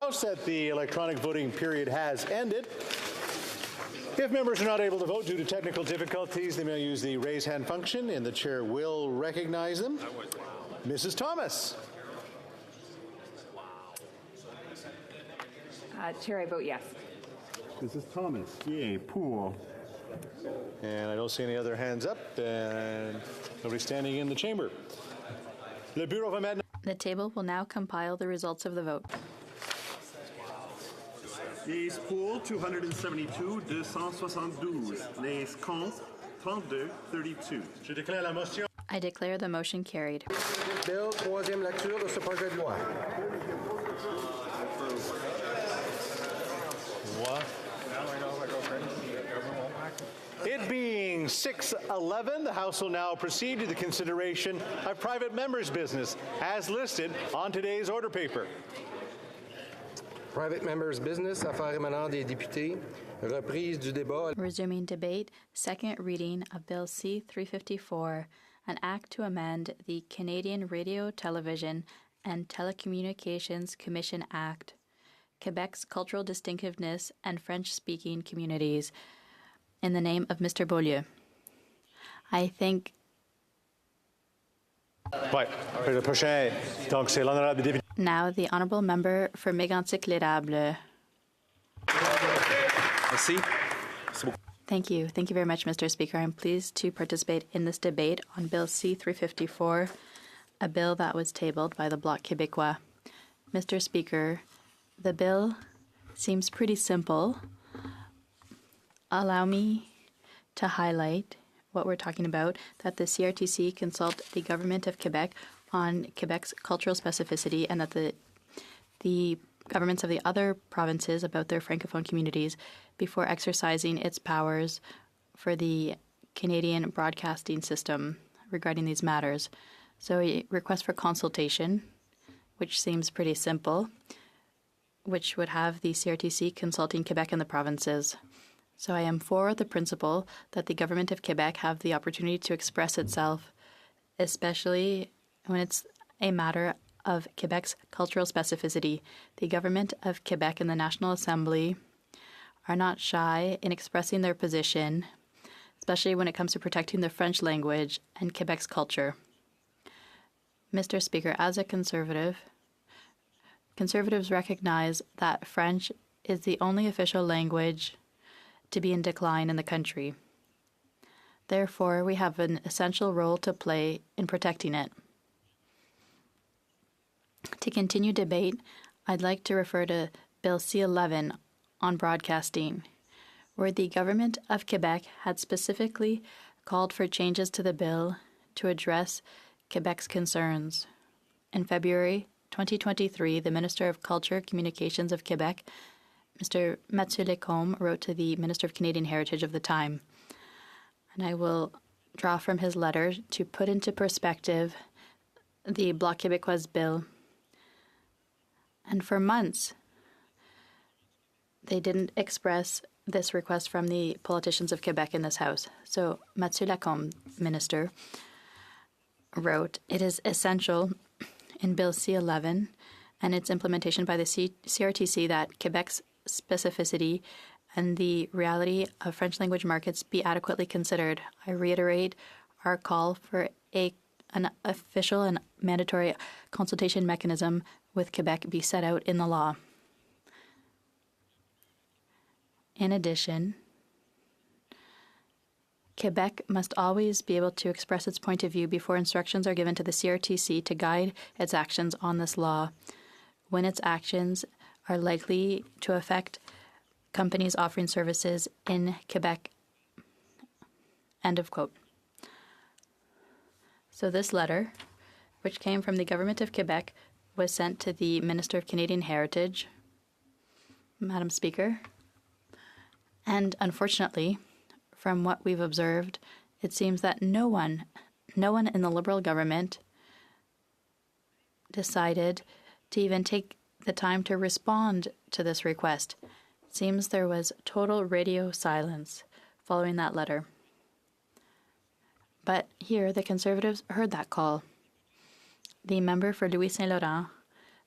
House that the electronic voting period has ended. If members are not able to vote due to technical difficulties, they may use the raise hand function, and the chair will recognize them. Mrs. Thomas. Chair, I vote yes. Mrs. Thomas. Yay, pour. And I don't see any other hands up, and nobody standing in the chamber. Le Bureau of Amendment. The table will now compile the results of the vote. Yeas pour 272, 272. Nays contre 32, 32. Je déclare la motion. I declare the motion carried. Bill, troisième lecture de ce projet de loi. What? It being 6:11, the House will now proceed to the consideration of private members' business as listed on today's order paper. Private members' business, affaires émanant des députés, reprise du débat. Resuming debate, second reading of Bill C-354, an act to amend the Canadian Radio, Television, and Telecommunications Commission Act, Quebec's cultural distinctiveness and French-speaking communities, in the name of Mr. Beaulieu. I think... Ouais. Le prochain, donc c'est l'honorable député. Now, the honourable member for Mégantic-l'Érable. Thank you. Thank you very much, Mr. Speaker. I'm pleased to participate in this debate on Bill C-354, a bill that was tabled by the Bloc Québécois. Mr. Speaker, the bill seems pretty simple. Allow me to highlight what we're talking about, that the CRTC consult the Government of Quebec on Quebec's cultural specificity, and that the governments of the other provinces about their Francophone communities before exercising its powers for the Canadian broadcasting system regarding these matters. So a request for consultation, which seems pretty simple, which would have the CRTC consulting Quebec and the provinces. So I am for the principle that the Government of Quebec have the opportunity to express itself, especially when it's a matter of Quebec's cultural specificity. The Government of Quebec and the National Assembly are not shy in expressing their position, especially when it comes to protecting the French language and Quebec's culture. Mr. Speaker, as a conservative, conservatives recognize that French is the only official language to be in decline in the country. Therefore, we have an essential role to play in protecting it. To continue debate, I'd like to refer to Bill C-11 on broadcasting, where the Government of Quebec had specifically called for changes to the bill to address Quebec's concerns. In February 2023, the Minister of Culture, Communications of Quebec, Mr. Mathieu Lecombe, wrote to the Minister of Canadian Heritage of the time, and I will draw from his letter to put into perspective the Bloc Québécois bill. And for months, they didn't express this request from the politicians of Quebec in this House. So Mathieu Lacombe, Minister, wrote, "It is essential in Bill C-11 and its implementation by the CRTC that Quebec's specificity and the reality of French language markets be adequately considered. I reiterate our call for an official and mandatory consultation mechanism with Quebec be set out in the law." In addition, Quebec must always be able to express its point of view before instructions are given to the CRTC to guide its actions on this law, when its actions are likely to affect companies offering services in Quebec. End of quote. So this letter, which came from the Government of Quebec, was sent to the Minister of Canadian Heritage, Madam Speaker. And unfortunately, from what we've observed, it seems that no one in the Liberal government decided to even take the time to respond to this request. It seems there was total radio silence following that letter. But here, the Conservatives heard that call. The member for Louis Saint Laurent,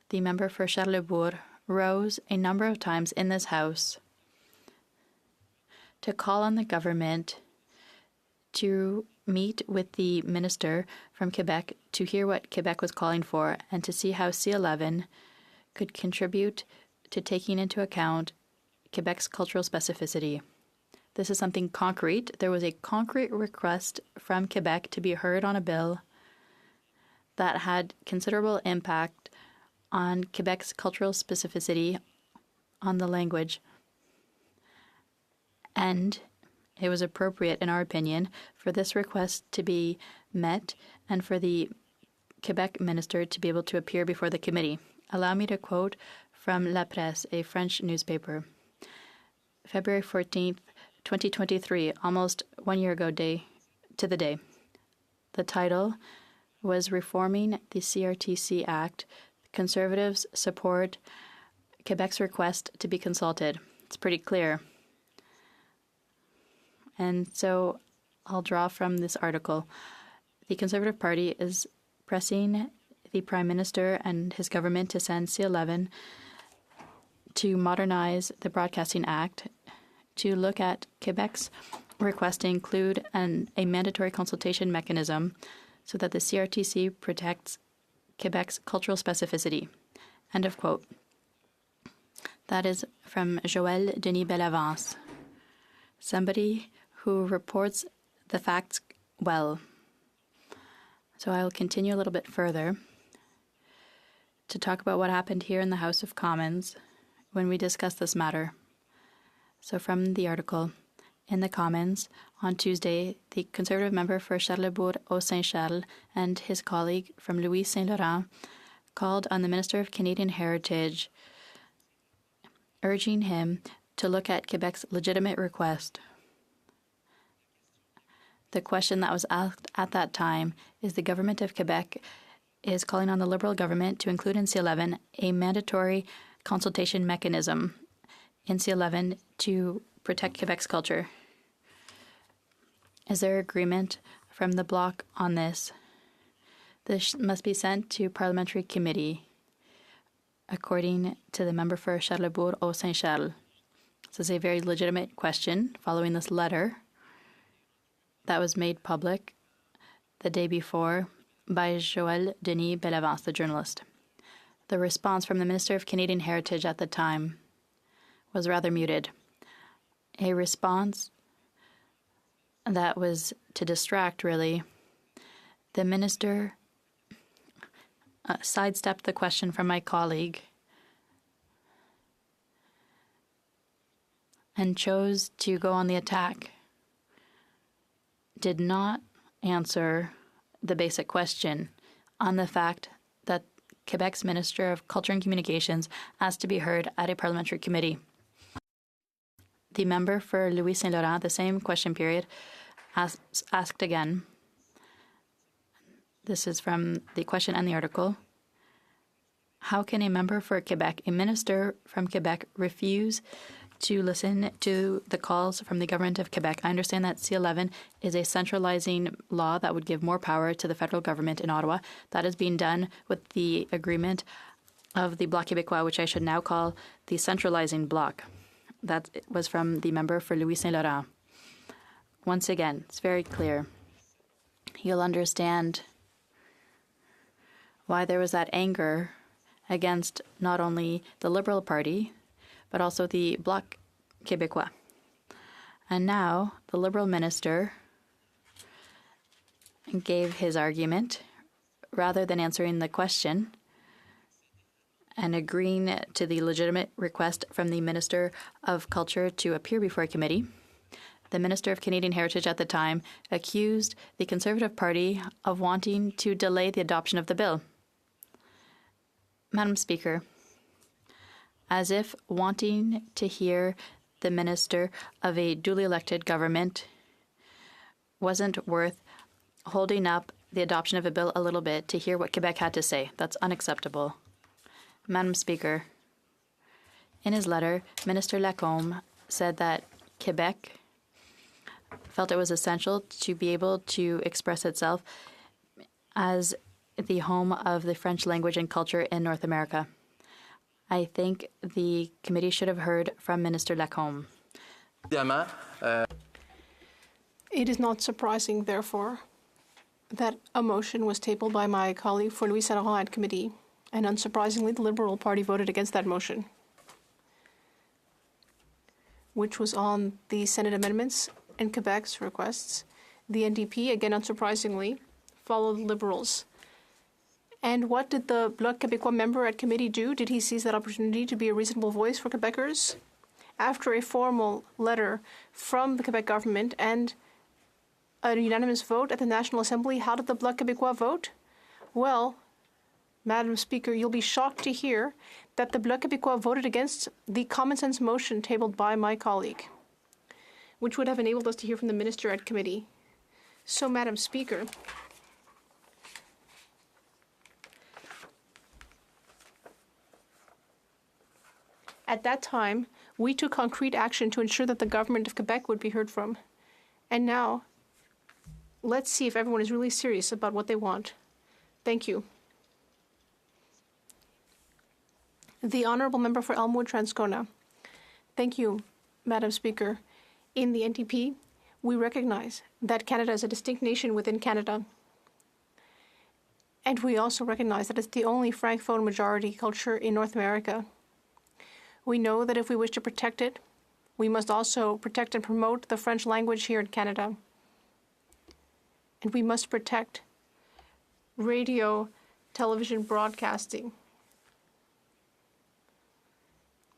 the member for Charlesbourg, rose a number of times in this House to call on the government to meet with the minister from Quebec to hear what Quebec was calling for and to see how C11 could contribute to taking into account Quebec's cultural specificity. This is something concrete. There was a concrete request from Quebec to be heard on a bill that had considerable impact on Quebec's cultural specificity on the language. And it was appropriate, in our opinion, for this request to be met and for the Quebec minister to be able to appear before the committee. Allow me to quote from La Presse, a French newspaper. February 14th, 2023, almost 1 year ago to the day. The title was Reforming the CRTC Act. Conservatives support Quebec's request to be consulted. It's pretty clear. And so I'll draw from this article. The Conservative Party is pressing the Prime Minister and his government to send C11 to modernize the Broadcasting Act, to look at Quebec's request to include a mandatory consultation mechanism so that the CRTC protects Quebec's cultural specificity. End of quote. That is from Joël Denis Bellavance, somebody who reports the facts well. So I will continue a little bit further to talk about what happened here in the House of Commons when we discussed this matter. So from the article, in the Commons, on Tuesday, the Conservative member for Charlesbourg-Haut-Saint-Charles and his colleague from Louis Saint Laurent called on the Minister of Canadian Heritage, urging him to look at Quebec's legitimate request. The question that was asked at that time is the government of Quebec is calling on the Liberal government to include in C11 a mandatory consultation mechanism in C11 to protect Quebec's culture. Is there agreement from the Bloc on this? This must be sent to parliamentary committee, according to the member for Charlesbourg-Haut-Saint-Charles. This is a very legitimate question following this letter that was made public the day before by Joël Denis Bellavance, the journalist. The response from the Minister of Canadian Heritage at the time was rather muted. A response that was to distract, really. The minister sidestepped the question from my colleague and chose to go on the attack. Did not answer the basic question on the fact that Quebec's Minister of Culture and Communications asked to be heard at a parliamentary committee. The member for Louis Saint Laurent, the same question period, asked again. This is from the question and the article. How can a member for Quebec, a minister from Quebec, refuse to listen to the calls from the government of Quebec? I understand that C11 is a centralizing law that would give more power to the federal government in Ottawa. That is being done with the agreement of the Bloc Québécois, which I should now call the centralizing bloc. That was from the member for Louis Saint Laurent. Once again, it's very clear. You'll understand why there was that anger against not only the Liberal Party, but also the Bloc Québécois. And now the Liberal minister gave his argument rather than answering the question and agreeing to the legitimate request from the Minister of Culture to appear before a committee. The Minister of Canadian Heritage at the time accused the Conservative Party of wanting to delay the adoption of the bill. Madam Speaker, as if wanting to hear the minister of a duly elected government wasn't worth holding up the adoption of a bill a little bit to hear what Quebec had to say. That's unacceptable. Madam Speaker, in his letter, Minister Lacombe said that Quebec felt it was essential to be able to express itself as the home of the French language and culture in North America. I think the committee should have heard from Minister Lacombe. It is not surprising, therefore, that a motion was tabled by my colleague for Louis Saint-Laurent at committee, and unsurprisingly, the Liberal Party voted against that motion, which was on the Senate amendments and Quebec's requests. The NDP, again unsurprisingly, followed the Liberals. And what did the Bloc Québécois member at committee do? Did he seize that opportunity to be a reasonable voice for Quebecers? After a formal letter from the Quebec government and a unanimous vote at the National Assembly, how did the Bloc Québécois vote? Well, Madam Speaker, you'll be shocked to hear that the Bloc Québécois voted against the common sense motion tabled by my colleague, which would have enabled us to hear from the minister at committee. So, Madam Speaker, at that time, we took concrete action to ensure that the government of Quebec would be heard from. And now, let's see if everyone is really serious about what they want. Thank you. The Honourable Member for Elmwood Transcona. Thank you, Madam Speaker. In the NDP, we recognize that Canada is a distinct nation within Canada. And we also recognize that it's the only Francophone majority culture in North America. We know that if we wish to protect it, we must also protect and promote the French language here in Canada. And we must protect radio, television broadcasting.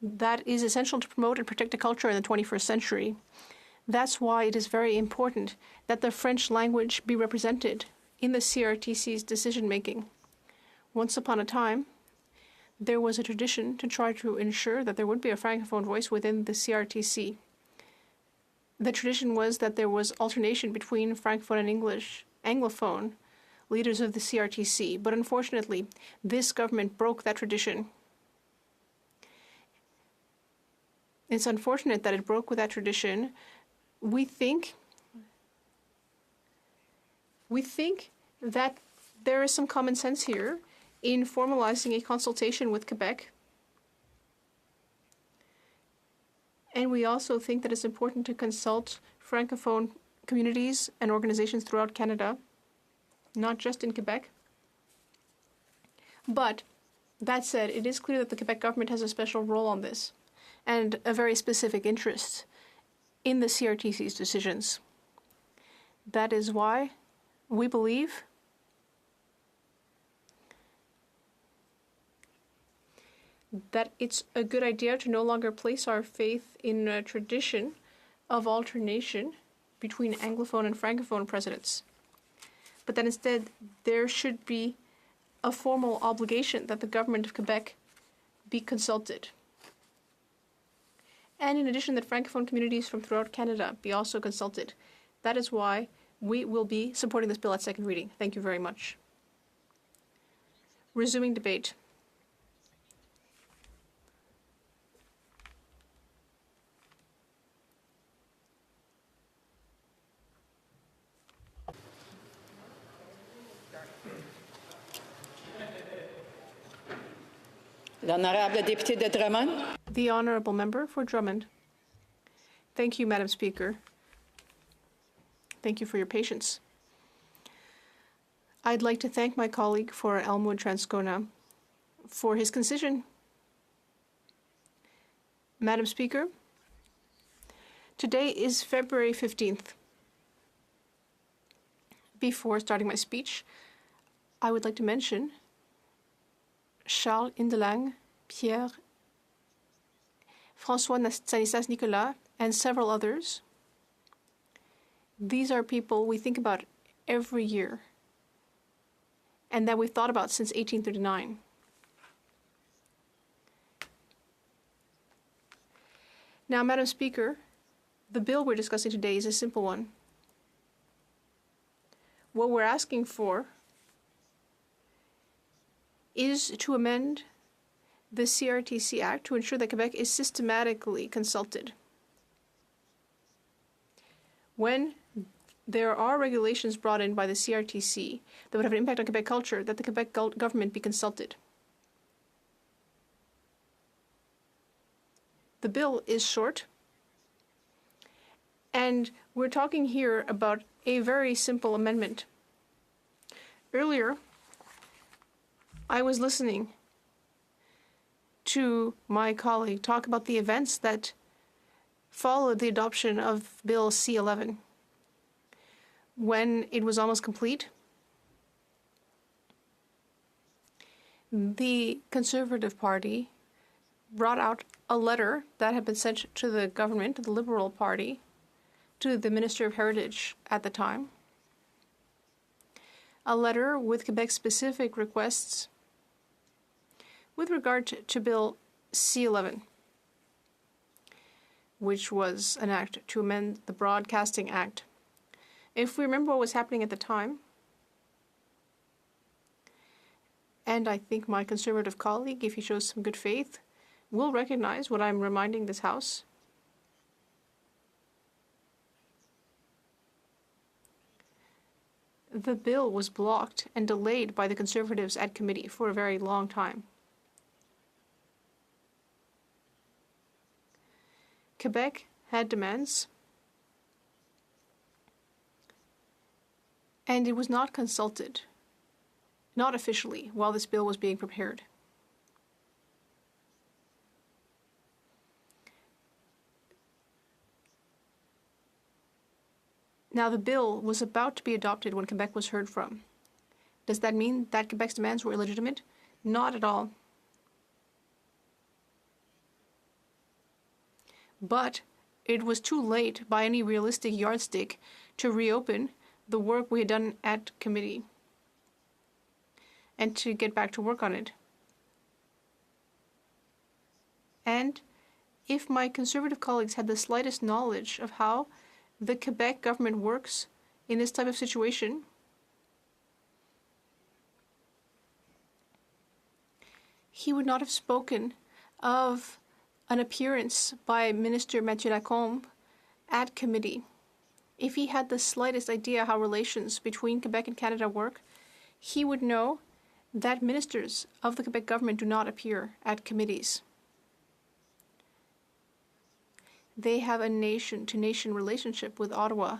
That is essential to promote and protect the culture in the 21st century. That's why it is very important that the French language be represented in the CRTC's decision-making. Once upon a time, there was a tradition to try to ensure that there would be a Francophone voice within the CRTC. The tradition was that there was alternation between Francophone and English, Anglophone, leaders of the CRTC. But unfortunately, this government broke that tradition. It's unfortunate that it broke with that tradition. We think that there is some common sense here in formalizing a consultation with Quebec. And we also think that it's important to consult Francophone communities and organizations throughout Canada, not just in Quebec. But that said, it is clear that the Quebec government has a special role on this and a very specific interest in the CRTC's decisions. That is why we believe that it's a good idea to no longer place our faith in a tradition of alternation between Anglophone and Francophone presidents, but that instead there should be a formal obligation that the government of Quebec be consulted. And in addition, that Francophone communities from throughout Canada be also consulted. That is why we will be supporting this bill at second reading. Thank you very much. Resuming debate. L'honorable député de Drummond. The Honourable Member for Drummond. Thank you, Madam Speaker. Thank you for your patience. I'd like to thank my colleague for Elmwood Transcona for his concision. Madam Speaker, today is February 15th. Before starting my speech, I would like to mention Charles Indelang, Pierre, François Stanislas Nicolas, and several others. These are people we think about every year and that we've thought about since 1839. Now, Madam Speaker, the bill we're discussing today is a simple one. What we're asking for is to amend the CRTC Act to ensure that Quebec is systematically consulted. When there are regulations brought in by the CRTC that would have an impact on Quebec culture, that the Quebec government be consulted. The bill is short, and we're talking here about a very simple amendment. Earlier, I was listening to my colleague talk about the events that followed the adoption of Bill C-11. When it was almost complete, the Conservative Party brought out a letter that had been sent to the government, to the Liberal Party, to the Minister of Heritage at the time. A letter with Quebec-specific requests with regard to Bill C-11, which was an act to amend the Broadcasting Act. If we remember what was happening at the time, and I think my Conservative colleague, if he shows some good faith, will recognize what I'm reminding this House. The bill was blocked and delayed by the Conservatives at committee for a very long time. Quebec had demands, and it was not consulted, not officially, while this bill was being prepared. Now, the bill was about to be adopted when Quebec was heard from. Does that mean that Quebec's demands were illegitimate? Not at all. But it was too late by any realistic yardstick to reopen the work we had done at committee and to get back to work on it. And if my Conservative colleagues had the slightest knowledge of how the Quebec government works in this type of situation, he would not have spoken of an appearance by Minister Mathieu Lacombe at committee. If he had the slightest idea how relations between Quebec and Canada work, he would know that ministers of the Quebec government do not appear at committees. They have a nation-to-nation relationship with Ottawa.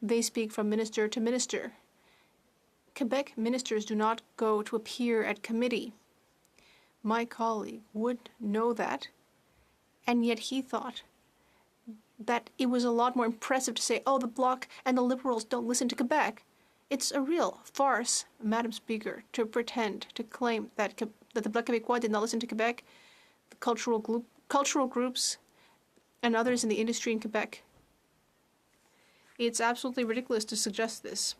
They speak from minister to minister. Quebec ministers do not go to appear at committee. My colleague would know that, and yet he thought that it was a lot more impressive to say, oh, the Bloc and the Liberals don't listen to Quebec. It's a real farce, Madam Speaker, to pretend, to claim that the Bloc Québécois did not listen to Quebec, the cultural groups, and others in the industry in Quebec. It's absolutely ridiculous to suggest this.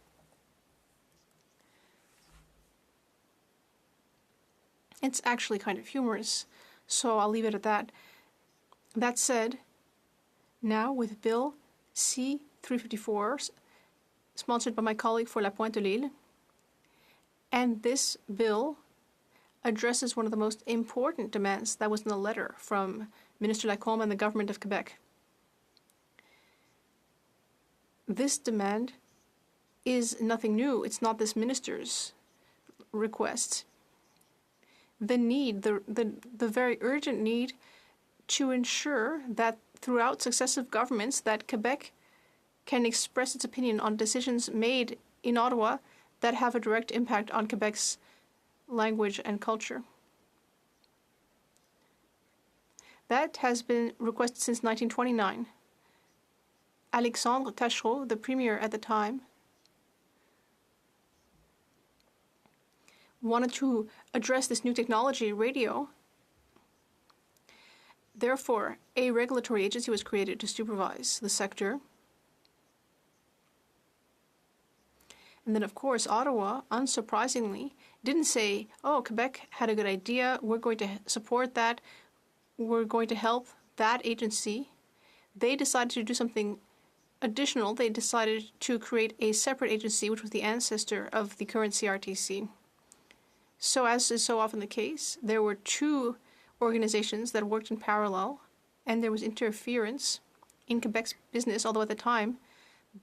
It's actually kind of humorous, so I'll leave it at that. That said, now with Bill C-354, sponsored by my colleague for La Pointe-de-l'Île, and this bill addresses one of the most important demands that was in the letter from Minister Lacombe and the government of Quebec. This demand is nothing new. It's not this minister's request. The need, the very urgent need to ensure that throughout successive governments that Quebec can express its opinion on decisions made in Ottawa that have a direct impact on Quebec's language and culture. That has been requested since 1929. Alexandre Taschereau, the premier at the time, wanted to address this new technology, radio. Therefore, a regulatory agency was created to supervise the sector. And then, of course, Ottawa, unsurprisingly, didn't say, oh, Quebec had a good idea, we're going to support that, we're going to help that agency. They decided to do something additional. They decided to create a separate agency, which was the ancestor of the current CRTC. So, as is so often the case, there were two organizations that worked in parallel, and there was interference in Quebec's business, although at the time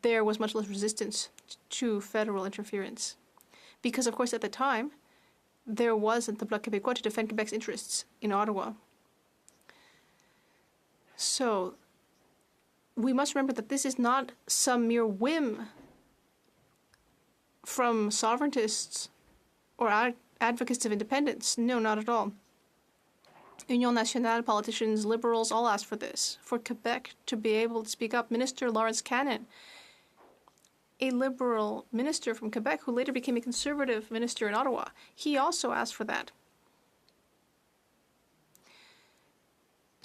there was much less resistance to federal interference. Because, of course, at the time, there wasn't the Bloc Québécois to defend Quebec's interests in Ottawa. So we must remember that this is not some mere whim from sovereigntists or advocates of independence. No, not at all. Union Nationale, politicians, liberals, all asked for this, for Quebec to be able to speak up. Minister Lawrence Cannon, a liberal minister from Quebec who later became a conservative minister in Ottawa, he also asked for that.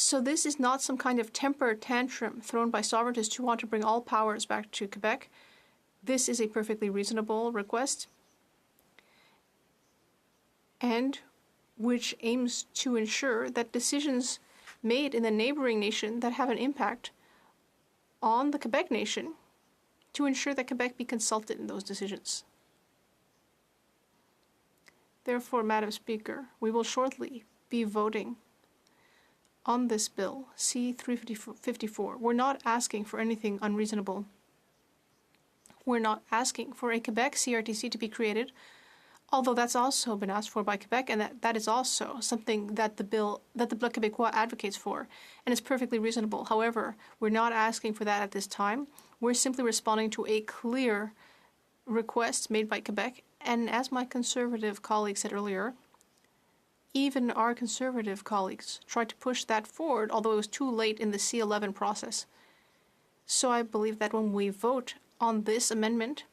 So this is not some kind of temper tantrum thrown by sovereigntists who want to bring all powers back to Quebec. This is a perfectly reasonable request, and which aims to ensure that decisions made in the neighboring nation that have an impact on the Quebec nation, to ensure that Quebec be consulted in those decisions. Therefore, Madam Speaker, we will shortly be voting on this bill, C-354. We're not asking for anything unreasonable. We're not asking for a Quebec CRTC to be created, although that's also been asked for by Quebec, and that is also something that the Bloc Québécois advocates for, and it's perfectly reasonable. However, we're not asking for that at this time. We're simply responding to a clear request made by Quebec, and as my Conservative colleague said earlier, even our Conservative colleagues tried to push that forward, although it was too late in the C11 process. So I believe that when we vote on this amendment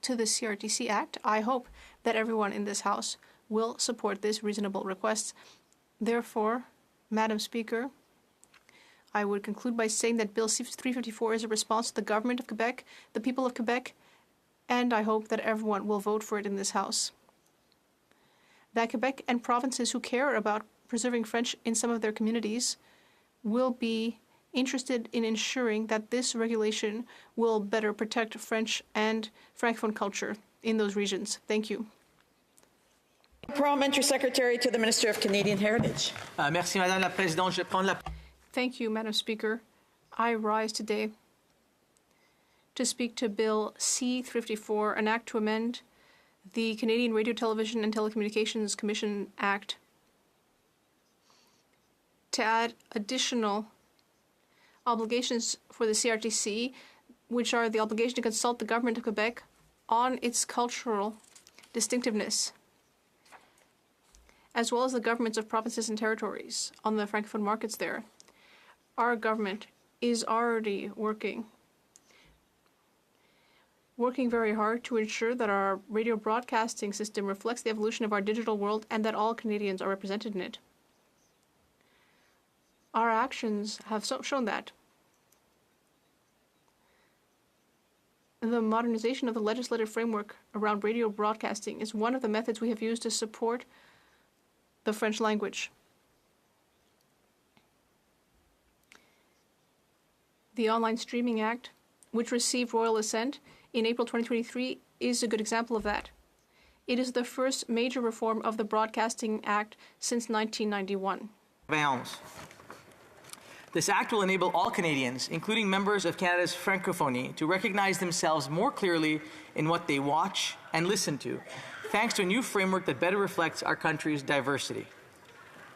to the CRTC Act, I hope that everyone in this House will support this reasonable request. Therefore, Madam Speaker, I would conclude by saying that Bill C-354 is a response to the government of Quebec, the people of Quebec, and I hope that everyone will vote for it in this House. That Quebec and provinces who care about preserving French in some of their communities will be interested in ensuring that this regulation will better protect French and Francophone culture in those regions. Thank you. Parliamentary Secretary to the Minister of Canadian Heritage. Merci, Madame la Présidente. Je prends la... Thank you, Madam Speaker. I rise today to speak to Bill C-354, an act to amend the Canadian Radio, Television and Telecommunications Commission Act to add additional obligations for the CRTC, which are the obligation to consult the government of Quebec on its cultural distinctiveness, as well as the governments of provinces and territories on the Francophone markets there. Our government is already working very hard to ensure that our radio broadcasting system reflects the evolution of our digital world and that all Canadians are represented in it. Our actions have shown that. The modernization of the legislative framework around radio broadcasting is one of the methods we have used to support the French language. The Online Streaming Act, which received royal assent in April 2023, is a good example of that. It is the first major reform of the Broadcasting Act since 1991. This act will enable all Canadians, including members of Canada's Francophonie, to recognize themselves more clearly in what they watch and listen to, thanks to a new framework that better reflects our country's diversity.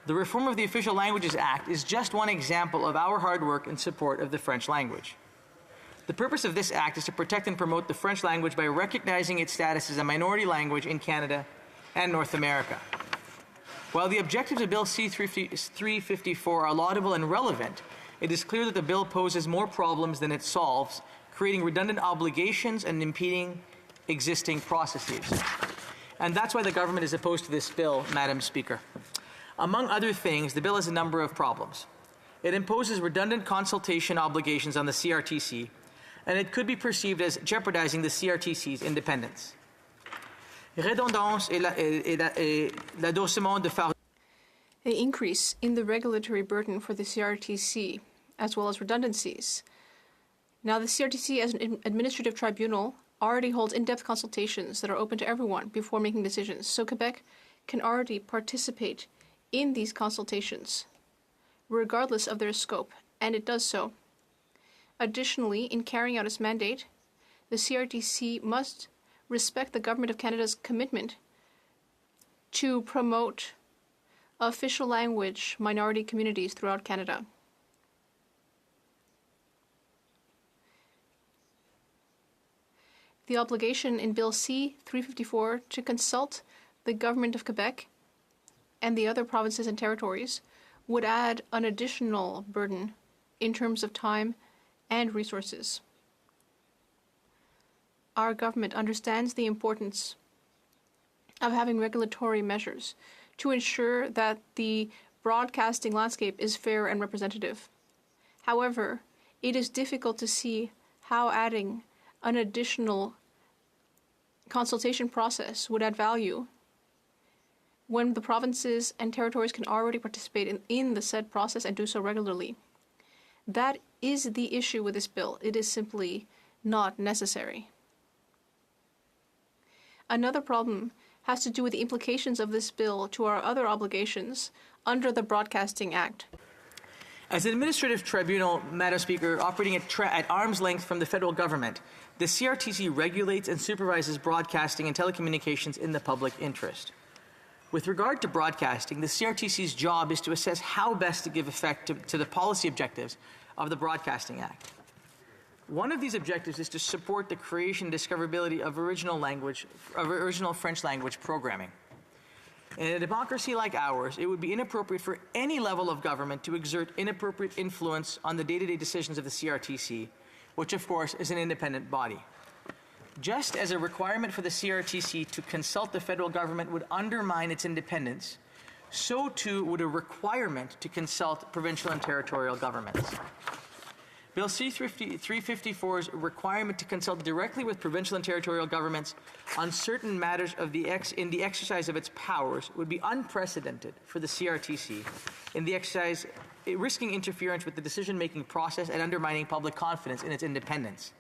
The reform of the Official Languages Act is just one example of our hard work in support of the French language. The purpose of this act is to protect and promote the French language by recognizing its status as a minority language in Canada and North America. While the objectives of Bill C-354 are laudable and relevant, it is clear that the bill poses more problems than it solves, creating redundant obligations and impeding existing processes. And that's why the government is opposed to this bill, Madam Speaker. Among other things, the bill has a number of problems. It imposes redundant consultation obligations on the CRTC, and it could be perceived as jeopardizing the CRTC's independence. Redondance et l'adossement de fardeaux. An increase in the regulatory burden for the CRTC, as well as redundancies. Now, the CRTC, as an administrative tribunal, already holds in-depth consultations that are open to everyone before making decisions, so Quebec can already participate in these consultations, regardless of their scope, and it does so. Additionally, in carrying out its mandate, the CRTC must respect the Government of Canada's commitment to promote official language minority communities throughout Canada. the obligation in Bill C-354 to consult the Government of Quebec and the other provinces and territories would add an additional burden in terms of time and resources. Our government understands the importance of having regulatory measures to ensure that the broadcasting landscape is fair and representative. However, it is difficult to see how adding an additional consultation process would add value when the provinces and territories can already participate in the said process and do so regularly. That is the issue with this bill. It is simply not necessary. Another problem has to do with the implications of this bill to our other obligations under the Broadcasting Act. As an administrative tribunal, Madam Speaker, operating at arm's length from the federal government, the CRTC regulates and supervises broadcasting and telecommunications in the public interest. With regard to broadcasting, the CRTC's job is to assess how best to give effect to the policy objectives of the Broadcasting Act. One of these objectives is to support the creation and discoverability of original French language programming. In a democracy like ours, it would be inappropriate for any level of government to exert inappropriate influence on the day-to-day decisions of the CRTC, which of course is an independent body. Just as a requirement for the CRTC to consult the federal government would undermine its independence, so too would a requirement to consult provincial and territorial governments. Bill C-354's requirement to consult directly with provincial and territorial governments on certain matters in the exercise of its powers would be unprecedented for the CRTC in the exercise, risking interference with the decision-making process and undermining public confidence in its independence.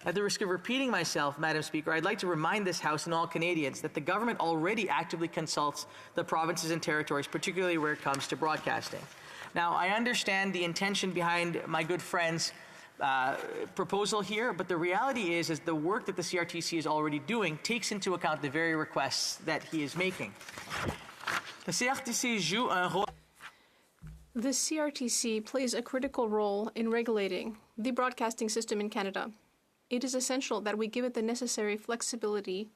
At the risk of repeating myself, Madam Speaker, I'd like to remind this House and all Canadians that the government already actively consults the provinces and territories, particularly where it comes to broadcasting. Now, I understand the intention behind my good friend's proposal here, but the reality is the work that the CRTC is already doing takes into account the very requests that he is making. The CRTC plays a critical role in regulating the broadcasting system in Canada. It is essential that we give it the necessary flexibility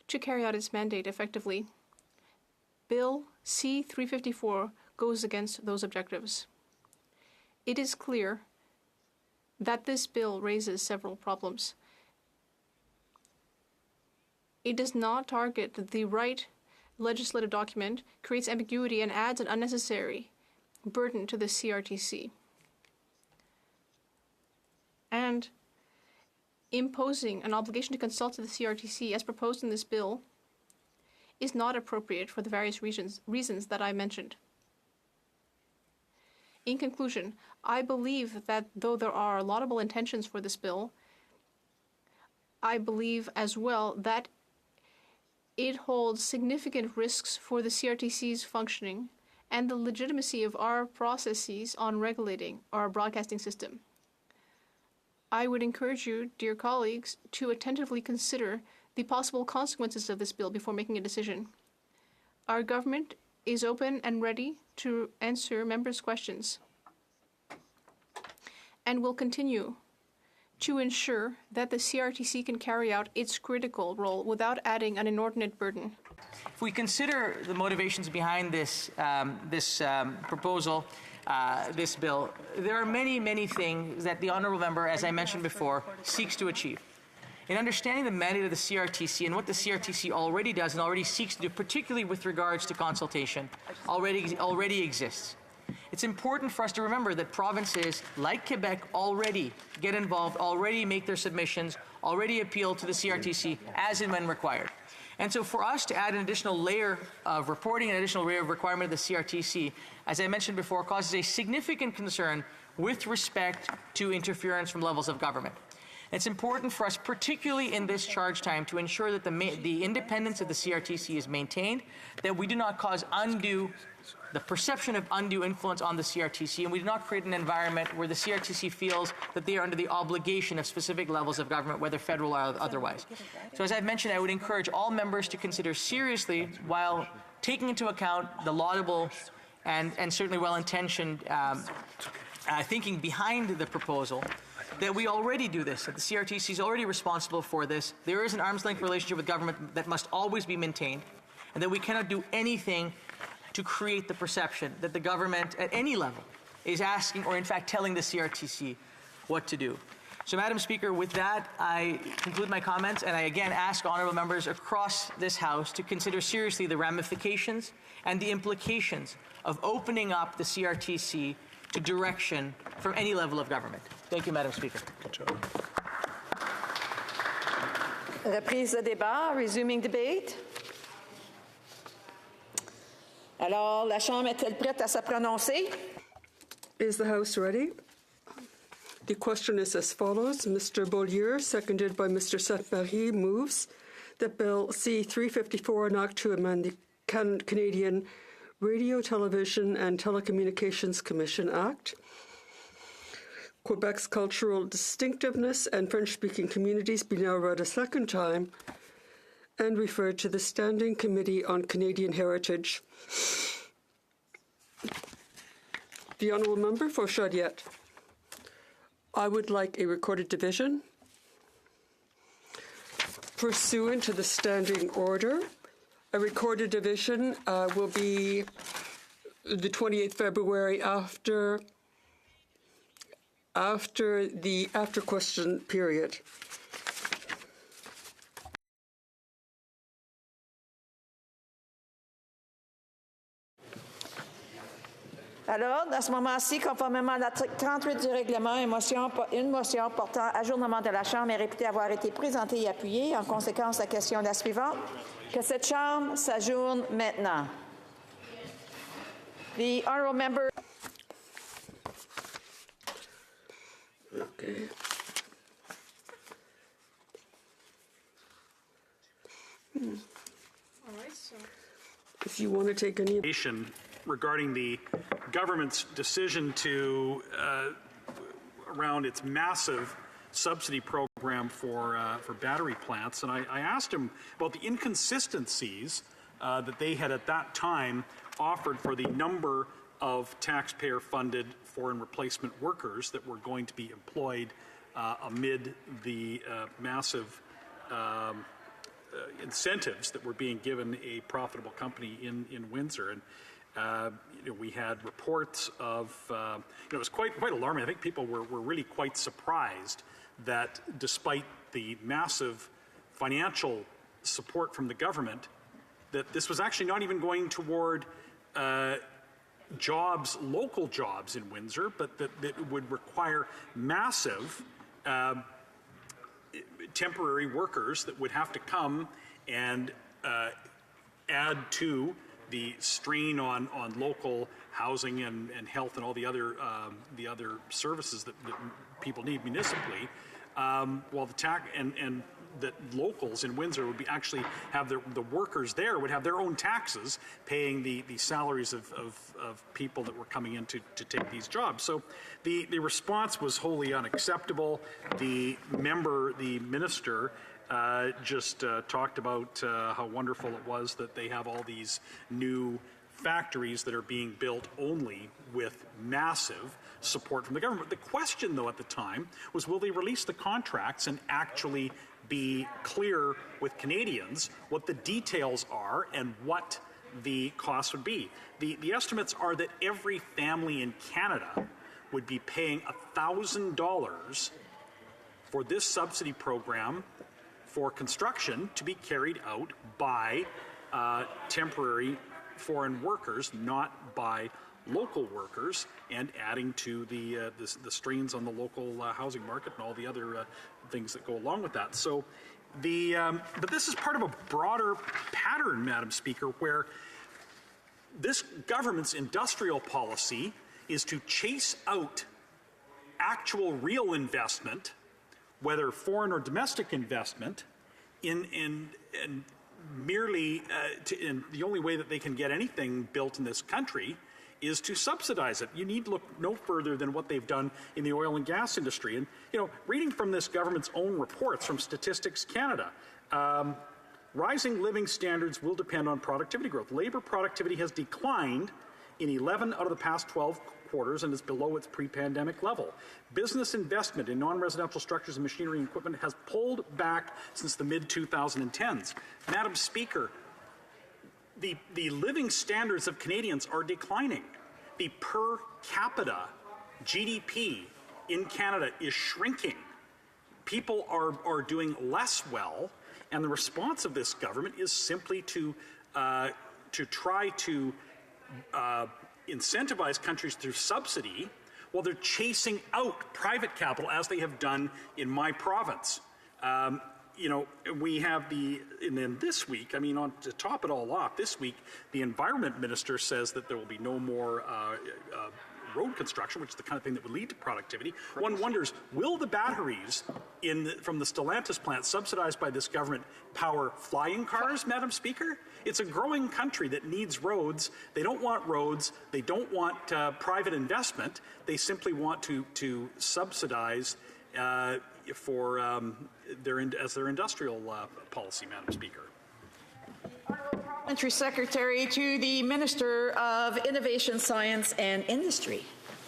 to carry out its mandate effectively. Bill C-354 goes against those objectives. It is clear that this bill raises several problems. It does not target the right legislative document, creates ambiguity, and adds an unnecessary burden to the CRTC. And imposing an obligation to consult the CRTC as proposed in this bill is not appropriate for the various reasons that I mentioned. In conclusion, I believe that though there are laudable intentions for this bill, I believe as well that it holds significant risks for the CRTC's functioning and the legitimacy of our processes on regulating our broadcasting system. I would encourage you, dear colleagues, to attentively consider the possible consequences of this bill before making a decision. Our government is open and ready to answer members' questions and will continue to ensure that the CRTC can carry out its critical role without adding an inordinate burden. If we consider the motivations behind this proposal, this bill, there are many, many things that the honourable member, as I mentioned before, seeks to achieve. In understanding the mandate of the CRTC and what the CRTC already does and already seeks to do, particularly with regards to consultation, already exists. It's important for us to remember that provinces like Quebec already get involved, already make their submissions, already appeal to the CRTC as and when required. And so for us to add an additional layer of reporting, an additional layer of requirement of the CRTC, as I mentioned before, causes a significant concern with respect to interference from levels of government. It's important for us, particularly in this charge time, to ensure that the independence of the CRTC is maintained, that we do not cause the perception of undue influence on the CRTC, and we do not create an environment where the CRTC feels that they are under the obligation of specific levels of government, whether federal or otherwise. So as I've mentioned, I would encourage all members to consider seriously, while taking into account the laudable and certainly well-intentioned thinking behind the proposal, that we already do this, that the CRTC is already responsible for this. There is an arm's length relationship with government that must always be maintained, and that we cannot do anything to create the perception that the government at any level is asking or in fact telling the CRTC what to do. So, Madam Speaker, with that, I conclude my comments, and I again ask honourable members across this House to consider seriously the ramifications and the implications of opening up the CRTC to direction from any level of government. Thank you, Madam Speaker. Reprise de débat, resuming debate. Alors, la Chambre est-elle prête à se prononcer? Is the House ready? The question is as follows. Mr. Beaulieu, seconded by Mr. Sainte-Marie, moves that Bill C-354, an act to amend the Canadian Radio, Television and Telecommunications Commission Act, Quebec's cultural distinctiveness and French-speaking communities, be now read a second time and referred to the Standing Committee on Canadian Heritage. The Honourable Member for Chaudière. I would like a recorded division. Pursuant to the standing order, a recorded division will be the 28th February after the question period. Alors, à ce moment-ci, conformément à l'article 38 du règlement, une motion portant ajournement de la Chambre est réputée avoir été présentée et appuyée. En conséquence, la question est la suivante. Que cette Chambre s'ajourne maintenant. The honourable member. Okay. All right, so. If you want to take any regarding the government's decision to around its massive subsidy program for battery plants, and I asked him about the inconsistencies that they had at that time offered for the number of taxpayer-funded foreign replacement workers that were going to be employed amid the massive incentives that were being given a profitable company in Windsor. And we had reports of, it was quite alarming. I think people were really quite surprised that despite the massive financial support from the government, that this was actually not even going toward jobs, local jobs in Windsor, but that it would require massive temporary workers that would have to come and add to the strain on local housing and health and all the other services that people need municipally, while the tax and that locals in Windsor would be actually have the workers there would have their own taxes paying the salaries of people that were coming in to take these jobs. So the response was wholly unacceptable. The minister just talked about how wonderful it was that they have all these new factories that are being built only with massive support from the government. The question, though, at the time was, will they release the contracts and actually be clear with Canadians what the details are and what the costs would be? The estimates are that every family in Canada would be paying $1,000 for this subsidy program for construction to be carried out by temporary foreign workers, not by local workers, and adding to the strains on the local housing market and all the other things that go along with that. So, but this is part of a broader pattern, Madam Speaker, where this government's industrial policy is to chase out actual real investment, whether foreign or domestic investment, in merely and the only way that they can get anything built in this country is to subsidize it. You need to look no further than what they've done in the oil and gas industry. And, reading from this government's own reports from Statistics Canada, rising living standards will depend on productivity growth. Labor productivity has declined in 11 out of the past 12 quarters and is below its pre-pandemic level. Business investment in non-residential structures and machinery and equipment has pulled back since the mid-2010s. Madam Speaker, the living standards of Canadians are declining. The per capita GDP in Canada is shrinking. People are doing less well, and the response of this government is simply to try to incentivize countries through subsidy while they're chasing out private capital, as they have done in my province. You know, we have and then this week, I mean, to top it all off, this week, the Environment Minister says that there will be no more road construction, which is the kind of thing that would lead to productivity. One wonders, will the batteries from the Stellantis plant subsidized by this government power flying cars, Madam Speaker? It's a growing country that needs roads. They don't want roads. They don't want private investment. They simply want to subsidize for as their industrial policy, Madam Speaker. Parliamentary Secretary to the Minister of Innovation, Science and Industry.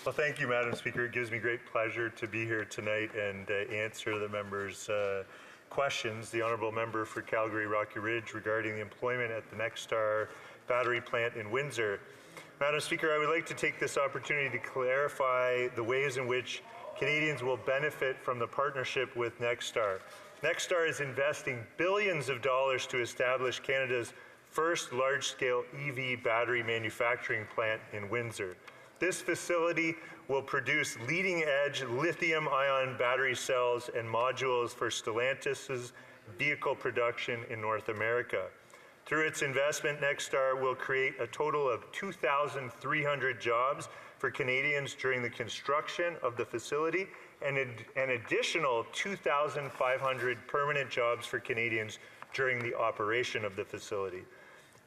Well, thank you, Madam Speaker. It gives me great pleasure to be here tonight and answer the members' questions. The Honourable Member for Calgary Rocky Ridge regarding the employment at the Nexstar battery plant in Windsor. Madam Speaker, I would like to take this opportunity to clarify the ways in which Canadians will benefit from the partnership with Nexstar. Nexstar is investing billions of dollars to establish Canada's first large-scale EV battery manufacturing plant in Windsor. This facility will produce leading-edge lithium-ion battery cells and modules for Stellantis' vehicle production in North America. Through its investment, Nexstar will create a total of 2,300 jobs for Canadians during the construction of the facility and an additional 2,500 permanent jobs for Canadians during the operation of the facility.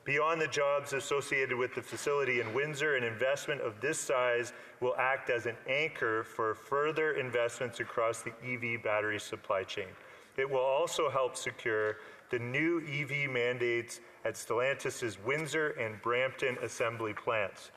Beyond the jobs associated with the facility in Windsor, an investment of this size will act as an anchor for further investments across the EV battery supply chain. It will also help secure the new EV mandates at Stellantis' Windsor and Brampton assembly plants.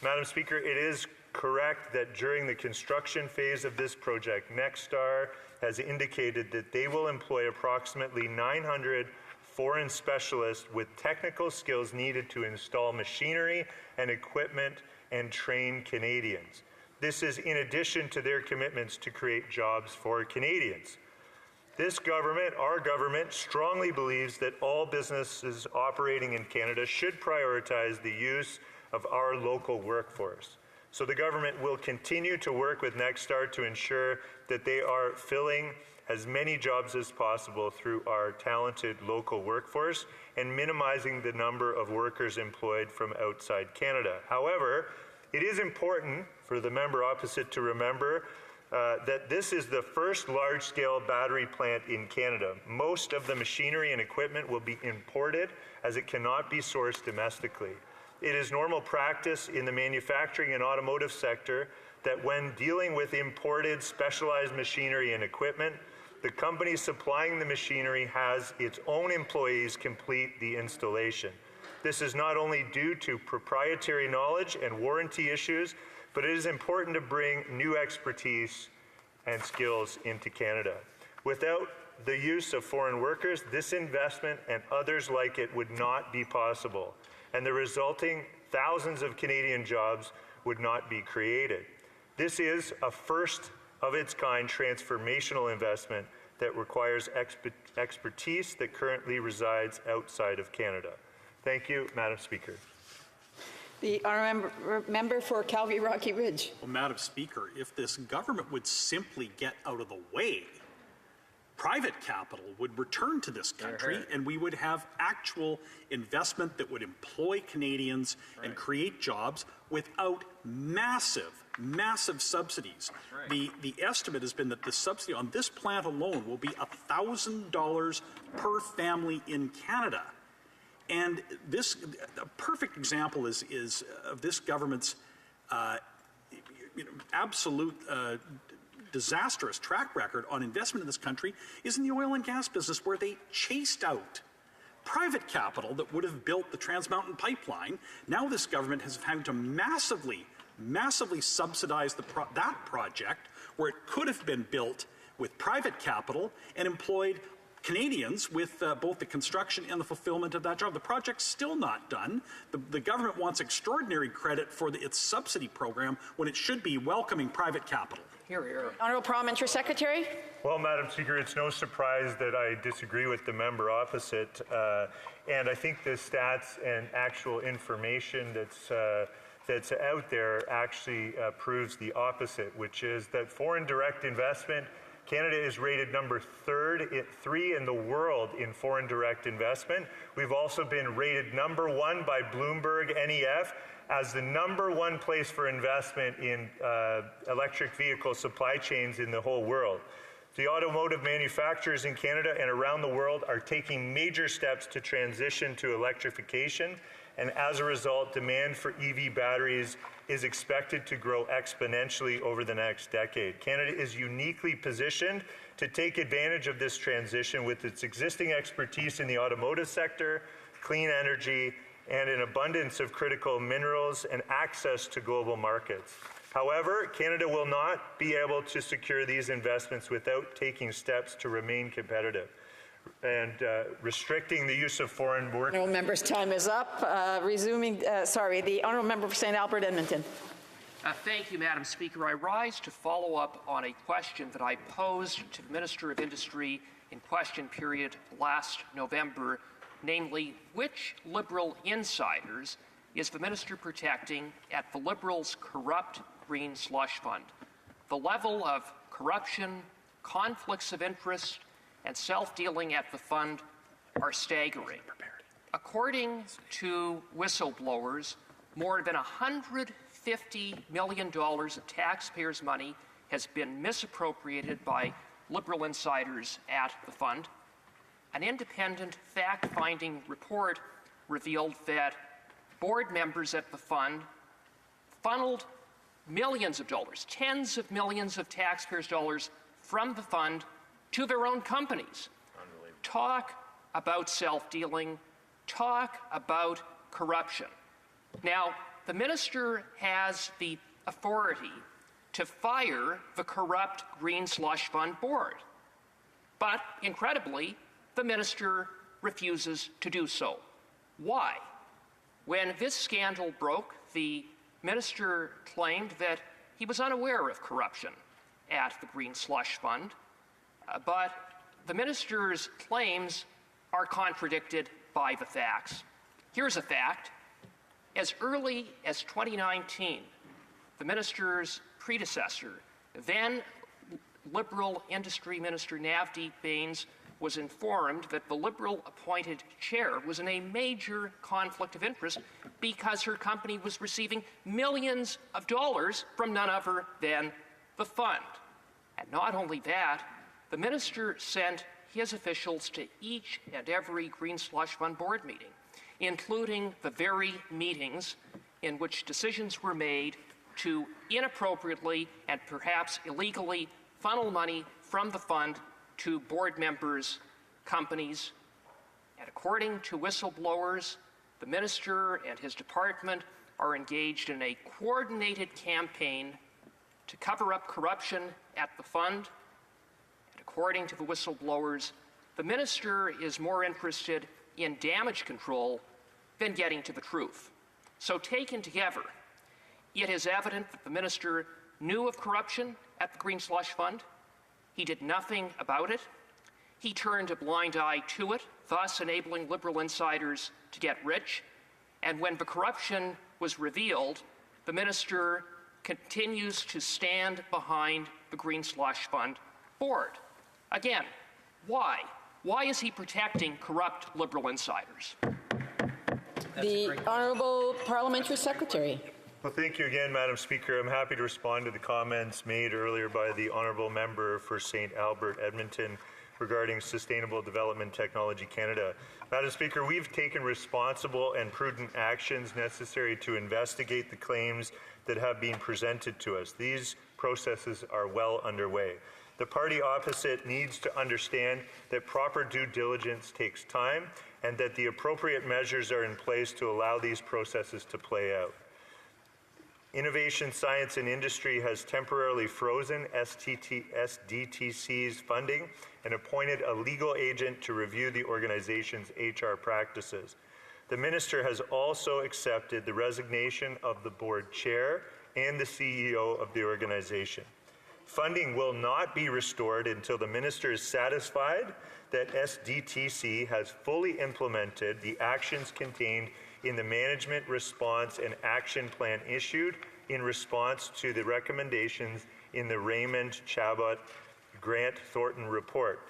Madam Speaker, it is correct that during the construction phase of this project, Nexstar has indicated that they will employ approximately 900 foreign specialists with technical skills needed to install machinery and equipment and train Canadians. This is in addition to their commitments to create jobs for Canadians. This government, our government, strongly believes that all businesses operating in Canada should prioritize the use of our local workforce. So the government will continue to work with Nexstar to ensure that they are filling as many jobs as possible through our talented local workforce and minimizing the number of workers employed from outside Canada. However, it is important for the member opposite to remember that this is the first large-scale battery plant in Canada. Most of the machinery and equipment will be imported as it cannot be sourced domestically. It is normal practice in the manufacturing and automotive sector that when dealing with imported specialized machinery and equipment, the company supplying the machinery has its own employees complete the installation. This is not only due to proprietary knowledge and warranty issues, but it is important to bring new expertise and skills into Canada. Without the use of foreign workers, this investment and others like it would not be possible, and the resulting thousands of Canadian jobs would not be created. This is a first of its kind transformational investment that requires expertise that currently resides outside of Canada. Thank you, Madam Speaker. The honourable member for Calgary Rocky Ridge. Well, Madam Speaker, if this government would simply get out of the way, private capital would return to this country and we would have actual investment that would employ Canadians and create jobs without massive subsidies. The estimate has been that the subsidy on this plant alone will be $1,000 per family in Canada. And this, a perfect example is of this government's absolute disastrous track record on investment in this country is in the oil and gas business, where they chased out private capital that would have built the Trans Mountain Pipeline. Now this government has had to massively massively subsidize that project where it could have been built with private capital and employed Canadians with both the construction and the fulfillment of that job. The project's still not done. The government wants extraordinary credit for its subsidy program when it should be welcoming private capital. Here, here. Honourable Parliamentary Secretary. Well, Madam Speaker, it's no surprise that I disagree with the member opposite. And I think the stats and actual information that's out there actually proves the opposite, which is that foreign direct investment, Canada is rated number 3 in the world in foreign direct investment. We've also been rated number 1 by Bloomberg NEF as the number 1 place for investment in electric vehicle supply chains in the whole world. The automotive manufacturers in Canada and around the world are taking major steps to transition to electrification, and as a result, demand for EV batteries is expected to grow exponentially over the next decade. Canada is uniquely positioned to take advantage of this transition with its existing expertise in the automotive sector, clean energy, and an abundance of critical minerals and access to global markets. However, Canada will not be able to secure these investments without taking steps to remain competitive. And restricting the use of foreign work. Honourable member's time is up. The honourable member for St. Albert, Edmonton. Thank you, Madam Speaker. I rise to follow up on a question that I posed to the Minister of Industry in question period last November, namely, which Liberal insiders is the Minister protecting at the Liberals' corrupt green slush fund? The level of corruption, conflicts of interest, and self-dealing at the fund are staggering. According to whistleblowers, more than $150 million of taxpayers' money has been misappropriated by Liberal insiders at the fund. An independent fact-finding report revealed that board members at the fund funneled millions of dollars, tens of millions of taxpayers' dollars from the fund to their own companies. Talk about self-dealing, talk about corruption. Now, the minister has the authority to fire the corrupt Green Slush Fund board. But, incredibly, the minister refuses to do so. Why? When this scandal broke, the minister claimed that he was unaware of corruption at the Green Slush Fund. But the minister's claims are contradicted by the facts. Here's a fact. As early as 2019, the minister's predecessor, then Liberal Industry Minister Navdeep Bains, was informed that the Liberal-appointed chair was in a major conflict of interest because her company was receiving millions of dollars from none other than the fund. And not only that, the minister sent his officials to each and every Green Slush Fund board meeting, including the very meetings in which decisions were made to inappropriately and perhaps illegally funnel money from the fund to board members' companies. And according to whistleblowers, the minister and his department are engaged in a coordinated campaign to cover up corruption at the fund. According to the whistleblowers, the minister is more interested in damage control than getting to the truth. So taken together, it is evident that the minister knew of corruption at the Green Slush Fund. He did nothing about it. He turned a blind eye to it, thus enabling Liberal insiders to get rich. And when the corruption was revealed, the minister continues to stand behind the Green Slush Fund board. Again, why? Why is he protecting corrupt Liberal insiders? The Honourable Parliamentary Secretary. Well, thank you again, Madam Speaker. I'm happy to respond to the comments made earlier by the Honourable Member for St. Albert, Edmonton, regarding Sustainable Development Technology Canada. Madam Speaker, we've taken responsible and prudent actions necessary to investigate the claims that have been presented to us. These processes are well underway. The party opposite needs to understand that proper due diligence takes time and that the appropriate measures are in place to allow these processes to play out. Innovation, Science and Industry has temporarily frozen SDTC's funding and appointed a legal agent to review the organization's HR practices. The minister has also accepted the resignation of the board chair and the CEO of the organization. Funding will not be restored until the minister is satisfied that SDTC has fully implemented the actions contained in the Management Response and Action Plan issued in response to the recommendations in the Raymond Chabot Grant Thornton report.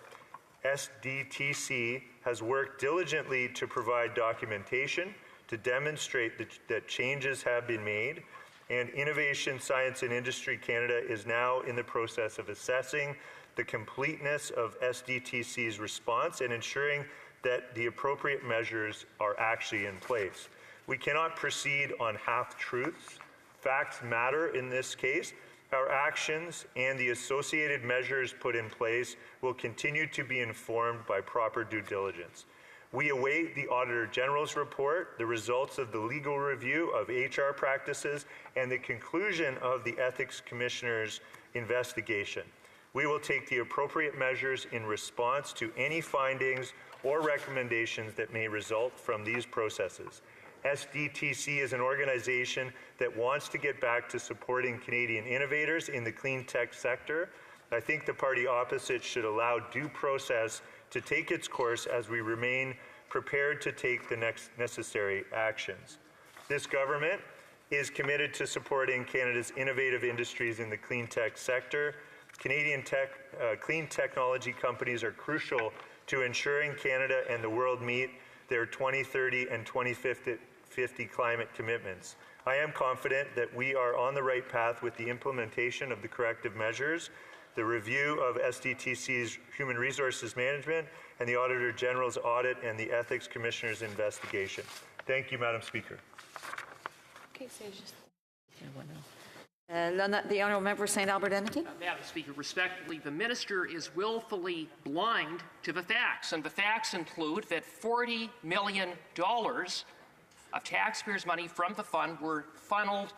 SDTC has worked diligently to provide documentation to demonstrate that changes have been made, and Innovation, Science and Industry Canada is now in the process of assessing the completeness of SDTC's response and ensuring that the appropriate measures are actually in place. We cannot proceed on half-truths. Facts matter in this case. Our actions and the associated measures put in place will continue to be informed by proper due diligence. We await the Auditor General's report, the results of the legal review of HR practices, and the conclusion of the Ethics Commissioner's investigation. We will take the appropriate measures in response to any findings or recommendations that may result from these processes. SDTC is an organization that wants to get back to supporting Canadian innovators in the clean tech sector. I think the party opposite should allow due process to take its course as we remain prepared to take the next necessary actions. This government is committed to supporting Canada's innovative industries in the clean tech sector. Canadian clean technology companies are crucial to ensuring Canada and the world meet their 2030 and 2050 climate commitments. I am confident that we are on the right path with the implementation of the corrective measures, the review of SDTC's human resources management, and the Auditor General's audit and the Ethics Commissioner's investigation. Thank you, Madam Speaker. Okay, so just the Honourable Member for St. Albert Edmonton. Madam Speaker, respectfully, the minister is willfully blind to the facts, and the facts include that $40 million of taxpayers' money from the fund were funneled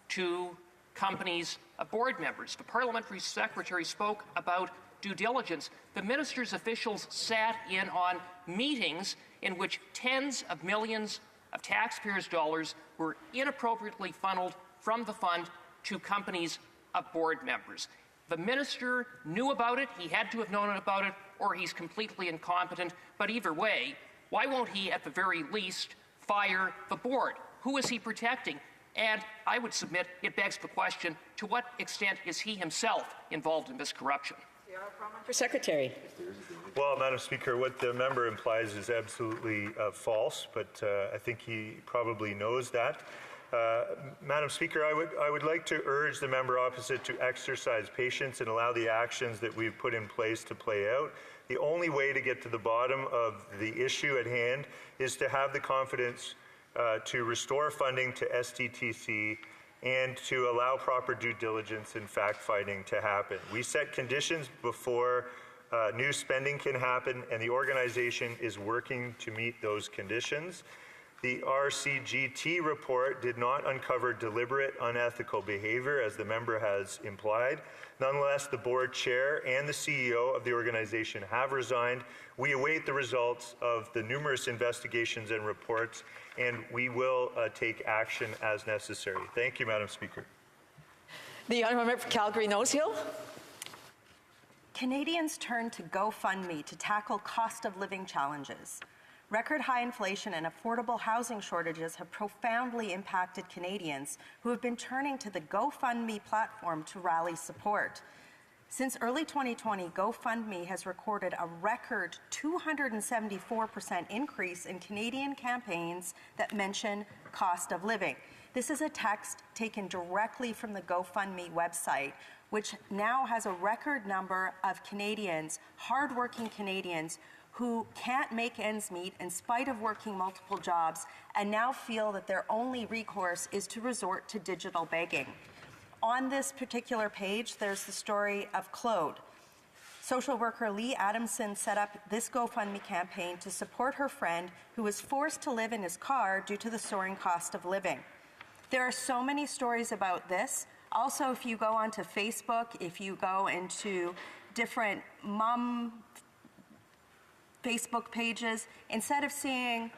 to companies' board members. The parliamentary secretary spoke about due diligence. The minister's officials sat in on meetings in which tens of millions of taxpayers' dollars were inappropriately funneled from the fund to companies of board members. The minister knew about it, he had to have known about it, or he's completely incompetent. But either way, why won't he at the very least fire the board? Who is he protecting? And I would submit it begs the question, to what extent is he himself involved in this corruption? For Secretary. Well, Madam Speaker, what the member implies is absolutely false, but I think he probably knows that. Madam Speaker, I would like to urge the member opposite to exercise patience and allow the actions that we've put in place to play out. The only way to get to the bottom of the issue at hand is to have the confidence to restore funding to SDTC and to allow proper due diligence and fact-finding to happen. We set conditions before new spending can happen, and the organization is working to meet those conditions. The RCGT report did not uncover deliberate unethical behavior, as the member has implied. Nonetheless, the board chair and the CEO of the organization have resigned. We await the results of the numerous investigations and reports, and we will take action as necessary. Thank you, Madam Speaker. The Honourable Member for Calgary-Nose Hill. Canadians turn to GoFundMe to tackle cost of living challenges. Record high inflation and affordable housing shortages have profoundly impacted Canadians who have been turning to the GoFundMe platform to rally support. Since early 2020, GoFundMe has recorded a record 274% increase in Canadian campaigns that mention cost of living. This is a text taken directly from the GoFundMe website, which now has a record number of Canadians, hardworking Canadians, who can't make ends meet in spite of working multiple jobs and now feel that their only recourse is to resort to digital begging. On this particular page, there's the story of Claude. Social worker Lee Adamson set up this GoFundMe campaign to support her friend who was forced to live in his car due to the soaring cost of living. There are so many stories about this. Also, if you go onto Facebook, if you go into different mom Facebook pages, instead of seeing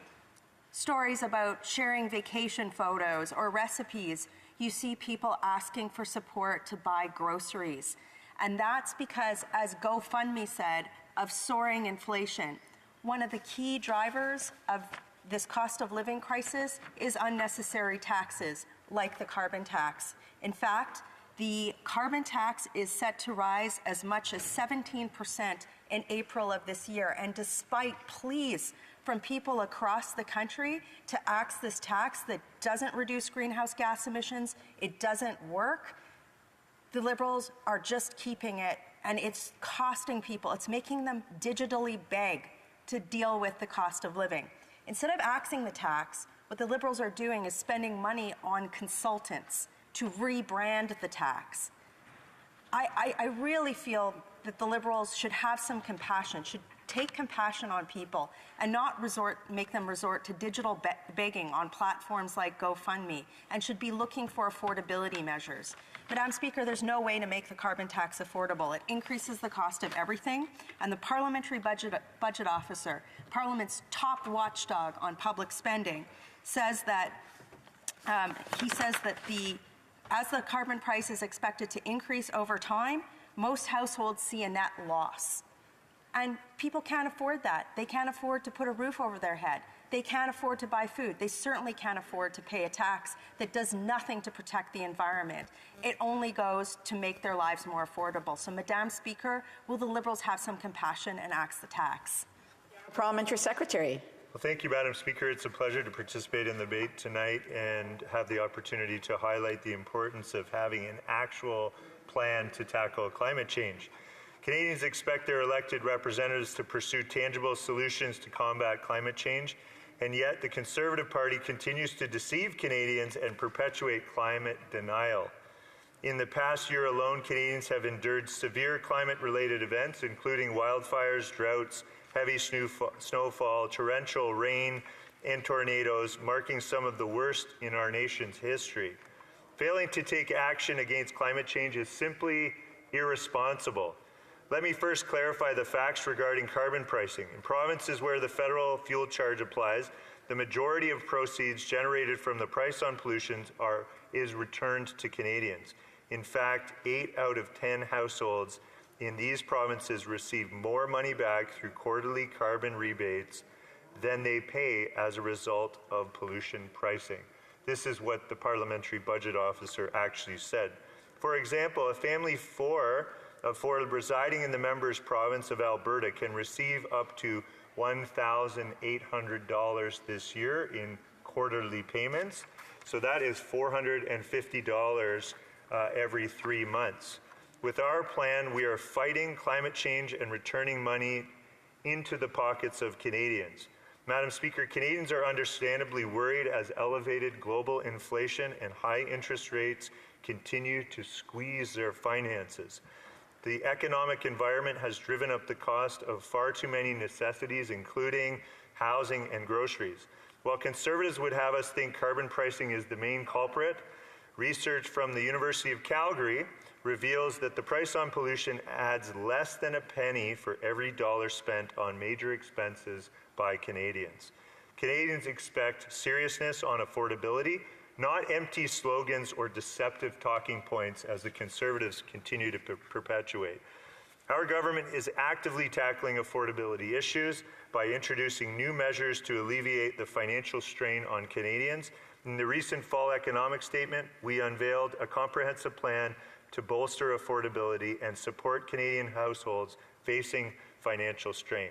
stories about sharing vacation photos or recipes, you see people asking for support to buy groceries. And that's because, as GoFundMe said, of soaring inflation. One of the key drivers of this cost of living crisis is unnecessary taxes, like the carbon tax. In fact, the carbon tax is set to rise as much as 17% in April of this year. And despite pleas from people across the country to axe this tax that doesn't reduce greenhouse gas emissions, it doesn't work, the Liberals are just keeping it, and it's costing people. It's making them digitally beg to deal with the cost of living. Instead of axing the tax, what the Liberals are doing is spending money on consultants to rebrand the tax. I really feel that the Liberals should have some compassion, should take compassion on people and not make them resort to digital begging on platforms like GoFundMe, and should be looking for affordability measures. Madam Speaker, there's no way to make the carbon tax affordable. It increases the cost of everything, and the Parliamentary Budget Officer, Parliament's top watchdog on public spending, says that as the carbon price is expected to increase over time, most households see a net loss. And people can't afford that. They can't afford to put a roof over their head. They can't afford to buy food. They certainly can't afford to pay a tax that does nothing to protect the environment. It only goes to make their lives more affordable. So, Madam Speaker, will the Liberals have some compassion and axe the tax? Parliamentary Secretary. Well, thank you, Madam Speaker. It's a pleasure to participate in the debate tonight and have the opportunity to highlight the importance of having an actual plan to tackle climate change. Canadians expect their elected representatives to pursue tangible solutions to combat climate change, and yet the Conservative Party continues to deceive Canadians and perpetuate climate denial. In the past year alone, Canadians have endured severe climate-related events, including wildfires, droughts, heavy snowfall, torrential rain, and tornadoes, marking some of the worst in our nation's history. Failing to take action against climate change is simply irresponsible. Let me first clarify the facts regarding carbon pricing. In provinces where the federal fuel charge applies, the majority of proceeds generated from the price on pollution is returned to Canadians. In fact, 8 out of 10 households in these provinces receive more money back through quarterly carbon rebates than they pay as a result of pollution pricing. This is what the Parliamentary Budget Officer actually said. For example, a family of four residing in the member's province of Alberta can receive up to $1,800 this year in quarterly payments. So that is $450 every 3 months. With our plan, we are fighting climate change and returning money into the pockets of Canadians. Madam Speaker, Canadians are understandably worried as elevated global inflation and high interest rates continue to squeeze their finances. The economic environment has driven up the cost of far too many necessities, including housing and groceries. While Conservatives would have us think carbon pricing is the main culprit, research from the University of Calgary reveals that the price on pollution adds less than a penny for every dollar spent on major expenses by Canadians. Canadians expect seriousness on affordability, not empty slogans or deceptive talking points as the Conservatives continue to perpetuate. Our government is actively tackling affordability issues by introducing new measures to alleviate the financial strain on Canadians. In the recent fall economic statement, we unveiled a comprehensive plan to bolster affordability and support Canadian households facing financial strain.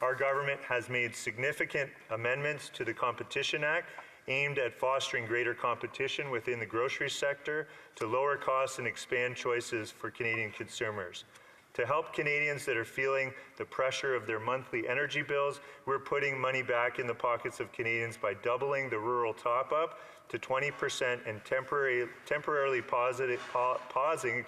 Our government has made significant amendments to the Competition Act aimed at fostering greater competition within the grocery sector to lower costs and expand choices for Canadian consumers. To help Canadians that are feeling the pressure of their monthly energy bills, we're putting money back in the pockets of Canadians by doubling the rural top-up to 20% and temporarily pausing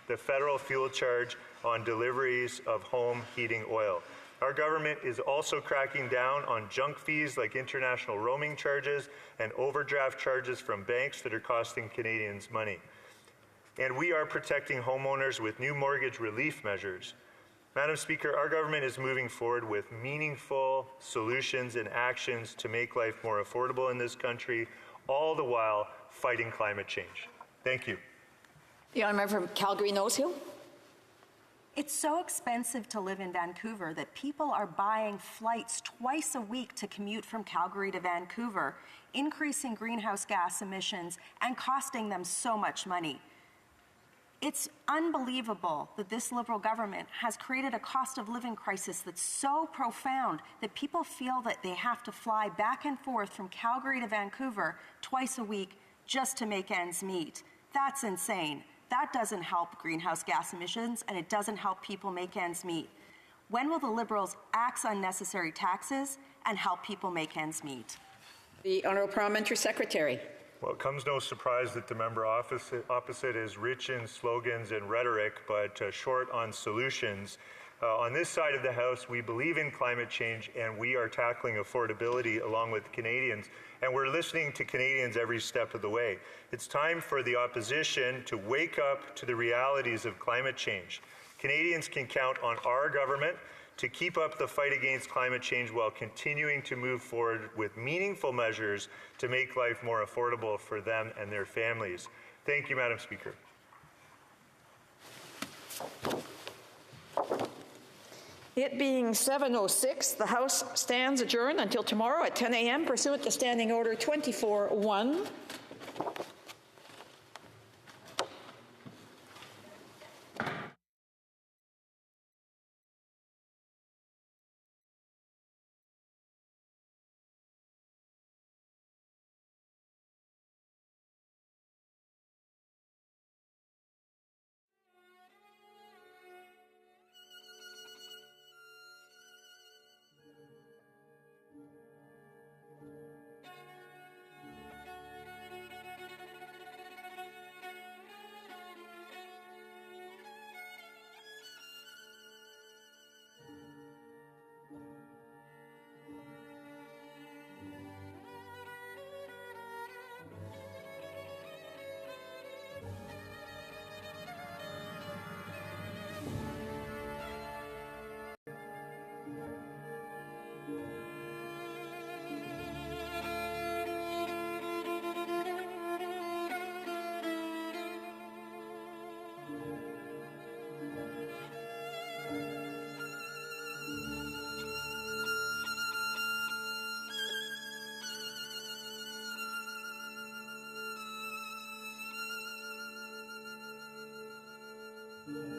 the federal fuel charge on deliveries of home heating oil. Our government is also cracking down on junk fees like international roaming charges and overdraft charges from banks that are costing Canadians money. And we are protecting homeowners with new mortgage relief measures. Madam Speaker, our government is moving forward with meaningful solutions and actions to make life more affordable in this country, all the while fighting climate change. Thank you. The honourable member from Calgary-Nose Hill. It's so expensive to live in Vancouver that people are buying flights twice a week to commute from Calgary to Vancouver, increasing greenhouse gas emissions and costing them so much money. It's unbelievable that this Liberal government has created a cost of living crisis that's so profound that people feel that they have to fly back and forth from Calgary to Vancouver twice a week just to make ends meet. That's insane. That doesn't help greenhouse gas emissions, and it doesn't help people make ends meet. When will the Liberals axe unnecessary taxes and help people make ends meet? The Honourable Parliamentary Secretary. Well, it comes no surprise that the member opposite is rich in slogans and rhetoric, but short on solutions. On this side of the House, we believe in climate change, and we are tackling affordability along with Canadians, and we're listening to Canadians every step of the way. It's time for the opposition to wake up to the realities of climate change. Canadians can count on our government to keep up the fight against climate change while continuing to move forward with meaningful measures to make life more affordable for them and their families. Thank you, Madam Speaker. It being 7:06, the House stands adjourned until tomorrow at 10 a.m. pursuant to Standing Order 24-1. Thank you.